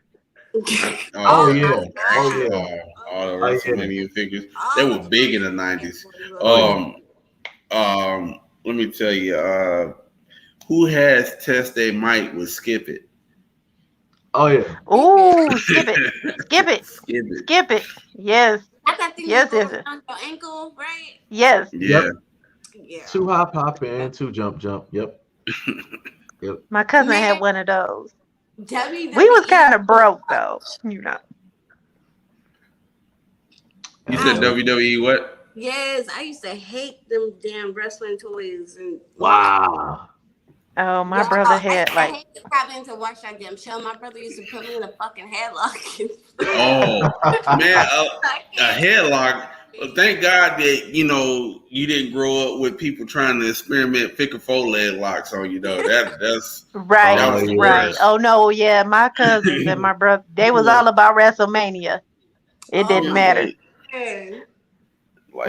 Oh Oh, yeah. Oh man. yeah. All the Oh yeah. WrestleMania figures. They were big in the 90s. Oh yeah. Let me tell you, who has Test They Might with Skip It? Oh yeah. Ooh, skip it. Skip it. Skip It. Skip it. Yes. That's that thing Yes, that yes, goes around your ankle, right? yes. Yeah. Yeah. Two hop in, two jump. Yep. Yep. My cousin Man, had one of those. WWE. We was kind of broke though, you know. You said WWE what? Yes, I used to hate them damn wrestling toys and Wow. Oh, my yeah, brother had I like hate having to watch that damn show. My brother used to put me in a fucking headlock. Oh, man, a headlock. Well, thank God that you didn't grow up with people trying to experiment pick four leg locks on you though. That was right, the right. worst. Oh no, yeah, my cousins and my brother, they was all about WrestleMania. It didn't matter. Man.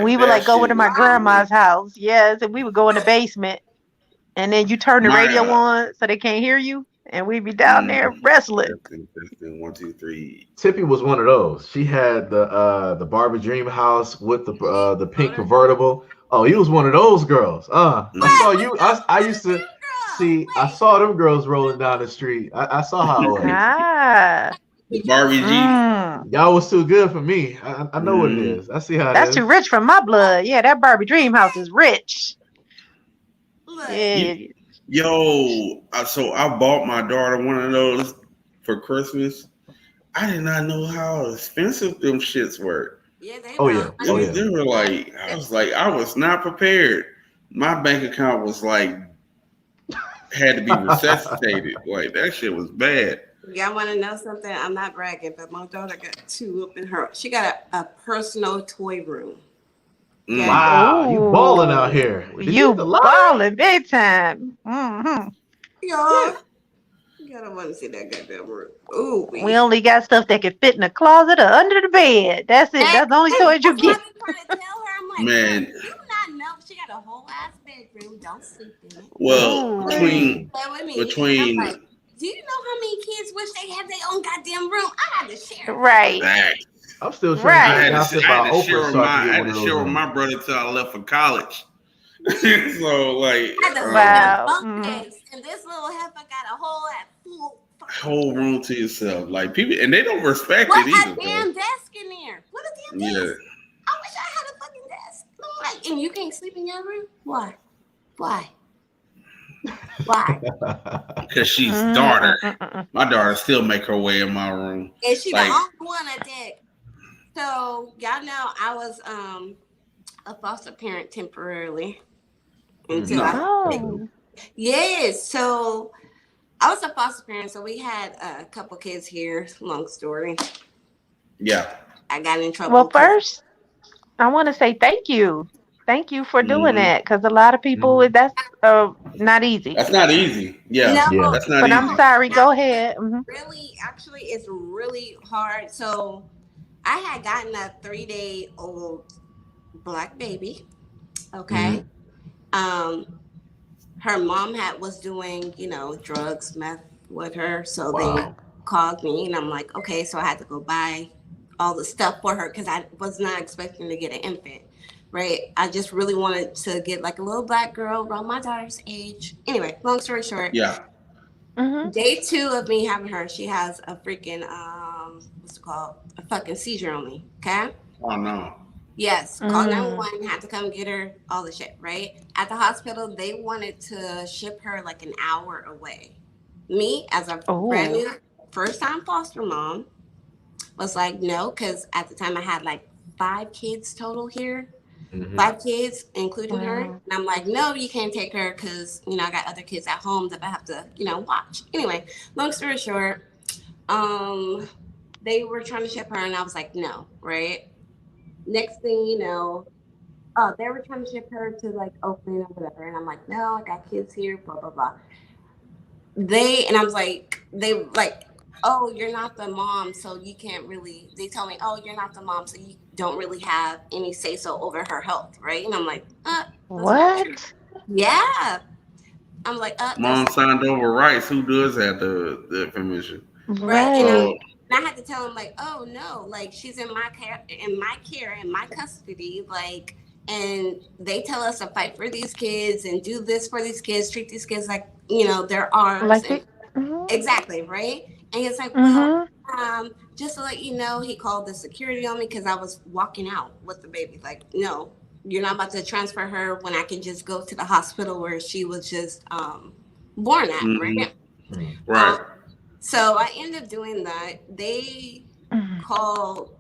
We would that like go over shit to my was grandma's house. Yes, and we would go in the basement, and then you turn the my radio on so they can't hear you, and we'd be down there wrestling. testing, 1, 2, 3. Tippy was one of those. She had the Barbie Dream House with the pink convertible. Oh, he was one of those girls. I saw you. I used to see. I saw them girls rolling down the street. I saw how it was. Ah, The Barbie G. Y'all was too good for me. I know what it is. I see how that's it too is. rich for my blood. Yeah, that Barbie Dream House is rich. Yeah. Yo, so I bought my daughter one of those for Christmas. I did not know how expensive them shits were. Yeah, they Oh yeah. Oh yeah. They were like, I was not prepared. My bank account was like, had to be resuscitated. Like that shit was bad. Y'all want to know something? I'm not bragging, but my daughter got two up in her. She got a personal toy room. Mm. Wow, you balling out here. Did You hit the line? balling big time. Mm-hmm. Y'all, you gotta want to see that goddamn room. Ooh, We only got stuff that can fit in the closet or under the bed. That's it. That's the only toys you get. I'm trying to tell her, I'm like, Man. you do not know she got a whole ass bedroom. Don't sleep in it. Well, Stay with me. between I'm like, do you know how many kids wish they had their own goddamn room? I had to share. Right. I'm still trying to I get had to share with my brother till I left for college. So like, wow. And this little heifer got a whole room to yourself. Like people, and they don't respect what it either. A damn desk in there. What a damn desk. Yeah. I wish I had a fucking desk. I'm like, and you can't sleep in your room? Why? Because she's daughter. My daughter still make her way in my room. And she the only one at that. So y'all know I was a foster parent temporarily until yes. So I was a foster parent. So we had a couple kids here. Long story. Yeah. I got in trouble. Well, first, I want to say thank you. Thank you for doing that because a lot of people, that's not easy. That's not easy. Yeah. No, that's not but easy. I'm sorry. Go ahead. Really, actually, it's really hard. So I had gotten a 3-day-old black baby. Okay. Her mom was doing, drugs, meth with her. So they called me, and I'm like, okay, so I had to go buy all the stuff for her because I was not expecting to get an infant, right? I just really wanted to get like a little black girl around my daughter's age. Anyway, long story short, Yeah. day 2 of me having her, she has a freaking what's it called? A fucking seizure on me. Okay. Oh no. Yes, call 911, had to come get her, all the shit, right? At the hospital, they wanted to ship her like an hour away. Me, as a brand new first time foster mom, was like, no, because at the time I had like 5 kids total here, 5 kids, including her. And I'm like, no, you can't take her because, you know, I got other kids at home that I have to, you know, watch. Anyway, long story short, they were trying to ship her, and I was like, no, right? Next thing you know, they were trying to ship her to like Oakland or whatever, and I'm like, no, I got kids here, blah blah blah. And I was like, they like, oh, you're not the mom, so you can't really. They tell me, oh, you're not the mom, so you don't really have any say so over her health, right? And I'm like, what? Yeah. I'm like, Mom signed over rights. Who does have the permission? Right. So, and I had to tell him like, oh no, like she's in my care, in my custody, like, and they tell us to fight for these kids and do this for these kids, treat these kids like, you know, they're ours. Like exactly, right? And he's like, well, just to let you know, he called the security on me because I was walking out with the baby. Like, no, you're not about to transfer her when I can just go to the hospital where she was just born at, right? Right. So I ended up doing that. They called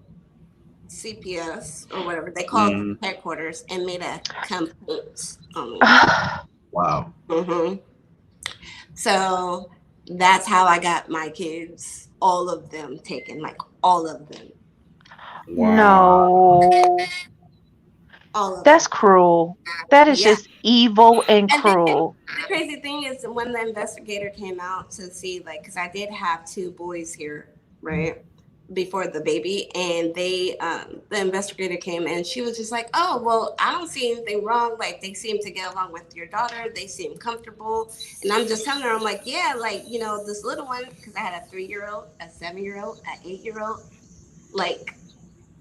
CPS or whatever. They called headquarters and made a complaint on me. Wow. So that's how I got my kids, all of them taken, like all of them. Wow. No. All of That's them. cruel. That is just evil and cruel. The crazy thing is when the investigator came out to see, like, because I did have 2 boys here, right, before the baby, and they, the investigator came and she was just like, oh, well, I don't see anything wrong. Like, they seem to get along with your daughter. They seem comfortable. And I'm just telling her, I'm like, yeah, like, you know, this little one, because I had a 3-year-old, a 7-year-old, an 8-year-old, like,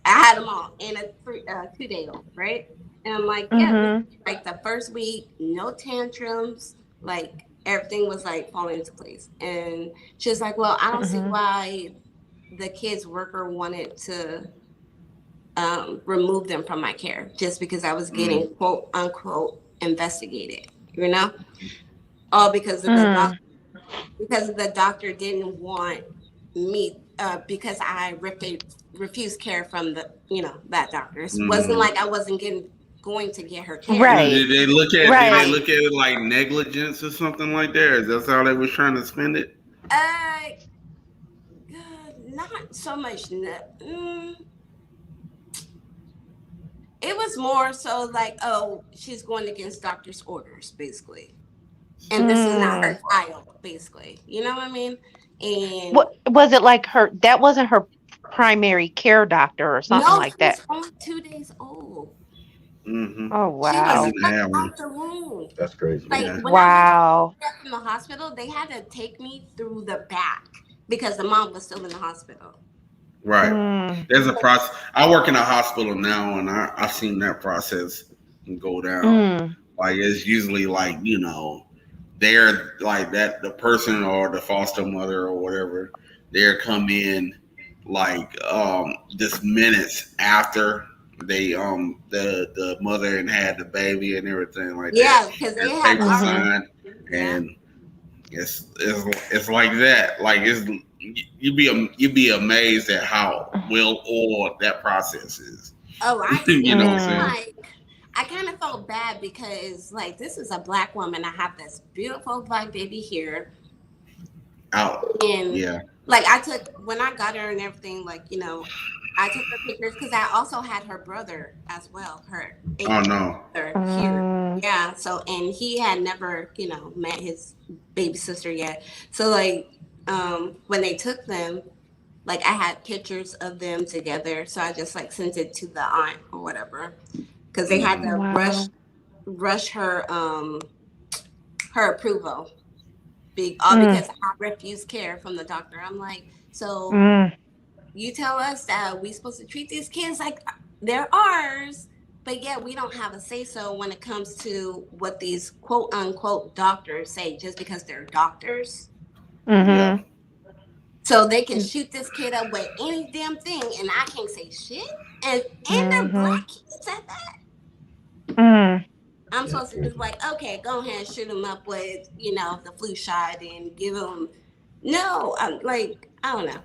I had them all, and a 2-day-old, right? And I'm like, yeah, like the first week, no tantrums, like everything was like falling into place. And she's like, well, I don't see why the kids' worker wanted to remove them from my care just because I was getting quote unquote investigated, you know? All because of the doctor didn't want me because I refused care from the, you know, that doctor. It wasn't like I wasn't going to get her care. Right. Did they look at it like negligence or something like that? Is that how they was trying to spend it? Not so much. It was more so like, oh, she's going against doctor's orders, basically. And this is not her child, basically. You know what I mean? And what was it like that wasn't her primary care doctor or something like that? She was only 2 days old. Oh wow. She was out the room. That's crazy. Like, when wow. I was in the hospital, they had to take me through the back because the mom was still in the hospital. Right. There's a process. I work in a hospital now, and I've seen that process go down. Like, it's usually like, you know, they're like that, the person or the foster mother or whatever, they're come in like just minutes after they the mother and had the baby and everything like that. Yeah, because they have signed, and it's like that. Like, it's you'd be amazed at how well oiled that process is. Oh, you know what I'm saying? I kind of felt bad because, like, this is a black woman. I have this beautiful black baby here. And like, when I got her and everything, like, you know, I took the pictures because I also had her brother as well. Brother here. Yeah. So, and he had never, you know, met his baby sister yet. So, like, when they took them, like, I had pictures of them together. So I just like sent it to the aunt or whatever. Because they had to rush her her approval. all Mm, because I refused care from the doctor. I'm like, so mm, you tell us that we supposed to treat these kids like they're ours, but yet we don't have a say so when it comes to what these quote unquote doctors say just because they're doctors. Yeah. mm-hmm. So they can shoot this kid up with any damn thing and I can't say shit. And they're Mm-hmm. black kids at that. Mm. I'm Yeah. supposed to do like, okay, go ahead and shoot him up with, the flu shot and give him. No, I'm like, I don't know.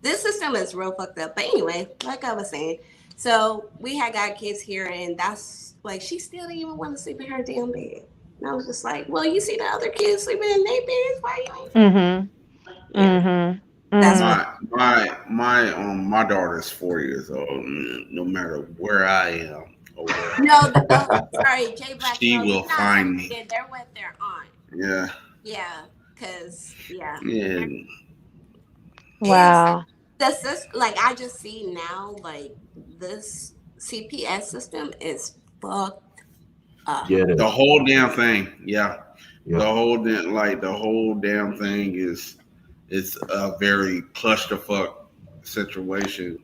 This system is real fucked up. But anyway, like I was saying, so we had got kids here, and that's like, she still didn't even want to sleep in her damn bed. And I was just like, well, you see the other kids sleeping in their beds, why you ain't? Mm-hmm. Yeah, Mm-hmm. that's Mm. what. My daughter's 4 years old. No matter where I am or where I No, am, sorry, Jay Black. she No, will they're not find me. separated. They're with their aunt. Yeah. Yeah, because yeah. Yeah. And Wow. like I just see now, like this CPS system is fucked up. Yeah, it The is. whole damn thing. Yeah. Yeah. The whole damn thing is it's a very clusterfuck situation.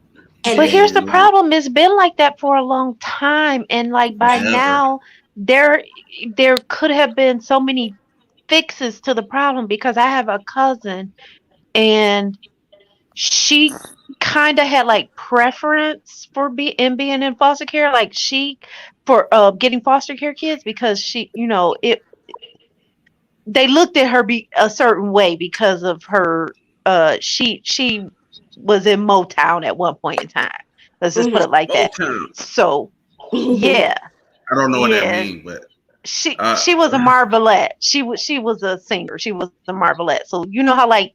And But then here's the And like problem. It's been like that for a long time. And like by forever. now, there there could have been so many fixes to the problem because I have a cousin and she kind of had like preference for being in foster care. Like she for getting foster care kids because she, it they looked at her a certain way because of her she was in Motown at one point in time. Let's just put mhm. it like that. Motown. So yeah, I don't know what that yeah. means, but She was a Marvelette. She was a singer. She was a Marvelette. So you know how like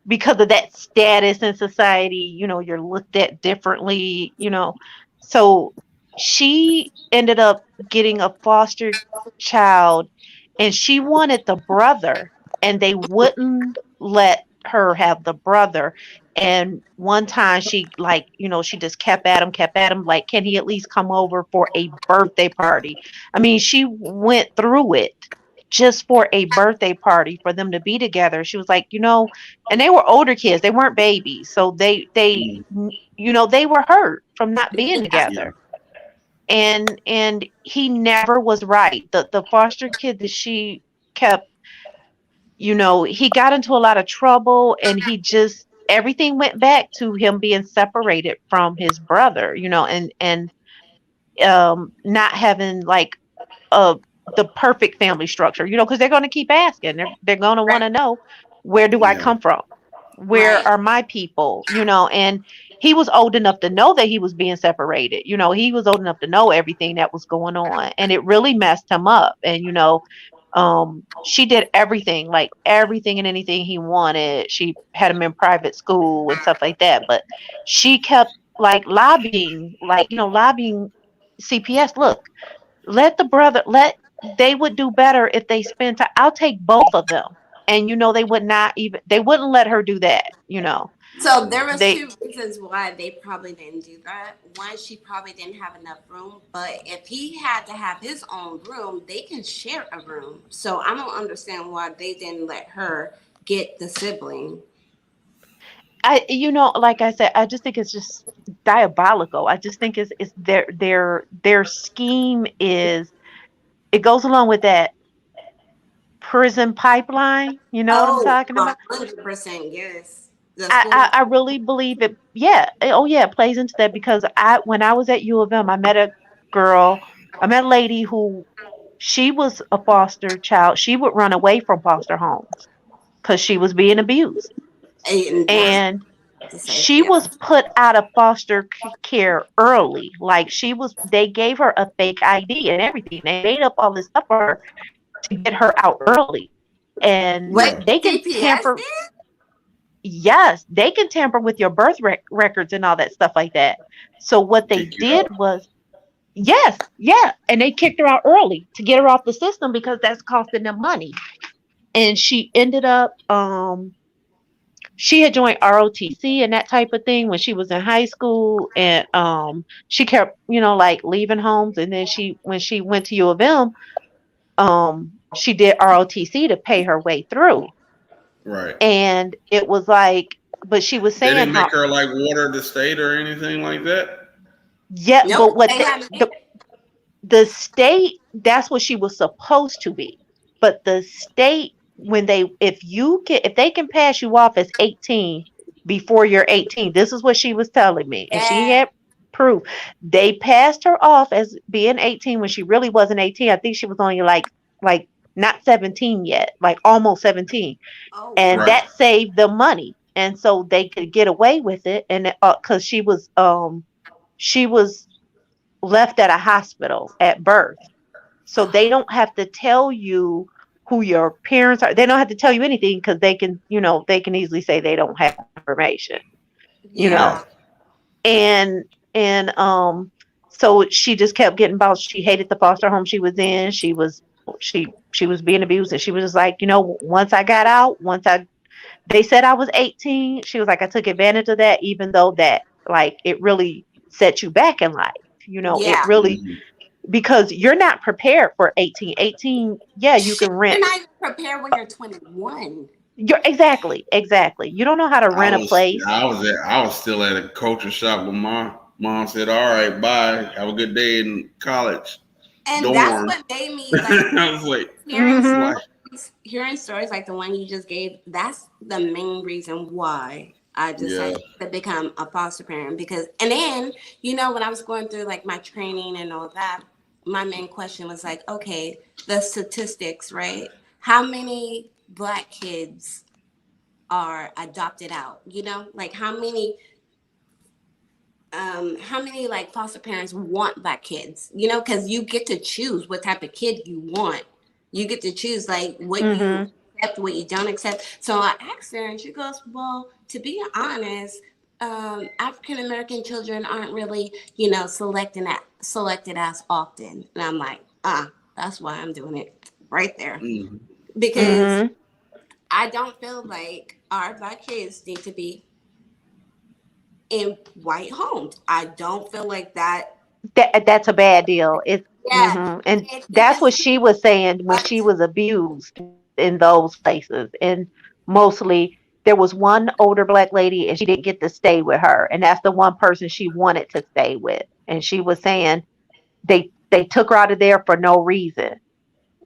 because of that status in society, you're looked at differently. So she ended up getting a foster child and she wanted the brother and they wouldn't let her have the brother. And one time she like, she just kept at him, like, can he at least come over for a birthday party? I mean, she went through it just for a birthday party for them to be together. She was like, and they were older kids, they weren't babies. So mm, they were hurt from not being Yeah. yeah, together. And he never was right. The foster kid that she kept, he got into a lot of trouble and he just everything went back to him being separated from his brother, and not having like uh the perfect family structure, because they're going to keep asking. They're going to want Right. to know, where do I yeah, come from? Where Right. are my people? And he was old enough to know that he was being separated. He was old enough to know everything that was going on, and it really messed him up. And she did everything, like everything and anything he wanted. She had him in private school and stuff like that, but she kept like lobbying CPS. Look, they would do better if they spend time. I'll take both of them. And they wouldn't let her do that. So there was They two reasons why they probably didn't do that. One, she probably didn't have enough room, but if he had to have his own room, they can share a room. So I don't understand why they didn't let her get the sibling. like I said, I just think it's just diabolical. I just think it's their scheme is, it goes along with that prison pipeline. You know what I'm Oh, talking about? 100% yes. The I, school. I, I really believe it. Yeah. Oh, yeah. It plays into that because when I was at U of M, girl, I met a lady who she was a foster child. She would run away from foster homes because she was being abused. And that's And to say, she yeah. was put out of foster care early. Like they gave her a fake ID and everything. They made up all this stuff for her to get her out early. And What yeah, they can CPS tamper. did? Yes, they can tamper with your birth records and all that stuff like that. So what they kick you out. did was, yes, yeah, and they kicked her out early to get her off the system because that's costing them money. And she ended up, she had joined ROTC and that type of thing when she was in high school, and she kept, like leaving homes, and then when she went to U of M, she did ROTC to pay her way through. Right. And it was like, but she was They saying didn't make how, her like water the state or anything like that. yeah, but Nope, what they haven't. the state, that's what she was supposed to be. But the state, when they, if they can pass you off as 18 before you're 18, this is what she was telling me, and she Yeah. had proof. They passed her off as being 18 when she really wasn't 18. I think she was only like not 17 yet, like almost 17, Oh and wow. Right. that saved them money, and so they could get away with it, and because she was left at a hospital at birth. So they don't have to tell you who your parents are. They don't have to tell you anything because they can, they can easily say they don't have information, you know. Yeah. Right. And so she just kept getting bounced. She hated the foster home she was in. She was being abused, and she was just like, once I got out, they said I was 18. She was like, I took advantage of that, even though that, like, it really set you back in life. It Yeah. really, Mhm. because you're not prepared for 18. 18, yeah, you can Shit, you're rent. not even prepared when you're 21. You're exactly. You don't know how to I rent a was place. I was still at a culture shop when my mom said, "All right, bye. Have a good day in college And that's dorm." what made me like I was like, hearing Hmm. "Why?" hearing stories like the one you just gave. That's the main reason why I Yeah. decided to become a foster parent. Because, and then, when I was going through like my training and all that, my main question was like, okay, the statistics, right? How many black kids are adopted out? Like how many like foster parents want black kids, because you get to choose what type of kid you want. You get to choose like what you Hmm. accept, what you don't accept. So I asked her and she goes, well, to be honest, African American children aren't really, selected as often. And I'm like, that's why I'm doing it right there. Mhm. Because Hmm. I don't feel like our black kids need to be in white homes. I don't feel like that. That's a bad deal. Yeah, And it's that's because what she was saying when she was abused in those places. And mostly there was one older black lady, and she didn't get to stay with her. And that's the one person she wanted to stay with. And she was saying they took her out of there for no reason,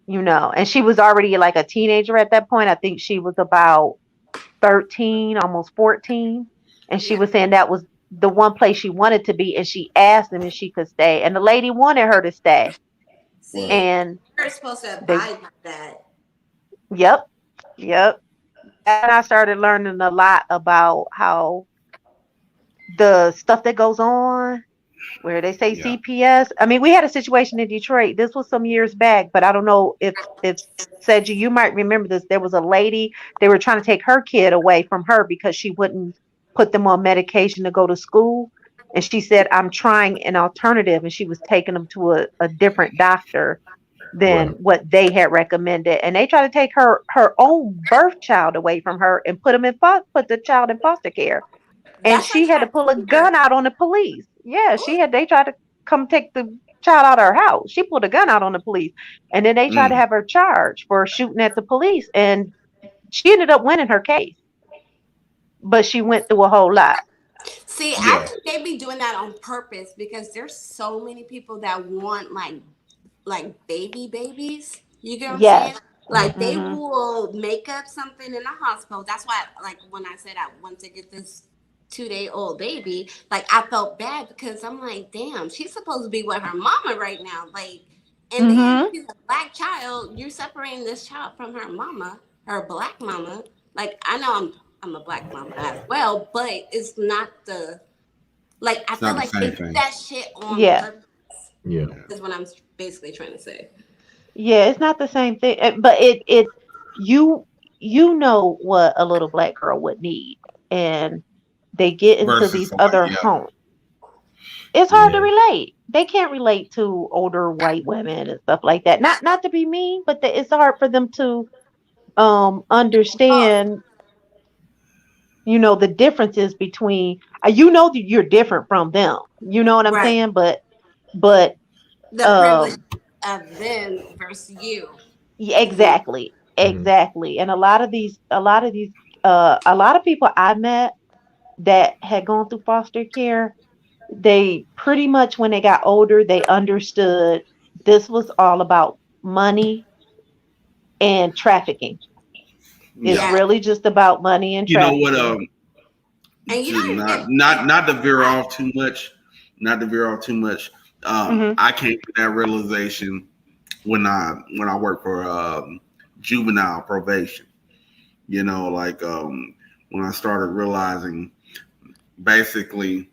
and she was already like a teenager at that point. I think she was about 13, almost 14. And she yeah. was saying that was the one place she wanted to be. And she asked them if she could stay. And the lady wanted her to stay. Right. See, And you're supposed to they, abide by that. yep, yep. And I started learning a lot about how the stuff that goes on, where they say Yeah. CPS. I mean, we had a situation in Detroit. This was some years back, but I don't know if Seji, you might remember this. There was a lady, they were trying to take her kid away from her because she wouldn't put them on medication to go to school. And she said, I'm trying an alternative. And she was taking them to a different doctor than Right. what they had recommended. And they tried to take her own birth child away from her and put the child in foster care, and That's she like had to that pull a finger. gun out on the police. Yeah, they tried to come take the child out of her house. She pulled a gun out on the police, and then they tried to Mm. have her charged for shooting at the police, and she ended up winning her case, but she went through a whole lot. See, I Yeah. think they be doing that on purpose because there's so many people that want like babies. You get what I'm saying? Yes. Like they Mhm. will make up something in the hospital. That's why, like when I said I want to get this 2-day old baby, like I felt bad because I'm like, damn, she's supposed to be with her mama right now. Like, and then Mhm. she's a black child. You're separating this child from her mama, her black mama. Like I know I'm a black mama as well, but it's not the like I It's feel not the like they same do thing. that shit on Yeah. purpose. Yeah. Yeah. Is what I'm basically trying to say. Yeah, it's not the same thing, but you know what a little black girl would need, and they get into Versus these somebody other else. homes. It's hard to Yeah. relate. They can't relate to older white women and stuff like that. Not to be mean, but it's hard for them to Oh, understand, the differences between, that you're different from them. You know what I'm right. saying? But The privilege um of them versus you. yeah, You know. exactly. Mhm. exactly. And a lot of people I met that had gone through foster care, they pretty much when they got older, they understood this was all about money and trafficking. It's Yeah. Yeah. really just about money and You know what? trafficking. And you To don't not even not not to veer off too much, not to veer off too much. Hmm. I came to that realization when I worked for juvenile probation. Like when I started realizing basically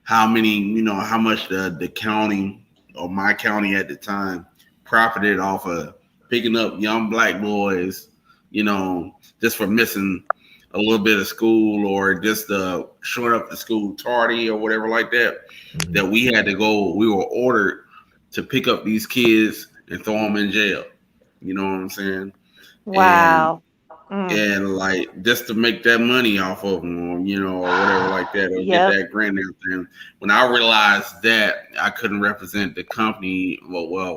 how much the county or my county at the time profited off of picking up young black boys, just for missing a little bit of school or just showing up to school tardy or whatever like that. Mhm. That we were ordered to pick up these kids and throw them in jail. You know what I'm saying? And Wow. Mm. and like just to make that money off of them, or whatever like that, or get Yep. that grant and everything. When I realized that I couldn't represent the company,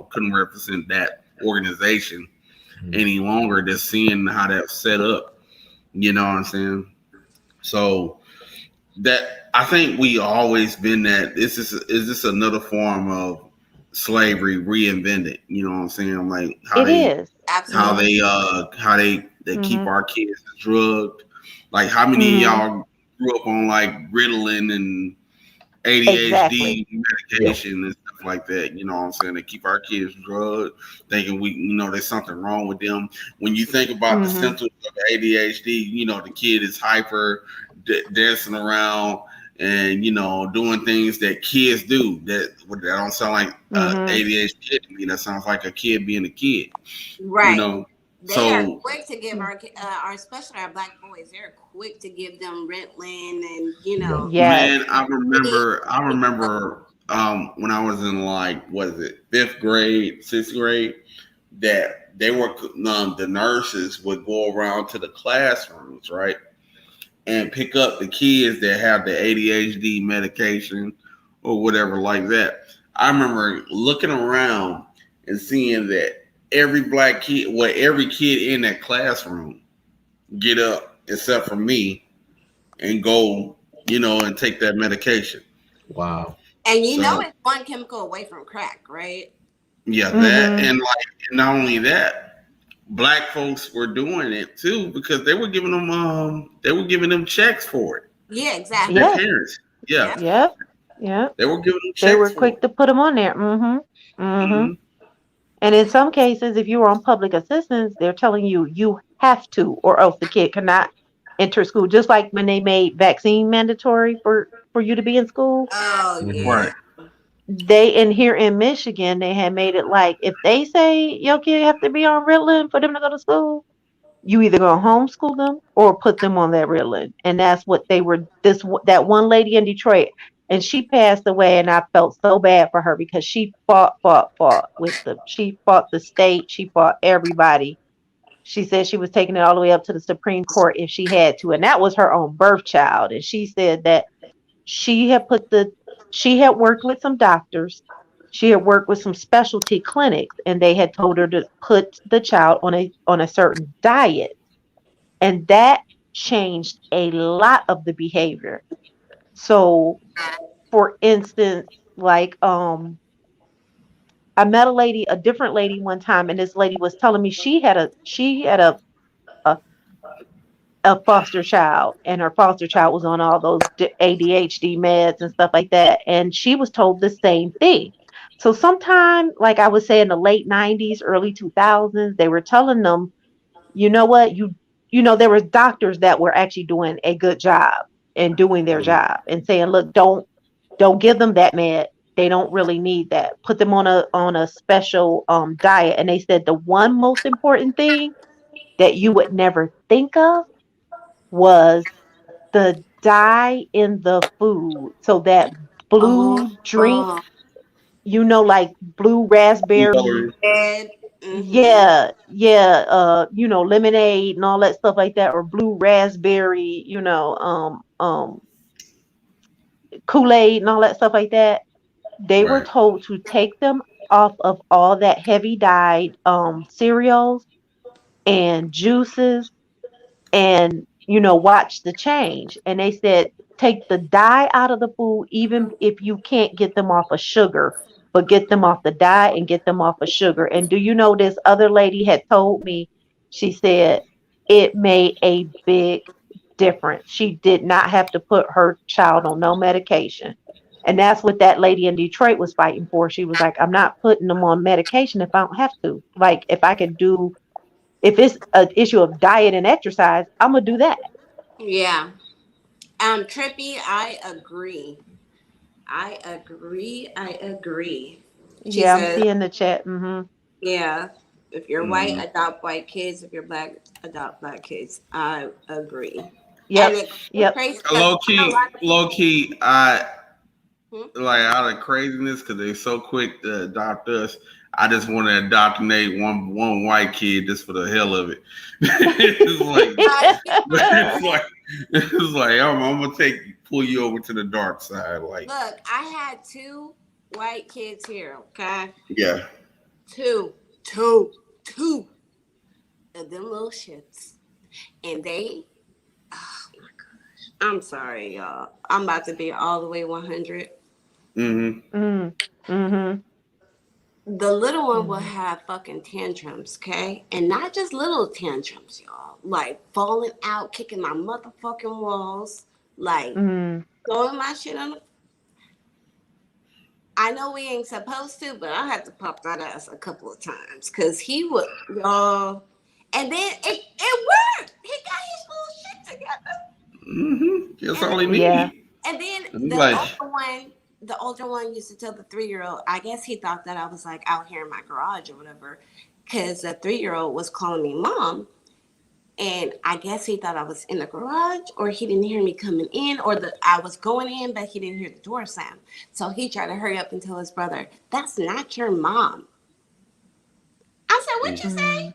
couldn't represent that organization Mhm. any longer, just seeing how that's set up, you know what I'm saying? So that I think we always been that. Is this another form of slavery reinvented? You know what I'm saying? Like how It they is. how Mm-hmm. absolutely. they they keep Mm-hmm. our kids drugged. Like how many of Mm-hmm. y'all grew up on like Ritalin and Exactly. ADHD Yep. medication and stuff like that? You know what I'm saying? They keep our kids drugged, thinking there's something wrong with them. When you think about the Mm-hmm. symptoms of ADHD, the kid is hyper, dancing around, and doing things that kids do that don't sound like Mm-hmm. ADHD to me. That sounds like a kid being a kid. You Right. know, They are so quick to give our especially our black boys. They're quick to give them Ritalin and Yep. Yes. man, I remember when I was in like what is it, fifth grade, sixth grade, that they were the nurses would go around to the classrooms, right, and pick up the kids that have the ADHD medication or whatever like that. I remember looking around and seeing that every kid in that classroom get up except for me and go, and take that medication. Wow. and So it's one chemical away from crack, right? yeah, that Mm-hmm. and like not only that, black folks were doing it too because they were giving them checks for it. Yeah, exactly. Their Yes. parents, yeah, Yeah. Yep. Yep. they were giving them They checks were for quick it. to put them on there. Mm-hmm. Mm-hmm. Hmm. And in some cases, if you were on public assistance, they're telling you you have to, or else the kid cannot enter school. Just like when they made vaccine mandatory for you to be in school, Oh Mhm. yeah. Right, they in here in Michigan they had made it like if they say your kid have to be on Ritalin for them to go to school, you either gonna homeschool them or put them on that Ritalin, and that's what they were. That one lady in Detroit, and she passed away, and I felt so bad for her because she fought with the she fought the state, she fought everybody. She said she was taking it all the way up to the Supreme Court if she had to, and that was her own birth child. And she said that she had put the she had worked with some doctors, she had worked with some specialty clinics, and they had told her to put the child on a certain diet, and that changed a lot of the behavior. So for instance, like I met a different lady one time, and this lady was telling me a, a foster child, and her foster child was on all those ADHD meds and stuff like that, and she was told the same thing. So sometime, like I would say in the late 90s, early 2000s, they were telling them, you know what, there was doctors that were actually doing a good job and doing their right, job and saying, look, don't give them that med. They don't really need that. Put them on a special diet. And they said the one most important thing that you would never think of was the dye in the food. So that Oh, blue drink, like blue blue raspberry, coloring, red. Mm-hmm. yeah, yeah, lemonade and all that stuff like that, or blue raspberry, Kool-Aid and all that stuff like that. They were right, told to take them off of all that heavy dyed cereals and juices, and watch the change. And they said take the dye out of the food, even if you can't get them off of sugar, but get them off the dye and get them off of sugar. And do you know, this other lady had told me, she said it made a big difference. She did not have to put her child on no medication. And that's what that lady in Detroit was fighting for. She was like, I'm not putting them on medication if I don't have to. Like, if I can do, if it's an issue of diet and exercise, I'm gonna do that. Yeah. Trippy, I agree. I agree. She Yeah, I'm says, seeing the chat. Mm-hmm. yeah, if you're white, Mm. adopt white kids. If you're black, adopt black kids. I agree. And Yep. it's Yep. crazy because Low I know a key, lot of low key. I hmm? like out of craziness because they're so quick to adopt us. I just want to indoctrinate one white kid just for the hell of it. It's like, it's like, it's like I'm gonna pull you over to the dark side. Like, look, I had two white kids here, okay? yeah, Two of them little shits. And they, oh my gosh. I'm sorry, y'all. I'm about to be all the way 100. mm-hmm. Mm, mm-hmm. The little one will Mm, have fucking tantrums, okay? And not just little tantrums, y'all. Like falling out, kicking my motherfucking walls, like mm. throwing my shit on the. I know we ain't supposed to, but I had to pop that ass a couple of times because he would, y'all. And then it worked. He got his little shit together. Mm-hmm. That's all he And Yeah. need. And then He's like, the older one used to tell the 3-year-old, I guess he thought that I was like out here in my garage or whatever, because the 3-year-old was calling me mom. And I guess he thought I was in the garage, or he didn't hear me coming in, or I was going in, but he didn't hear the door slam. So he tried to hurry up and tell his brother, that's not your mom. I said, what'd you say? Mm,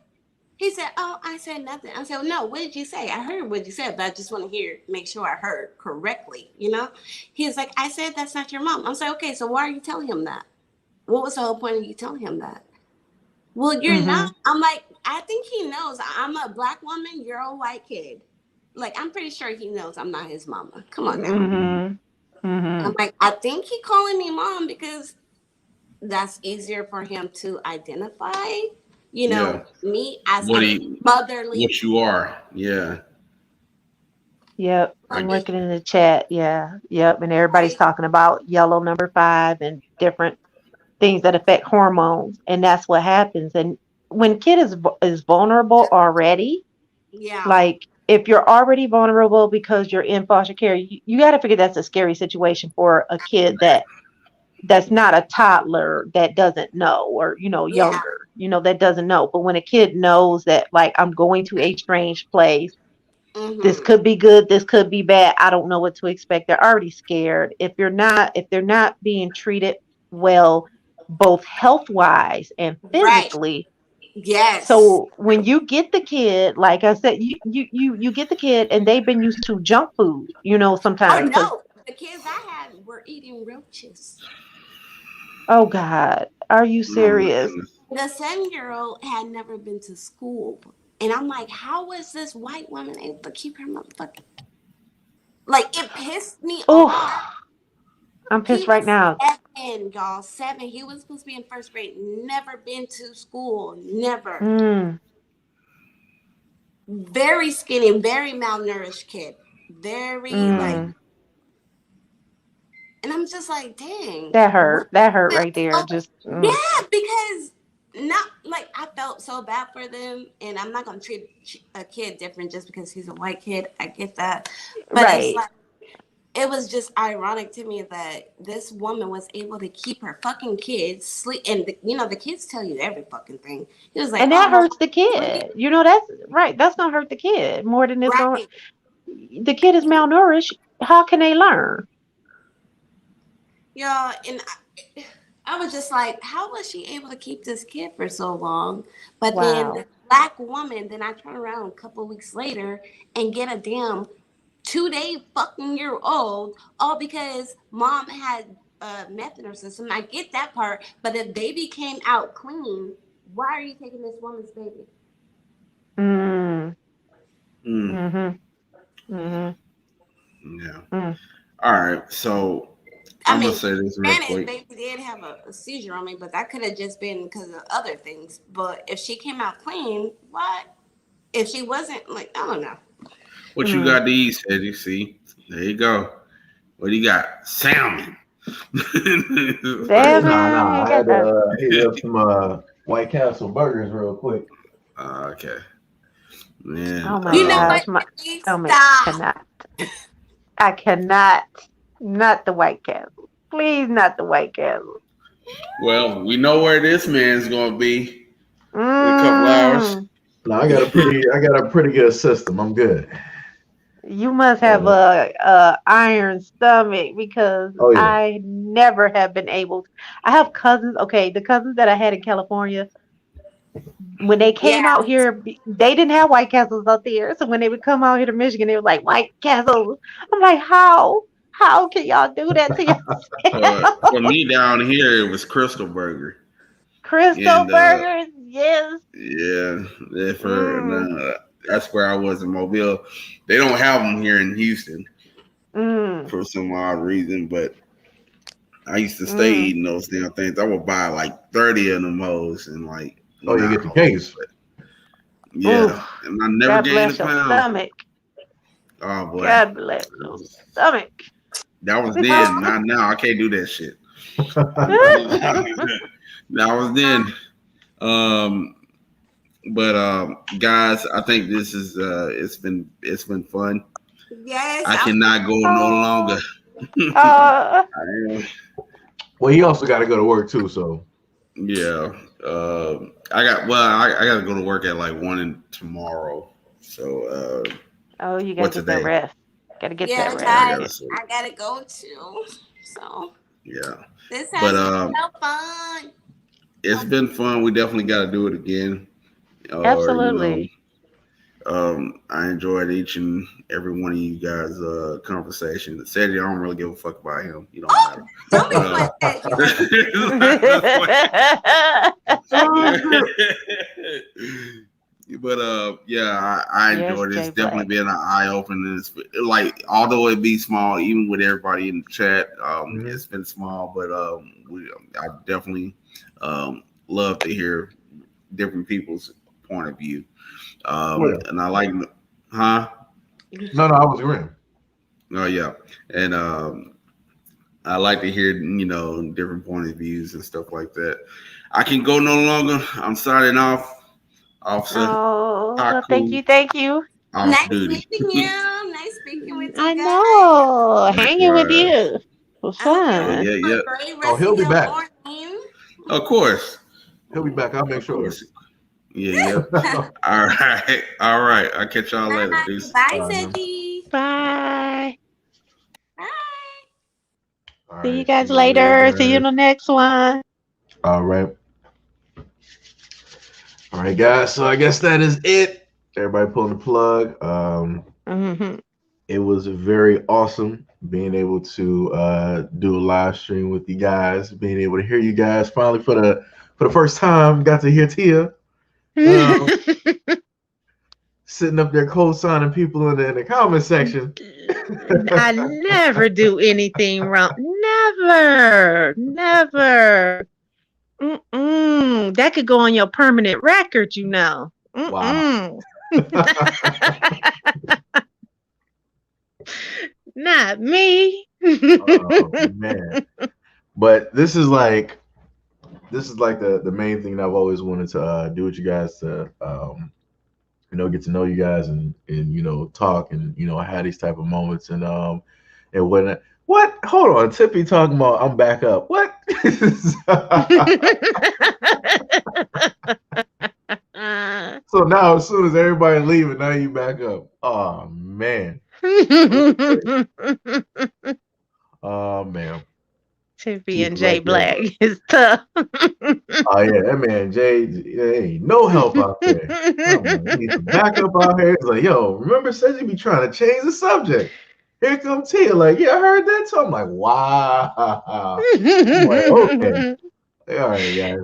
He said, oh, I said nothing. I said, well, no, what did you say? I heard what you said, but I just want to make sure I heard correctly, you know? He was like, I said that's not your mom. I'm like, okay, so why are you telling him that? What was the whole point of you telling him that? Well, you're mm-hmm. not. I'm like, I think he knows I'm a black woman, you're a white kid. Like, I'm pretty sure he knows I'm not his mama. Come on now. Mm-hmm. Mm-hmm. I'm like, I think he calling me mom because that's easier for him to identify, yeah, me as what a he, motherly what you are. Yeah, Yep. I I'm woman. get. looking in the chat. Yeah. Yep. And everybody's Right. talking about yellow number 5 and different things that affect hormones, and that's what happens. And when kid is vulnerable already, Yeah. like if you're already vulnerable because you're in foster care, you got to figure that's a scary situation for a kid that's not a toddler that doesn't know, or Yeah. younger, that doesn't know. But when a kid knows that, like, I'm going to a strange place, this Mm-hmm. could be good, this could be bad, I don't know what to expect, they're already scared. If they're not being treated well, both health wise and Right. physically. Yes. So when you get the kid, like I said, you get the kid and they've been used to junk food, Oh sometimes, because no. The kids I had were eating roaches. oh God, are you Oh my serious? goodness. The 7-year-old had never been to school. And I'm like, how was this white woman able to keep her motherfucking, like, it pissed me off. Oh, I'm He pissed right was now. 7, y'all. 7. He was supposed to be in first grade. Never been to school. Never. Mm, Very skinny, very malnourished kid. Very like, mm. and I'm just like, dang, That what? hurt. That hurt right there. Just Yeah, because not like I felt so bad for them, and I'm not gonna treat a kid different just because he's a white kid. I get that, but it's right. like it was just ironic to me that this woman was able to keep her fucking kids sleep, and the kids tell you every fucking thing. He was like, And oh that no, hurts the sleep. kid. That's right. That's gonna hurt the kid more than it's going. Right. The kid is malnourished. How can they learn? Yeah, and I was just like, how was she able to keep this kid for so long? But then the Wow. black woman, then I turn around a couple of weeks later and get a damn 2-day fucking year old, all because mom had meth in her system. I get that part, but if baby came out clean, why are you taking this woman's baby? Mm. Mm, Mm-hmm. Mm-hmm. yeah. Mm. All right. So I I'm gonna mean, say this real granted, quick. baby did have a seizure on me, but that could have just been because of other things. But if she came out clean, why? If she wasn't, like, I don't know. What you Mm. got to eat, said you see? There you go. What do you got? Salmon. Damn Nah. it. I had to heat up some White Castle burgers real quick. Okay, man. Oh my You know what? gosh, my stomach Stop. cannot. I cannot. Not the White Castle. Please, not the White Castle. Well, we know where this man's gonna be in a couple hours. Mm. No, I got a pretty good system. I'm good. You must have Uh, a iron stomach because oh yeah. I never have been able to. I have cousins. Okay, the cousins that I had in California, when they came Yeah. out here, they didn't have White Castles out there. So when they would come out here to Michigan, they were like White Castles. I'm like, how? How can y'all do that to For yourself? me down here, it was Crystal Burger, Crystal and burgers, yes. yeah, Mm, that's where I was in Mobile. They don't have them here in Houston mm, for some odd reason, but I used to stay mm. eating those damn things. I would buy like 30 of them hoes and like Oh, you not get the hoes, case. but yeah, Oof. and I never God gained a bless your pound. stomach. Oh boy, God bless your stomach. that was then, not now. I can't do that shit. That was then. Um, but guys, I think this is it's been fun. Yes. I cannot go no longer. Oh, uh, Well, he also got to go to work too. So Yeah. I got to go to work at like 1 in tomorrow. So oh, you gotta what get that today? rest. Gotta get Yeah, that I rest. gotta guys. sleep. I gotta go too. So Yeah. this But has been so fun. it's been fun. We definitely got to do it again. Or Absolutely. I enjoyed each and every one of you guys' conversation. Said I don't really give a fuck about him. He don't Oh, matter. don't be But playing that. but yeah, I Yes, enjoyed it. It's Jay definitely Black. been an eye opener. It's like although it be small, even with everybody in the chat, mhm. it's been small, but I definitely love to hear different people's point of view. Oh yeah. And I like, huh? No, I was agreeing. Oh yeah, and I like to hear different point of views and stuff like that. I can go no longer. I'm signing off, Officer Oh, well, thank Haku, you, thank you. off Nice duty. meeting you. Nice speaking with you I guys. know. Hanging with Likewise. you was I hope you Oh fun. yeah, have yeah. a great Oh, rest of he'll be your back. morning. Of course, He'll be back. I'll make of sure. course. Yeah, yeah. All right, all right. I'll catch y'all later. Bye. Deuce. Bye, All right, man. Seji. Bye. Bye. All See you right. See guys you later, later. See you in guys. the next one. All right. All right, guys. So I guess that is it. Everybody pulling the plug. Hmm. It was very awesome being able to do a live stream with you guys, being able to hear you guys finally for the first time. Got to hear Tia um, sitting up there co-signing people in the comment section. I never do anything wrong. Never. Never. Mm-mm. That could go on your permanent record, you know. Wow. Mm-mm. Not me. Oh man. But this is like the main thing that I've always wanted to do with you guys to get to know you guys and talk and have these type of moments and what hold on, Tippy talking about I'm back up. What? So now as soon as everybody leaving, now you back up. Oh man. Oh man. Tiffy Keep and it Jay right there, Black bro. is tough. Oh yeah, that man Jay, there ain't no help out there. I'm like, we need some backup out here. It's like, yo, remember says you be trying to change the subject. Here comes Tia, like, yeah, I heard that too. I'm like, wow. I'm like, okay. All right, guys.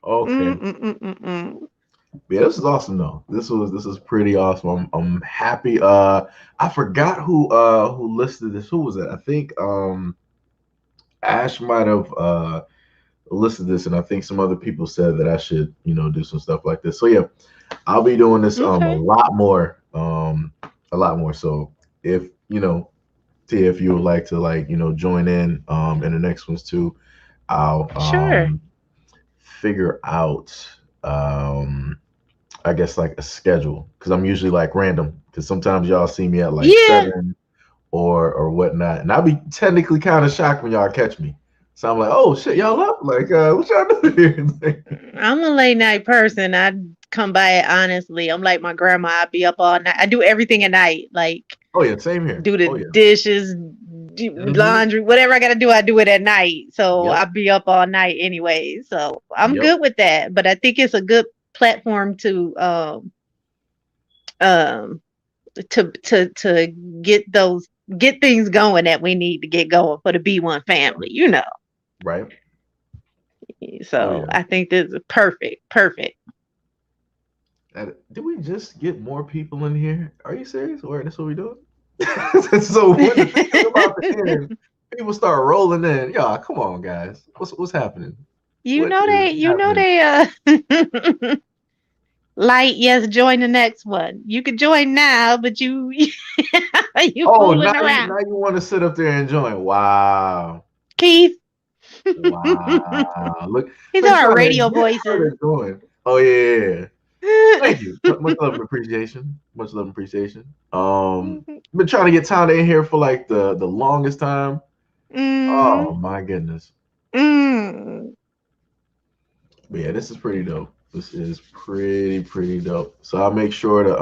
Okay. Mm-mm-mm-mm. Yeah, this is awesome though. This is pretty awesome. I'm happy. I forgot who listed this. Who was it? I think Ash might have listed this, and I think some other people said that I should, do some stuff like this. So yeah, I'll be doing this a Okay. lot more, a lot more. So if Tia, if you would like to join in the next ones too, I'll Sure. figure out I guess like a schedule because I'm usually like random because sometimes y'all see me at like Yeah. 7 or whatnot, and I'll be technically kind of shocked when y'all catch me. So I'm like, oh shit, y'all up? Like, what y'all doing here? Like, I'm a late night person. I come by it honestly. I'm like my grandma. I be up all night. I do everything at night. Like oh yeah, same here. do the Oh yeah. dishes, do Hmm. laundry, whatever I gotta do, I do it at night. So Yep. I be up all night anyway. So I'm Yep. good with that. But I think it's a good platform um to get things going that we need to get going for the B1 family. Right. Oh So yeah. I think this is perfect. Perfect. Did we just get more people in here? Are you serious? Or that's what we doing? So when the thing is about to end, people start rolling in. Y'all, come on, guys. What's happening? What is You know happening? they light, yes, join the next one. You can join now, but you you Oh, fooling now around. you want to sit up there and join. Wow. Keith. Wow. Look, These been are our trying to radio get her voices. to join. Oh yeah, yeah, yeah. Thank you. Much love and appreciation. Much love and appreciation. Been trying to get Tana in here for like the longest time. Mm, Oh my goodness. mm. But yeah, this is pretty dope. This is pretty dope. So I'll make sure to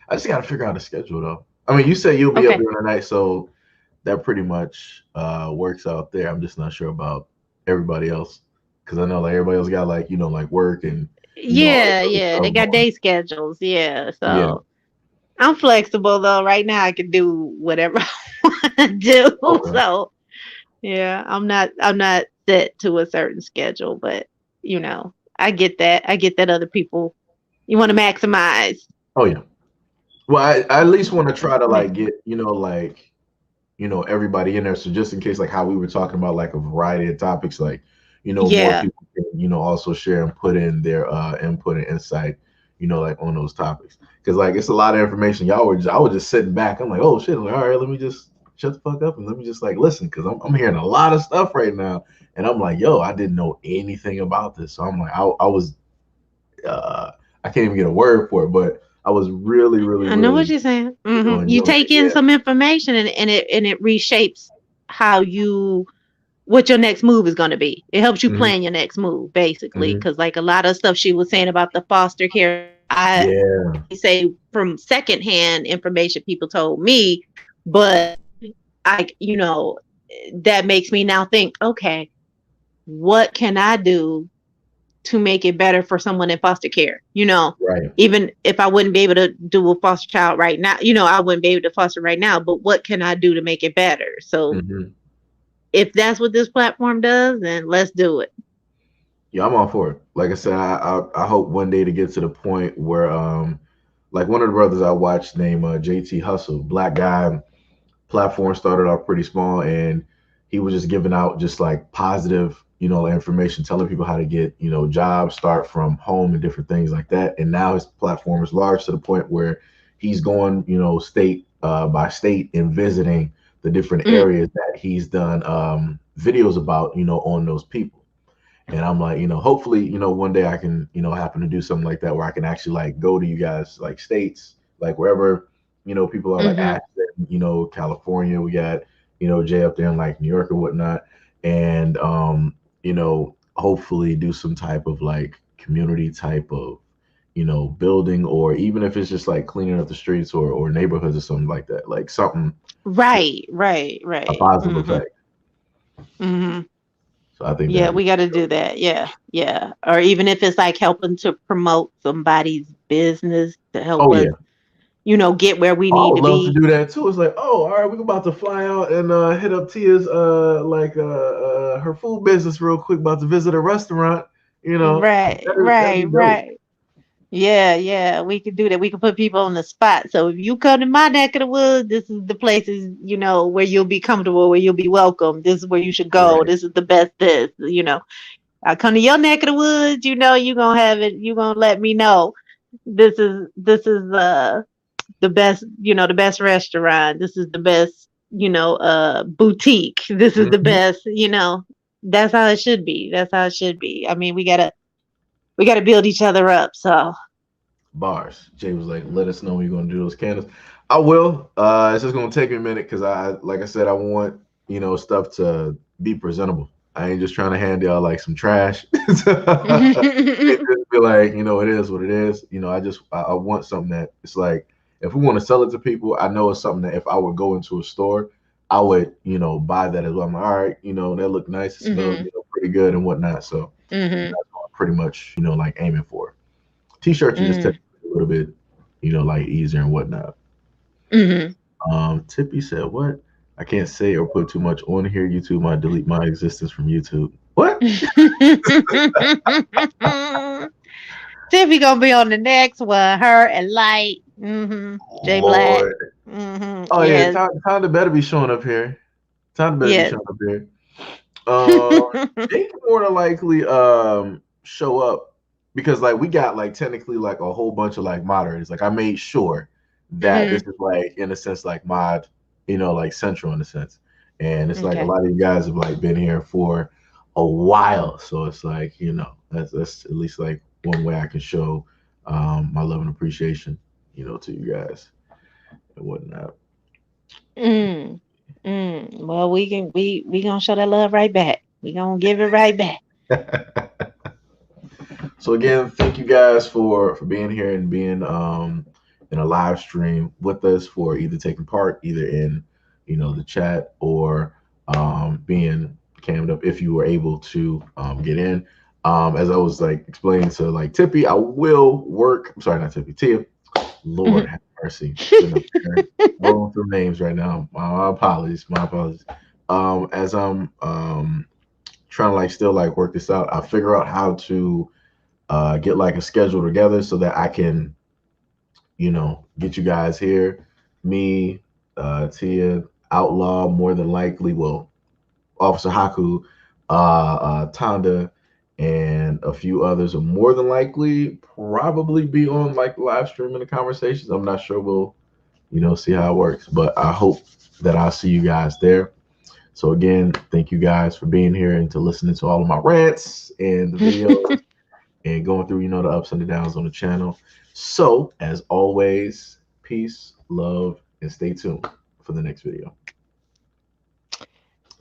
I just gotta figure out a schedule though. I mean, you say you'll be up Okay. during the night, so that pretty much works out there. I'm just not sure about everybody else because I know like everybody else got like like work and all this Yeah, other yeah. They stuff got going. day schedules. Yeah. Yeah. So I'm flexible though. Right now I can do whatever I want to do. Okay. So yeah, I'm not set to a certain schedule, but I get that. I get that other people you want to maximize. Oh yeah. Well, I at least want to try to like Maximize. get everybody in there. So just in case, like how we were talking about like a variety of topics, like more Yeah. people can also share and put in their input and insight, like on those topics. Because like it's a lot of information. I was just sitting back. I'm like, oh shit. I'm like, all right, let me just shut the fuck up and let me just like listen because I'm hearing a lot of stuff right now, and I'm like, yo, I didn't know anything about this. So I'm like, I was uh I can't even get a word for it, but I was really, really, I know what really, you're saying. You enjoying take it. in Yeah. some information and it reshapes how you what your next move is going to be. It helps you Hmm. plan your next move, basically. Hmm. Because like a lot of stuff she was saying about the foster care, I Yeah. only say from secondhand information people told me, but that makes me now think, okay, what can I do to make it better for someone in foster care? Right. Even if I wouldn't be able to do a foster child right now, I wouldn't be able to foster right now, but what can I do to make it better? So Hmm. if that's what this platform does, then let's do it. Yeah, I'm all for it. Like I said, I hope one day to get to the point where like one of the brothers I watched named JT Hustle, black guy, platform started off pretty small, and he was just giving out just like positive information, telling people how to get jobs, start from home, and different things like that. And now his platform is large to the point where he's going state by state and visiting the different Mm, areas that he's done videos about on those people. And I'm like, hopefully, one day I can, happen to do something like that where I can actually like go to you guys like states, like wherever, people are like mm-hmm. Ashton, California. We got, Jay up there in like New York or whatnot. And hopefully do some type of like community type of, building, or even if it's just like cleaning up the streets or neighborhoods or something like that, like something to Right, right, a right. positive Mm-hmm. effect. Mm-hmm. So I think Yeah, that'd be we got to pretty do dope. that. Yeah, yeah. Or even if it's like helping to promote somebody's business to help Oh us, yeah. get where we Oh, I need would to love to be. do that too. It's like, oh, all right, we're about to fly out and hit up Tia's her food business real quick. About to visit a restaurant. Right, That'd right, be dope. right. Yeah, we could do that. We could put people on the spot. So if you come to my neck of the woods, this is the places, where you'll be comfortable, where you'll be welcome. This is where you should go. Right. This is the best I come to your neck of the woods, you gonna have it, you gonna let me know. This is the best, the best restaurant. This is the best, boutique. This is the Mhm. best. That's how it should be. That's how it should be. I mean, we gotta build each other up. So Bars. Jay was like, let us know when you're gonna do those candles. I will. It's just gonna take me a minute because like I said, I want stuff to be presentable. I ain't just trying to hand y'all like some trash. It just be like, it is what it is. I want something that it's like if we want to sell it to people, I know it's something that if I would go into a store, I would, buy that as well. I'm like, all right, they look nice, it smells, pretty good and whatnot. So hmm that's what I'm pretty much, like aiming for. T-shirts are just hmm a little bit, like easier and whatnot. hmm Tippy said, "What? I can't say or put too much on here. YouTube might delete my existence from YouTube. What? Tiffy gonna be on the next one. Her and Light. Jay Black. Lord. Oh yeah, Yes. Tonda better be showing up here. Tonda better be Yes. showing up here. Um, Jake can more than likely show up because like we got like technically like a whole bunch of like moderators. Like I made sure that this hmm is like in a sense like mod, like central in a sense. And it's like a Okay. lot of you guys have like been here for a while. So it's like, that's at least like one way I can show my love and appreciation, to you guys and whatnot. Mm. Well, we gonna show that love right back. We gonna give it right back. So again, thank you guys for being here and being in a live stream with us for either taking part either in the chat or being cammed up if you were able to get in. As I was like explaining to like Tippy, I will work. I'm sorry, not Tippy, Tia. Lord have mercy. Sitting up here rolling through names right now. My apologies. My apologies. As I'm trying to like still like work this out, I figure out how to get like a schedule together so that I can, get you guys here. Me, Tia, Outlaw, more than likely, well, Officer Haku, Tonda, and a few others will more than likely probably be on like the live stream in the conversations. I'm not sure we'll, see how it works, but I hope that I'll see you guys there. So again, thank you guys for being here and to listening to all of my rants and the videos and going through, the ups and the downs on the channel. So, as always, peace, love, and stay tuned for the next video.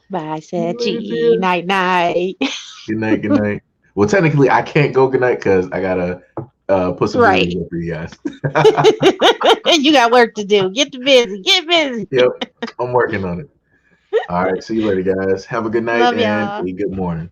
Bye, See you said later, G. Tia. Night, night. Good night, good night. Well, technically, I can't go good night because I gotta put some Right. videos up for you guys. You got work to do. Get busy. Get busy. Yep, I'm working on it. All right, see you later, guys. Have a good night Love and y'all. a good morning.